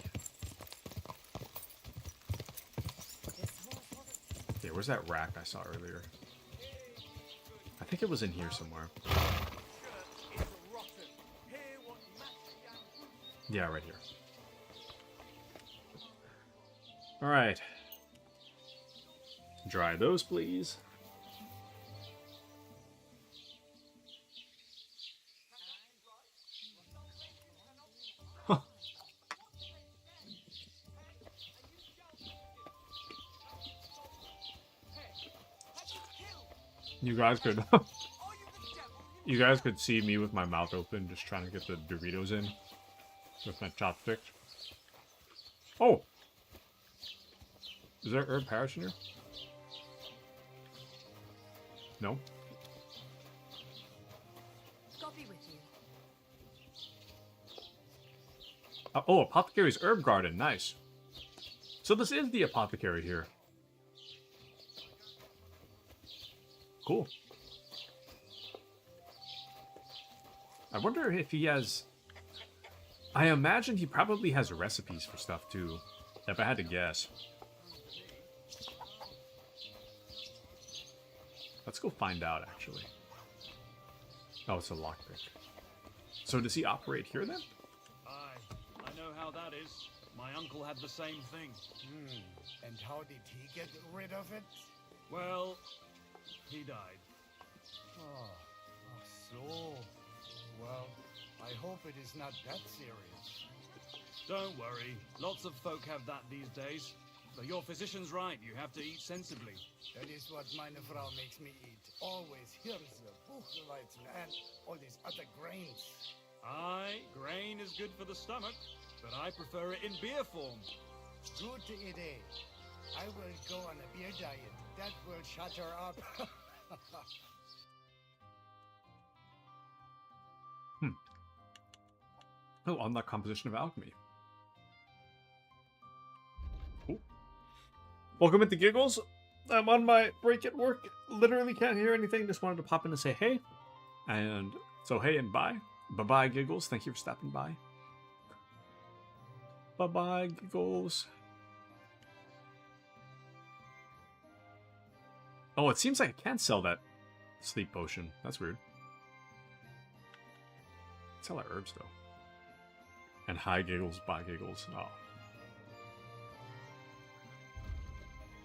Yeah, where's that rack I saw earlier? I think it was in here somewhere. Yeah, right here. Alright. Dry those, please. Huh. You guys could you guys could see me with my mouth open just trying to get the Doritos in with my chopsticks. Oh! Is there herb parish in here? No? Copy with you. Oh, Apothecary's Herb Garden. Nice. So this is the apothecary here. Cool. I wonder if he has... I imagine he probably has recipes for stuff too, if I had to guess. Let's go find out, actually. Oh, it's a lockpick. So does he operate here then? Aye, I know how that is. My uncle had the same thing. And how did he get rid of it? Well, he died. Oh, so. Well, I hope it is not that serious. Don't worry, lots of folk have that these days. But your physician's right, you have to eat sensibly. That is what meine Frau makes me eat. Always Hirse, Buchweizen, and all these other grains. Aye, grain is good for the stomach, but I prefer it in beer form. Gute Idee. I will go on a beer diet. That will shut her up. Oh, on the composition of alchemy. Cool. Welcome into Giggles. I'm on my break at work. Literally can't hear anything. Just wanted to pop in and say hey. And so hey and bye. Bye-bye, Giggles. Thank you for stopping by. Bye-bye, Giggles. Oh, it seems like I can't sell that sleep potion. That's weird. Sell our herbs, though. And hi, Giggles, bye, Giggles. Oh.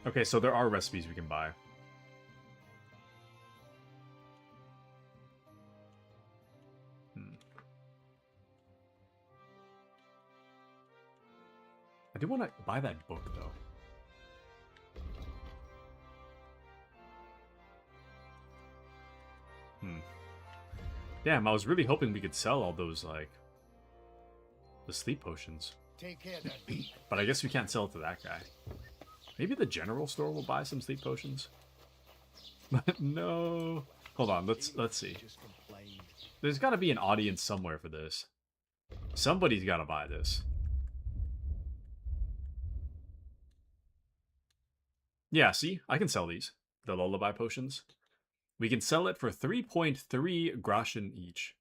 Okay, so there are recipes we can buy. I do want to buy that book, though. Damn, I was really hoping we could sell all those, like, the sleep potions. Take care, But I guess we can't sell it to that guy. Maybe the general store will buy some sleep potions. No. Hold on, let's see. There's got to be an audience somewhere for this. Somebody's got to buy this. Yeah, see? I can sell these. The lullaby potions. We can sell it for 3.3 groschen each.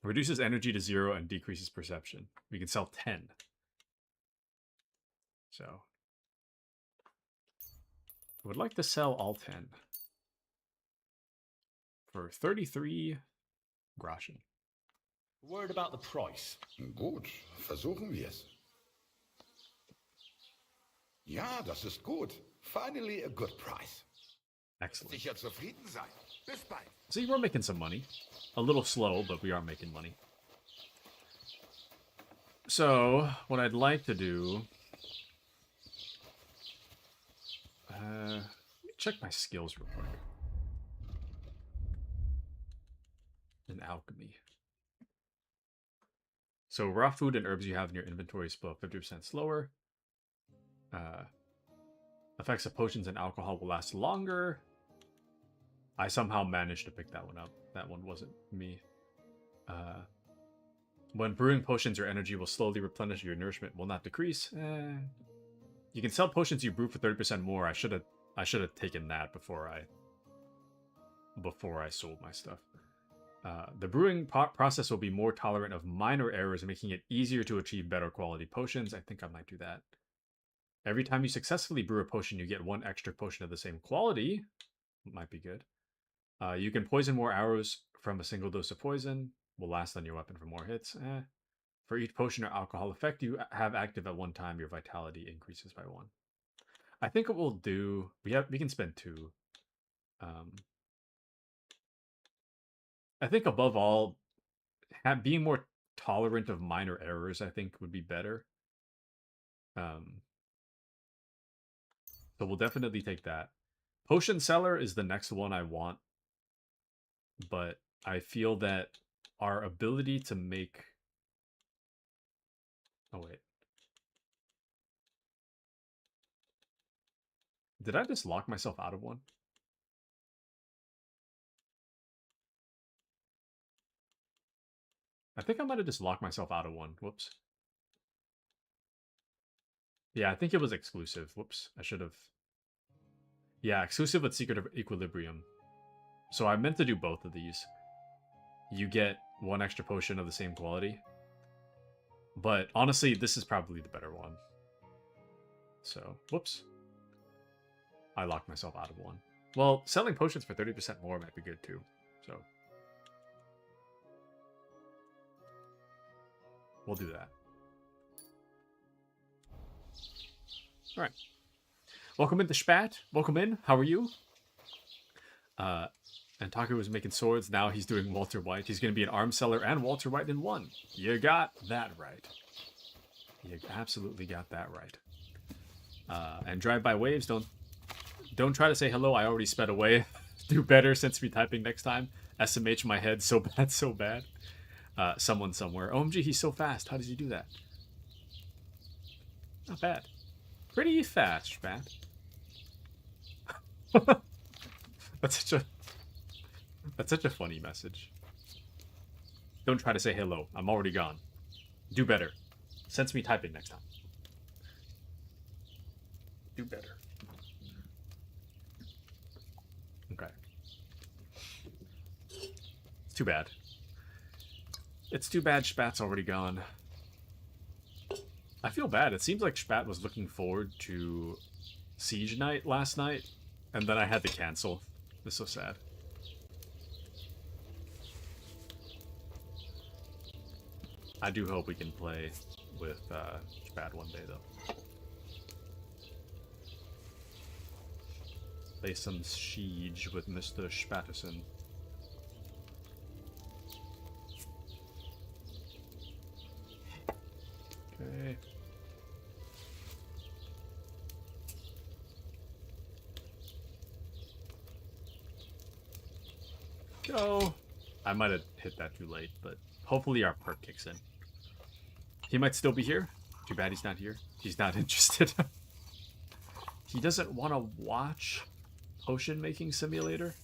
Reduces energy to 0 and decreases perception. We can sell 10. So, I would like to sell all 10 for 33 groschen. Word about the price. Gut, versuchen wir's. Ja, das ist gut. Finally a good price. Excellent. Sicher zufrieden sein. Bis bald. See, we're making some money. A little slow, but we are making money. So, what I'd like to do... let me check my skills real quick. In alchemy. So, raw food and herbs you have in your inventory split 50% slower. Effects of potions and alcohol will last longer. I somehow managed to pick that one up. That one wasn't me. When brewing potions, your energy will slowly replenish. Your nourishment will not decrease. You can sell potions you brew for 30% more. I should have taken that before I sold my stuff. The brewing process will be more tolerant of minor errors, making it easier to achieve better quality potions. I think I might do that. Every time you successfully brew a potion, you get 1 extra potion of the same quality. Might be good. You can poison more arrows from a single dose of poison. Will last on your weapon for more hits. For each potion or alcohol effect you have active at one time, your vitality increases by 1. I think what we'll do, we can spend 2. I think above all, being more tolerant of minor errors, I think would be better. So we'll definitely take that. Potion Seller is the next one I want, but I feel that our ability to make... Oh, wait. Did I just lock myself out of one? I think I might have just locked myself out of one. Whoops. Yeah, I think it was exclusive. Whoops. I should have... Yeah, exclusive with Secret of Equilibrium. So I meant to do both of these. You get 1 extra potion of the same quality. But honestly, this is probably the better one. So, whoops. I locked myself out of one. Well, selling potions for 30% more might be good too. So, we'll do that. Alright. Welcome in the Spat. Welcome in. How are you? And Taku was making swords. Now he's doing Walter White. He's going to be an arm seller and Walter White in one. You got that right. You absolutely got that right. And drive-by waves. Don't try to say hello. I already sped away. Do better since me typing next time. SMH my head. So bad, so bad. Someone somewhere. OMG, he's so fast. How does he do that? Not bad. Pretty fast, Spat. That's such a funny message. Don't try to say hello. I'm already gone. Do better. Sense me typing next time. Do better. Okay. It's too bad. It's too bad Spat's already gone. I feel bad. It seems like Spat was looking forward to Siege Night last night, and then I had to cancel. It's so sad. I do hope we can play with Spat one day, though. Play some Siege with Mr. Spatterson. Okay. Go. I might have hit that too late, but hopefully our perk kicks in. He might still be here. Too bad he's not here. He's not interested. He doesn't want to watch Potion Making Simulator.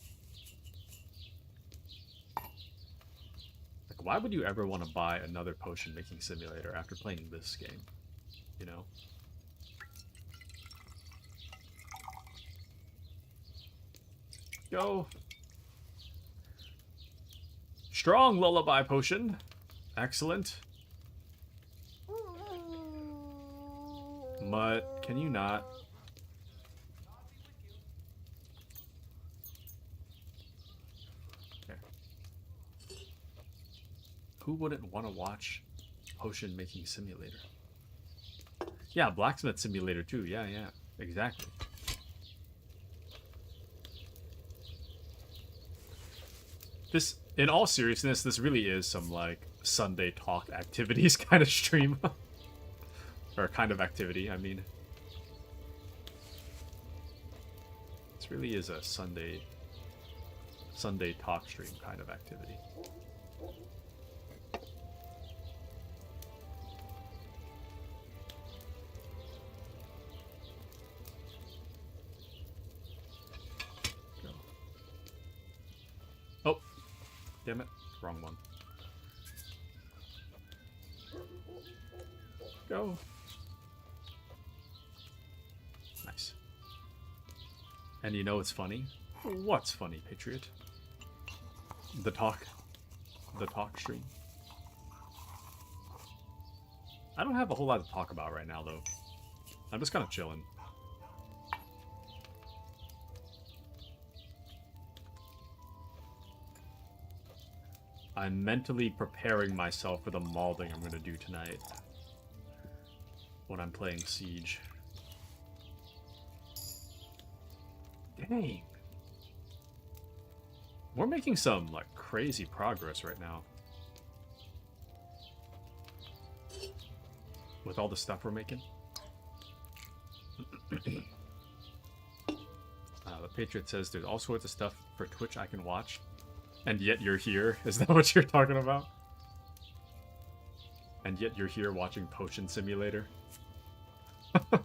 Like, why would you ever want to buy another Potion Making Simulator after playing this game? You know? Go. Strong lullaby potion. Excellent. But can you not? Okay. Who wouldn't want to watch Potion Making Simulator? Yeah, Blacksmith Simulator too. Yeah, exactly. This, in all seriousness, this really is some, like, Sunday talk activities kind of stream. Or kind of activity, I mean. This really is a Sunday talk stream kind of activity. Go. Oh, damn it, wrong one. go. Nice. And you know what's funny? What's funny, Patriot? The talk stream. I don't have a whole lot to talk about right now, though. I'm just kind of chilling. I'm mentally preparing myself for the mauling I'm going to do tonight when I'm playing Siege. Dang. We're making some, like, crazy progress right now. With all the stuff we're making. The Patriot says there's all sorts of stuff for Twitch I can watch. And yet you're here? Is that what you're talking about? And yet you're here watching Potion Simulator? But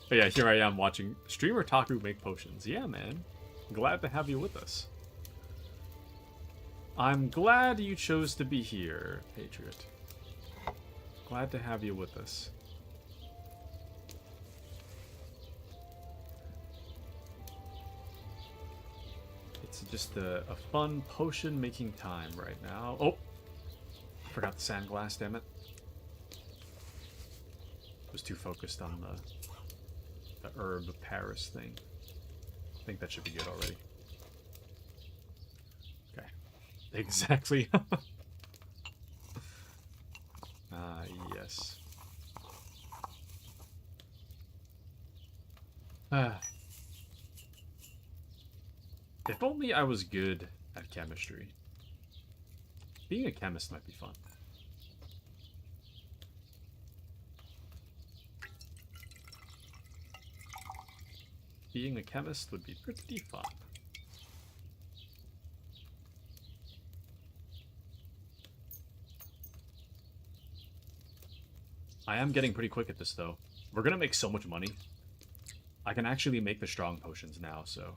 yeah, here I am watching streamer Taku make potions. Yeah, man. Glad to have you with us. I'm glad you chose to be here, Patriot. Glad to have you with us. It's just a fun potion making time right now. Oh! Forgot the sandglass, damn it. Was too focused on the herb Paris thing. I think that should be good already. Okay. Exactly. Yes. If only I was good at chemistry. Being a chemist might be fun. Being a chemist would be pretty fun. I am getting pretty quick at this, though. We're gonna make so much money. I can actually make the strong potions now, so...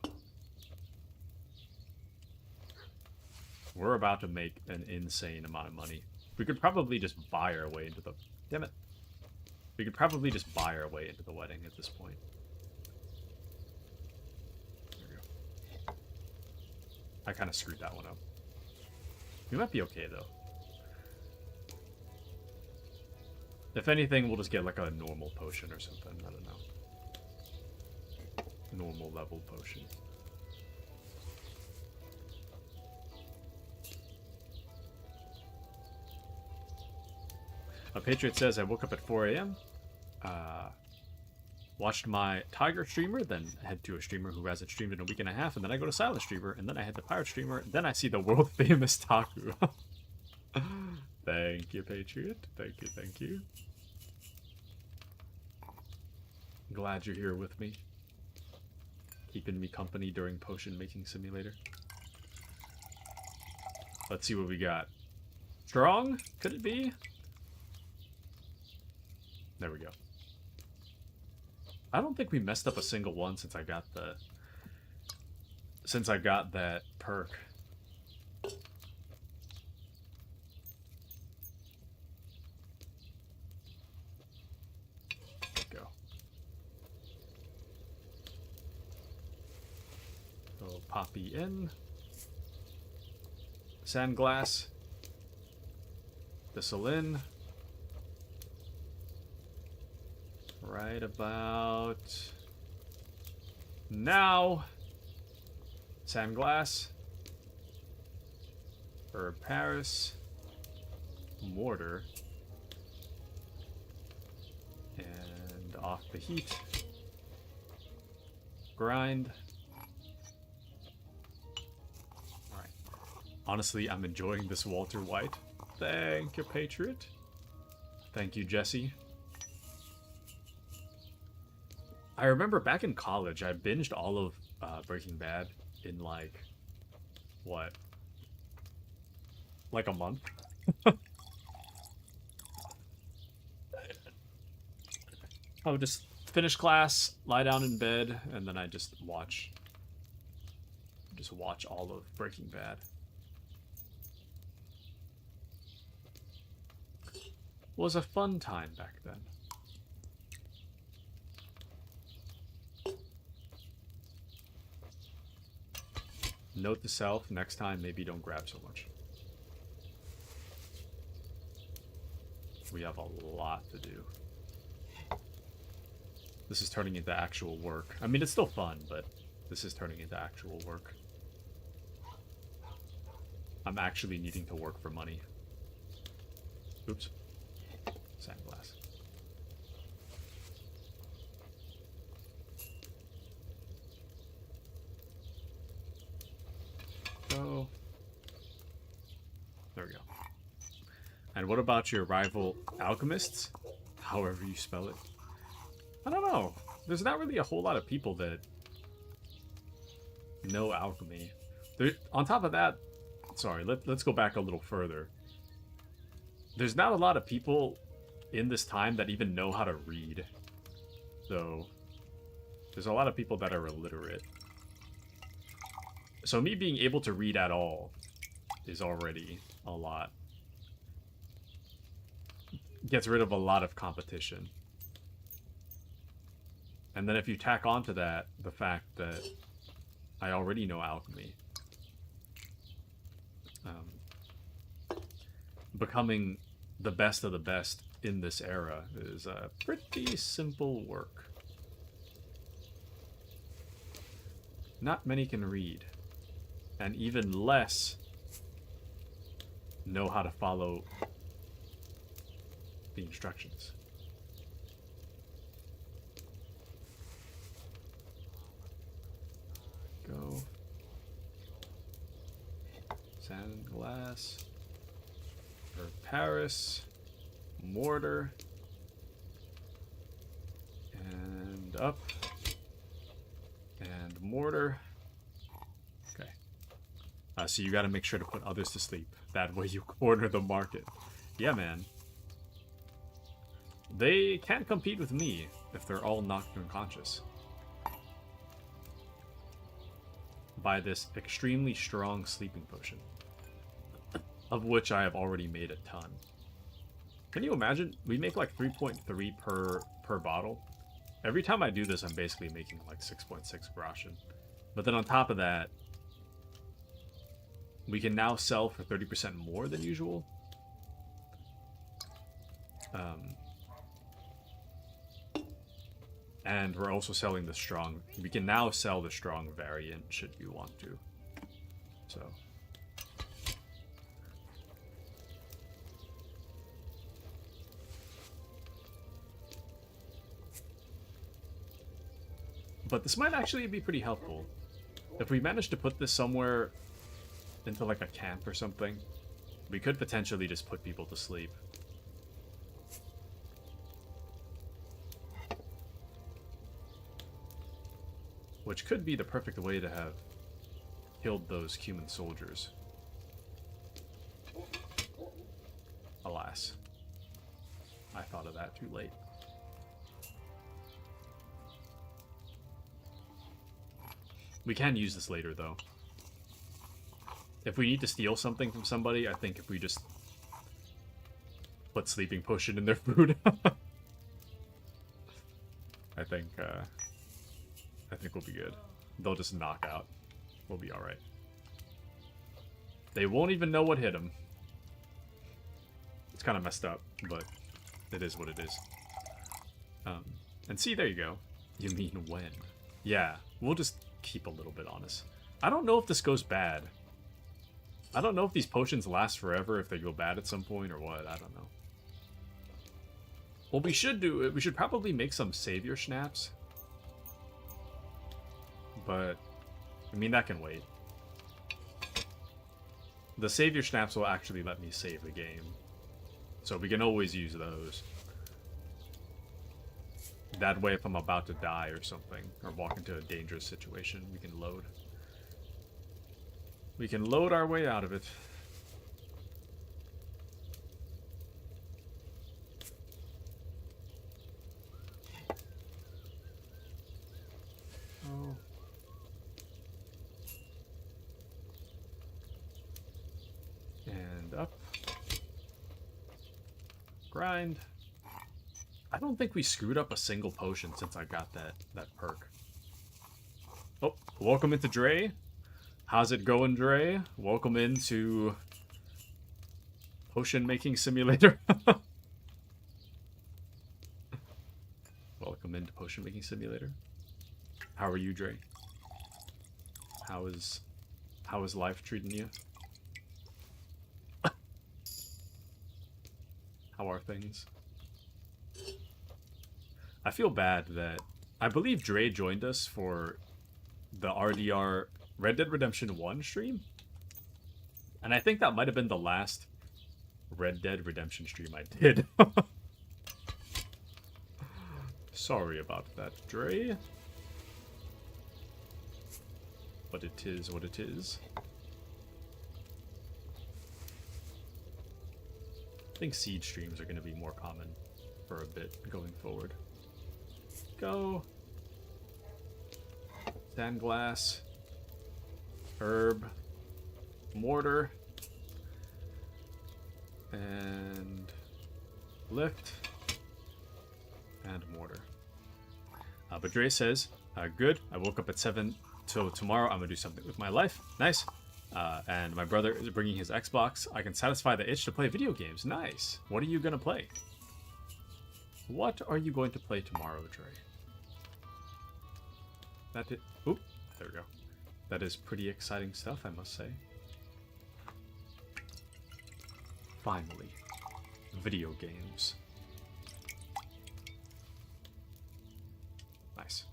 We're about to make an insane amount of money. We could probably just buy our way into the... Damn it. We could probably just buy our way into the wedding at this point. There we go. I kind of screwed that one up. We might be okay, though. If anything, we'll just get like a normal potion or something. I don't know. Normal level potion. A Patriot says, I woke up at 4 a.m. Watched my Tiger streamer, then head to a streamer who hasn't streamed in a week and a half, and then I go to Silent streamer, and then I head to Pirate streamer, then I see the world famous Taku. Thank you, Patriot. Thank you, thank you. Glad you're here with me. Keeping me company during Potion Making Simulator. Let's see what we got. Strong? Could it be? There we go. I don't think we messed up a single one since I got the... Since I got that perk. Go. So Poppy in. Sandglass. This'll in. Right about now. Sandglass. Herb Paris. Mortar. And off the heat. Grind. Alright. Honestly, I'm enjoying this Walter White. Thank you, Patriot. Thank you, Jesse. I remember back in college, I binged all of Breaking Bad in like, what? Like a month? I would just finish class, lie down in bed, and then I just watch all of Breaking Bad. was a fun time back then. Note to self, next time maybe don't grab so much. We have a lot to do. This is turning into actual work. I mean, it's still fun, but this is turning into actual work. I'm actually needing to work for money. Oops. Sandglass. Go. There we go. And what about your rival alchemists? However you spell it. I don't know. There's not really a whole lot of people that know alchemy. On top of that, sorry, let's go back a little further. There's not a lot of people in this time that even know how to read. So, there's a lot of people that are illiterate. So me being able to read at all is already a lot. Gets rid of a lot of competition. And then if you tack onto that the fact that I already know alchemy, becoming the best of the best in this era is pretty simple work. Not many can read, and even less know how to follow the instructions. Go. Sand, glass. Or Paris. Mortar. And up. And mortar. Okay. So you gotta make sure to put others to sleep. That way you corner the market. Yeah, man. They can't compete with me if they're all knocked unconscious by this extremely strong sleeping potion, of which I have already made a ton. Can you imagine? We make like 3.3 per bottle. Every time I do this, I'm basically making like 6.6 groschen. But then on top of that, we can now sell for 30% more than usual. And we're also selling the strong. We can now sell the strong variant should you want to. So. But this might actually be pretty helpful. If we manage to put this somewhere into like a camp or something, we could potentially just put people to sleep. Which could be the perfect way to have killed those human soldiers. Alas. I thought of that too late. We can use this later, though. If we need to steal something from somebody, I think if we just put sleeping potion in their food, I think we'll be good. They'll just knock out. We'll be alright. They won't even know what hit them. It's kind of messed up, but it is what it is. And see, there you go. You mean when? Yeah, we'll just keep a little bit on us. I don't know if this goes bad. I don't know if these potions last forever, if they go bad at some point or what. I don't know. What we should do, we should probably make some savior schnapps. But, I mean, that can wait. The savior schnapps will actually let me save the game. So we can always use those. That way, if I'm about to die or something, or walk into a dangerous situation, we can load. We can load our way out of it. Oh. And up. grind. I don't think we screwed up a single potion since I got that perk. Oh, welcome into Dre. How's it going, Dre? Welcome into Potion Making Simulator. Welcome into Potion Making Simulator. How are you, Dre? How is life treating you? How are things? I feel bad that I believe Dre joined us for the RDR Red Dead Redemption 1 stream. And I think that might have been the last Red Dead Redemption stream I did. Sorry about that, Dre. But it is what it is. I think Siege streams are going to be more common for a bit going forward. Go. Sandglass. Herb. Mortar. And lift. And mortar. But Dre says, good. I woke up at 7, so tomorrow I'm going to do something with my life. Nice. And my brother is bringing his Xbox. I can satisfy the itch to play video games. Nice. What are you going to play? What are you going to play tomorrow, Dre? That is... Oop. There we go. That is pretty exciting stuff, I must say. Finally. Video games. Nice.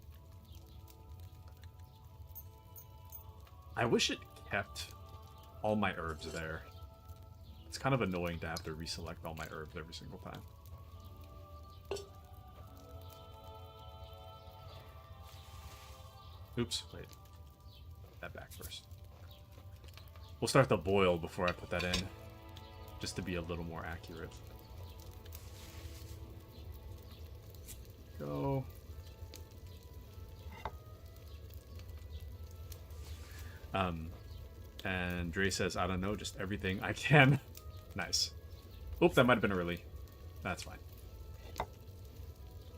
I wish it kept all my herbs there. It's kind of annoying to have to reselect all my herbs every single time. Oops, wait. That back first. We'll start the boil before I put that in, just to be a little more accurate. Go. And Dre says, I don't know, just everything I can. Nice. Oop, that might have been early. That's fine.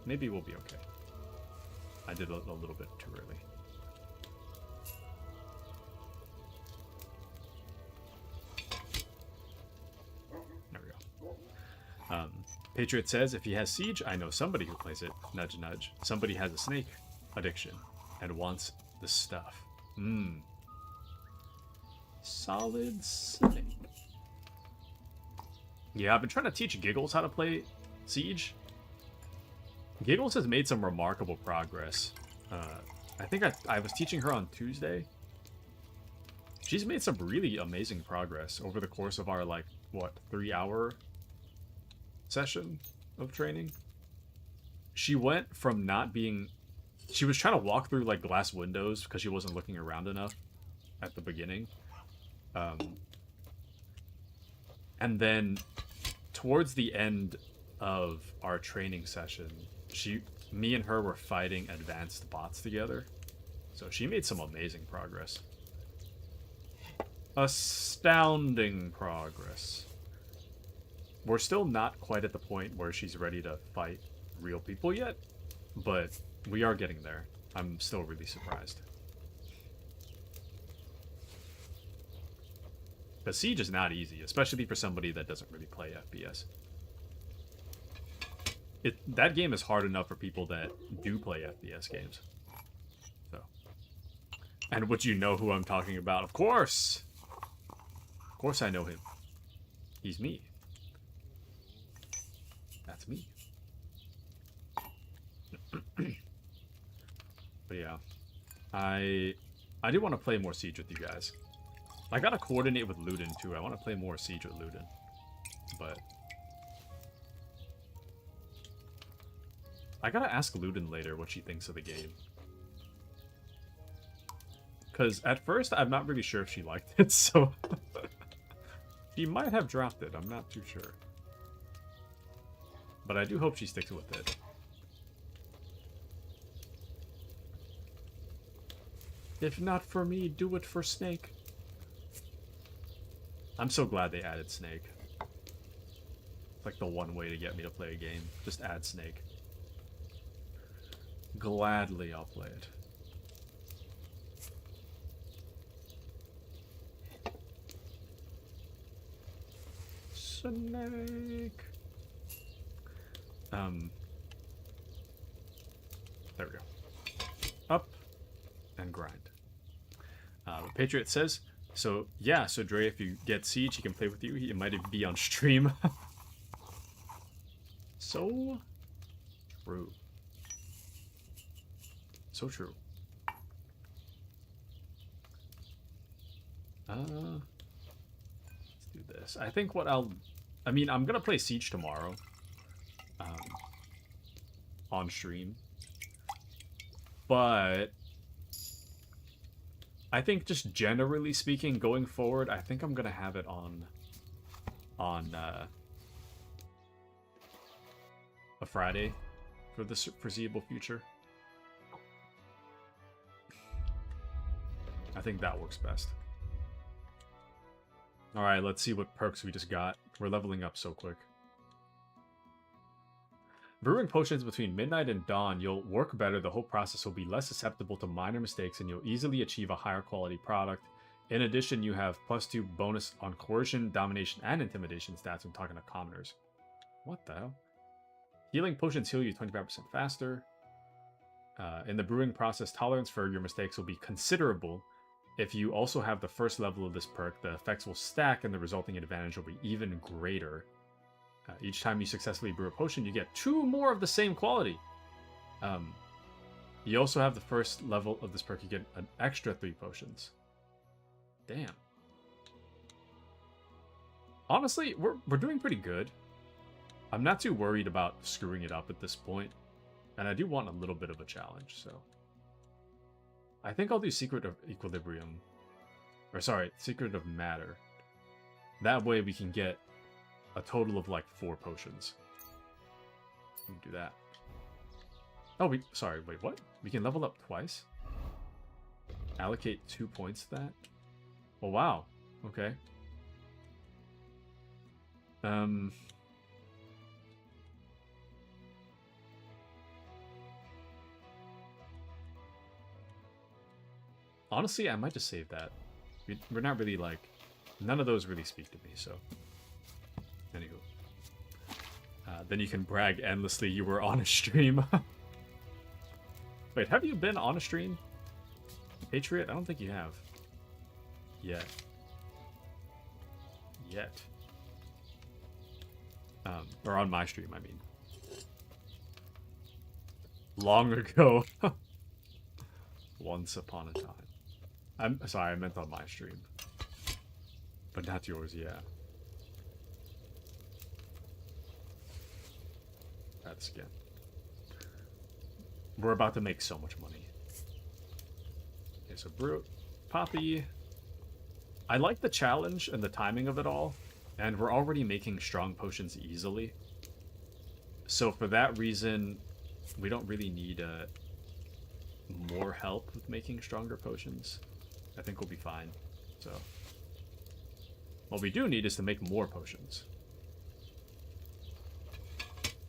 Maybe we'll be okay. I did a little bit too early. There we go. Patriot says, if he has Siege, I know somebody who plays it. Nudge, nudge. Somebody has a snake addiction and wants the stuff. Solid snake. Yeah, I've been trying to teach Giggles how to play Siege. Giggles has made some remarkable progress. I think I was teaching her on Tuesday. She's made some really amazing progress over the course of our, like, what, 3-hour session of training. She went from not being... She was trying to walk through, like, glass windows because she wasn't looking around enough at the beginning. And then towards the end of our training session, me and her were fighting advanced bots together. So she made some amazing progress. Astounding progress. We're still not quite at the point where she's ready to fight real people yet, but we are getting there. I'm still really surprised. Because Siege is not easy, especially for somebody that doesn't really play FPS. That game is hard enough for people that do play FPS games. So. And would you know who I'm talking about? Of course! Of course I know him. He's me. That's me. But yeah. I do want to play more Siege with you guys. I gotta coordinate with Luden too. I want to play more Siege with Luden. But I gotta ask Luden later what she thinks of the game. Because at first, I'm not really sure if she liked it, so... She might have dropped it, I'm not too sure. But I do hope she sticks with it. If not for me, do it for Snake. I'm so glad they added Snake. like the one way to get me to play a game. Just add Snake. Gladly, I'll play it. Snake. There we go. Up and grind. Patriot says, so yeah, so Dre, if you get Siege, he can play with you. He might be on stream. So true. So true. Let's do this. I think what I mean, I'm gonna play Siege tomorrow. On stream. But I think just generally speaking, going forward, I think I'm gonna have it on a Friday for the foreseeable future. I think that works best. Alright, let's see what perks we just got. We're leveling up so quick. Brewing potions between midnight and dawn, you'll work better, the whole process will be less susceptible to minor mistakes, and you'll easily achieve a higher quality product. In addition, you have +2 bonus on coercion, domination, and intimidation stats when talking to commoners. What the hell? Healing potions heal you 25% faster. In the brewing process, tolerance for your mistakes will be considerable. If you also have the first level of this perk, the effects will stack and the resulting advantage will be even greater. Each time you successfully brew a potion, you get 2 more of the same quality. You also have the first level of this perk, you get an extra 3 potions. Damn. Honestly, we're doing pretty good. I'm not too worried about screwing it up at this point. And I do want a little bit of a challenge, so... I think I'll do Secret of Equilibrium. Or sorry, Secret of Matter. That way we can get a total of like 4 potions. We can do that. Oh, sorry, wait, what? We can level up twice? Allocate 2 points to that? Oh, wow. Okay. Honestly, I might just save that. We're not really like... None of those really speak to me, so... Anywho. Then you can brag endlessly you were on a stream. Wait, have you been on a stream? Patriot? I don't think you have. Yet. Or on my stream, I mean. Long ago. Once upon a time. I'm sorry, I meant on my stream. But not yours, yeah. That's again. We're about to make so much money. Okay, so Brew, Poppy. I like the challenge and the timing of it all, and we're already making strong potions easily. So for that reason, we don't really need more help with making stronger potions. I think we'll be fine. So what we do need is to make more potions,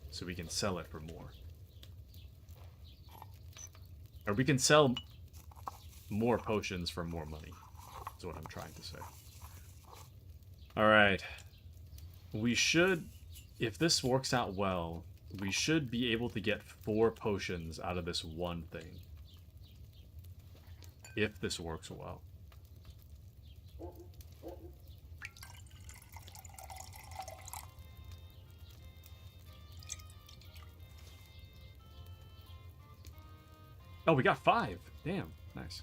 so we can sell it for more. Or we can sell more potions for more money. That's what I'm trying to say. Alright. We should, if this works out well, we should be able to get 4 potions out of this one thing. If this works well. Oh, we got 5. Damn, nice.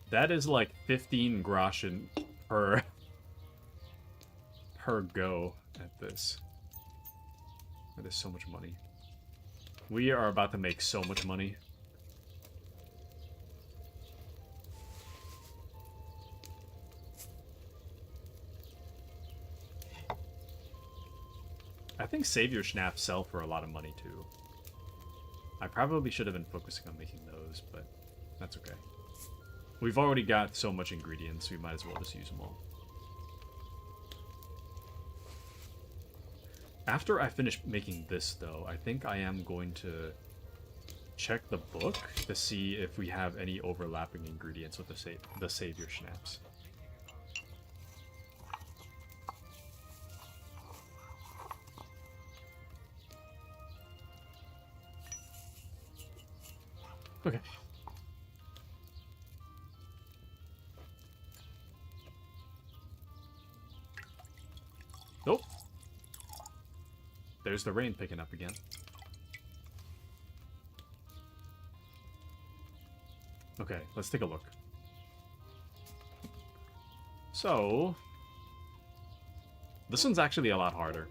That is like 15 groschen per go at this. That is so much money. We are about to make so much money. I think Savior Schnaps sell for a lot of money too. I probably should have been focusing on making those, but that's okay. We've already got so much ingredients, we might as well just use them all. After I finish making this, though, I think I am going to check the book to see if we have any overlapping ingredients with the Savior Schnapps. Okay. Nope. There's the rain picking up again. Okay, let's take a look. So, this one's actually a lot harder.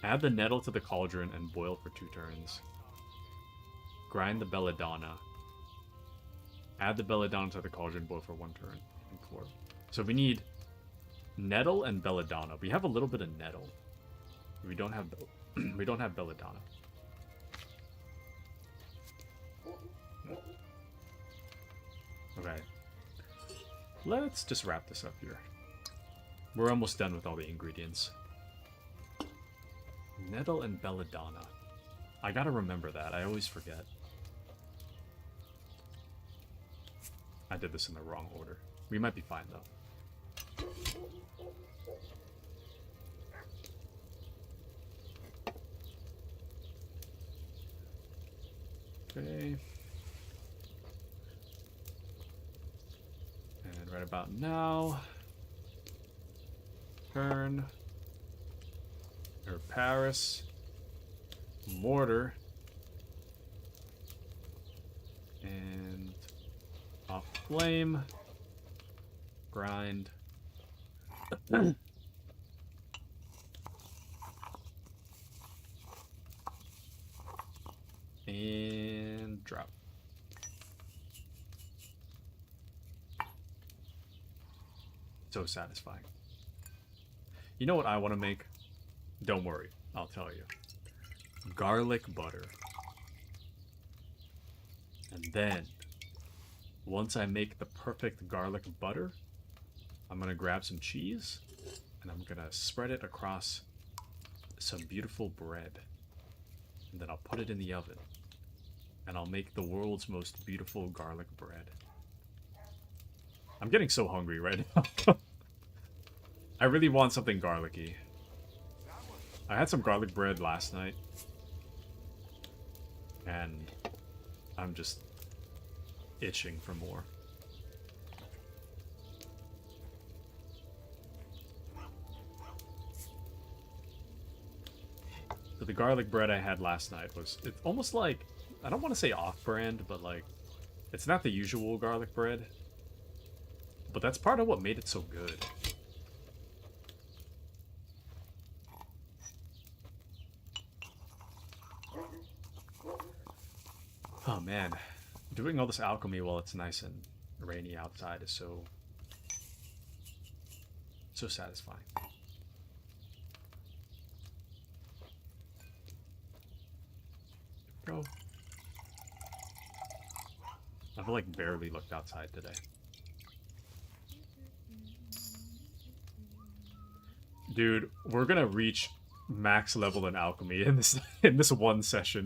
Add the nettle to the cauldron and boil for 2 turns. Grind the belladonna. Add the belladonna to the cauldron, boil for 1 turn. And 4. So we need nettle and belladonna. We have a little bit of nettle. We don't have we don't have belladonna. Okay. Let's just wrap this up here. We're almost done with all the ingredients. Nettle and belladonna. I gotta remember that. I always forget. I did this in the wrong order. We might be fine, though. Okay. And right about now, turn, or Paris, mortar, and off flame, grind. And drop. So satisfying. You know what I want to make? Don't worry, I'll tell you. Garlic butter. And then, once I make the perfect garlic butter, I'm going to grab some cheese, and I'm going to spread it across some beautiful bread. And then I'll put it in the oven. And I'll make the world's most beautiful garlic bread. I'm getting so hungry right now. I really want something garlicky. I had some garlic bread last night. And I'm just itching for more. So the garlic bread I had last night was, it's almost like, I don't want to say off-brand, but like, it's not the usual garlic bread. But that's part of what made it so good. Oh man, doing all this alchemy while it's nice and rainy outside is so satisfying. Go. I've like barely looked outside today. Dude, we're gonna reach max level in alchemy in this one session.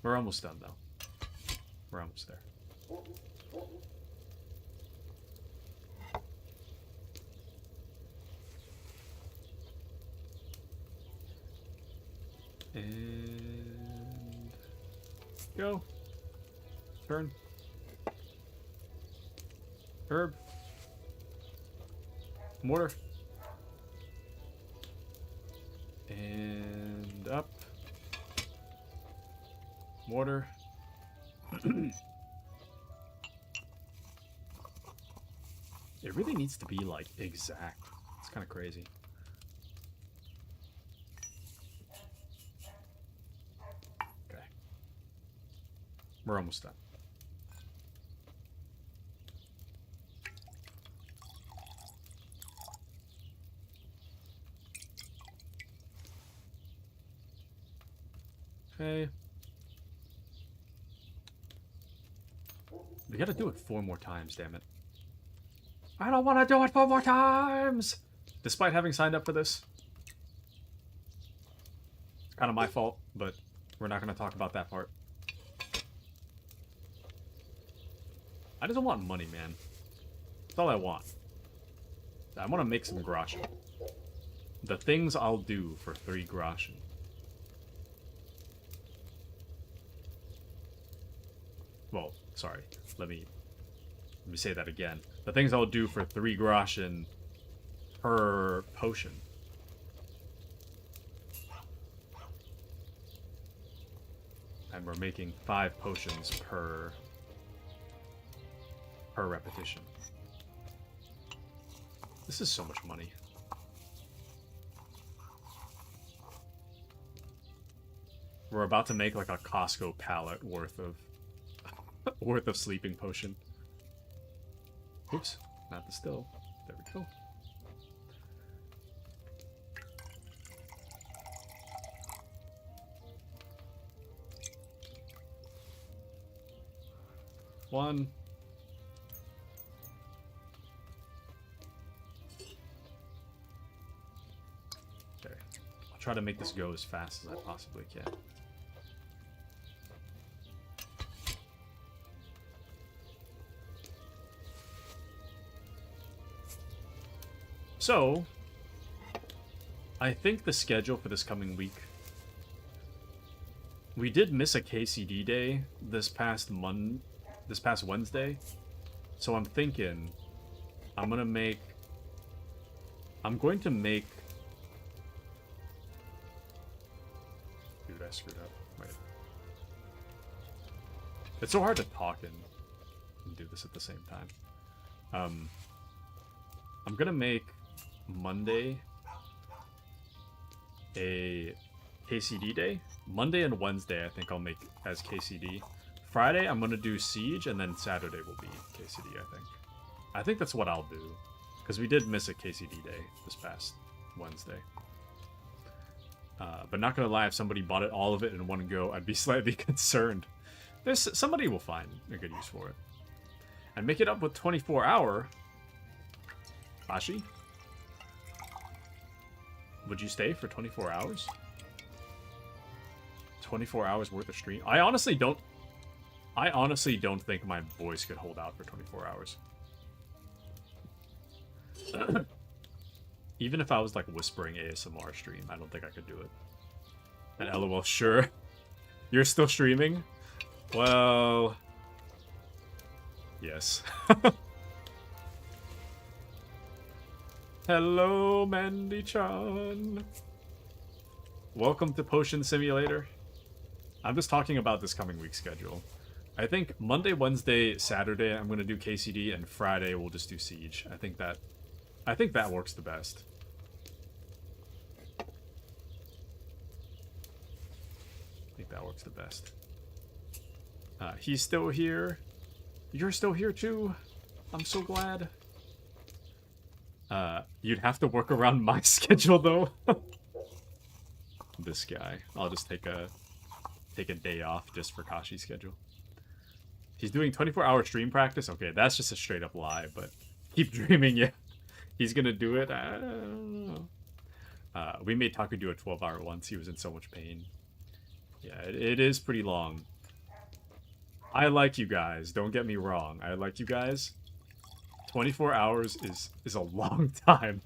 We're almost done though. We're almost there. And go. Turn. Herb. Mortar. And up. Mortar. It really needs to be like exact. It's kind of crazy. Okay. We're almost done. Okay. We gotta do it 4 more times, damn it. I don't want to do it 4 more times! Despite having signed up for this. It's kind of my fault, but we're not going to talk about that part. I just want money, man. That's all I want. I want to make some groschen. The things I'll do for 3 groschen. Well, sorry. Let me say that again. The things I'll do for 3 groschen per potion. And we're making 5 potions per repetition. This is so much money. We're about to make like a Costco pallet worth of sleeping potion. Oops, not the still. There we go. One. Okay. I'll try to make this go as fast as I possibly can. So, I think the schedule for this coming week... We did miss a KCD day this past Wednesday. So I'm thinking I'm going to make... Dude, I screwed up. Wait. It's so hard to talk and do this at the same time. I'm going to make Monday a KCD day. Monday and Wednesday I think I'll make as KCD. Friday I'm going to do Siege, and then Saturday will be KCD, I think. I think that's what I'll do. Because we did miss a KCD day this past Wednesday. But not going to lie, if somebody bought it, all of it in one go, I'd be slightly concerned. Somebody will find a good use for it. And make it up with 24-hour. Ashi? Would you stay for 24 hours? 24 hours worth of stream? I honestly don't think my voice could hold out for 24 hours. Even if I was like whispering ASMR stream, I don't think I could do it. And LOL, sure. You're still streaming? Well... Yes. Hello, Mandy-chan. Welcome to Potion Simulator. I'm just talking about this coming week's schedule. I think Monday, Wednesday, Saturday I'm going to do KCD, and Friday we'll just do Siege. I think that works the best. He's still here. You're still here too. I'm so glad. You'd have to work around my schedule though. This guy. I'll just take a day off just for Kashi's schedule. He's doing 24-hour stream practice? Okay, that's just a straight up lie, but keep dreaming, yeah. He's gonna do it? I don't know. We made Taku do a 12-hour once. He was in so much pain. Yeah, it is pretty long. I like you guys. Don't get me wrong. I like you guys. 24 hours is a long time.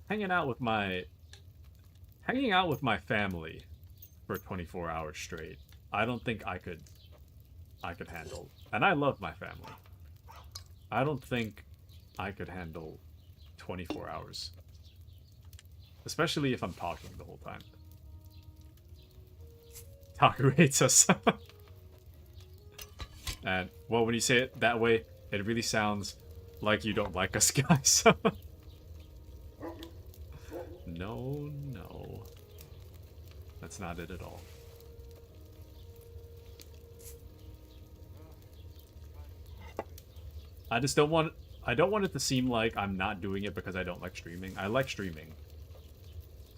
Hanging out with my family for 24 hours straight. I don't think I could handle. And I love my family. I don't think I could handle 24 hours. Especially if I'm talking the whole time. Taku hates us. And, well, when you say it that way, it really sounds like you don't like us, guys. No. That's not it at all. I don't want it to seem like I'm not doing it because I don't like streaming. I like streaming.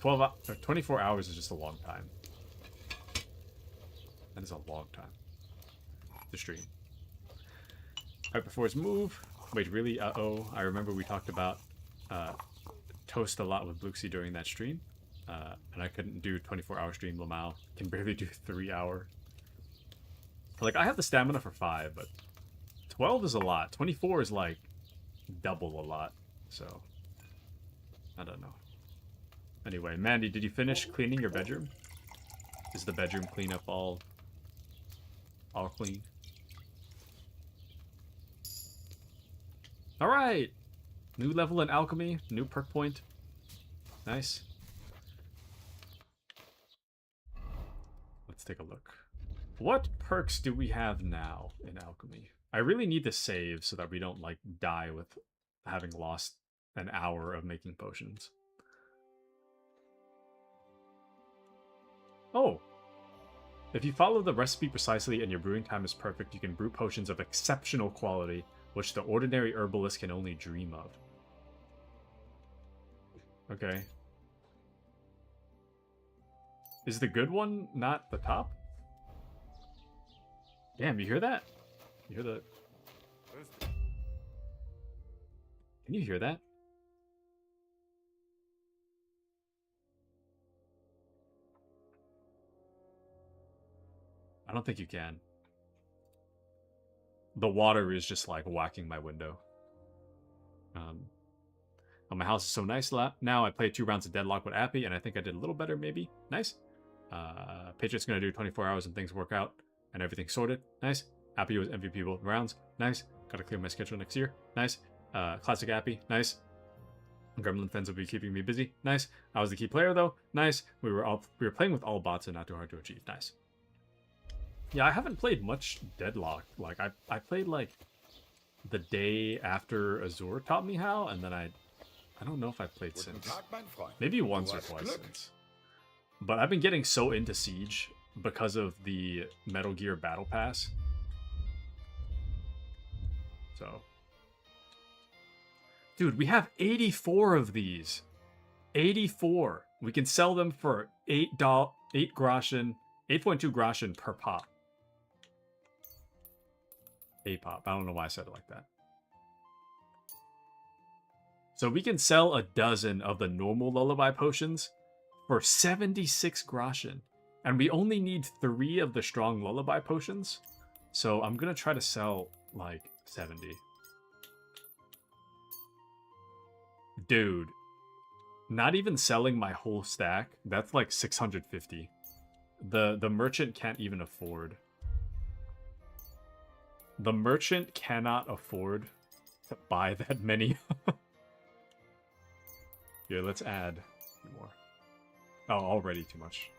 24 hours is just a long time. That is a long time to stream. Right before his move. Wait, really? Uh-oh. I remember we talked about Toast a lot with Bluxy during that stream. And I couldn't do 24-hour stream. Lamau can barely do 3-hour. Like, I have the stamina for 5, but 12 is a lot. 24 is, like, double a lot. So, I don't know. Anyway, Mandy, did you finish cleaning your bedroom? Is the bedroom cleanup all clean? Alright! New level in alchemy, new perk point. Nice. Let's take a look. What perks do we have now in alchemy? I really need to save so that we don't, like, die with having lost an hour of making potions. Oh! If you follow the recipe precisely and your brewing time is perfect, you can brew potions of exceptional quality, which the ordinary herbalist can only dream of. Okay. Is the good one not the top? Damn, you hear that? You hear the... Can you hear that? I don't think you can. The water is just like whacking my window. Oh, my house is so nice now. I played 2 rounds of Deadlock with Appy, and I think I did a little better, maybe. Nice. Patriot's gonna do 24 hours and things work out, and everything's sorted. Nice. Appy was MVP both rounds. Nice. Gotta clear my schedule next year. Nice. Classic Appy. Nice. Gremlin Fens will be keeping me busy. Nice. I was the key player though. Nice. We were playing with all bots and not too hard to achieve. Nice. Yeah, I haven't played much Deadlock. Like I played like the day after Azur taught me how, and then I don't know if I've played since. Maybe once or twice since. But I've been getting so into Siege because of the Metal Gear Battle Pass. So, dude, we have 84 of these. 84. We can sell them for $8 groschen, 8.2 groschen per pop. A pop. I don't know why I said it like that. So we can sell a dozen of the normal lullaby potions for 76 groschen. And we only need 3 of the strong lullaby potions. So I'm going to try to sell like 70. Dude. Not even selling my whole stack. That's like 650. The merchant can't even afford. The merchant cannot afford to buy that many. Yeah, let's add more. Oh, already too much.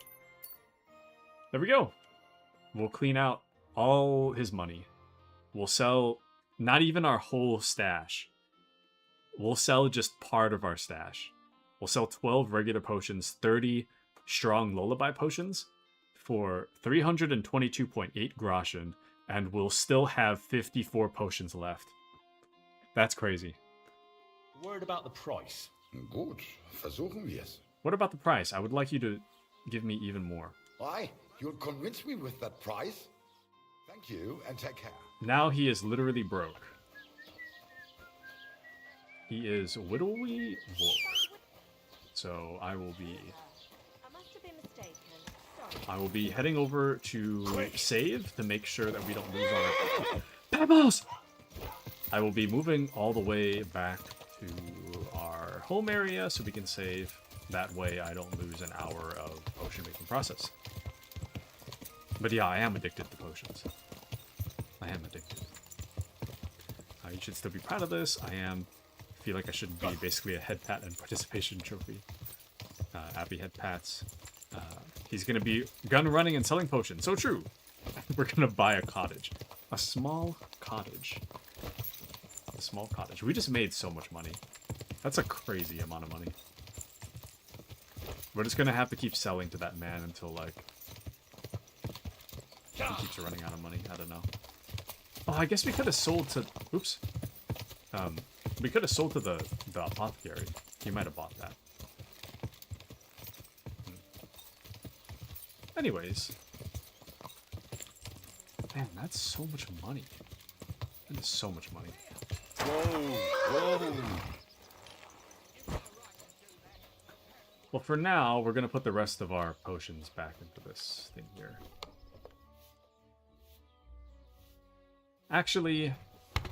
There we go. We'll clean out all his money. We'll sell not even our whole stash. We'll sell just part of our stash. We'll sell 12 regular potions, 30 strong lullaby potions for 322.8 groschen, and we'll still have 54 potions left. That's crazy. Word about the price. Gut, versuchen wir's. What about the price? I would like you to give me even more. Why? You'll convince me with that price? Thank you, and take care. Now he is literally broke. He is widowy woke. So I will be... I will be heading over to save to make sure that we don't lose our... Pebbles! I will be moving all the way back to our home area so we can save. That way I don't lose an hour of potion making process. But yeah, I am addicted to potions. I am addicted. You should still be proud of this. I am. Feel like I should be basically a head pat and participation trophy. Abby head pats. He's gonna be gun running and selling potions. So true. We're gonna buy a cottage. A small cottage. A small cottage. We just made so much money. That's a crazy amount of money. We're just gonna have to keep selling to that man until, like, he keeps running out of money. I don't know. Oh, I guess we could have sold to... Oops. We could have sold to the apothecary. He might have bought that. Anyways. Man, that's so much money. That is so much money. Whoa! Whoa! Well, for now, we're going to put the rest of our potions back into this thing here. Actually,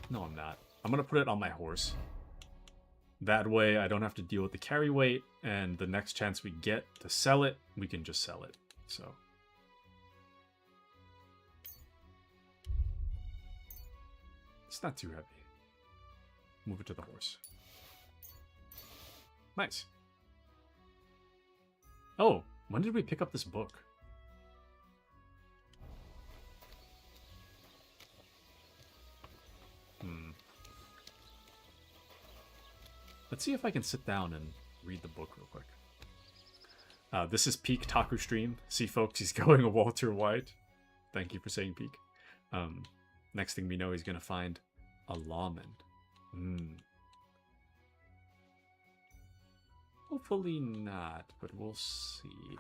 no, I'm not. I'm going to put it on my horse. That way, I don't have to deal with the carry weight, and the next chance we get to sell it, we can just sell it. So... it's not too heavy. Move it to the horse. Nice. Oh, when did we pick up this book? Let's see if I can sit down and read the book real quick. This is peak Taku stream. See, folks, he's going a Walter White. Thank you for saying peak. Next thing we know, he's going to find a lawman. Hopefully not, but we'll see.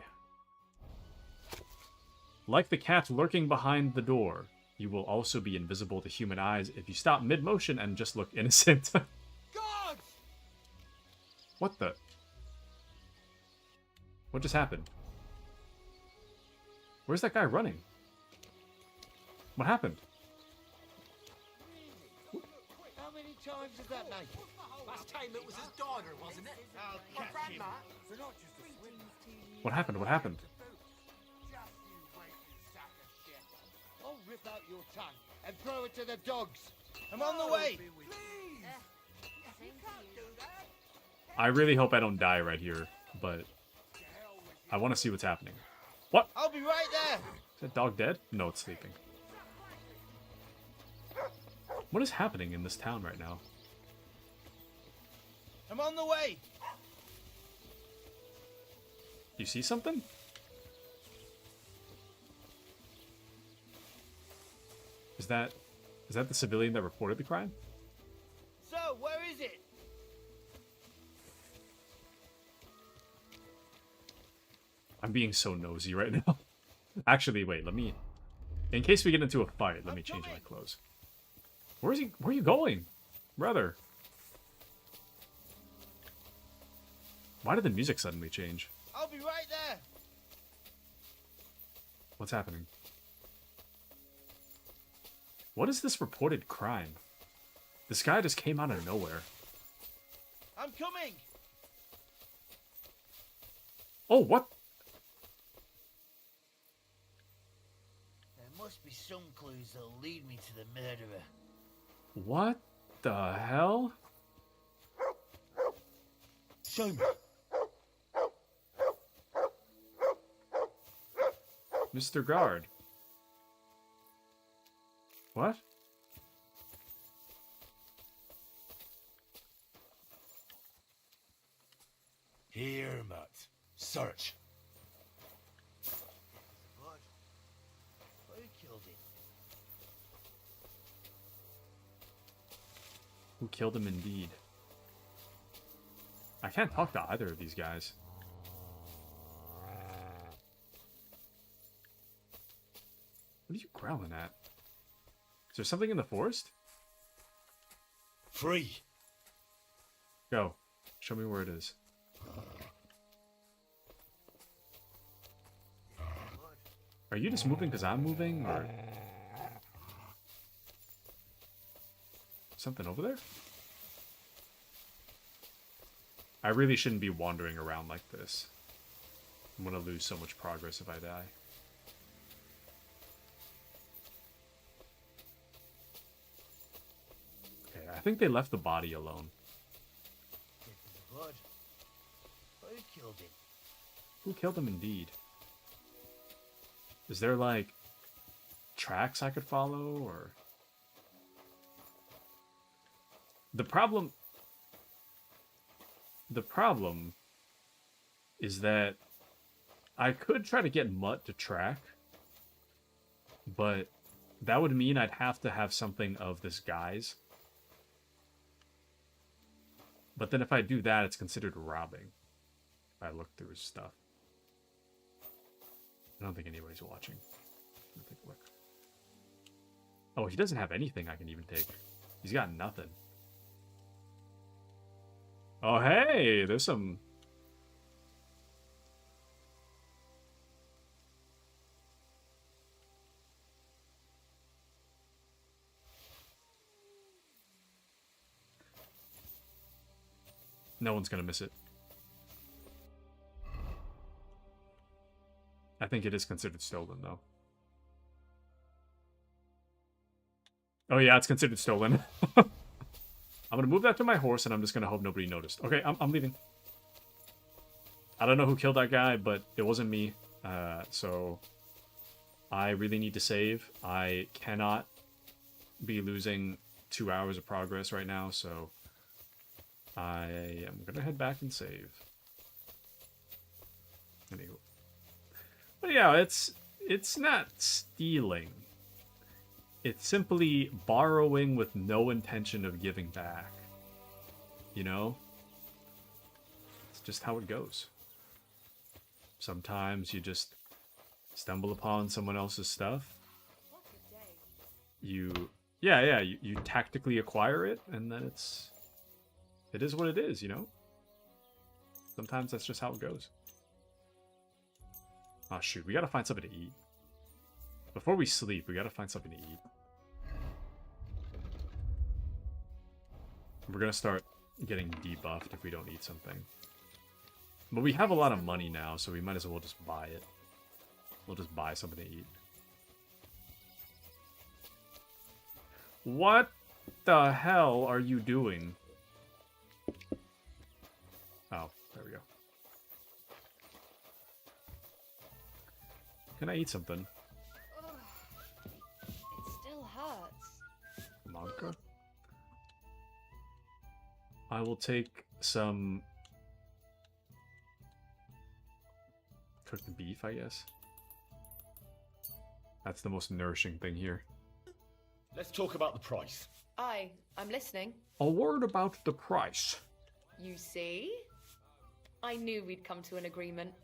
Like the cat lurking behind the door, you will also be invisible to human eyes if you stop mid-motion and just look innocent. God! What the? What just happened? Where's that guy running? What happened? How many times is that, mate? Last time it was his daughter, wasn't it? My grandma. What happened? What happened? I'll rip out your tongue and throw it to the dogs. I'm on the way. I really hope I don't die right here, but I want to see what's happening. What? I'll be right there. Is that dog dead? No, it's sleeping. What is happening in this town right now? I'm on the way. You see something? Is that the civilian that reported the crime? So, where is it? I'm being so nosy right now. Actually, wait, let me... in case we get into a fight, let me change my clothes. Where is he? Where are you going? Brother. Why did the music suddenly change? I'll be right there. What's happening? What is this reported crime? This guy just came out of nowhere. I'm coming. Oh, what? There must be some clues that'll lead me to the murderer. What the hell? Show me. Mr. Guard. What? Here, Matt. Search. Blood. Who killed him? Who killed him indeed? I can't talk to either of these guys. What are you growling at? Is there something in the forest? Free. Go. Show me where it is. Are you just moving because I'm moving, or... something over there? I really shouldn't be wandering around like this. I'm gonna lose so much progress if I die. Okay, I think they left the body alone. Blood. Who killed him? Who killed him indeed? Is there, like, tracks I could follow, or... The problem is that I could try to get Mutt to track, but that would mean I'd have to have something of this guy's. But then if I do that, it's considered robbing. If I look through his stuff. I don't think anybody's watching. Let me take a look. Oh, he doesn't have anything I can even take. He's got nothing. Oh, hey, there's some... No one's gonna miss it. I think it is considered stolen, though. Oh yeah, it's considered stolen. I'm gonna move that to my horse, and I'm just gonna hope nobody noticed. Okay, I'm leaving. I don't know who killed that guy, but it wasn't me. So I really need to save. I cannot be losing 2 hours of progress right now, so I am gonna head back and save. Anywho. But yeah, it's not stealing. It's simply borrowing with no intention of giving back. You know? It's just how it goes. Sometimes you just stumble upon someone else's stuff. You tactically acquire it, and then it is what it is, you know? Sometimes that's just how it goes. Oh shoot, we gotta find something to eat. Before we sleep, we gotta find something to eat. We're gonna start getting debuffed if we don't eat something. But we have a lot of money now, so we might as well just buy it. We'll just buy something to eat. What the hell are you doing? Oh, there we go. Can I eat something? It still hurts. Manka? I will take some cooked beef, I guess. That's the most nourishing thing here. Let's talk about the price. Aye, I'm listening. A word about the price. You see? I knew we'd come to an agreement.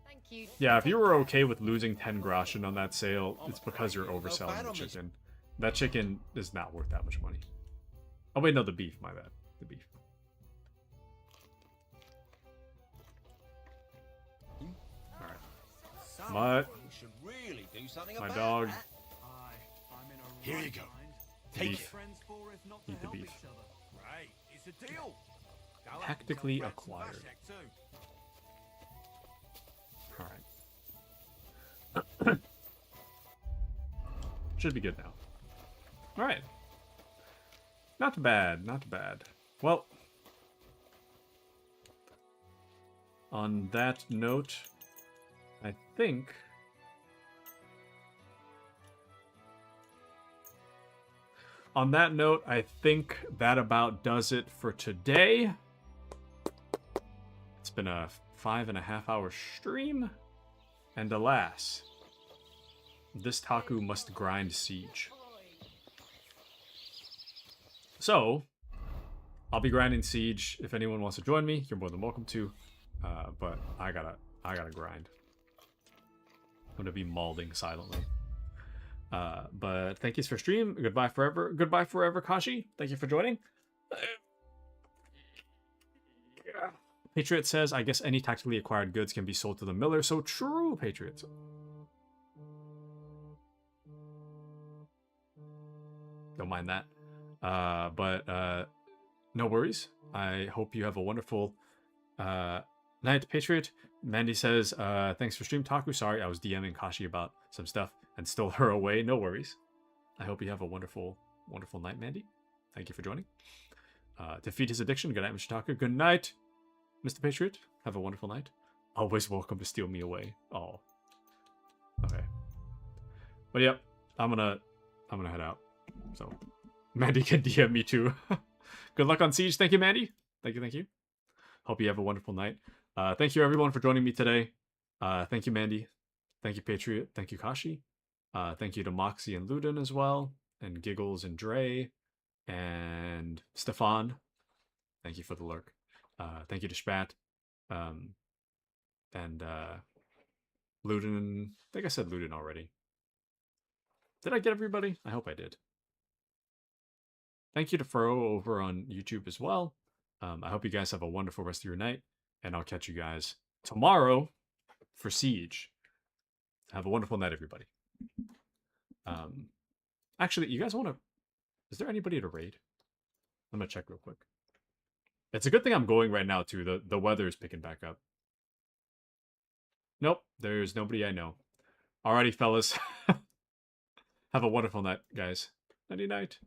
Thank you. Yeah, if you were okay with losing 10 groschen on that sale, it's because you're overselling the chicken. That chicken is not worth that much money. Oh wait, no, the beef, my bad. The beef. Alright. My dog. Here you go. Take Beef. Eat the beef. Right, it's a deal. Tactically acquired. Alright. Should be good now. Alright. Not bad, not bad. Well, on that note, I think that about does it for today. It's been a 5.5-hour stream, and alas, this Taku must grind Siege. So, I'll be grinding Siege. If anyone wants to join me, you're more than welcome to. But I gotta grind. I'm gonna be mauling silently. But thank yous for stream. Goodbye forever. Goodbye forever, Kashi. Thank you for joining. Yeah. Patriot says, I guess any tactically acquired goods can be sold to the miller. So true, Patriot. Don't mind that. But no worries. I hope you have a wonderful night, Patriot. Mandy says, thanks for stream, Taku. Sorry, I was DMing Kashi about some stuff and stole her away. No worries. I hope you have a wonderful, wonderful night, Mandy. Thank you for joining. Defeat his addiction. Good night, Mr. Taku. Good night, Mr. Patriot. Have a wonderful night. Always welcome to steal me away. Oh. Okay. But yep, I'm gonna head out. So Mandy can DM me too. Good luck on Siege. Thank you, Mandy. Thank you. Hope you have a wonderful night. Thank you everyone for joining me today. Thank you, Mandy. Thank you, Patriot. Thank you, Kashi. Thank you to Moxie and Luden as well, and Giggles and Dre, and Stefan. Thank you for the lurk. Thank you to Spat, and Luden, I think I said Luden already. Did I get everybody? I hope I did. Thank you to Fro over on YouTube as well. I hope you guys have a wonderful rest of your night, and I'll catch you guys tomorrow for Siege. Have a wonderful night, everybody. Actually, you guys want to... Is there anybody to raid? I'm going to check real quick. It's a good thing I'm going right now, too. The weather is picking back up. Nope, there's nobody I know. Alrighty, fellas. Have a wonderful night, guys. Nighty night.